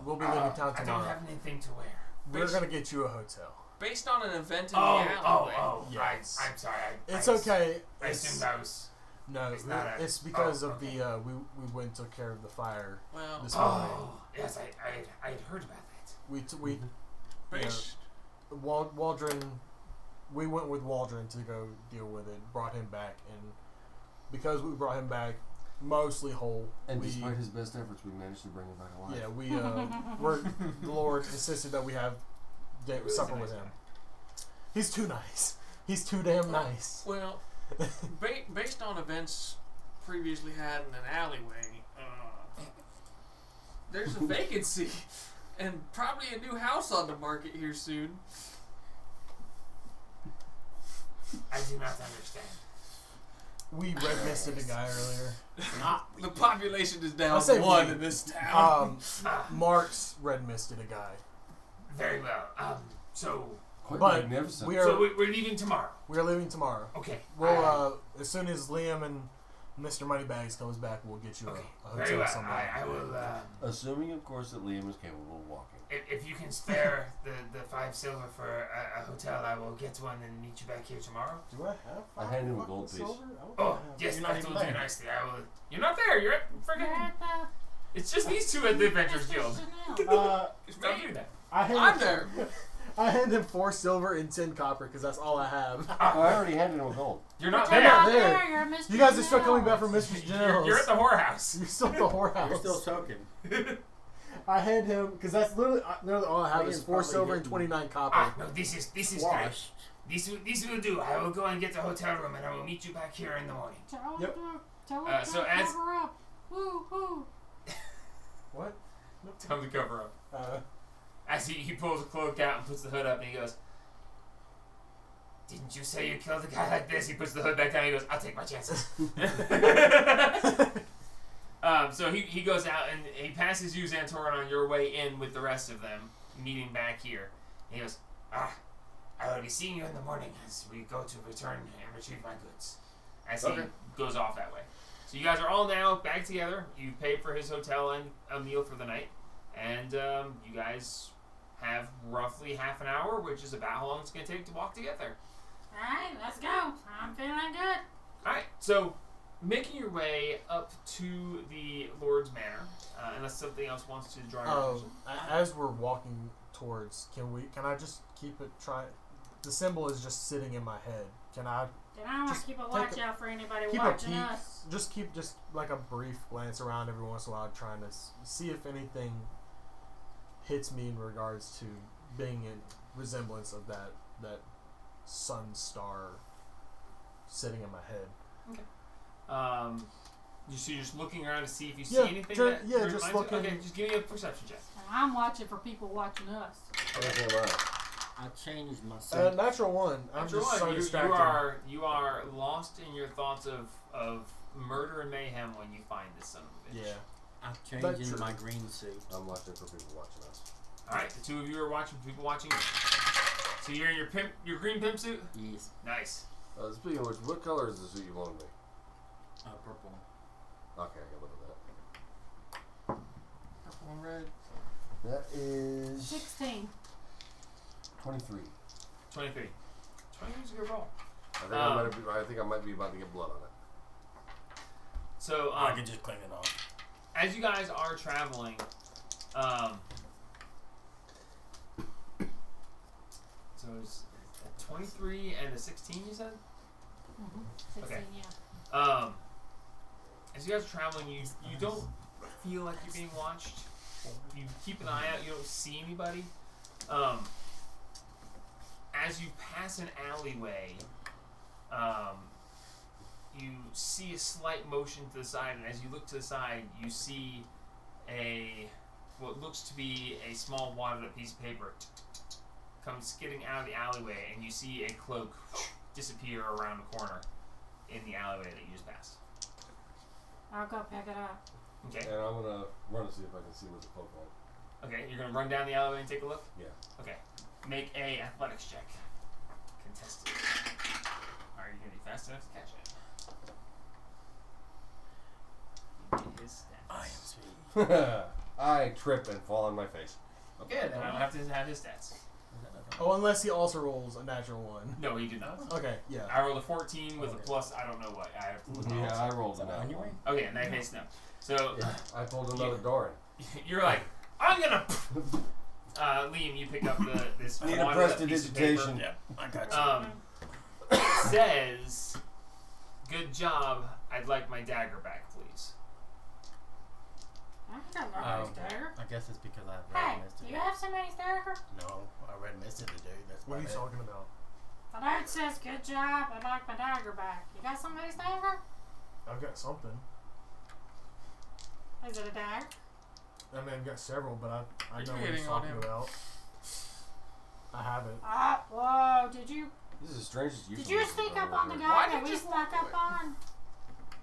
We'll be Oh, leaving town I tomorrow. don't have anything to wear. We're gonna get you a hotel. Based on an event in the alleyway. Yes. I'm sorry. It's okay. I assumed that was. No, It's not a- it's because of okay. the we went and took care of the fire Well, this morning. Yes, I had heard about that. We based. Waldron, we went with Waldron to go deal with it. Brought him back, and because we brought him back mostly whole, And we, despite his best efforts, we managed to bring him back alive. yeah, the Lord insisted that we have Really supper nice with him. guy. He's too nice. He's too damn nice. Well, based on events previously had in an alleyway, there's a vacancy and probably a new house on the market here soon. I do not understand. We red misted a guy earlier. The population is down I'll say one we. in this town. Mark's red misted a guy. Very well. So Quite But magnificent. we so are we're leaving tomorrow. we are leaving tomorrow. Okay. Well, as soon as Liam and Mr. Moneybags comes back, we'll get you Okay. a Very hotel well. somewhere. I will. Assuming, of course, that Liam is capable of walking. If you can spare the 5 silver for a hotel, I will get one and meet you back here tomorrow. Do I have? I hand him a gold piece. silver? I don't Oh, think I have. yes, You're not I even told you there. nicely. I will. You're not there. You're at You're friggin'. at the It's just these two at the Adventurers Guild. Chanel. Don't do that. I'm there. I hand him 4 silver and 10 copper because that's all I have. Oh, I already handed him a gold. You're not You're there. not there. there. You're Mr. You guys are still coming Chanel. back from Mr. Janelle's. You're at the whorehouse. You're still at the whorehouse. You're still token. I hand him because that's literally all I have is Liam's 4 probably silver and getting 29 copper. No, this is great. Washed. This will do. I will go and get the hotel room, and I will meet you back here in the morning. Tell Yep. Tell him So to as- cover up. Woo woo. What? Tell him to cover up. As he pulls a cloak out and puts the hood up, and he goes, "Didn't you say you killed a guy like this?" He puts the hood back down. He goes, "I'll take my chances." So he goes out and he passes you, Xantoran, on your way in with the rest of them, meeting back here. And he goes, I will be seeing you in the morning as we go to return and retrieve my goods. As he goes off that way. So you guys are all now back together. You paid for his hotel and a meal for the night. And you guys have roughly half an hour, which is about how long it's going to take to walk together. Alright, let's go. I'm feeling good. Alright, so making your way up to the Lord's Manor, unless something else wants to draw your attention. As we're walking towards, can I just keep it the symbol is just sitting in my head. Can I Then I want Just to keep a take watch a- out for anybody keep a watching peek? us. Just keep like a brief glance around every once in a while, trying to see if anything hits me in regards to being in resemblance of that sun star sitting in my head. So you're just looking around to see if you see Yeah, anything sure, that yeah, reminds just you? looking. Okay, just give me a perception check. And I'm watching for people watching us. I changed my Natural one. I'm After just one, so you distracted. you are lost in your thoughts of murder and mayhem when you find this son of a bitch. Yeah. I've changed That's into true. my green suit. I'm watching for people watching us. Alright, the two of you are watching people watching you. So you're in your green pimp suit? Yes. Nice. Speaking of which, what color is the suit you wanted me? Purple. Okay, I can look at Purple and red. that. That is 16. 23. 23. 23 is a good roll. I think I might be about to get blood on it. So I can just clean it off. as you guys are traveling, so it's a 23 and a 16, you said? Mm-hmm. 16, Okay. yeah. As you guys are traveling, you don't feel like you're being watched. You keep an eye out. You don't see anybody. As you pass an alleyway, you see a slight motion to the side, and as you look to the side, you see what looks to be a small wadded up piece of paper come skidding out of the alleyway, and you see a cloak disappear around the corner in the alleyway that you just passed. I'll go pick it up. Okay. And I'm gonna run to see if I can see what's the cloak on. Okay, you're gonna run down the alleyway and take a look? Yeah. Okay. Make a athletics check. Contested. Are you gonna be fast enough to catch it? his stats. I am sweet. I trip and fall on my face. Okay, then I don't have to have his stats. Oh, unless he also rolls a natural one. No, he did not. Okay, yeah. I rolled a 14 with a plus. I don't know what. I have to look Yeah, at I rolled an On your way? Okay, in that case, no. So Yeah, I pulled another door you're like, I'm gonna. Liam, you pick up this. in. Need a wad of that piece of prestidigitation. Yeah, I got you. paper. Says, "Good job. I'd like my dagger back, please." I got nobody's dagger. I guess it's because I Hey, read Misted. do you have somebody's dagger? No, I read Misted the dude. That's What are you about it. talking about? The note says, good job, I'd like my dagger back. You got somebody's dagger? I've got something. Is it a dagger? I mean, I've got several, but I You're know what he's hitting on talking him. about. I have it. Whoa, did you This is the strangest did you sneak up on the guy Why that did we you snuck walk up on?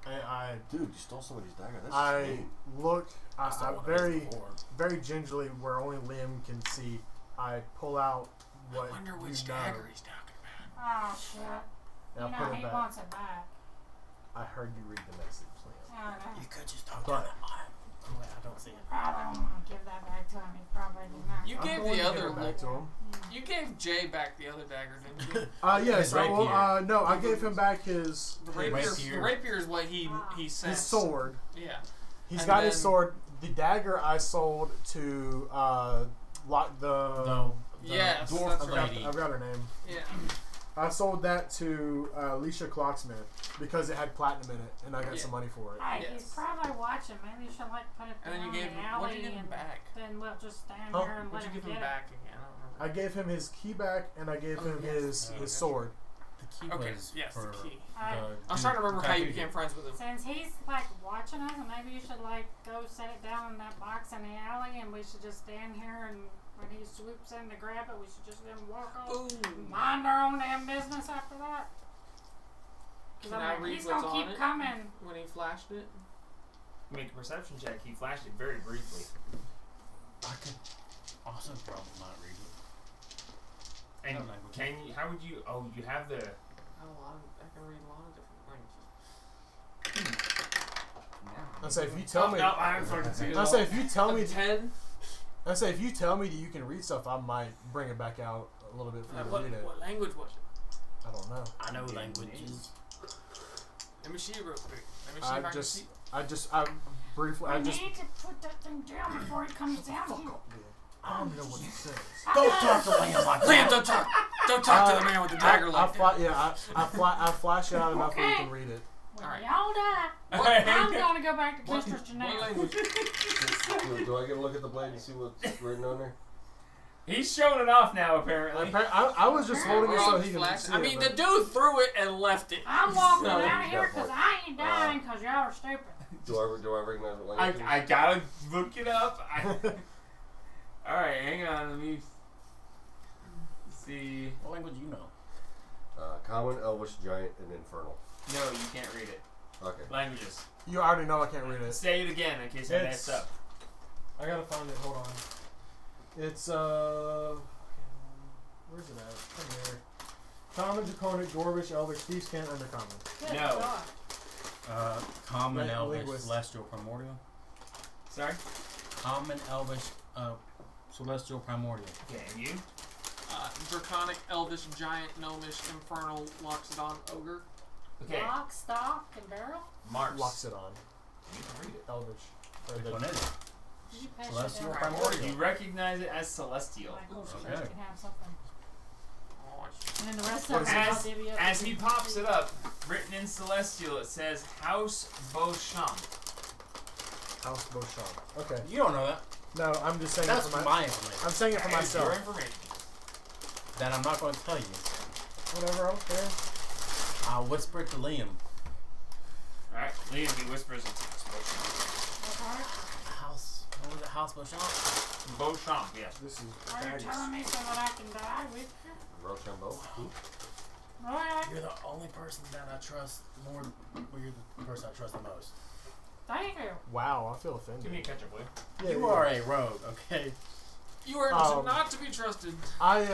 And Dude, you stole somebody's dagger. That's I mean. look, I saw I one of his very, before. very gingerly, where only Liam can see, I pull out what I wonder you which know, dagger he's talking about. Oh shit. and I You put know it he back. wants it back. I heard you read the message, Liam. Okay. You could just talk But- to him. I don't see it. Probably don't want to give that back to him. He probably do not. You I'm gave going the to give other it back to him. You gave Jay back the other dagger, didn't you? Yes, His rapier. no, I gave him back his The Rapier. rapier is what he sent. his sword. Yeah. He's And got his then- sword. The dagger I sold to like the Yes, dwarf that's I right. forgot, I forgot her name. Yeah. I sold that to Alicia Clocksmith because it had platinum in it, and I got Yeah. some money for it. Hey, Yes. he's probably watching. Maybe you should like put it And then down you in gave the him. alley What did you give him and back? then we'll just stand Oh, here and let What'd you him give get him it. back again? I don't remember. I gave him his key back, and I gave Oh, him yes. his sword. The key Okay, was yes, the for key. Alright. I was trying to remember how you became friends with him. Since he's like watching us, maybe you should like go set it down in that box in the alley, and we should just stand here, and when he swoops in to grab it, we should just let him walk off. Boom. Mind our own damn business after that. Can I read he's what's gonna on keep it? coming. When he flashed it. Make a perception check. He flashed it very briefly. I could also probably not read it. And No language. can you? How would you? Oh, you have the. I can read a lot of different languages. I say if you tell me, No, I'm fucking serious. I say if you tell me, 10. I say if you tell me that you can read stuff, I might bring it back out a little bit for you to What, read it. what language was it? I don't know. I know languages. Let me see it real quick. Let me see if I can see. I briefly, I We just. need to put that thing down before he comes down here. I don't know what it says. Don't talk to Liam like Liam, that. don't talk to the man with the dagger like that. I flash it out enough where you Okay. can read it. When Alright. y'all die, Alright. I'm gonna go back to What, Mistress what Janelle. language? Do I get a look at the blade and see what's written on there? He's showing it off now, apparently. I was just holding it so he can Flash. see I it. mean, but- the dude threw it and left it. I'm walking So- out of here because I ain't dying because y'all are stupid. Do I recognize the language? I gotta look it up. Alright, hang on. Let me see. What language do you know? Common, Elvish, Giant, and Infernal. No, you can't read it. Okay. Languages. You already know I can't read it. Say it again in case I mess up. I gotta find it. Hold on. It's where's it at? Come here. Common, Draconic, Dwarvish, Elvish, Thieves' Cant, Undercommon. Good No. God. Common, Elvish, Linguist. Celestial, Primordial. Sorry? Common, Elvish, Celestial, Primordial. Okay, and you? Draconic, Elvish, Giant, Gnomish, Infernal, Loxodon, Ogre. Okay. Lock, stock, and barrel? Mars. Locks it on. You can read it. Elvish. Or Which the- one is it? Did you pass Celestial, that down? Primordial. You recognize it as Celestial. Like, oh, shit, Okay. you can have something. Oh, And then the rest What of is it, it? I'll divvy up. As he pops it up, written in Celestial, it says House Beauchamp. House Beauchamp. Okay. You don't know that. No, I'm just saying That's it for my information. I'm saying it for That is your myself. information. That I'm not going to tell you. Whatever, okay. I'll whisper it to Liam. Alright, Liam, he whispers it to House Beauchamp. Okay. House. What was it? House Beauchamp? Beauchamp, yes. This is Are you telling me so that I can die with you? Rochambeau. Alright. You're the only person that I trust more. Well, you're the person I trust the most. Thank you. Wow, I feel Give me a offended. ketchup, will you? Yeah, You yeah. are a rogue, okay? You are not to be trusted. I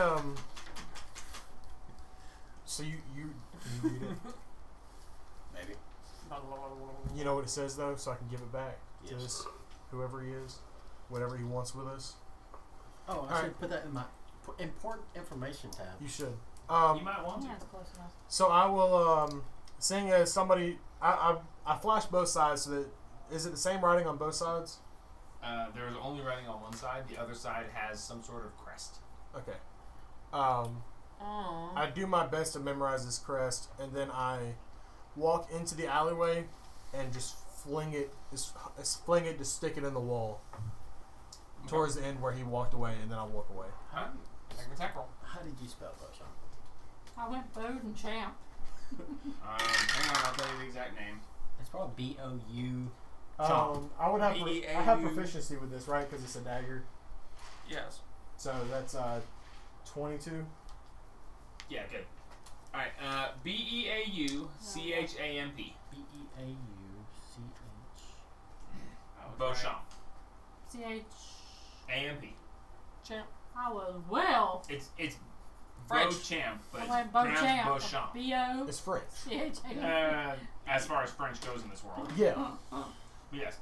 So you read it. Maybe. You know what it says though, so I can give it back. to Yes. this, whoever he is, whatever he wants with us. Oh, I All should right. put that in my important information tab. You should. You might want to. Yeah, it's close enough. So I will, seeing as somebody, I flash both sides so that, is it the same writing on both sides? There's only writing on one side. The other side has some sort of crest. Okay. Aww. I do my best to memorize this crest, and then I walk into the alleyway and just fling it to stick it in the wall towards the end where he walked away, and then I walk away. Huh? Make an attack roll. How did you spell Beauchamp? I went Bowden Champ. Hang on, I'll tell you the exact name. It's probably B-O-U. I would have B-A-U. I have proficiency with this, right? Because it's a dagger. Yes. So that's 22. Yeah, good. Alright, B-E-A-U-C-H-A-M-P. B-E-A-U-C-H. Beauchamp. C-H. A-M-P. Champ. I was well. It's French. Beauchamp, but I it's went pronounced Beauchamp. Beauchamp. B-O. It's French. C-H-A-M. As far as French goes in this world. Yeah. Yes.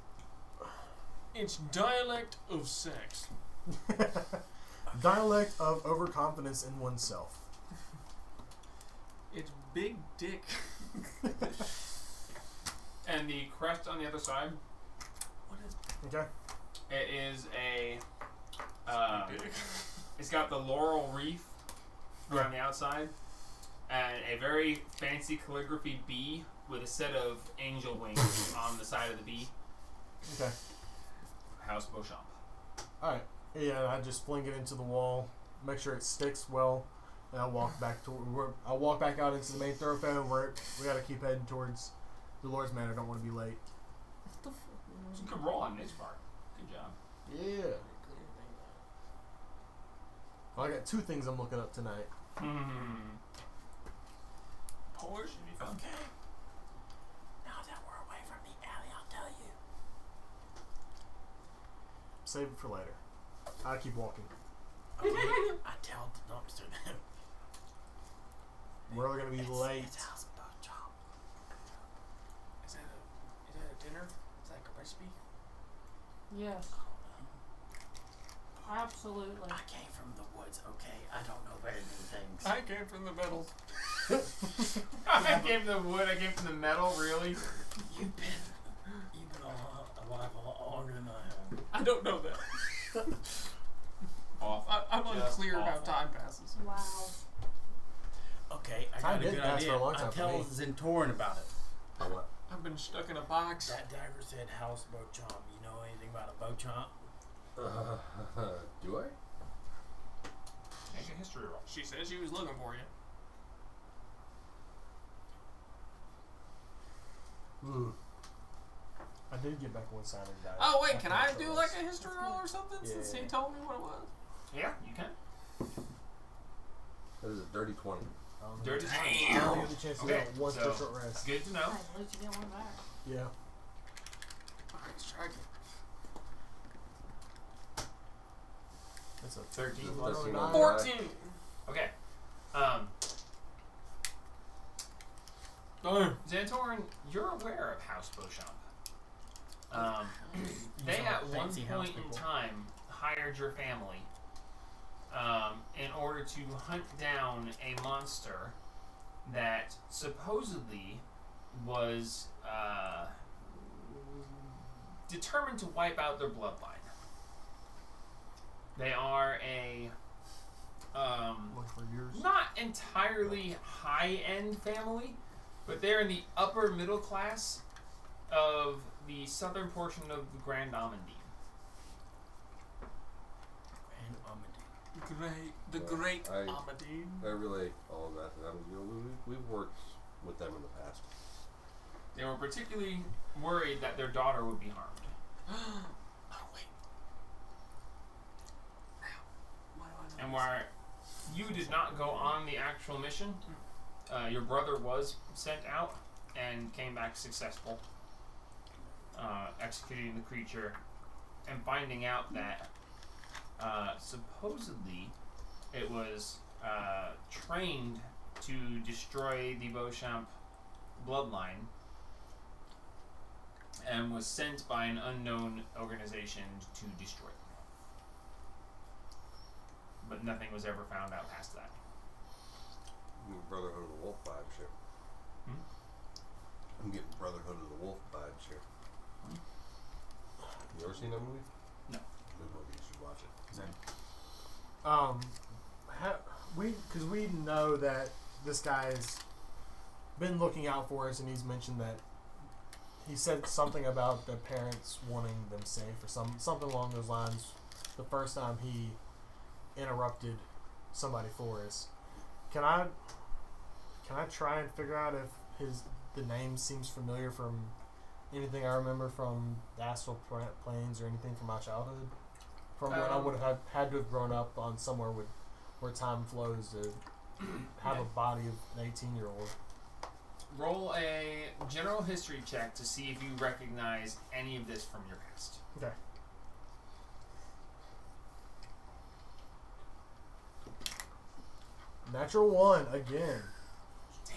It's dialect of sex. Dialect of overconfidence in oneself. It's big dick. And the crest on the other side, What is Okay. it is a. dick? It's got the laurel wreath around the outside, and a very fancy calligraphy bee with a set of angel wings on the side of the bee. Okay. House Beauchamp. All right. Yeah, I just fling it into the wall, make sure it sticks well, and I walk back out into the main thoroughfare where we got to keep heading towards the Lord's Manor. Don't want to be late. It's a good roll on this part. Good job. Yeah. Well, I got 2 things I'm looking up tonight. Poor should be fun. Okay. Now that we're away from the alley, I'll tell you. Save it for later. I keep walking. Okay. I tell the dumpster then. We're gonna be late. It's House Beauchamp. Is that a dinner? Is that a recipe? Yes. Absolutely. I came from the woods, okay? I don't know very many things. I came from the metals. I came from the wood, I came from the metal, really? You've been alive a lot longer than I have. I don't know that. Awful. I'm Just unclear how awful. time passes. Wow. Okay, I Time got a did good pass idea. for a long time I for tell me. Zentorin about it. What? I've been stuck in a box. That dagger said House Beauchamp. You know anything about a Beauchamp? Do I? Make a history roll. She said she was looking for you. I did get back one side and died. Oh wait, can I do like a history roll or something since he Yeah. told me what it was? Yeah, you can. That is a dirty 20. Dirty I 20. don't get the chance to Okay, get one so- short rest. Good to know. At least you get one back. Yeah. Alright, strike it. That's a 13 plus plus 9. 14! Okay. Xantorin, you're aware of House Beauchamp. They These at are one fancy house point in people. time hired your family in order to hunt down a monster that supposedly was determined to wipe out their bloodline. They are a look for years. not entirely high-end family, but they're in the upper middle class of the southern portion of the Grand Amandine. And Amadine. The great I- Amadine. I relay all of that. We've worked with them in the past. They were particularly worried that their daughter would be harmed. Oh wait. Why do I know And this? while you did not go on the actual mission, your brother was sent out and came back successful, executing the creature and finding out that supposedly it was trained to destroy the Beauchamp bloodline and was sent by an unknown organization to destroy them. But nothing was ever found out past that. Brotherhood of the Wolf vibes here. I'm getting Brotherhood of the Wolf vibes here. You ever seen that movie? No. Good movie. You should watch it. Because we know that this guy's been looking out for us, and he's mentioned that he said something about the parents wanting them safe or something along those lines the first time he interrupted somebody for us. Can I try and figure out if the name seems familiar from anything I remember from the astral planes or anything from my childhood? From when I would have had to have grown up on somewhere where time flows to have a body of an 18-year-old. Roll a general history check to see if you recognize any of this from your past. Okay. Natural 1 again.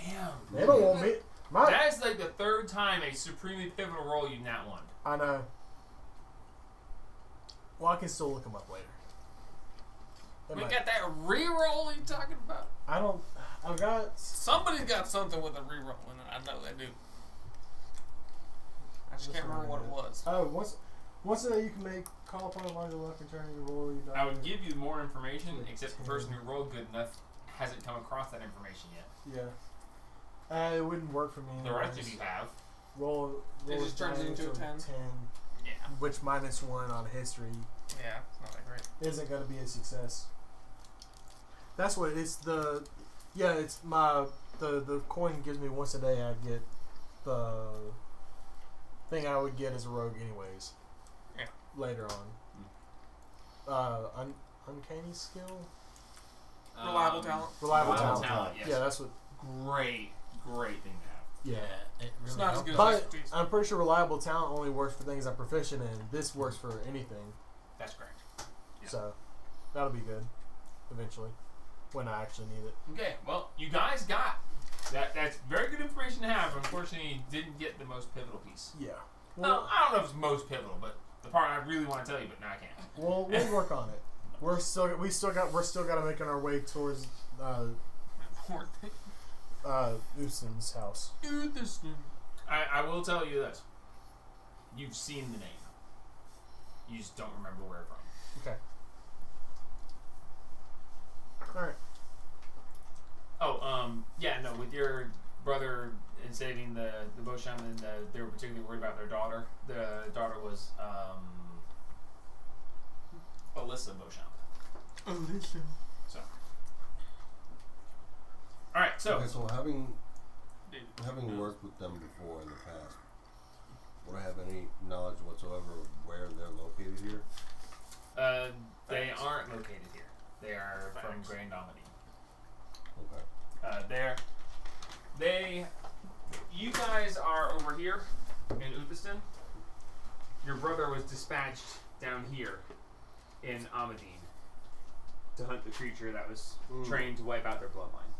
Damn. They don't want me. That is like the third time a supremely pivotal roll you've not won. I know. Well, I can still look them up later. They We might- got that reroll you talking about? I've got. Somebody's got something with a reroll in it. I know they do. I just can't remember what it was. Oh, once a day you can call upon a larger luck and turn your roll. You I would give you more information, except the person who rolled good enough hasn't come across that information yet. Yeah. It wouldn't work for me. The rest of anyways. you have. Roll It just turns it into a 10? 10, Yeah. which -1 on history Yeah, it's not that great. isn't going to be a success. That's what it is. It's the coin gives me once a day. I get the thing I would get as a rogue anyways. Yeah. Later on. Uncanny skill. Reliable talent. Reliable Reliable talent. talent, yes. Yeah, that's what. Great thing to have. Yeah. It really It's not as helped. good as But expertise. I'm pretty sure reliable talent only works for things I'm proficient in. This works for anything. That's correct. Yeah. So that'll be good eventually when I actually need it. Okay, well, you guys got that. That's very good information to have. Unfortunately, you didn't get the most pivotal piece. Yeah. Well, I don't know if it's most pivotal, but the part I really want to tell you, but now I can't. We'll work on it. We're still got to make our way towards Ustin's house. I will tell you this. You've seen the name. You just don't remember where from. Okay. All right. Oh, yeah, no, with your brother and saving the Beauchamp, and they were particularly worried about their daughter. The daughter was Alyssa Beauchamp. Alyssa. So, all right, so Okay, so having worked with them before in the past, would I have any knowledge whatsoever of where they're located here? they aren't located here. They are from Facts. Grand Dominique. Okay. You guys are over here in Uthaston. Your brother was dispatched down here in Amadine to hunt the creature that was trained to wipe out their bloodline.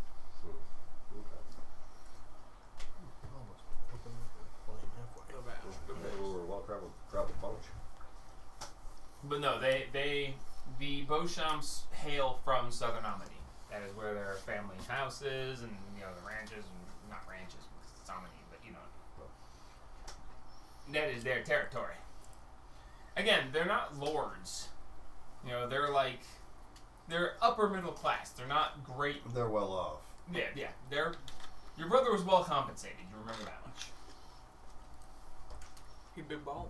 Almost opened the flame halfway. Go back. Go back. They were a well-traveled bunch. But no, the Beauchamps hail from southern Amadine. That is where their family house is, and the ranches, and not ranches, because it's Amadine, but that is their territory. Again, they're not lords. They're upper middle class. They're not great. They're well off. Yeah. Your brother was well compensated. You remember that much. He big ball.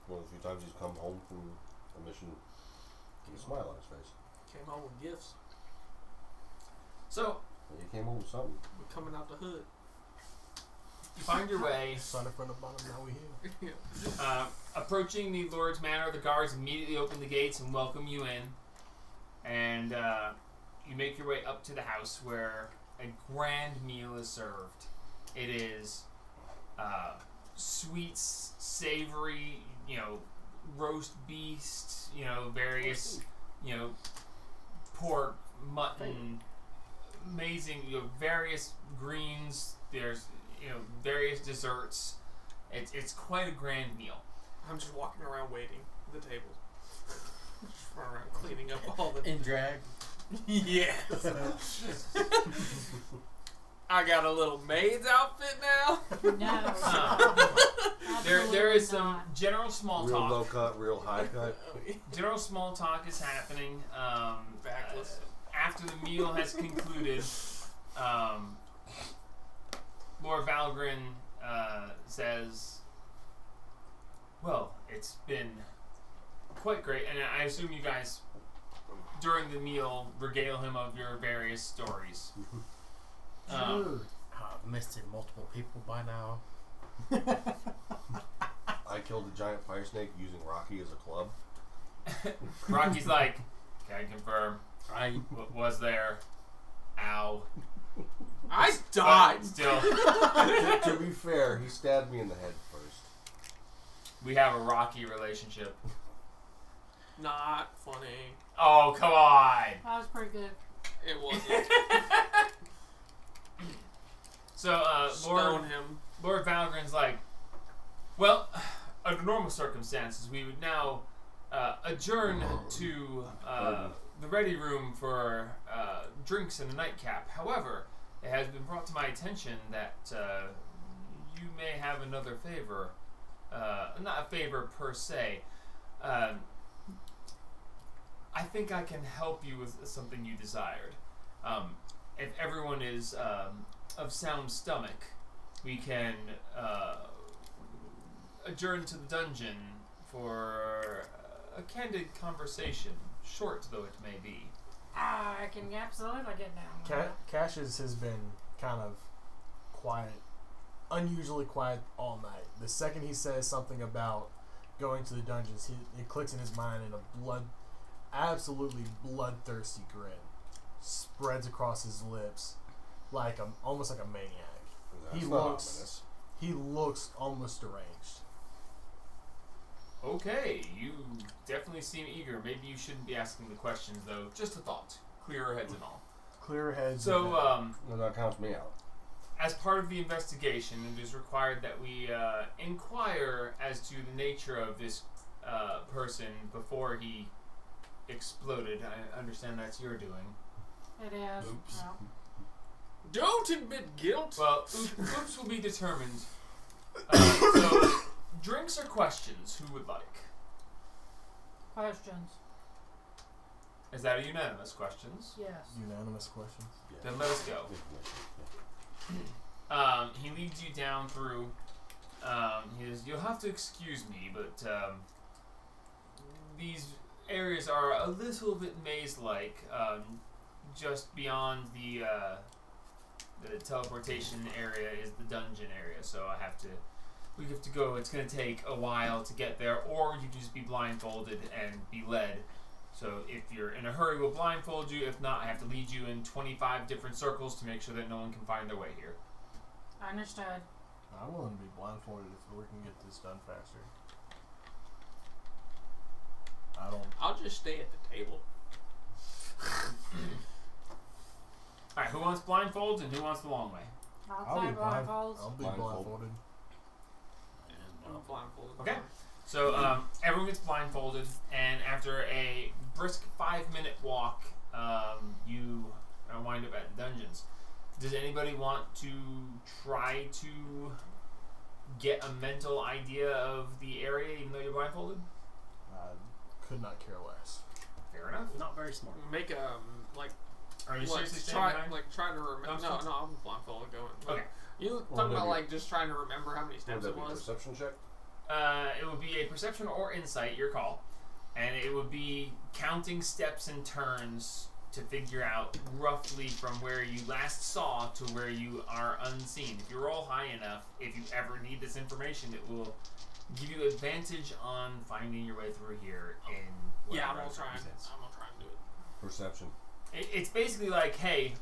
One of the few times he's come home from a mission with a smile on his face. Came home with gifts. So And he came home with something. We're coming out the hood. you find your way. Sun in front of bottom, now we here. Approaching the Lord's Manor, the guards immediately open the gates and welcome you in. And you make your way up to the house where a grand meal is served. It is sweets, savory, roast beast, various, pork, mutton, amazing, various greens. There's, various desserts. It's quite a grand meal. I'm just walking around waiting at the table. Just running around cleaning up all the... In drag. Yes. I got a little maid's outfit now. No. There is Absolutely some not. general small Real low talk. cut, real high cut. General small talk is happening. Backless. After the meal has concluded, Lord Valgren says, "Well, it's been quite great," and I assume you guys, during the meal, regale him of your various stories. I've missed it multiple people by now. I killed a giant fire snake using Rocky as a club. Rocky's like, "Can confirm, I was there? Ow." I died. But still, To be fair, he stabbed me in the head first. we have a rocky relationship. Not funny. Oh, come on. That was pretty good. It wasn't. So, Stone him. Lord Valgren's like, well, under normal circumstances, we would now adjourn to the ready room for drinks and a nightcap. However, it has been brought to my attention that you may have another favor. Not a favor per se. I think I can help you with something you desired. If everyone is of sound stomach, we can adjourn to the dungeon for a candid conversation, short though it may be. I can absolutely get down with that. Cassius has been kind of quiet, unusually quiet all night. The second he says something about going to the dungeons, it clicks in his mind, and a absolutely bloodthirsty grin spreads across his lips, like almost like a maniac. That's He not looks- ominous. He looks almost deranged. Okay, you definitely seem eager. Maybe you shouldn't be asking the questions though. Just a thought. Clearer heads and all. Clear heads. So, No, that counts me out. as part of the investigation, it is required that we inquire as to the nature of this person before he exploded. I understand that's your doing. It is. Oops. Well, Don't admit guilt. Well, oops will be determined. So, drinks or questions? Who would like? questions. Is that a unanimous questions? Yes. Unanimous questions. Then let us go. He leads you down through. He says, "You'll have to excuse me, but these areas are a little bit maze-like. Just beyond the teleportation area is the dungeon area, so we have to go. It's going to take a while to get there, or you can just be blindfolded and be led. So if you're in a hurry, we'll blindfold you. If not, I have to lead you in 25 different circles to make sure that no one can find their way here." Understood. I'm willing to be blindfolded if we can get this done faster. I'll just stay at the table. Alright, who wants blindfolds and who wants the long way? I'll take blindfolds. I'll be Blindfold. blindfolded. I'm blindfolded. Okay. So everyone gets blindfolded, and after a brisk 5-minute walk, you wind up at the dungeons. Does anybody want to try to get a mental idea of the area, even though you're blindfolded? I could not care less. Fair enough. not very smart. Make like Are you like seriously try staying behind? like trying to remember. Dumpsters? No, I'm blindfolded going. Like, Okay. You Well, talking about maybe- like just trying to remember how many Would steps that it be a was? perception check? It would be a perception or insight, your call. And it would be counting steps and turns to figure out roughly from where you last saw to where you are unseen. If you roll high enough, if you ever need this information, it will give you advantage on finding your way through here in Yeah, I'm whatever gonna try. circumstance. I'm gonna try and do it. Perception. It's basically like, hey,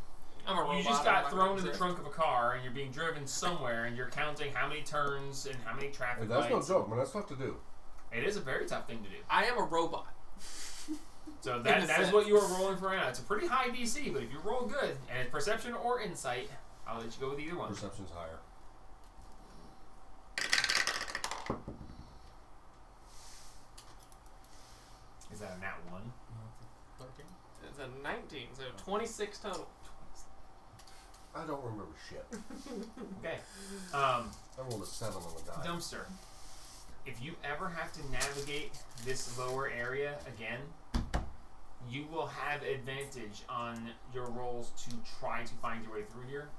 I'm a robot. you just I'm got not thrown gonna in the drift. trunk of a car and you're being driven somewhere and you're counting how many turns and how many Hey, traffic that's no lights. joke, man. That's tough to do. It is a very tough thing to do. I am a robot. So In that a is sense. what you are rolling for now. It's a pretty high DC, but if you roll good, and it's perception or insight, I'll let you go with either one. Perception's higher. Is that a nat 1? 13. It's a 19, so 26 total. I don't remember shit. Okay. I rolled a 7 on the die. Dumpster. If you ever have to navigate this lower area again, you will have advantage on your rolls to try to find your way through here.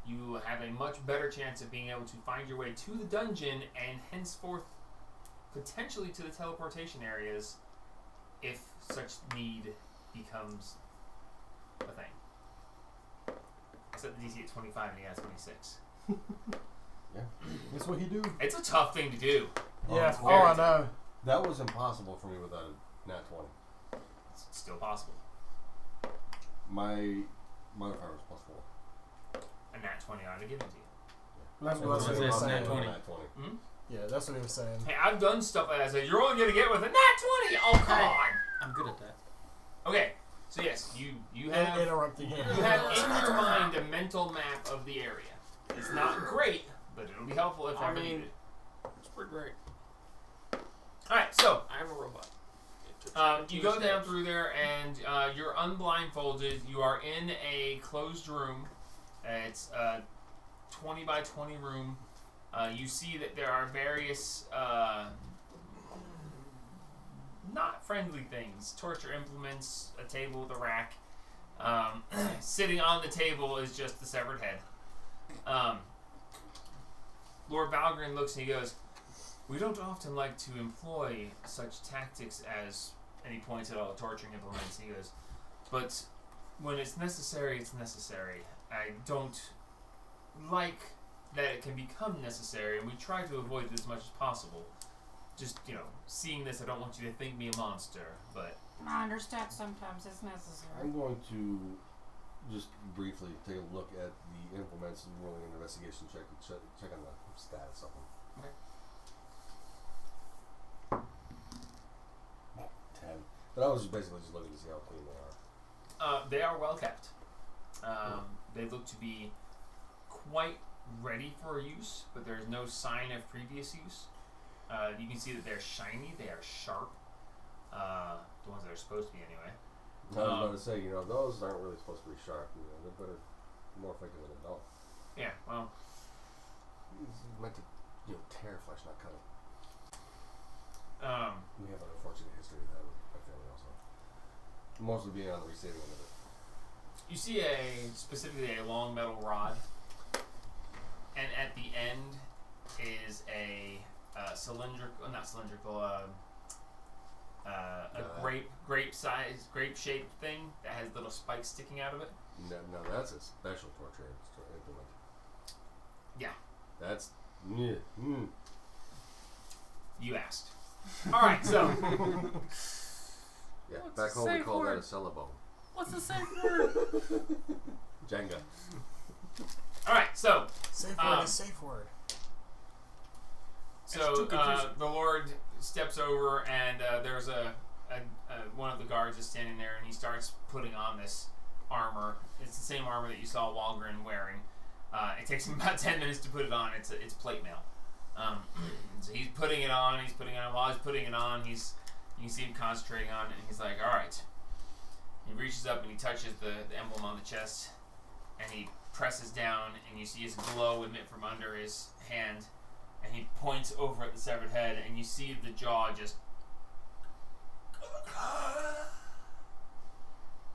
You have a much better chance of being able to find your way to the dungeon and henceforth potentially to the teleportation areas if such need becomes a thing. I set the DC at 25 and he has 26. Yeah. That's what he do. It's a tough thing to do. Yeah. it's Oh, very I know. That was impossible for me without a nat 20. It's still possible. My modifier was plus 4. A nat 20 ought to give it to you. That's And what it he was was impossible saying. with a Nat 20. nat 20. Yeah, that's what he was saying. Hey, I've done stuff like that. So you're only gonna get with a nat 20. Oh, come on. I'm good at that. Okay, so yes, you And have interrupting him. you have in your mind a mental map of the area. It's not great, but it'll be helpful if I ever mean- needed. It's pretty great. All right, so I'm a robot. you go down through there, and you're unblindfolded. You are in a closed room. It's a 20 by 20 room. You see that there are various not friendly things. Torture implements, a table with a rack. Sitting on the table is just the severed head. Lord Valgren looks and he goes, "We don't often like to employ such tactics as," and he points at all the torturing implements. He goes, "But when it's necessary, it's necessary. I don't like that it can become necessary, and we try to avoid it as much as possible. Just, seeing this, I don't want you to think me a monster, but..." I understand sometimes it's necessary. I'm going to just briefly take a look at the implements and rolling an investigation check on the status of them. Okay. 10. But I was just basically just looking to see how clean they are. They are well kept. They look to be quite ready for use, but there's no sign of previous use. You can see that they're shiny, they are sharp. The ones that are supposed to be anyway. I was about to say, those aren't really supposed to be sharp. They're better, more effective than a dull. Yeah, well, It's meant to, tear flesh, not cut it. um, We have an unfortunate history of that with my family also. Mostly being on the receiving end of it. you see specifically a long metal rod, and at the end is a grape-shaped thing that has little spikes sticking out of it. No, that's a special torture implement. Yeah. That's... You asked. All right, so Yeah, What's back the home we safe call word? that a cellabone. What's the safe word? Jenga. all right, so Safe word is safe word. So the Lord steps over, and there's a one of the guards is standing there, and he starts putting on this armor. It's the same armor that you saw Walgren wearing. It takes him about 10 minutes to put it on. It's plate mail. So he's putting it on. While he's putting it on, you can see him concentrating on it, and he's like, "All right." He reaches up and he touches the emblem on the chest, and he presses down, and you see his glow emit from under his hand. And he points over at the severed head, and you see the jaw just...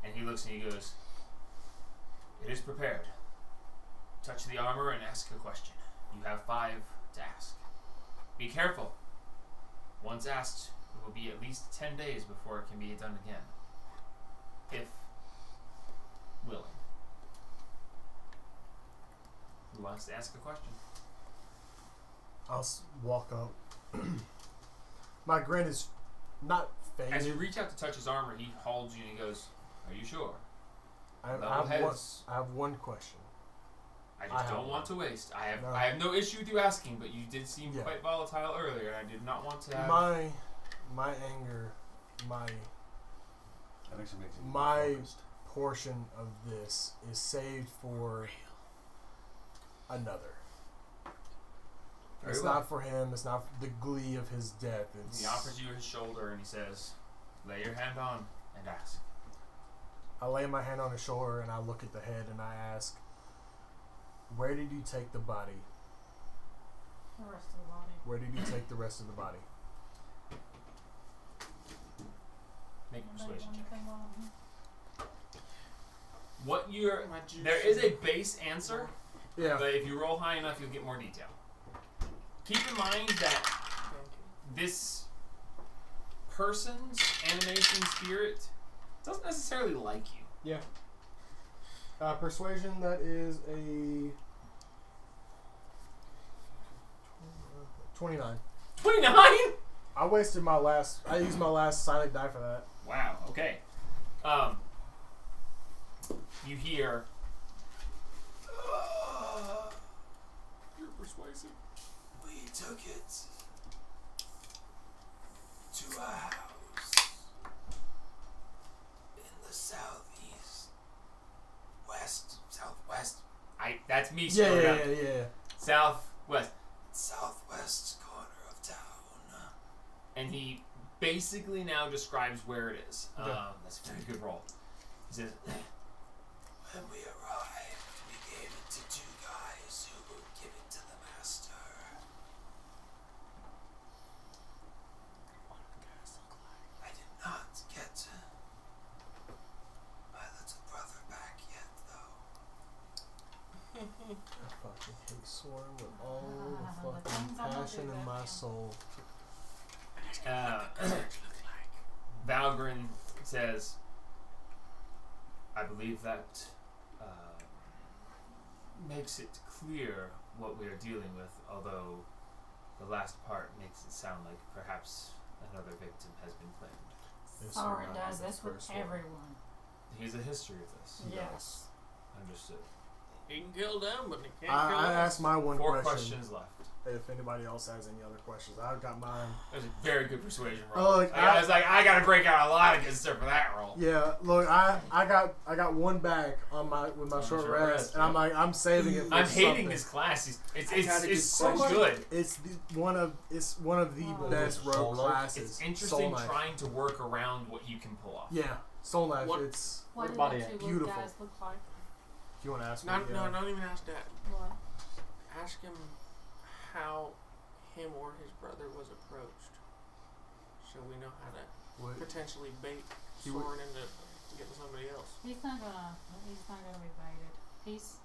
And he looks and he goes, "It is prepared. Touch the armor and ask a question. You have 5 to ask. Be careful. Once asked, it will be at least 10 days before it can be done again. If willing." Who wants to ask a question? I'll walk up. My grin is not faded. As you reach out to touch his armor, he holds you and he goes, "Are you sure?" I Level have heads. one question. I I just have don't want to waste. I No. have no issue with you asking, but you did seem Yeah. quite volatile earlier, and I did not want to have... My anger, That actually makes it more my focused. portion of this is saved for another. Very It's well. not for him. It's not the glee of his death. It's He offers you his shoulder and he says, Lay your hand on and ask. I lay my hand on his shoulder and I look at the head and I ask, "Where did you take the body? The rest of the body. Where did you take the rest of the body?" Make a Anybody persuasion want check. anything on him? What you're My juice. there is a base answer, Yeah. but if you roll high enough, you'll get more detail. Keep in mind that Thank you. this person's animation spirit doesn't necessarily like you. Yeah. Persuasion, that is a 29. 29? I used my last silent die for that. Wow, okay. You hear. You're persuasive. We took it to a house in the southwest. That's me Yeah, screwing yeah, up. yeah. Southwest. Southwest corner of town. And he basically now describes where it is. Okay. That's a very good roll. He says, When we arrived, we gave it to two guys who would give it to the master. I did not get my little brother back yet, though. I fucking hate Soren with all the The fucking things I don't passion do in that my can. soul. Valgren says, I believe that makes it clear what we are dealing with, although the last part makes it sound like perhaps another victim has been claimed. This Soren one does is this the with first one. everyone. He's a history of this. Yes. Understood. He can kill them, but he can't kill I us. asked my one 4 question. questions left. If anybody else has any other questions, I've got mine. That was a very good persuasion roll. Oh, look, I was like, I gotta break out a lot of good stuff for that roll. Yeah, look, I got one back on my short rest, and I'm saving it. For I'm hating something. this class. It's got a good so question. good. It's one of the Oh. best Soul rogue Knife? classes. It's interesting Soul Knife. trying to work around what you can pull off. Yeah, Soul Knife. What- It's What did body the at? two Beautiful. little guys look like? if you want to ask me. No, don't even ask that. What? Ask him how him or his brother was approached, so we know how to What, potentially bait He would- Soren into getting somebody else. He's not gonna be baited. He's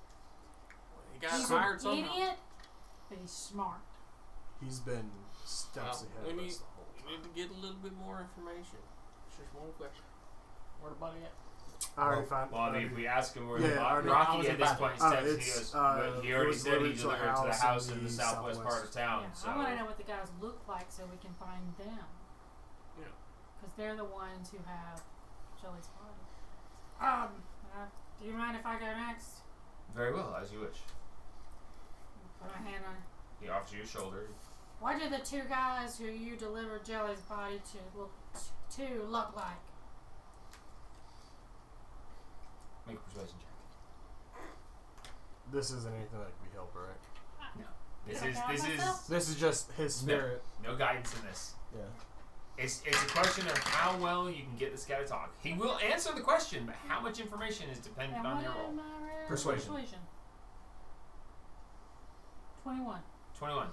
He got an hired somehow. idiot, but he's smart. he's been steps Well, ahead we of need- us the whole We time. need to get a little bit more information. It's just one question. Where the body at? I already found. Well, I mean, if we ask him where Yeah, the I already- I Rocky was at this about point to- steps, it's, he goes, he it already was said he delivered to a delivered to the house house in in the the southwest part of town. Yeah, So I want to know what the guys look like so we can find them. Yeah. Because they're the ones who have Jelly's body. Do you mind if I go next? very well, as you wish. Put my hand on. He offers you a shoulder. What do the two guys who you delivered Jelly's body to look like? Make a persuasion check. This isn't anything that can be helped, right? This Did I is count myself? This is just his spirit. no guidance in this. Yeah. It's a question of how well you can get this guy to talk. He will answer the question, but how much information is dependent And on what your roll. am I rolling? Persuasion. 21. 21.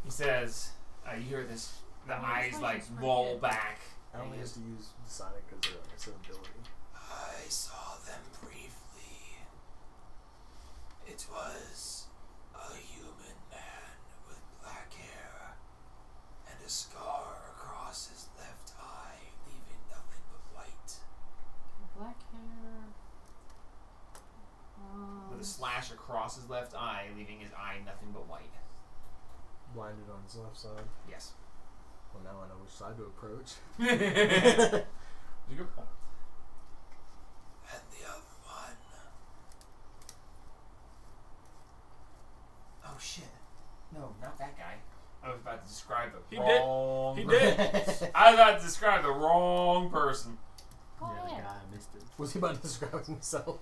He says, you hear this, the Oh, eyes persuasion's like pretty roll good. back. I and only he have goes, to use deciding because it's an ability. I saw them briefly. It was a human man with black hair and a scar across his left eye, leaving nothing but white. Black hair. with a slash across his left eye, leaving his eye nothing but white. Blinded on his left side. Yes. Well, now I know which side to approach. It's a good point. And the other one, Oh shit. No, not that guy. I was about to describe the He did. wrong He did. I was about to describe the wrong person. Go ahead. I missed it. Was he about to describe himself?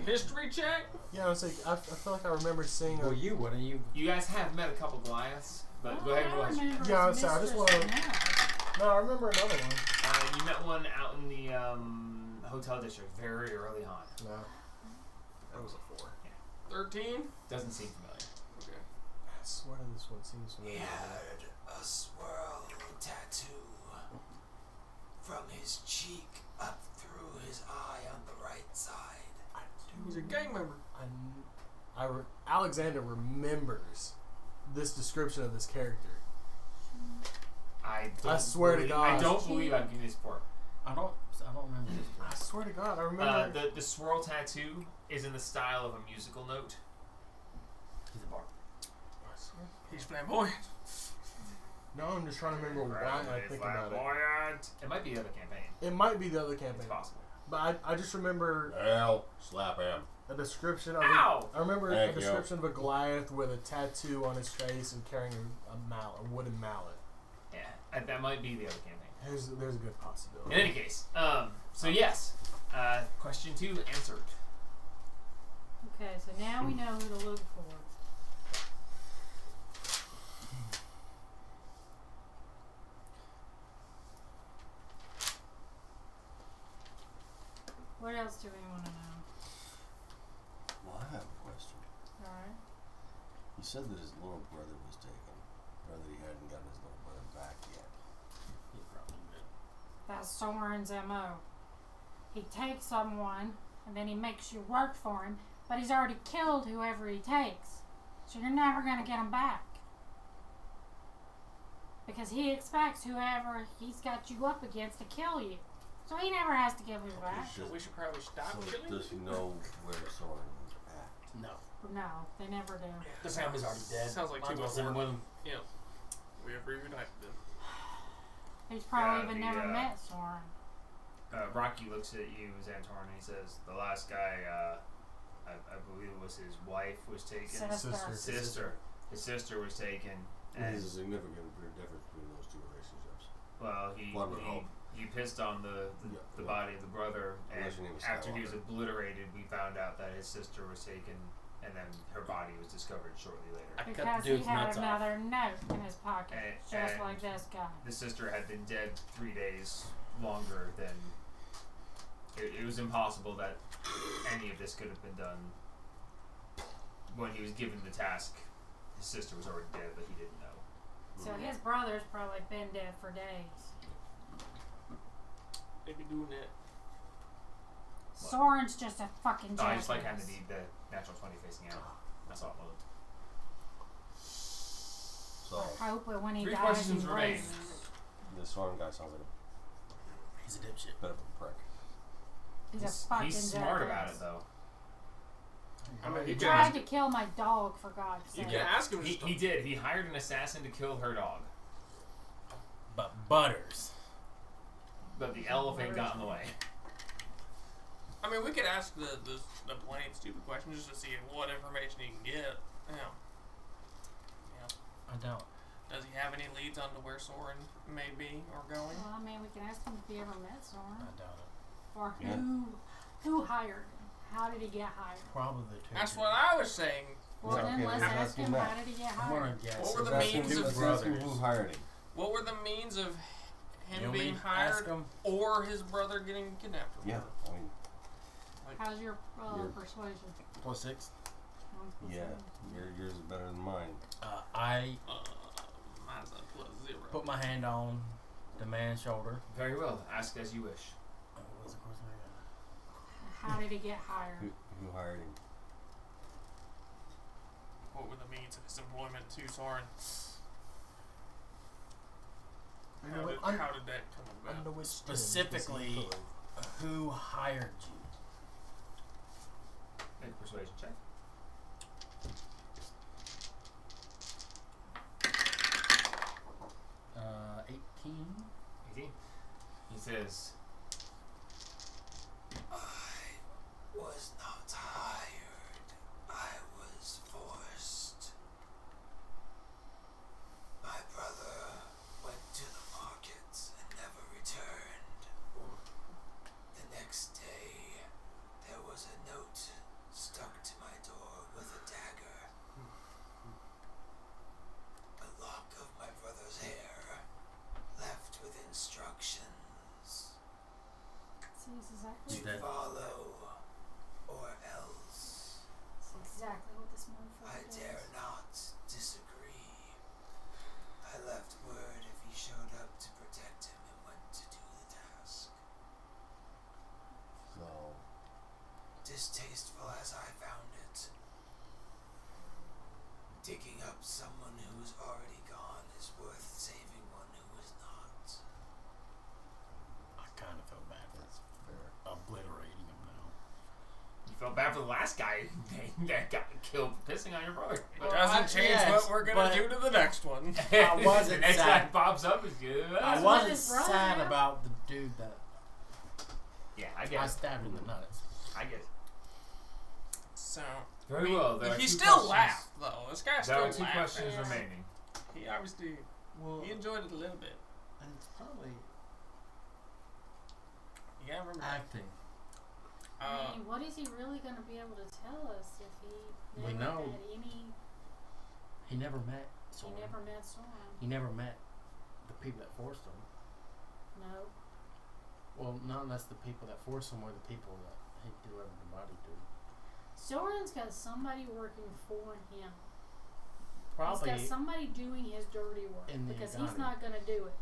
History check? Yeah, I was like, I feel like I remember seeing a. Well, you wouldn't. You. You guys have met a couple Goliaths, but go ahead and roll. Yeah, I was saying, I just wanna- No, I remember another one. You met one out in the hotel district very early on. No. That was a 4. 13? Doesn't seem familiar. Okay. I swear this one seems He familiar. had a swirl tattoo from his cheek up through his eye on the right side. He's a gang member. Alexander remembers this description of this character. I swear to God. I don't believe I've given you support. I don't remember this. I swear to God, I remember. The swirl tattoo is in the style of a musical note. He's a bar. He's flamboyant. No, I'm just trying to remember why I think about it. Flamboyant. It might be the other campaign. It might be the other It's campaign, possible. but I just remember Hell, slap him. a description of. Ow! I remember Thank a you. description of a Goliath with a tattoo on his face and carrying a wooden mallet. Yeah, that might be the other campaign. There's a good possibility. In any case, so yes, question 2 answered. Okay, so now we know who to look for. What else do we want to know? Well, I have a question. Alright. He said that his little brother was taken, or that he hadn't gotten his little brother back yet. He probably did. That's Soren's MO. He takes someone, and then he makes you work for him, but he's already killed whoever he takes. So you're never going to get him back. Because he expects whoever he's got you up against to kill you. So he never has to give you back. So we should probably stop So killing does he know where Soren is at? No. No, they never do. The family's already dead. Sounds like Might as too well much send him work. with him. Yeah. We have reunited them. He's probably Yeah, even the, never met Soren. Rocky looks at you, Xantorn, and he says, "The last guy, I believe it was his wife, was taken. Sister. His sister was taken, and There's a significant difference between those two relationships. well, One would hope. he pissed on the Yeah. body of the brother, and Unless your name was after he was Skywalker. obliterated, we found out that his sister was taken, and then her body was discovered shortly later. I cut Because the he dude's had nuts off. another note in his pocket, just And- like this guy. The sister had been dead 3 days longer than. It was impossible that any of this could have been done when he was given the task. His sister was already dead, but he didn't know. So his brother's probably been dead for days. They be doing that. Soren's just a fucking Oh, I jackass. just like having to need the natural 20 facing out. That's all it was. So, I hope that when he 3 dies, questions he remain. lives. this Soren guy sounds like He's a dipshit. a bit of a prick. He's a fucking He's smart about jackass. it, though. I mean, He you can tried ask, to kill my dog, for God's you sake. can ask him. He did. He hired an assassin to kill her dog, But Butters. but the elephant got in the way. I mean, we could ask the plain stupid question just to see what information he can get. Yeah. I don't. Does he have any leads on to where Soren may be or going? Well, I mean, we can ask him if he ever met Soren. I doubt it. Or Yeah. who hired him. How did he get hired? Probably the two. That's what I was saying. Well, Yeah, then okay, let's let's ask ask him him how that. did he get I'm gonna hired? guess. What were the Let's ask means him- of let's ask him who hired him. What were the means of him You want me being to ask hired him? or his brother getting kidnapped? Yeah, I mean, How's your Your- persuasion? +6. yeah, yours is better than mine. I Mine's a +0. put my hand on the man's shoulder. Very well. Ask as you wish. What was the question I How did he get hired? Who hired him? What were the means of his employment to Soren? How did that come about? Under which terms Specifically- was he employed? Who hired you? Make a persuasion check. Uh, 18. 18. He says, I was not hired. I was forced. My brother went to the markets and never returned. The next day, there was a note someone who's already gone is worth saving one who is not. I kind of feel bad for That's fair. obliterating him now. You felt bad for the last guy that got killed for pissing on your brother. It doesn't change yes, what we're gonna but- do to the next one. I wasn't the next sad. guy pops up is good. I what wasn't his brother sad now? about the dude that Yeah, I I get it. stabbed in the nuts. I get it. So Very well. There are he two still questions. laughed though. This guy There still are two laughed. questions Yeah. remaining. He obviously he enjoyed it a little bit. And it's probably You gotta remember. acting. I mean, what is he really going to be able to tell us if he never We know. had any? He never met He Soren. never met Soren. He never met the people that forced him. No. Well, not unless the people that forced him were the people that he delivered the body to. Soren's got somebody working for him. Probably He's got somebody doing his dirty work in the because he's Agani. not going to do it.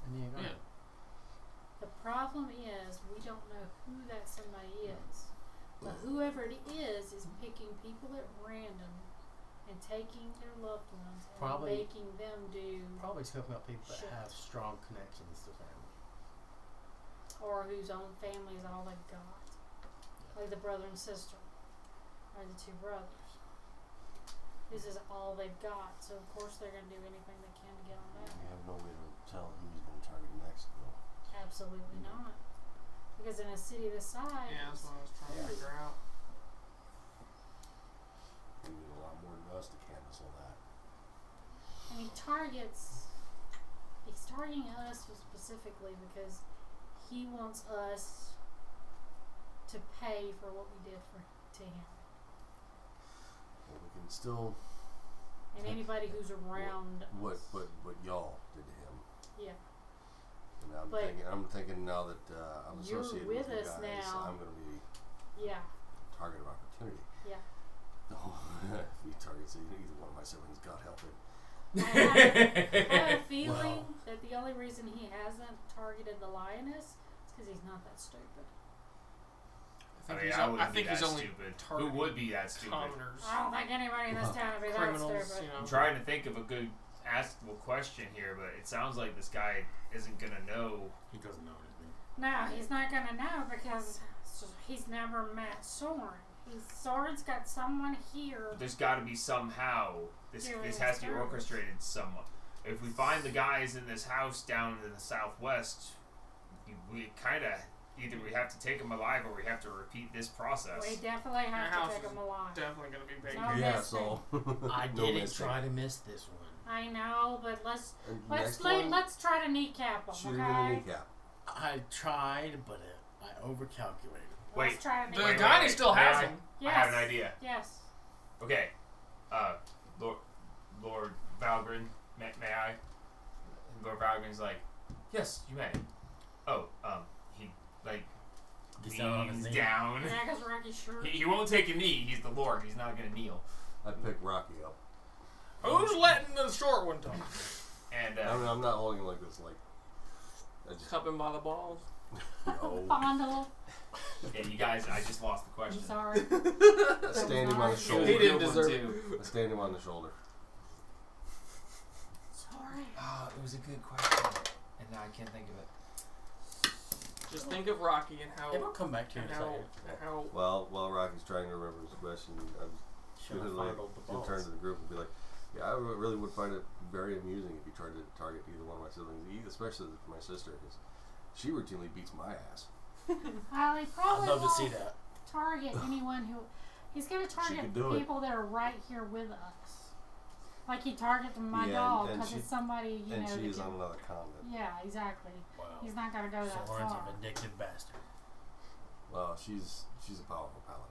in the Agani. Yeah. The problem is we don't know who that somebody is. But whoever it is picking people at random and taking their loved ones and Probably- making them do, Probably talking about people that Shit. have strong connections to family. or whose own family is all they've got. Like the brother and sister, or the two brothers. This is all they've got, so of course they're going to do anything they can to get on We that. have no way to tell who he's going to target next, though. Absolutely not. Because in a city this size, Yeah, that's what I was trying to Yeah. figure out. We need a lot more than us to canvass all that. and he's targeting us specifically because he wants us to pay for what we did to him. Well, we can still And anybody who's around what us. y'all did to him. Yeah. And But I'm thinking now that I'm you're associated with you us guys, now. I'm going to be Yeah. a target of opportunity. Yeah. No, if he targets either one of my siblings, God help him. I have a feeling that the only reason he hasn't targeted the lioness is because he's not that stupid. I think I he's, wouldn't I be think that he's only stupid. Who targeting would be that stupid? commoners, I don't think anybody in this town would be that criminals. stupid. You know. I'm trying to think of a good askable question here, but it sounds like this guy isn't gonna know. He doesn't know anything. No, he's not gonna know because he's never met Soren. Soren's got someone here. There's got to be somehow this has to be orchestrated somewhat. If we find the guys in this house down in the southwest, we kind of either we have to take them alive or we have to repeat this process. We definitely Your have house to take is him alive. Definitely gonna be big. No. Yeah, missing. so I no didn't missing. try to miss this one. I know, but let's Next one, let's try to kneecap him. shoot him in the Okay. kneecap. I tried, but I overcalculated. Wait, Let's try to The kneecap. guy still has May I? him. Yes. I have an idea. Yes. Okay, Lord Valgren, may I? And Lord Valgren's like, yes, you may. Oh, he like Gets down on his leans knee. down. Yeah, because Rocky's short. He won't take a knee. He's the Lord. He's not gonna kneel. I pick Rocky up. Who's letting the short one talk? And I'm not holding him like this. Like I just Cup him by the balls. no. Fondle. yeah, you guys, I just lost the I'm question. sorry. I stand him on the He shoulder. He didn't Good one, deserve too. I stand him on the shoulder. Sorry. Oh, it was a good question, and now I can't think of it. Just think of Rocky and how It'll come back to you in a second. how Well, while Rocky's trying to remember his question, I'm Should have gonna fondled the turn balls. to the group and be like, "Yeah, I really would find it very amusing if you tried to target either one of my siblings, especially my sister, because she routinely beats my ass." Well, he probably I'd love to won't see that. target anyone who. He's going to target could do it. people that are right here with us. Like he targeted my Yeah, dog and because she- it's somebody, you And know. she that is can- on another continent. Yeah, exactly. Wow. He's not going to go that Soren's far. a vindictive bastard. Well, she's a powerful paladin.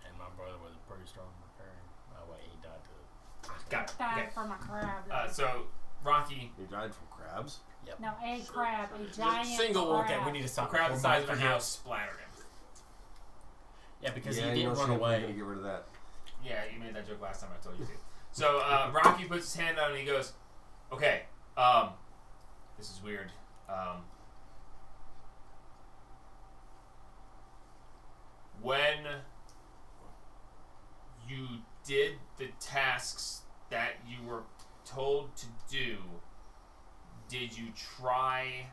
And my brother was a pretty strong barbarian. Oh wait, he died to Got it. Died Okay. from a crab. So Rocky, He died from crabs. No, a crab, a giant single one. crab. Okay, we need to a stop. crowd the before size of Mike a forgets. house splattered him. Yeah, because yeah, he didn't run We're away. gonna get rid of that. Yeah, you made that joke last time I told you to. So Rocky puts his hand out and he goes, "Okay, this is weird. When you did the tasks that you were told to do, did you try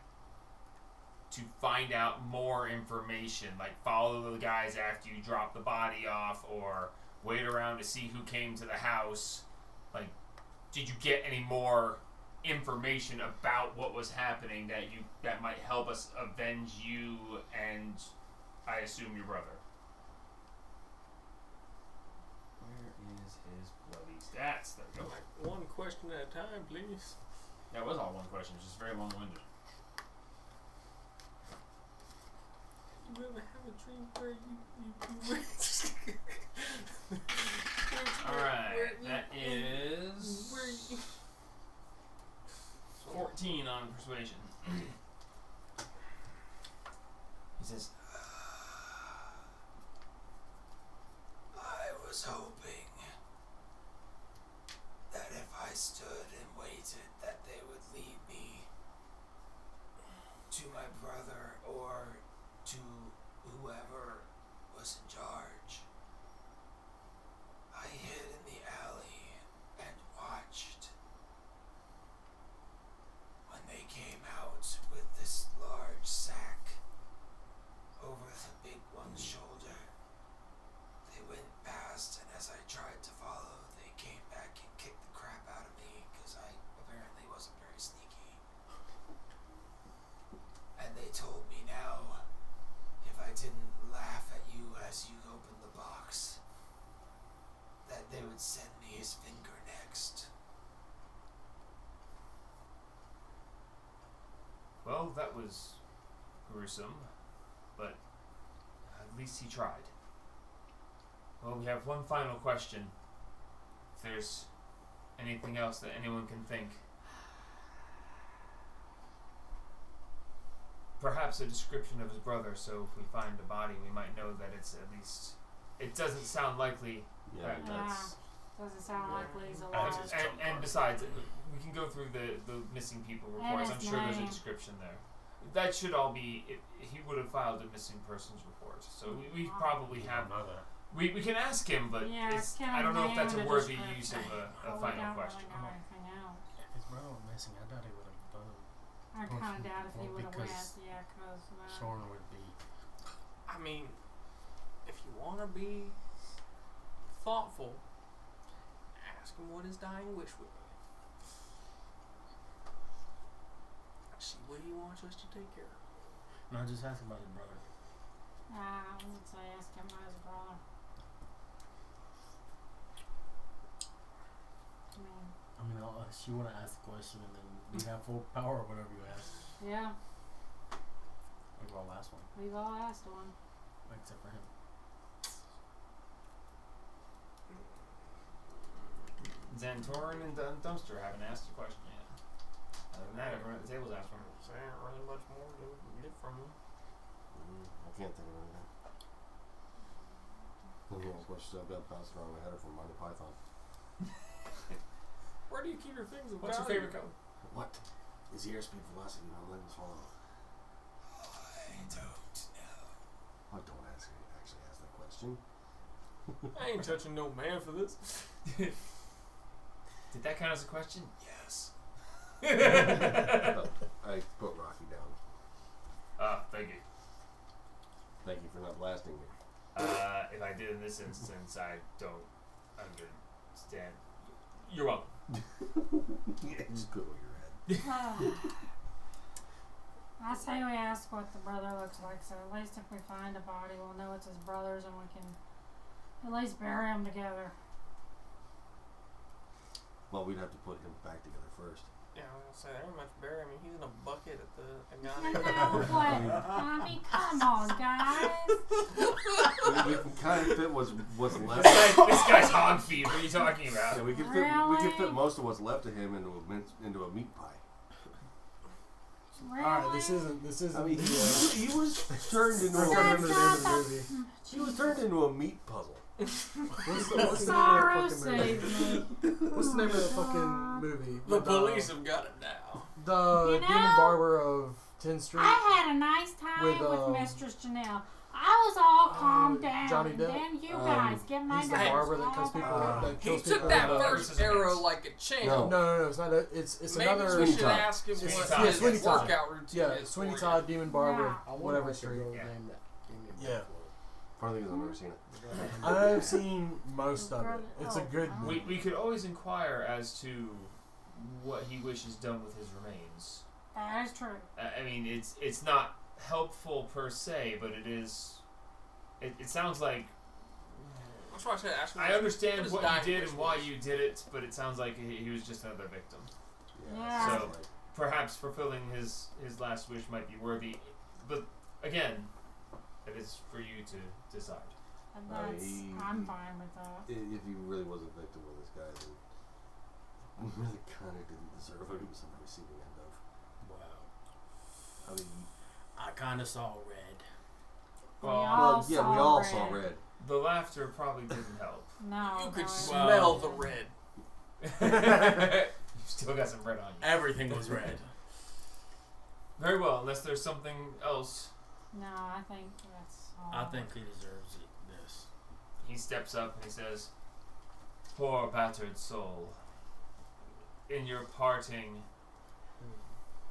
to find out more information? Like follow the guys after you drop the body off, or wait around to see who came to the house? Like, did you get any more information about what was happening that might help us avenge you and, I assume, your brother? Where is his bloody stats? There we go. Like one question at a time, please. That was all one question. It's just very long-winded. You ever have a dream where Alright, that is 14 on persuasion. He says, I was hoping that if I stood and waited that they would lead me to my brother or to whoever was in charge. I hid in the alley and watched. When they came out with this large sack over the big one's shoulder, they went past, and as I tried to follow, they came back and kicked the crap out of me because I apparently wasn't very sneaky. And they told me now, if I didn't laugh at you as you opened the box, that they would send me his finger next. well, that was gruesome, but at least he tried. Well, we have one final question. If there's anything else that anyone can think. Perhaps a description of his brother, so if we find a body, we might know that it's at least... It doesn't sound likely... Yeah, that's... Doesn't sound likely he's And, alive. and besides, we can go through the missing people reports. I'm his sure there's a name. description there. That should all be... he would have filed a missing persons report, so we probably have... We can ask him, but Yeah, it's, can I don't know if that's a name the worthy description. use of a Well, we final don't question. really know anything else. If his brother went missing, I doubt he would have voted. I kind of doubt if he Well, would have went. because Yeah, because Soren would be. I mean, if you want to be thoughtful, ask him what his dying wish would be. See what he wants us to take care of. No, just ask about his brother. I would say ask him about his brother. I mean, you want to ask the question and then you have full power whatever you ask. Yeah, We've all asked one, we've all asked one. except for him. Xantorin and Dumpster haven't asked a question yet. Other than that, everyone at the table's asked one. So there ain't really much more to get from him. I can't think of anything. The only questions I've got bouncing around my head are from Monty Python. Where do you keep your things of What's your value? favorite color? What is the airspeed velocity of a lens follow? I don't know. I don't actually ask that question. I ain't touching no man for this. Did that count as a question? Yes. I put Rocky down. Thank you. Thank you for not blasting me. If I did in this instance, I don't understand. You're welcome. Yeah, just go your head. I say we ask what the brother looks like, so at least if we find a body, we'll know it's his brother's and we can at least bury them together. Well, we'd have to put him back together first. Yeah, I was gonna say, there ain't much bury. I mean, he's in a bucket at the No, Agani. I mean, come on, guys. We can kind of fit what's left. This guy's hog feed. What are you talking about? Yeah, we can fit most of what's left of him into a meat pie. Really? Alright, this isn't. I mean, the, he was turned into I can't remember the name of the a movie. he was turned into a meat puzzle. What's the Sorrow name of the fucking movie? save me. What's the name of the fucking movie? The With, police have got it now. The You Demon know, Barber of 10th Street. I had a nice time With, with Mistress Janelle. I was all calmed down. Johnny And Depp? then you guys get my He's the nerves barber that all cuts people riled up. up. That He kills took people that up. first arrow like a champ. No. No, it's not. It's Maybe another. we should Sweeney Todd. ask him Sweeney what Todd. his Sweeney Todd. workout routine Yeah, is. Sweeney for you. Todd, Demon Barber, Yeah. I wonder whatever what's the street. girl's Yeah. name that gave me a Yeah. backflip. Funny thing is I've never seen it. I've seen most of it. It's a good Oh. movie. We could always inquire as to what he wishes done with his remains. That is true. I mean, it's not helpful per se, but it is. It sounds like That's why I said ask him. I understand his what dying you did wish and why was. you did it, but it sounds like he was just another victim. Yeah. So perhaps fulfilling his last wish might be worthy, but again, it is for you to decide. And that's, I'm fine with that. If he really was a victim of this guy, then he really kind of didn't deserve what he was on the receiving end of. Wow. I mean, I kind of saw red. We Well, all yeah, saw we all red. saw red. the laughter probably didn't help. No. You could no, smell no. the red. You still got some red on you. Everything was red. Very well, unless there's something else. No, I think that's all. I think he deserves this. He steps up and he says, "Poor battered soul, in your parting,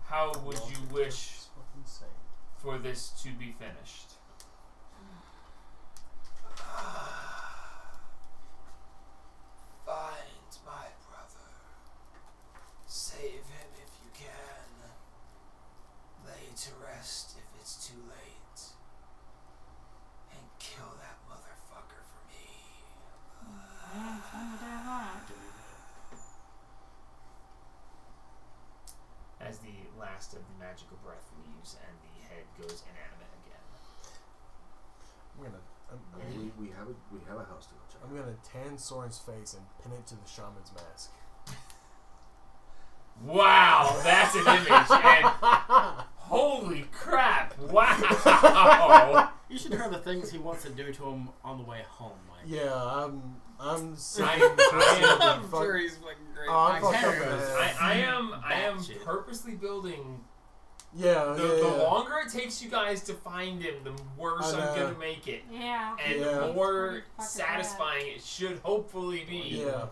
how would you wish It's fucking insane. for this to be finished?" Find my brother. Save him if you can. Lay to rest if it's too late. And kill that motherfucker for me. Yeah, it's only damn right. As the last of the magical breath leaves and the head goes inanimate again. We have a house to go check. I'm gonna tan Soren's face and pin it to the shaman's mask. Wow, that's an image, and holy crap! Wow. You should hear the things he wants to do to him on the way home. Like, Yeah, I'm sick. I'm sure he's fucking great. Oh, I'm Like, fucked up in Harry the was- head. I am Shit. purposely building. Yeah, The longer it takes you guys to find him, the worse I I'm know. gonna make it, Yeah. and Yeah. the more Pretty fucking satisfying it should hopefully be. Yeah.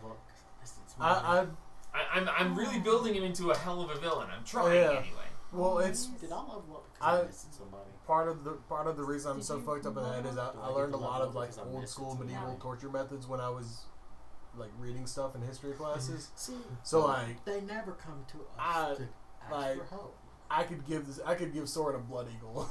I'm really building him into a hell of a villain. I'm trying Yeah. anyway. Well, it's Did I love what I- because I missed somebody? part of the reason I'm Did so you fucked up in the head is I Do I learned a get the lot level of like because I old missed school it? medieval Yeah. torture methods when I was like reading stuff in history classes. See, So like they never come to us I- to ask like- for help. I could give Soren a blood eagle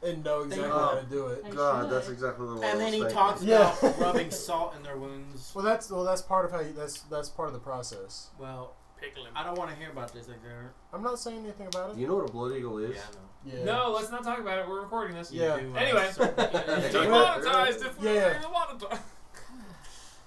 and know exactly They- how to do it. They God, should. that's exactly the one. And then he I was talks thinking. Yeah. about rubbing salt in their wounds. Well, that's part of how that's part of the process. Well, Pickle him. I don't want to hear about this again. I'm not saying anything about it. You know what a blood eagle is? Yeah, I know. Yeah. No, let's not talk about it. We're recording this. Yeah. Anyway. Yeah. Demonetized if we're Yeah. demonetized.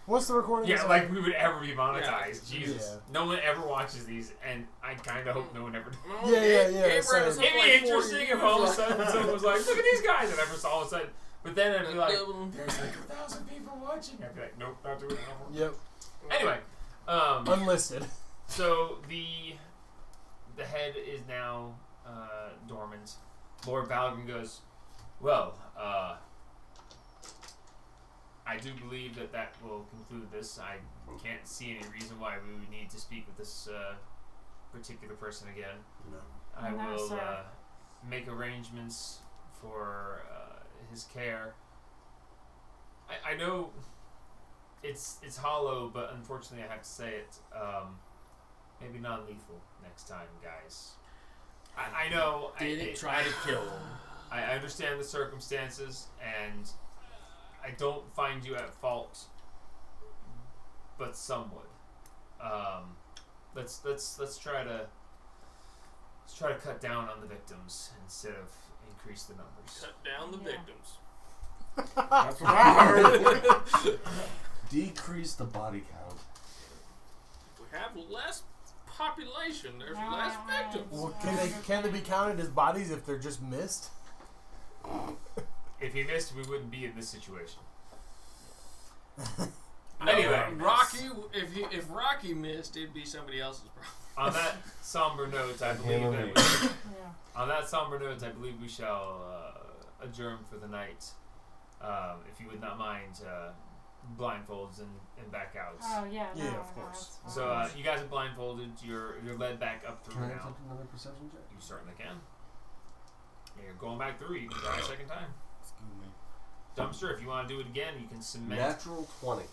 Once the recording is Yeah, like we would ever be monetized. Yeah. Jesus. Yeah. No one ever watches these, and I kind of hope no one ever does. Well, Yeah, yeah, Gabe yeah, ran us same. up It'd like be 40 interesting if all of a years. sudden someone was like, "Look at these guys," and I never all of a sudden. But then I'd be like, Double. "There's like 1,000 people watching." I'd be like, "Nope, not doing it no more." Yep. Anyway, Unlisted. so the head is now dormant. Lord Valgrim goes, "Well, I do believe that will conclude this. I can't see any reason why we would need to speak with this particular person again. No. I No, will sir. make arrangements for his care. I know it's hollow, but unfortunately I have to say it. Maybe non-lethal next time, guys. I know. Didn't try to kill him. I understand the circumstances, and I don't find you at fault, but some would. Let's try to cut down on the victims instead of increase the numbers. Cut down the Yeah. victims. That's what I heard. Decrease the body count. If we have less population, there's Right. less victims. Well, can they be counted as bodies if they're just missed? If he missed, we wouldn't be in this situation. No, Anyway. Rocky. If Rocky missed, it'd be somebody else's problem. On that somber note, I believe Him and that Yeah. on that somber note, I believe we shall adjourn for the night. if you would not mind blindfolds and back outs. Oh yeah. Yeah, no, of no, course. that's So fine. you guys are blindfolded. You're led back up through Can I now. attempt another perception check? You certainly can. Yeah, you're going back through. You can try a second time. Excuse me. Dumpster, if you want to do it again, you can cement. Natural 20.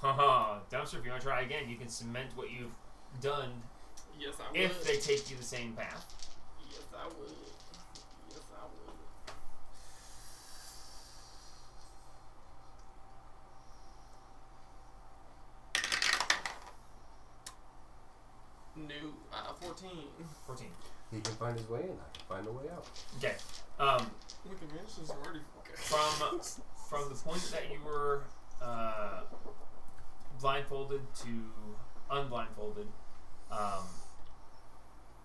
Dumpster, if you want to try again, you can cement what you've done Yes, I would. if they take you the same path. Yes, I would. Yes, I would. No, 14. 14. He can find his way in. I can find a way out. Okay. Look at me, this is already okay. From the point that you were blindfolded to unblindfolded,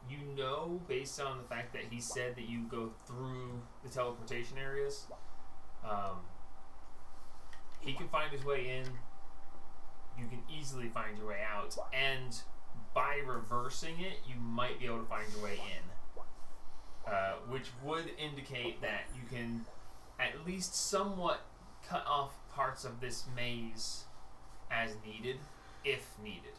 you know, based on the fact that he said that you go through the teleportation areas, he can find his way in. You can easily find your way out, and by reversing it, you might be able to find your way in, which would indicate that you can at least somewhat cut off parts of this maze as needed, if needed.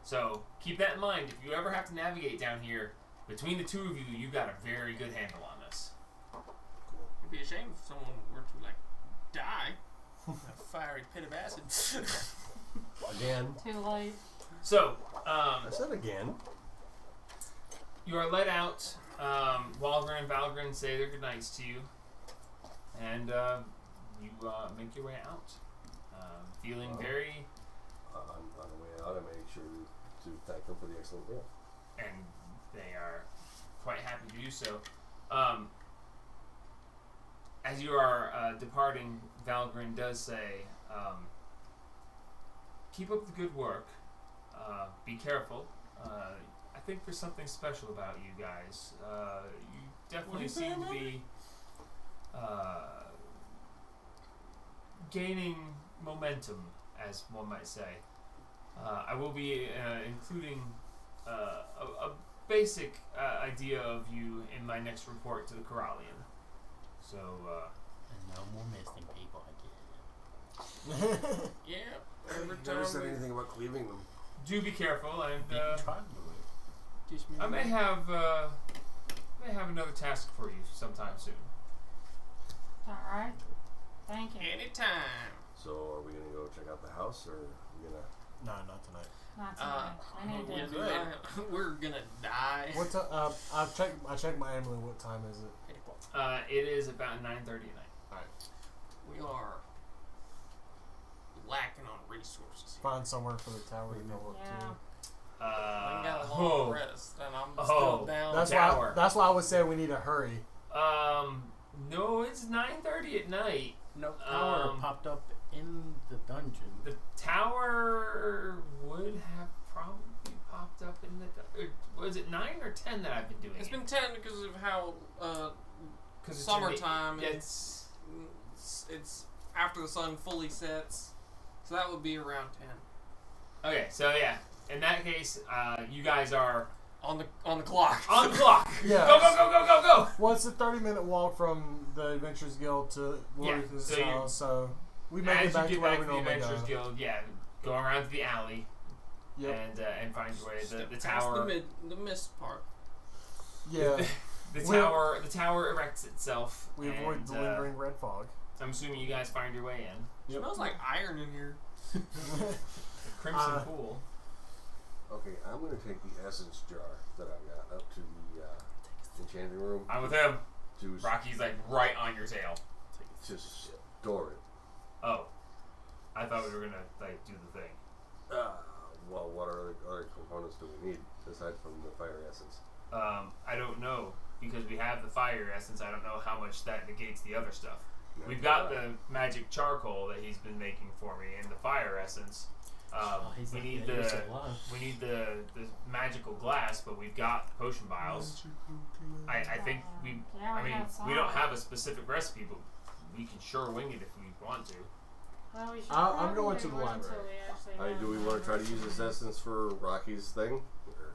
So keep that in mind. If you ever have to navigate down here, between the two of you, you got a very good handle on this. It'd be a shame if someone were to, like, die in a fiery pit of acid. Again. Too late. So, I said again. you are let out. Walgren and Valgren say their goodnights to you. And you make your way out. Feeling very... On the way out, I made sure to thank them for the excellent meal. And they are quite happy to do so. As you are departing, Valgren does say, keep up the good work. Be careful. I think there's something special about you guys. You definitely seem to be gaining momentum, as one might say. I will be including a basic idea of you in my next report to the Corallian. So, And no more missing people again. Yeah, every You never time said we anything about cleaving them. do be careful, and teach me I may have another task for you sometime soon. All right. Thank you. anytime. So are we going to go check out the house, or are we going to... No, not tonight. Not tonight. I need to. We're gonna die. What time? I checked my Emily. What time is it? 8 o'clock. It is about 9:30 at night. We are lacking on resources. Find somewhere for the tower to go up Yeah. to. I got a long rest, and I'm still down. That's Tower. why. That's why I would say we need to hurry. No, it's 9:30 at night. No power popped up in the dungeon. The tower would have probably popped up in the... was it 9 or 10 that I've been doing It's been 10 because of how because summertime it's it's after the sun fully sets, so that would be around 10 okay, so yeah, in that case, you guys are on the clock. on the clock. Yeah. Go. Well, it's a 30-minute walk from the Adventurers Guild to Williamson's so you- house, so we make As it back you to get where back we to the normally go. Adventurers Guild, yeah, go around to the alley Yep. and find your way. Step The past tower, the mist part. Yeah. the We'll- tower erects itself. We avoid and, the lingering red fog. I'm assuming you guys find your way in. Smells like iron in here. The Crimson Uh, Pool. Okay, I'm going to take the essence jar that I've got up to the enchanting room I'm with him. to, Rocky's like right on your tail. to store it. Oh, I thought we were gonna like do the thing. Well, what other components do we need aside from the fire essence? I don't know because we have the fire essence. I don't know how much that negates the other stuff. We've got the magic charcoal that he's been making for me, and the fire essence. We need the magical glass, but we've got the potion vials. I think we. Yeah, I mean, have we don't some. have a specific recipe, but we can sure wing it if we want to. Well, we should I'm going probably to the wait library. until we actually Do we know want to try to use this how essence for Rocky's thing? Or-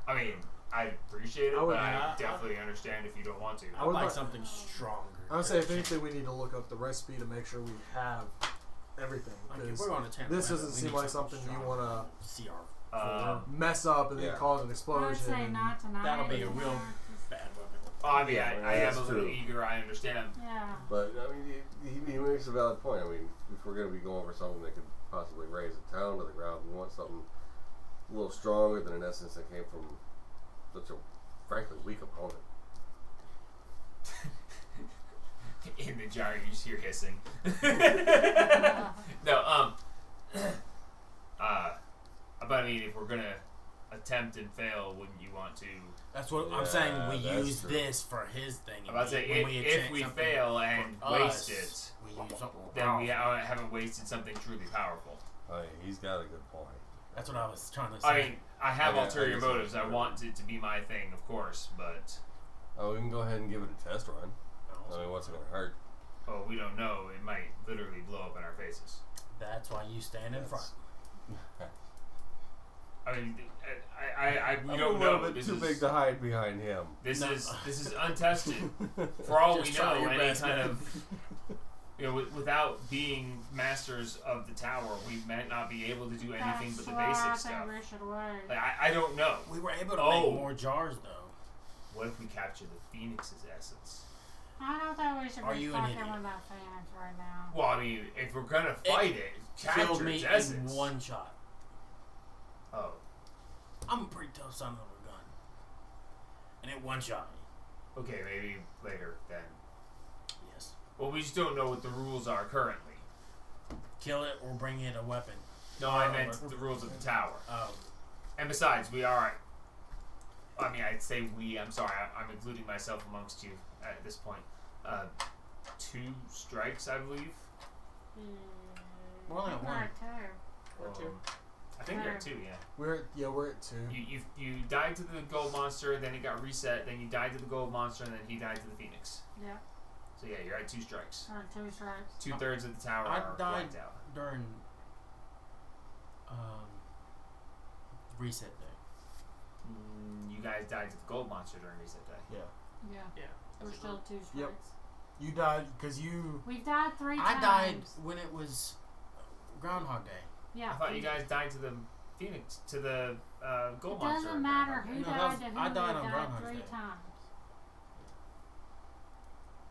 I mean, I appreciate it, I would but I not. definitely understand if you don't want to. I I would would like like- something stronger. I would say if anything, we need to look up the recipe to make sure we have everything. Like, if Because we're going to Tampa, this doesn't we seem need like something you strong want CR4. to mess up and then Yeah. cause an I would explosion. say and- not tonight. That'll be a you real know, just- bad weapon. I mean, Yeah, I am that's a little true. eager. I understand. Yeah. But I mean, he makes a valid point. I mean, if we're going to be going for something that could possibly raise a town to the ground, we want something a little stronger than an essence that came from such a, frankly, weak opponent. In the jar, you just hear hissing. No, but I mean, if we're gonna attempt and fail, wouldn't you want to? That's what Yeah, I'm saying. We that's use true. this for his thing. I'm about to say, if we fail and waste it, we use something then we powerful. haven't wasted something truly powerful. I mean, he's got a good point. That's what I was trying to say. I mean, I have I ulterior guess motives. I that's want it to be my thing, of course, but Oh, we can go ahead and give it a test run. I mean, what's it going to hurt? oh, we don't know. It might literally blow up in our faces. That's why you stand in front. I mean, we I'm don't a little know. bit This too is big to hide behind him. this No. is untested. For all we Just try know, your any best, kind man. of without being masters of the tower, we might not be able to do anything That's but the what basic I stuff. think we should wait. Like, I don't know. We were able to Oh. make more jars though. What if we capture the Phoenix's essence? I don't think we should Are be you an fucking idiot? with that Phoenix right now. Well, I mean, if we're gonna fight it, Killed capture me its in essence. one shot. Oh, I'm a pretty tough son of a gun. And it one shot me. okay, maybe later then. Yes. Well, we just don't know what the rules are currently. Kill it or bring in a weapon. No, I meant the rules of the tower. Oh. And besides, we are. I mean, I'd say we. I'm sorry, I'm including myself amongst you at this point. 2 strikes, I believe. More than one. Right, too. Or two. I think you're at 2, yeah. We're at 2. You died to the gold monster, then it got reset, then you died to the gold monster, and then he died to the phoenix. Yeah. So yeah, you're at 2 strikes. Or 2 strikes. 2/3 of the tower I are died wiped out. during reset day. You guys died to the gold monster during reset day. Yeah. Yeah. Yeah. We're still 2 strikes. Yep. You died because you. We've died 3 I times. died when it was Groundhog Day. Yeah. I thought you guys died to the phoenix, to the gold It monster. doesn't matter who No, died that was- to who. I died we on died Groundhog's 3 Day. times.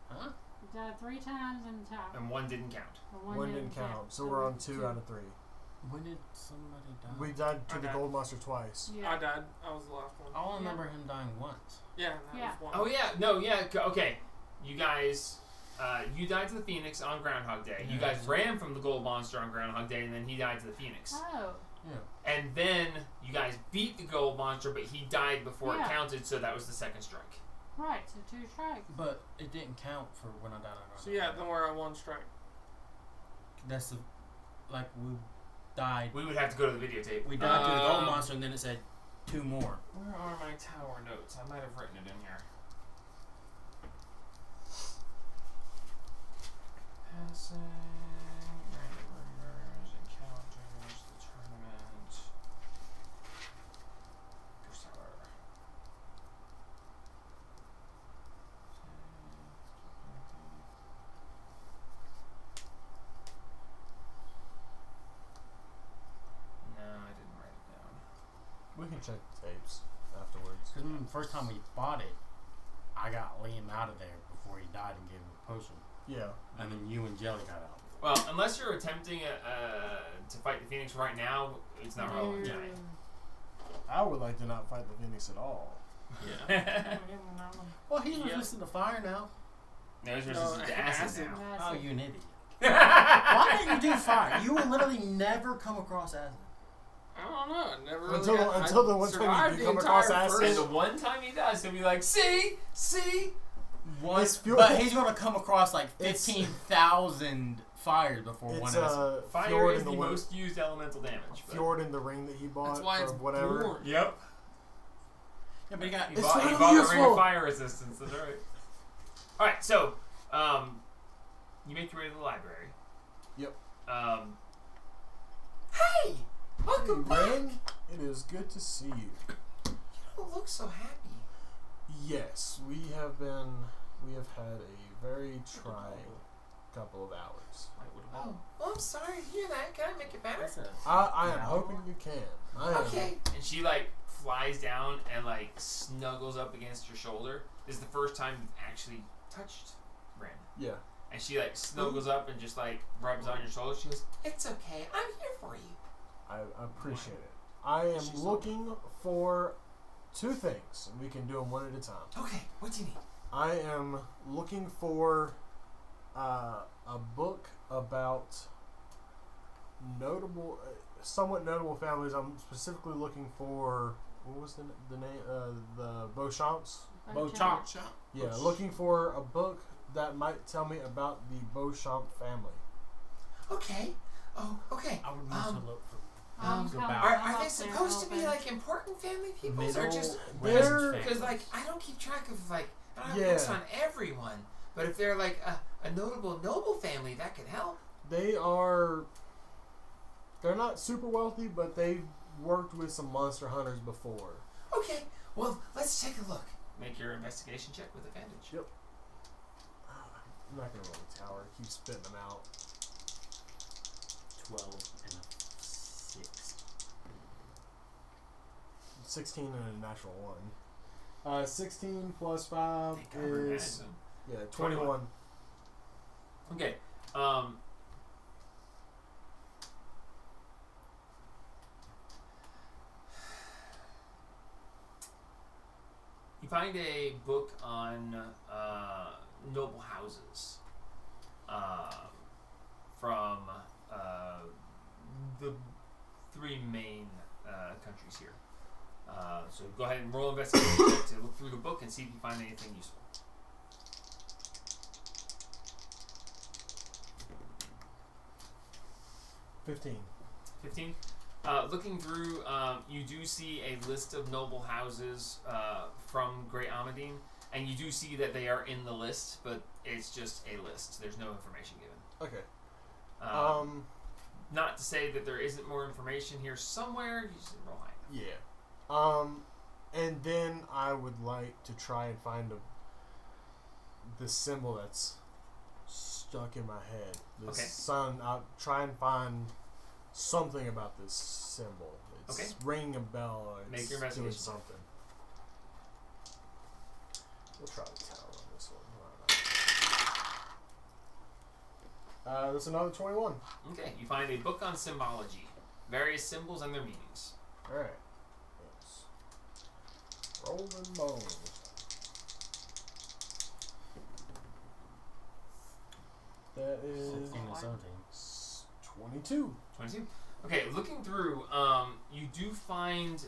Huh? We died 3 times in the tower. And 1 didn't count. But One didn't count, so we're on 2 out of 3. When did somebody die? We died to I the died. gold monster twice. Yeah. I died. I was the last one. I only remember him dying once. Yeah, and that Yeah. was one. Oh yeah, no, yeah, okay. You guys, you died to the phoenix on Groundhog Day. You Yeah. guys ran from the gold monster on Groundhog Day, and then he died to the phoenix. Oh. Yeah. And then you guys beat the gold monster, but he died before it Yeah. counted, so that was the 2nd strike. Right, so 2 strikes. But it didn't count for when I died on Groundhog So yeah, Day. then we're at 1 strike. That's the, like we died. We would have to go to the videotape. We died to the gold monster, and then it said 2 more. Where are my tower notes? I might have written it in here. Passing, random rumors, encounters, the tournament. Ghost Tower. No, I didn't write it down. We can check the tapes afterwards. Because the first time we fought it, I got Liam out of there before he died and gave him a potion. Yeah. And then you and Jelly got out. Well, unless you're attempting to fight the Phoenix right now, it's not relevant tonight. I would like to not fight the Phoenix at all. Yeah. Well, he's Yeah. resistant to fire now. No, it's resistant to acid acid. now. Oh, you an idiot. Why didn't you do fire? You will literally never come across acid. I don't know. I never really Until- got, until I the one time you survived do the come entire across acid. And first- the one time he does, he'll be like, see? It's fuel- But he's going to come across like It's- 15,000 fires before one It's acid. Fire Fjord is in the the most used elemental damage. but- Fjord in the ring that he bought That's why for it's whatever. boring. Yep. Yeah, but he got... He It's bought finally the ring useful. of fire resistance, that's right. Alright, so, you make your way to the library. Yep. Hey! Welcome back! Ren, it is good to see you. You don't look so happy. Yes, we have had a very trying couple of hours. Oh, well, I'm sorry to hear that. Can I make it better? That's a- I am hoping you can. I am. Okay. And she like flies down and like snuggles up against your shoulder. This is the first time you've actually touched Ren. Yeah. And she like snuggles up and just like rubs on your shoulder. She goes, "It's okay. I'm here for you." I appreciate it. I am looking for two things, and we can do them one at a time. Okay, what do you need? I am looking for a book about notable, somewhat notable families. I'm specifically looking for, what was the name? The Beauchamps. Beauchamp. Yeah, looking for a book that might tell me about the Beauchamp family. Okay. Oh, okay. I would need to look for I'm books coming. about Are they supposed to be like important family people, or just They're- because like I don't keep track of like I don't have Yeah. books on everyone, but if they're like a notable noble family, that could help. They're not super wealthy, but they've worked with some monster hunters before. Okay. Well, let's take a look. Make your investigation check with advantage. Yep. I'm not gonna roll the tower. Keep spitting them out. 12 and a 6. 16 and a natural 1. 16 plus 5 Thank God we're is mad. 21. Okay. You find a book on noble houses from the three main countries here. So go ahead and roll investigation check to look through the book and see if you find anything useful. 15. 15. Looking through, you do see a list of noble houses from Great Amadine, and you do see that they are in the list, but it's just a list. There's no information given. Okay. Not to say that there isn't more information here somewhere. You just didn't roll high enough. Yeah. And then I would like to try and find the symbol that's stuck in my head. This Okay. sun. I'll try and find something about this symbol. It's Okay. ringing a bell. Or it's Make your doing investigation. something. We'll try the tower on this one. That's another 21. Okay, you find a book on symbology, various symbols and their meanings. Alright. Yes. Rolling bones. That is 16 or 17. 22. 22. Okay, looking through, you do find,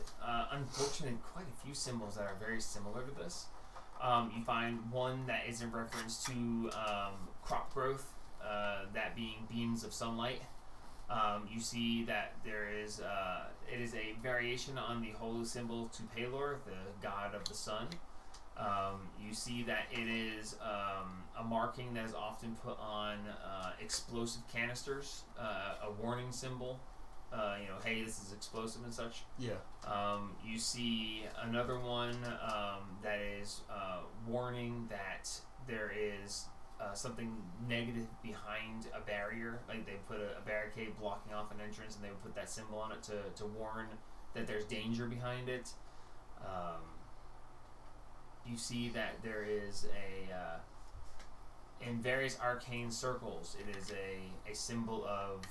unfortunately, quite a few symbols that are very similar to this. You find one that is in reference to crop growth, that being beams of sunlight. You see that there is, it is a variation on the holy symbol to Pelor, the god of the sun. You see that it is a marking that is often put on explosive canisters, a warning symbol. Hey, this is explosive and such. Yeah. You see another one that is warning that there is something negative behind a barrier. Like they put a barricade blocking off an entrance, and they would put that symbol on it to warn that there's danger behind it. You see that there is in various arcane circles, it is a symbol of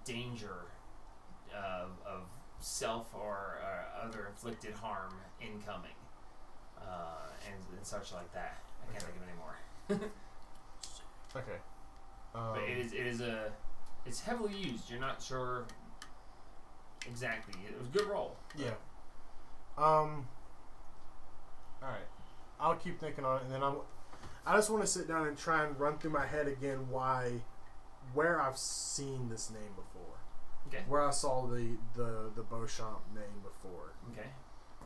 danger, of self or other inflicted harm incoming, and such like that. I can't think of any more. Okay. But it's heavily used. You're not sure exactly. It was a good roll. Yeah. Alright. I'll keep thinking on it, and then I just want to sit down and try and run through my head again where I've seen this name before. Okay. Where I saw the Beauchamp name before. Okay.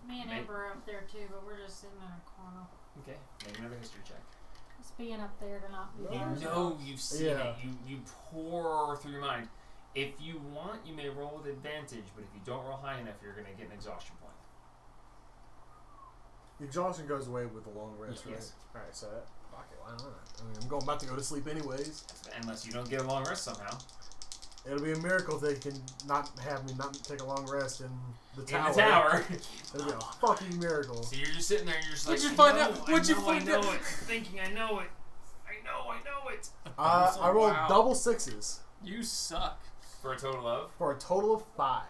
Me and Amber are up there too, but we're just sitting in a corner. Okay. Make another history check. Just being up there to not be You there. know you've seen Yeah. it. You pour through your mind. If you want, you may roll with advantage, but if you don't roll high enough, you're going to get an exhaustion point. Exhaustion goes away with a long rest, right? Yes. Alright, so that, fuck it, why not? I mean, I'm about to go to sleep anyways. Unless you don't get a long rest somehow. It'll be a miracle if they can not have me not take a long rest in the tower. In the tower. It'll be a fucking miracle. So you're just sitting there and you're just like, What'd you find out? I What'd you know find it. out? Thinking I know it. I know it. I rolled Wow. double sixes You suck. For a total of? for a total of 5.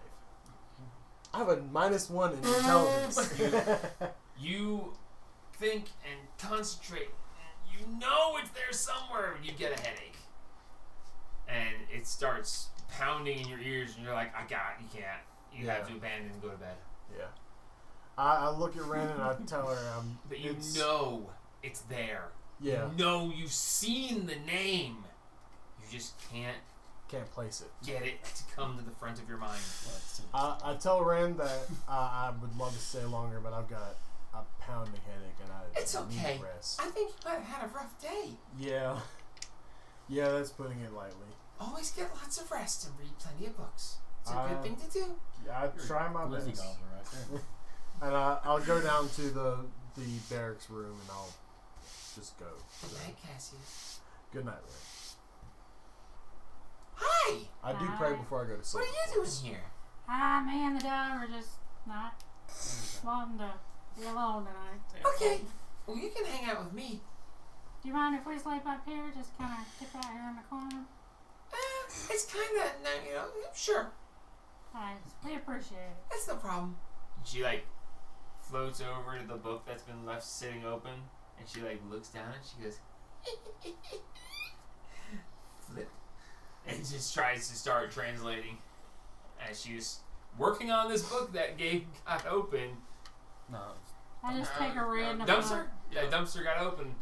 I have a -1 in intelligence. You think and concentrate. And you know it's there somewhere. You get a headache. And it starts pounding in your ears, and you're like, you can't. You have to abandon and go to bed. Yeah. I look at Ren and I tell her, But you know it's there. Yeah. You know you've seen the name. You just can't place it. get it to come to the front of your mind. I tell Ren that I would love to stay longer, but I've got a pounding headache and I It's okay. need rest. I think you might have had a rough day. Yeah. Yeah, that's putting it lightly. Always get lots of rest and read plenty of books. It's a good thing to do. Yeah, I try my Lizzie best. Gobbler right there. And I'll go down to the barracks room and I'll just go. Good night, Cassius. Good night, Ren. Hi! I do pray before I go to sleep. What are you doing here? Me and the dog are just not wanting to be alone tonight. Okay. Well, you can hang out with me. Do you mind if we sleep up here? Just kind of get right here in the corner? It's kind of, sure. Thanks. We appreciate it. That's no problem. She, floats over to the book that's been left sitting open, and she, looks down and she goes, flip. And just tries to start translating. As she's working on this book that got open. No. I just take a random Dumpster? book. Yeah, dumpster got open.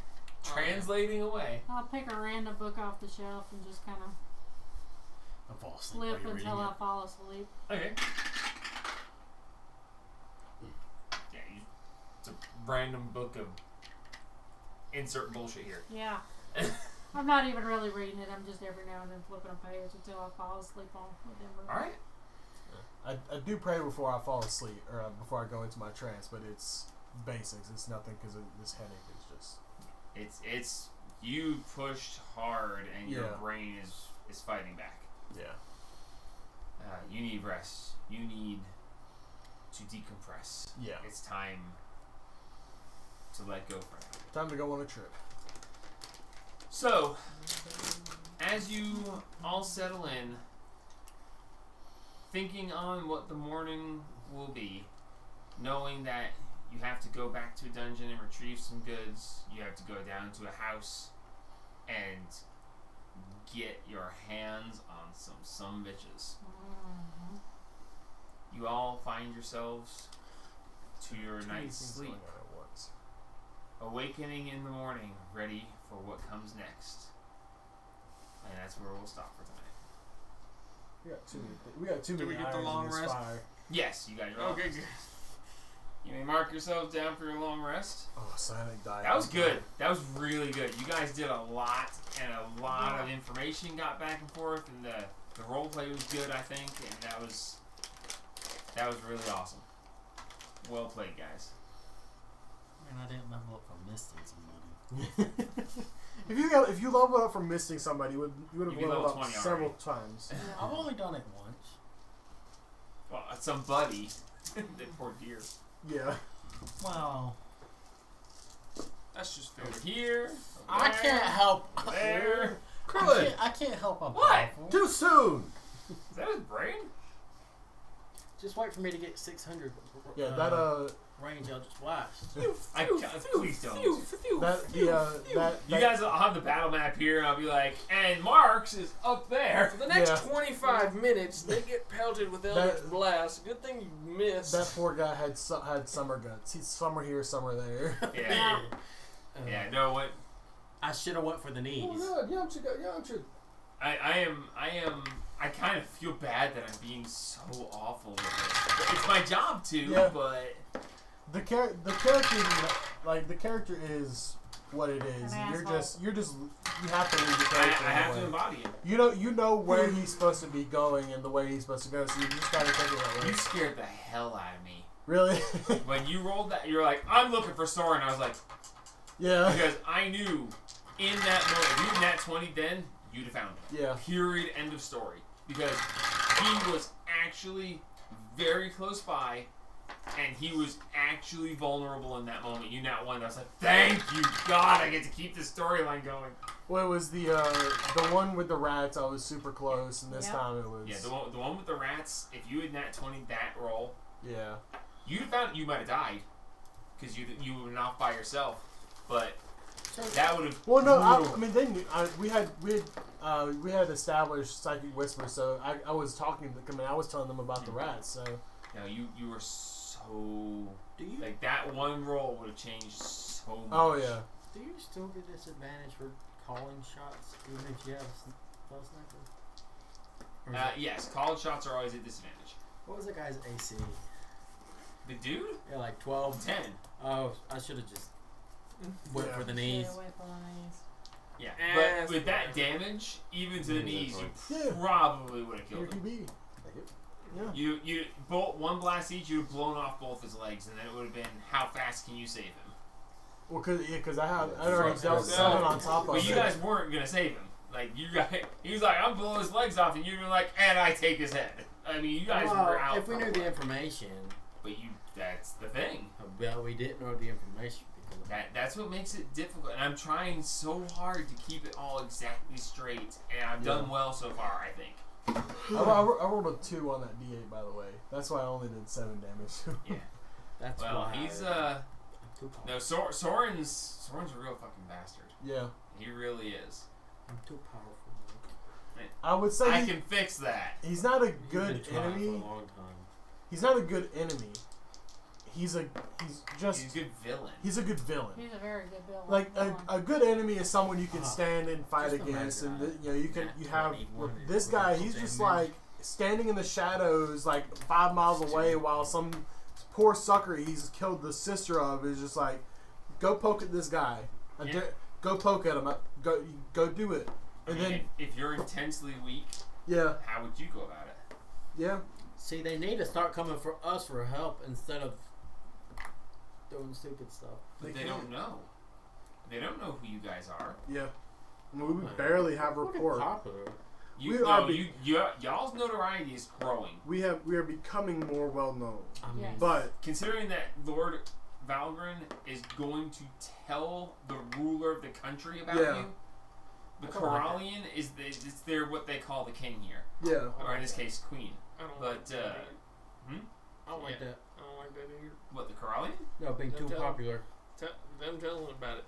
Translating away. I'll pick a random book off the shelf and just kind of I'll fall asleep while flip you're reading until I it. fall asleep. Okay. Yeah, it's a random book of insert bullshit here. Yeah. I'm not even really reading it. I'm just every now and then flipping a page until I fall asleep on whatever. Alright. I do pray before I fall asleep, or before I go into my trance, but it's basics. It's nothing because this headache is just... It's you pushed hard and your Yeah. brain is fighting back. Yeah. You need rest. You need to decompress. Yeah. It's time to let go for now. Time to go on a trip. So, as you all settle in, thinking on what the morning will be, knowing that you have to go back to a dungeon and retrieve some goods, you have to go down to a house and get your hands on some bitches. Mm-hmm. You all find yourselves to your night's sleep, Going on at once. awakening in the morning, ready for what comes next. And that's where we'll stop for tonight. We got too Do many we get the irons long in this rest? fire. Yes, you got your long Okay, rest. good. You may mark yourselves down for your long rest. Oh, Silent died. That was good. That was really good. You guys did a lot, and a lot of information got back and forth, and the role play was good, I think, and that was really awesome. Well played, guys. Man, I didn't level up from missing somebody. If you leveled up from missing somebody, you would have You'd be leveled level up 20 several already. times. I've only done it once. Well, somebody. That poor deer. Yeah. Well, That's just fair. Over here. I can't help. There. I can't help. I'm What? powerful. Too soon! Is that his brain? Just wait for me to get 600. Yeah, that range. I'll just watch. Please don't. that You guys will have the battle map here, and I'll be like, and Mark's is up there. For the next Yeah. 25 minutes, they get pelted with Eldritch Blast. Good thing you missed. that poor guy had summer guts. He's somewhere here, somewhere there. Yeah. Yeah. No. What? I should have went for the knees. Oh my god, Yamcha. I kind of feel bad that I'm being so awful with it. It's my job to, Yeah. but The character, the character is what it is. An You asshole. have to leave the I character. have that to way. embody it. You know where he's supposed to be going and the way he's supposed to go, so you just gotta take it that way. You scared the hell out of me. Really? When you rolled that, you're like, I'm looking for Soren. I was like, Yeah. because I knew in that moment, if you had nat 20 then, you'd have found him. Yeah. Period. End of story. Because he was actually very close by, and he was actually vulnerable in that moment. You nat 1. I was like, thank you, God, I get to keep this storyline going. Well, it was the one with the rats. I was super close, and this time it was. Yeah, the one with the rats. If you had nat 20 that roll, Yeah. you found you might have died because you were off by yourself, but that would have. Well, no, I mean they knew. We had established psychic whisper, so I was talking. I mean, I was telling them about the rats. So. No, you were so. Like that one roll would have changed so much. Oh yeah. Do you still get disadvantage for calling shots even if you have spell sniper? Yes, called shots are always a disadvantage. What was the guy's AC? The dude? Yeah, like 12. 10. Oh, I should have just went for the knees. Yeah, but with that damage, even to the knees, you probably would have killed him. Yeah. You bolt one blast each, you'd have blown off both his legs, and then it would have been how fast can you save him? Well, cause I already dealt 7 on top of it. But you guys weren't gonna save him. Like you guys, he was like, I'm blowing his legs off, and you were like, and I take his head. I mean, you guys were out. If we knew the information. But that's the thing. Well, we didn't know the information. That's what makes it difficult, and I'm trying so hard to keep it all exactly straight, and I've done well so far, I think. I rolled a 2 on that D8, by the way. That's why I only did 7 damage. Yeah. That's well, why he's no Soren's a real fucking bastard. Yeah. He really is. I'm too powerful. I would say I can fix that. He's not a good enemy. For a long time. He's not a good enemy. He's a good villain. He's a good villain. He's a very good villain. Like a good enemy is someone you can stand and fight against, and you have this guy. He's just like standing in the shadows, like 5 miles away, while some poor sucker he's killed the sister of is just like, go poke at this guy, go poke at him, go do it, and then if you're intensely weak, how would you go about it? Yeah. See, they need to start coming for us for help instead of doing stupid stuff. But they don't know. They don't know who you guys are. Yeah. I mean, we barely have rapport. Y'all's notoriety is growing. We are becoming more well known. Yes. But considering that Lord Valgren is going to tell the ruler of the country about you, the Corallian is they're what they call the king here. Yeah. Or in this case, queen. I don't but like that. I don't like that. I don't like that either. What, the Corallian? No, being too popular. Them telling them about it.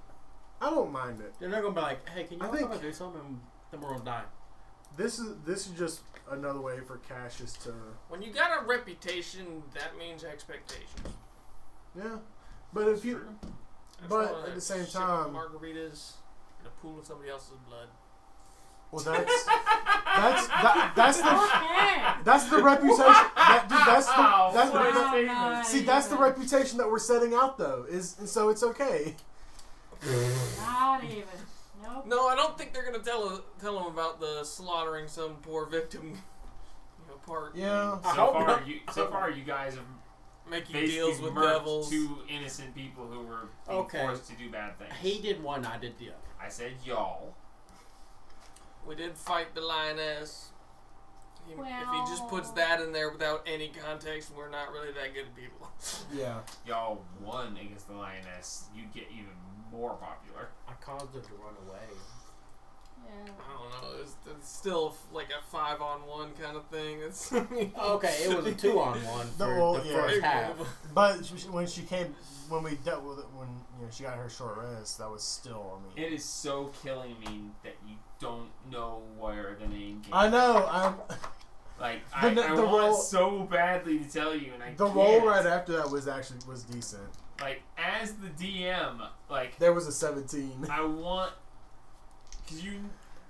I don't mind it. They're not gonna be like, hey, can you come and do something? And then we're gonna die. This is just another way for Cassius to. When you got a reputation, that means expectations. Yeah, but if you, but at the same time, margaritas in a pool of somebody else's blood. Well, that's the reputation. That's the reputation that we're setting out, though. And so it's okay. Not even. Nope. No, I don't think they're gonna tell them about the slaughtering some poor victim. Part. Yeah. So far, you guys have making deals with devils. 2 innocent people who were being forced to do bad things. He did one, I did the other. I said y'all. We did fight the lioness. If Well, he just puts that in there without any context, we're not really that good people. Yeah. Y'all won against the lioness. You get even more popular. I caused her to run away. Yeah. I don't know. It's still like a 5-on-1 kind of thing. It's okay, it was a 2-on-1 for the first half. But when we dealt with it, when she got her short rest, that was still. I mean, it is so killing me that you don't know where the name came. I know. I want so badly to tell you, and I the can't. roll right after that was decent. Like as the DM, like there was a 17. I want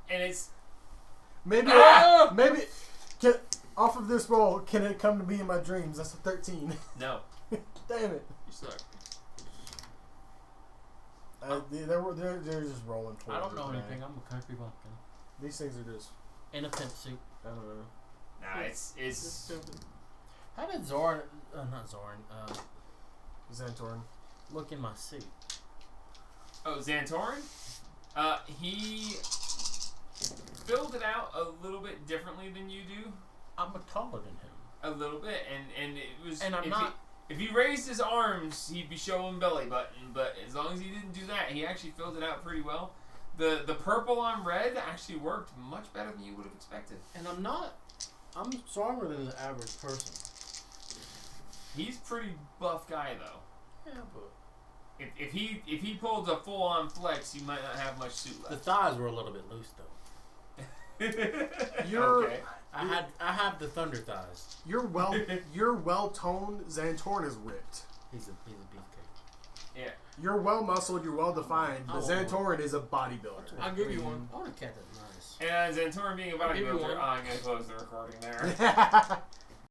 it's maybe off of this roll, can it come to me in my dreams? That's a 13. No. Damn it. You suck. They're just rolling towards I don't know it, anything. man. I'm a country bumpkin. These things are just In a pimp suit. I don't know. Nah, it's How did Zoran, not Zoran, Xantorin. look in my suit? Oh, Xantorin? He filled it out a little bit differently than you do. I'm taller than him. A little bit, and it was. And I'm if not- If he raised his arms, he'd be showing belly button. But as long as he didn't do that, he actually filled it out pretty well. The purple on red actually worked much better than you would have expected. And I'm stronger than the average person. He's pretty buff guy though. Yeah, but If he pulled a full on flex, he might not have much suit the left. thighs were a little bit loose though. You're okay. I have the thunder thighs. you're well toned. Xantorin is ripped. He's a beefcake. Yeah. You're well muscled. You're well defined. But Oh. Xantorin is a bodybuilder. I'll give you one. I want a cat that's nice. And Xantorin being a I'll give you bodybuilder, one. I'm gonna close the recording there.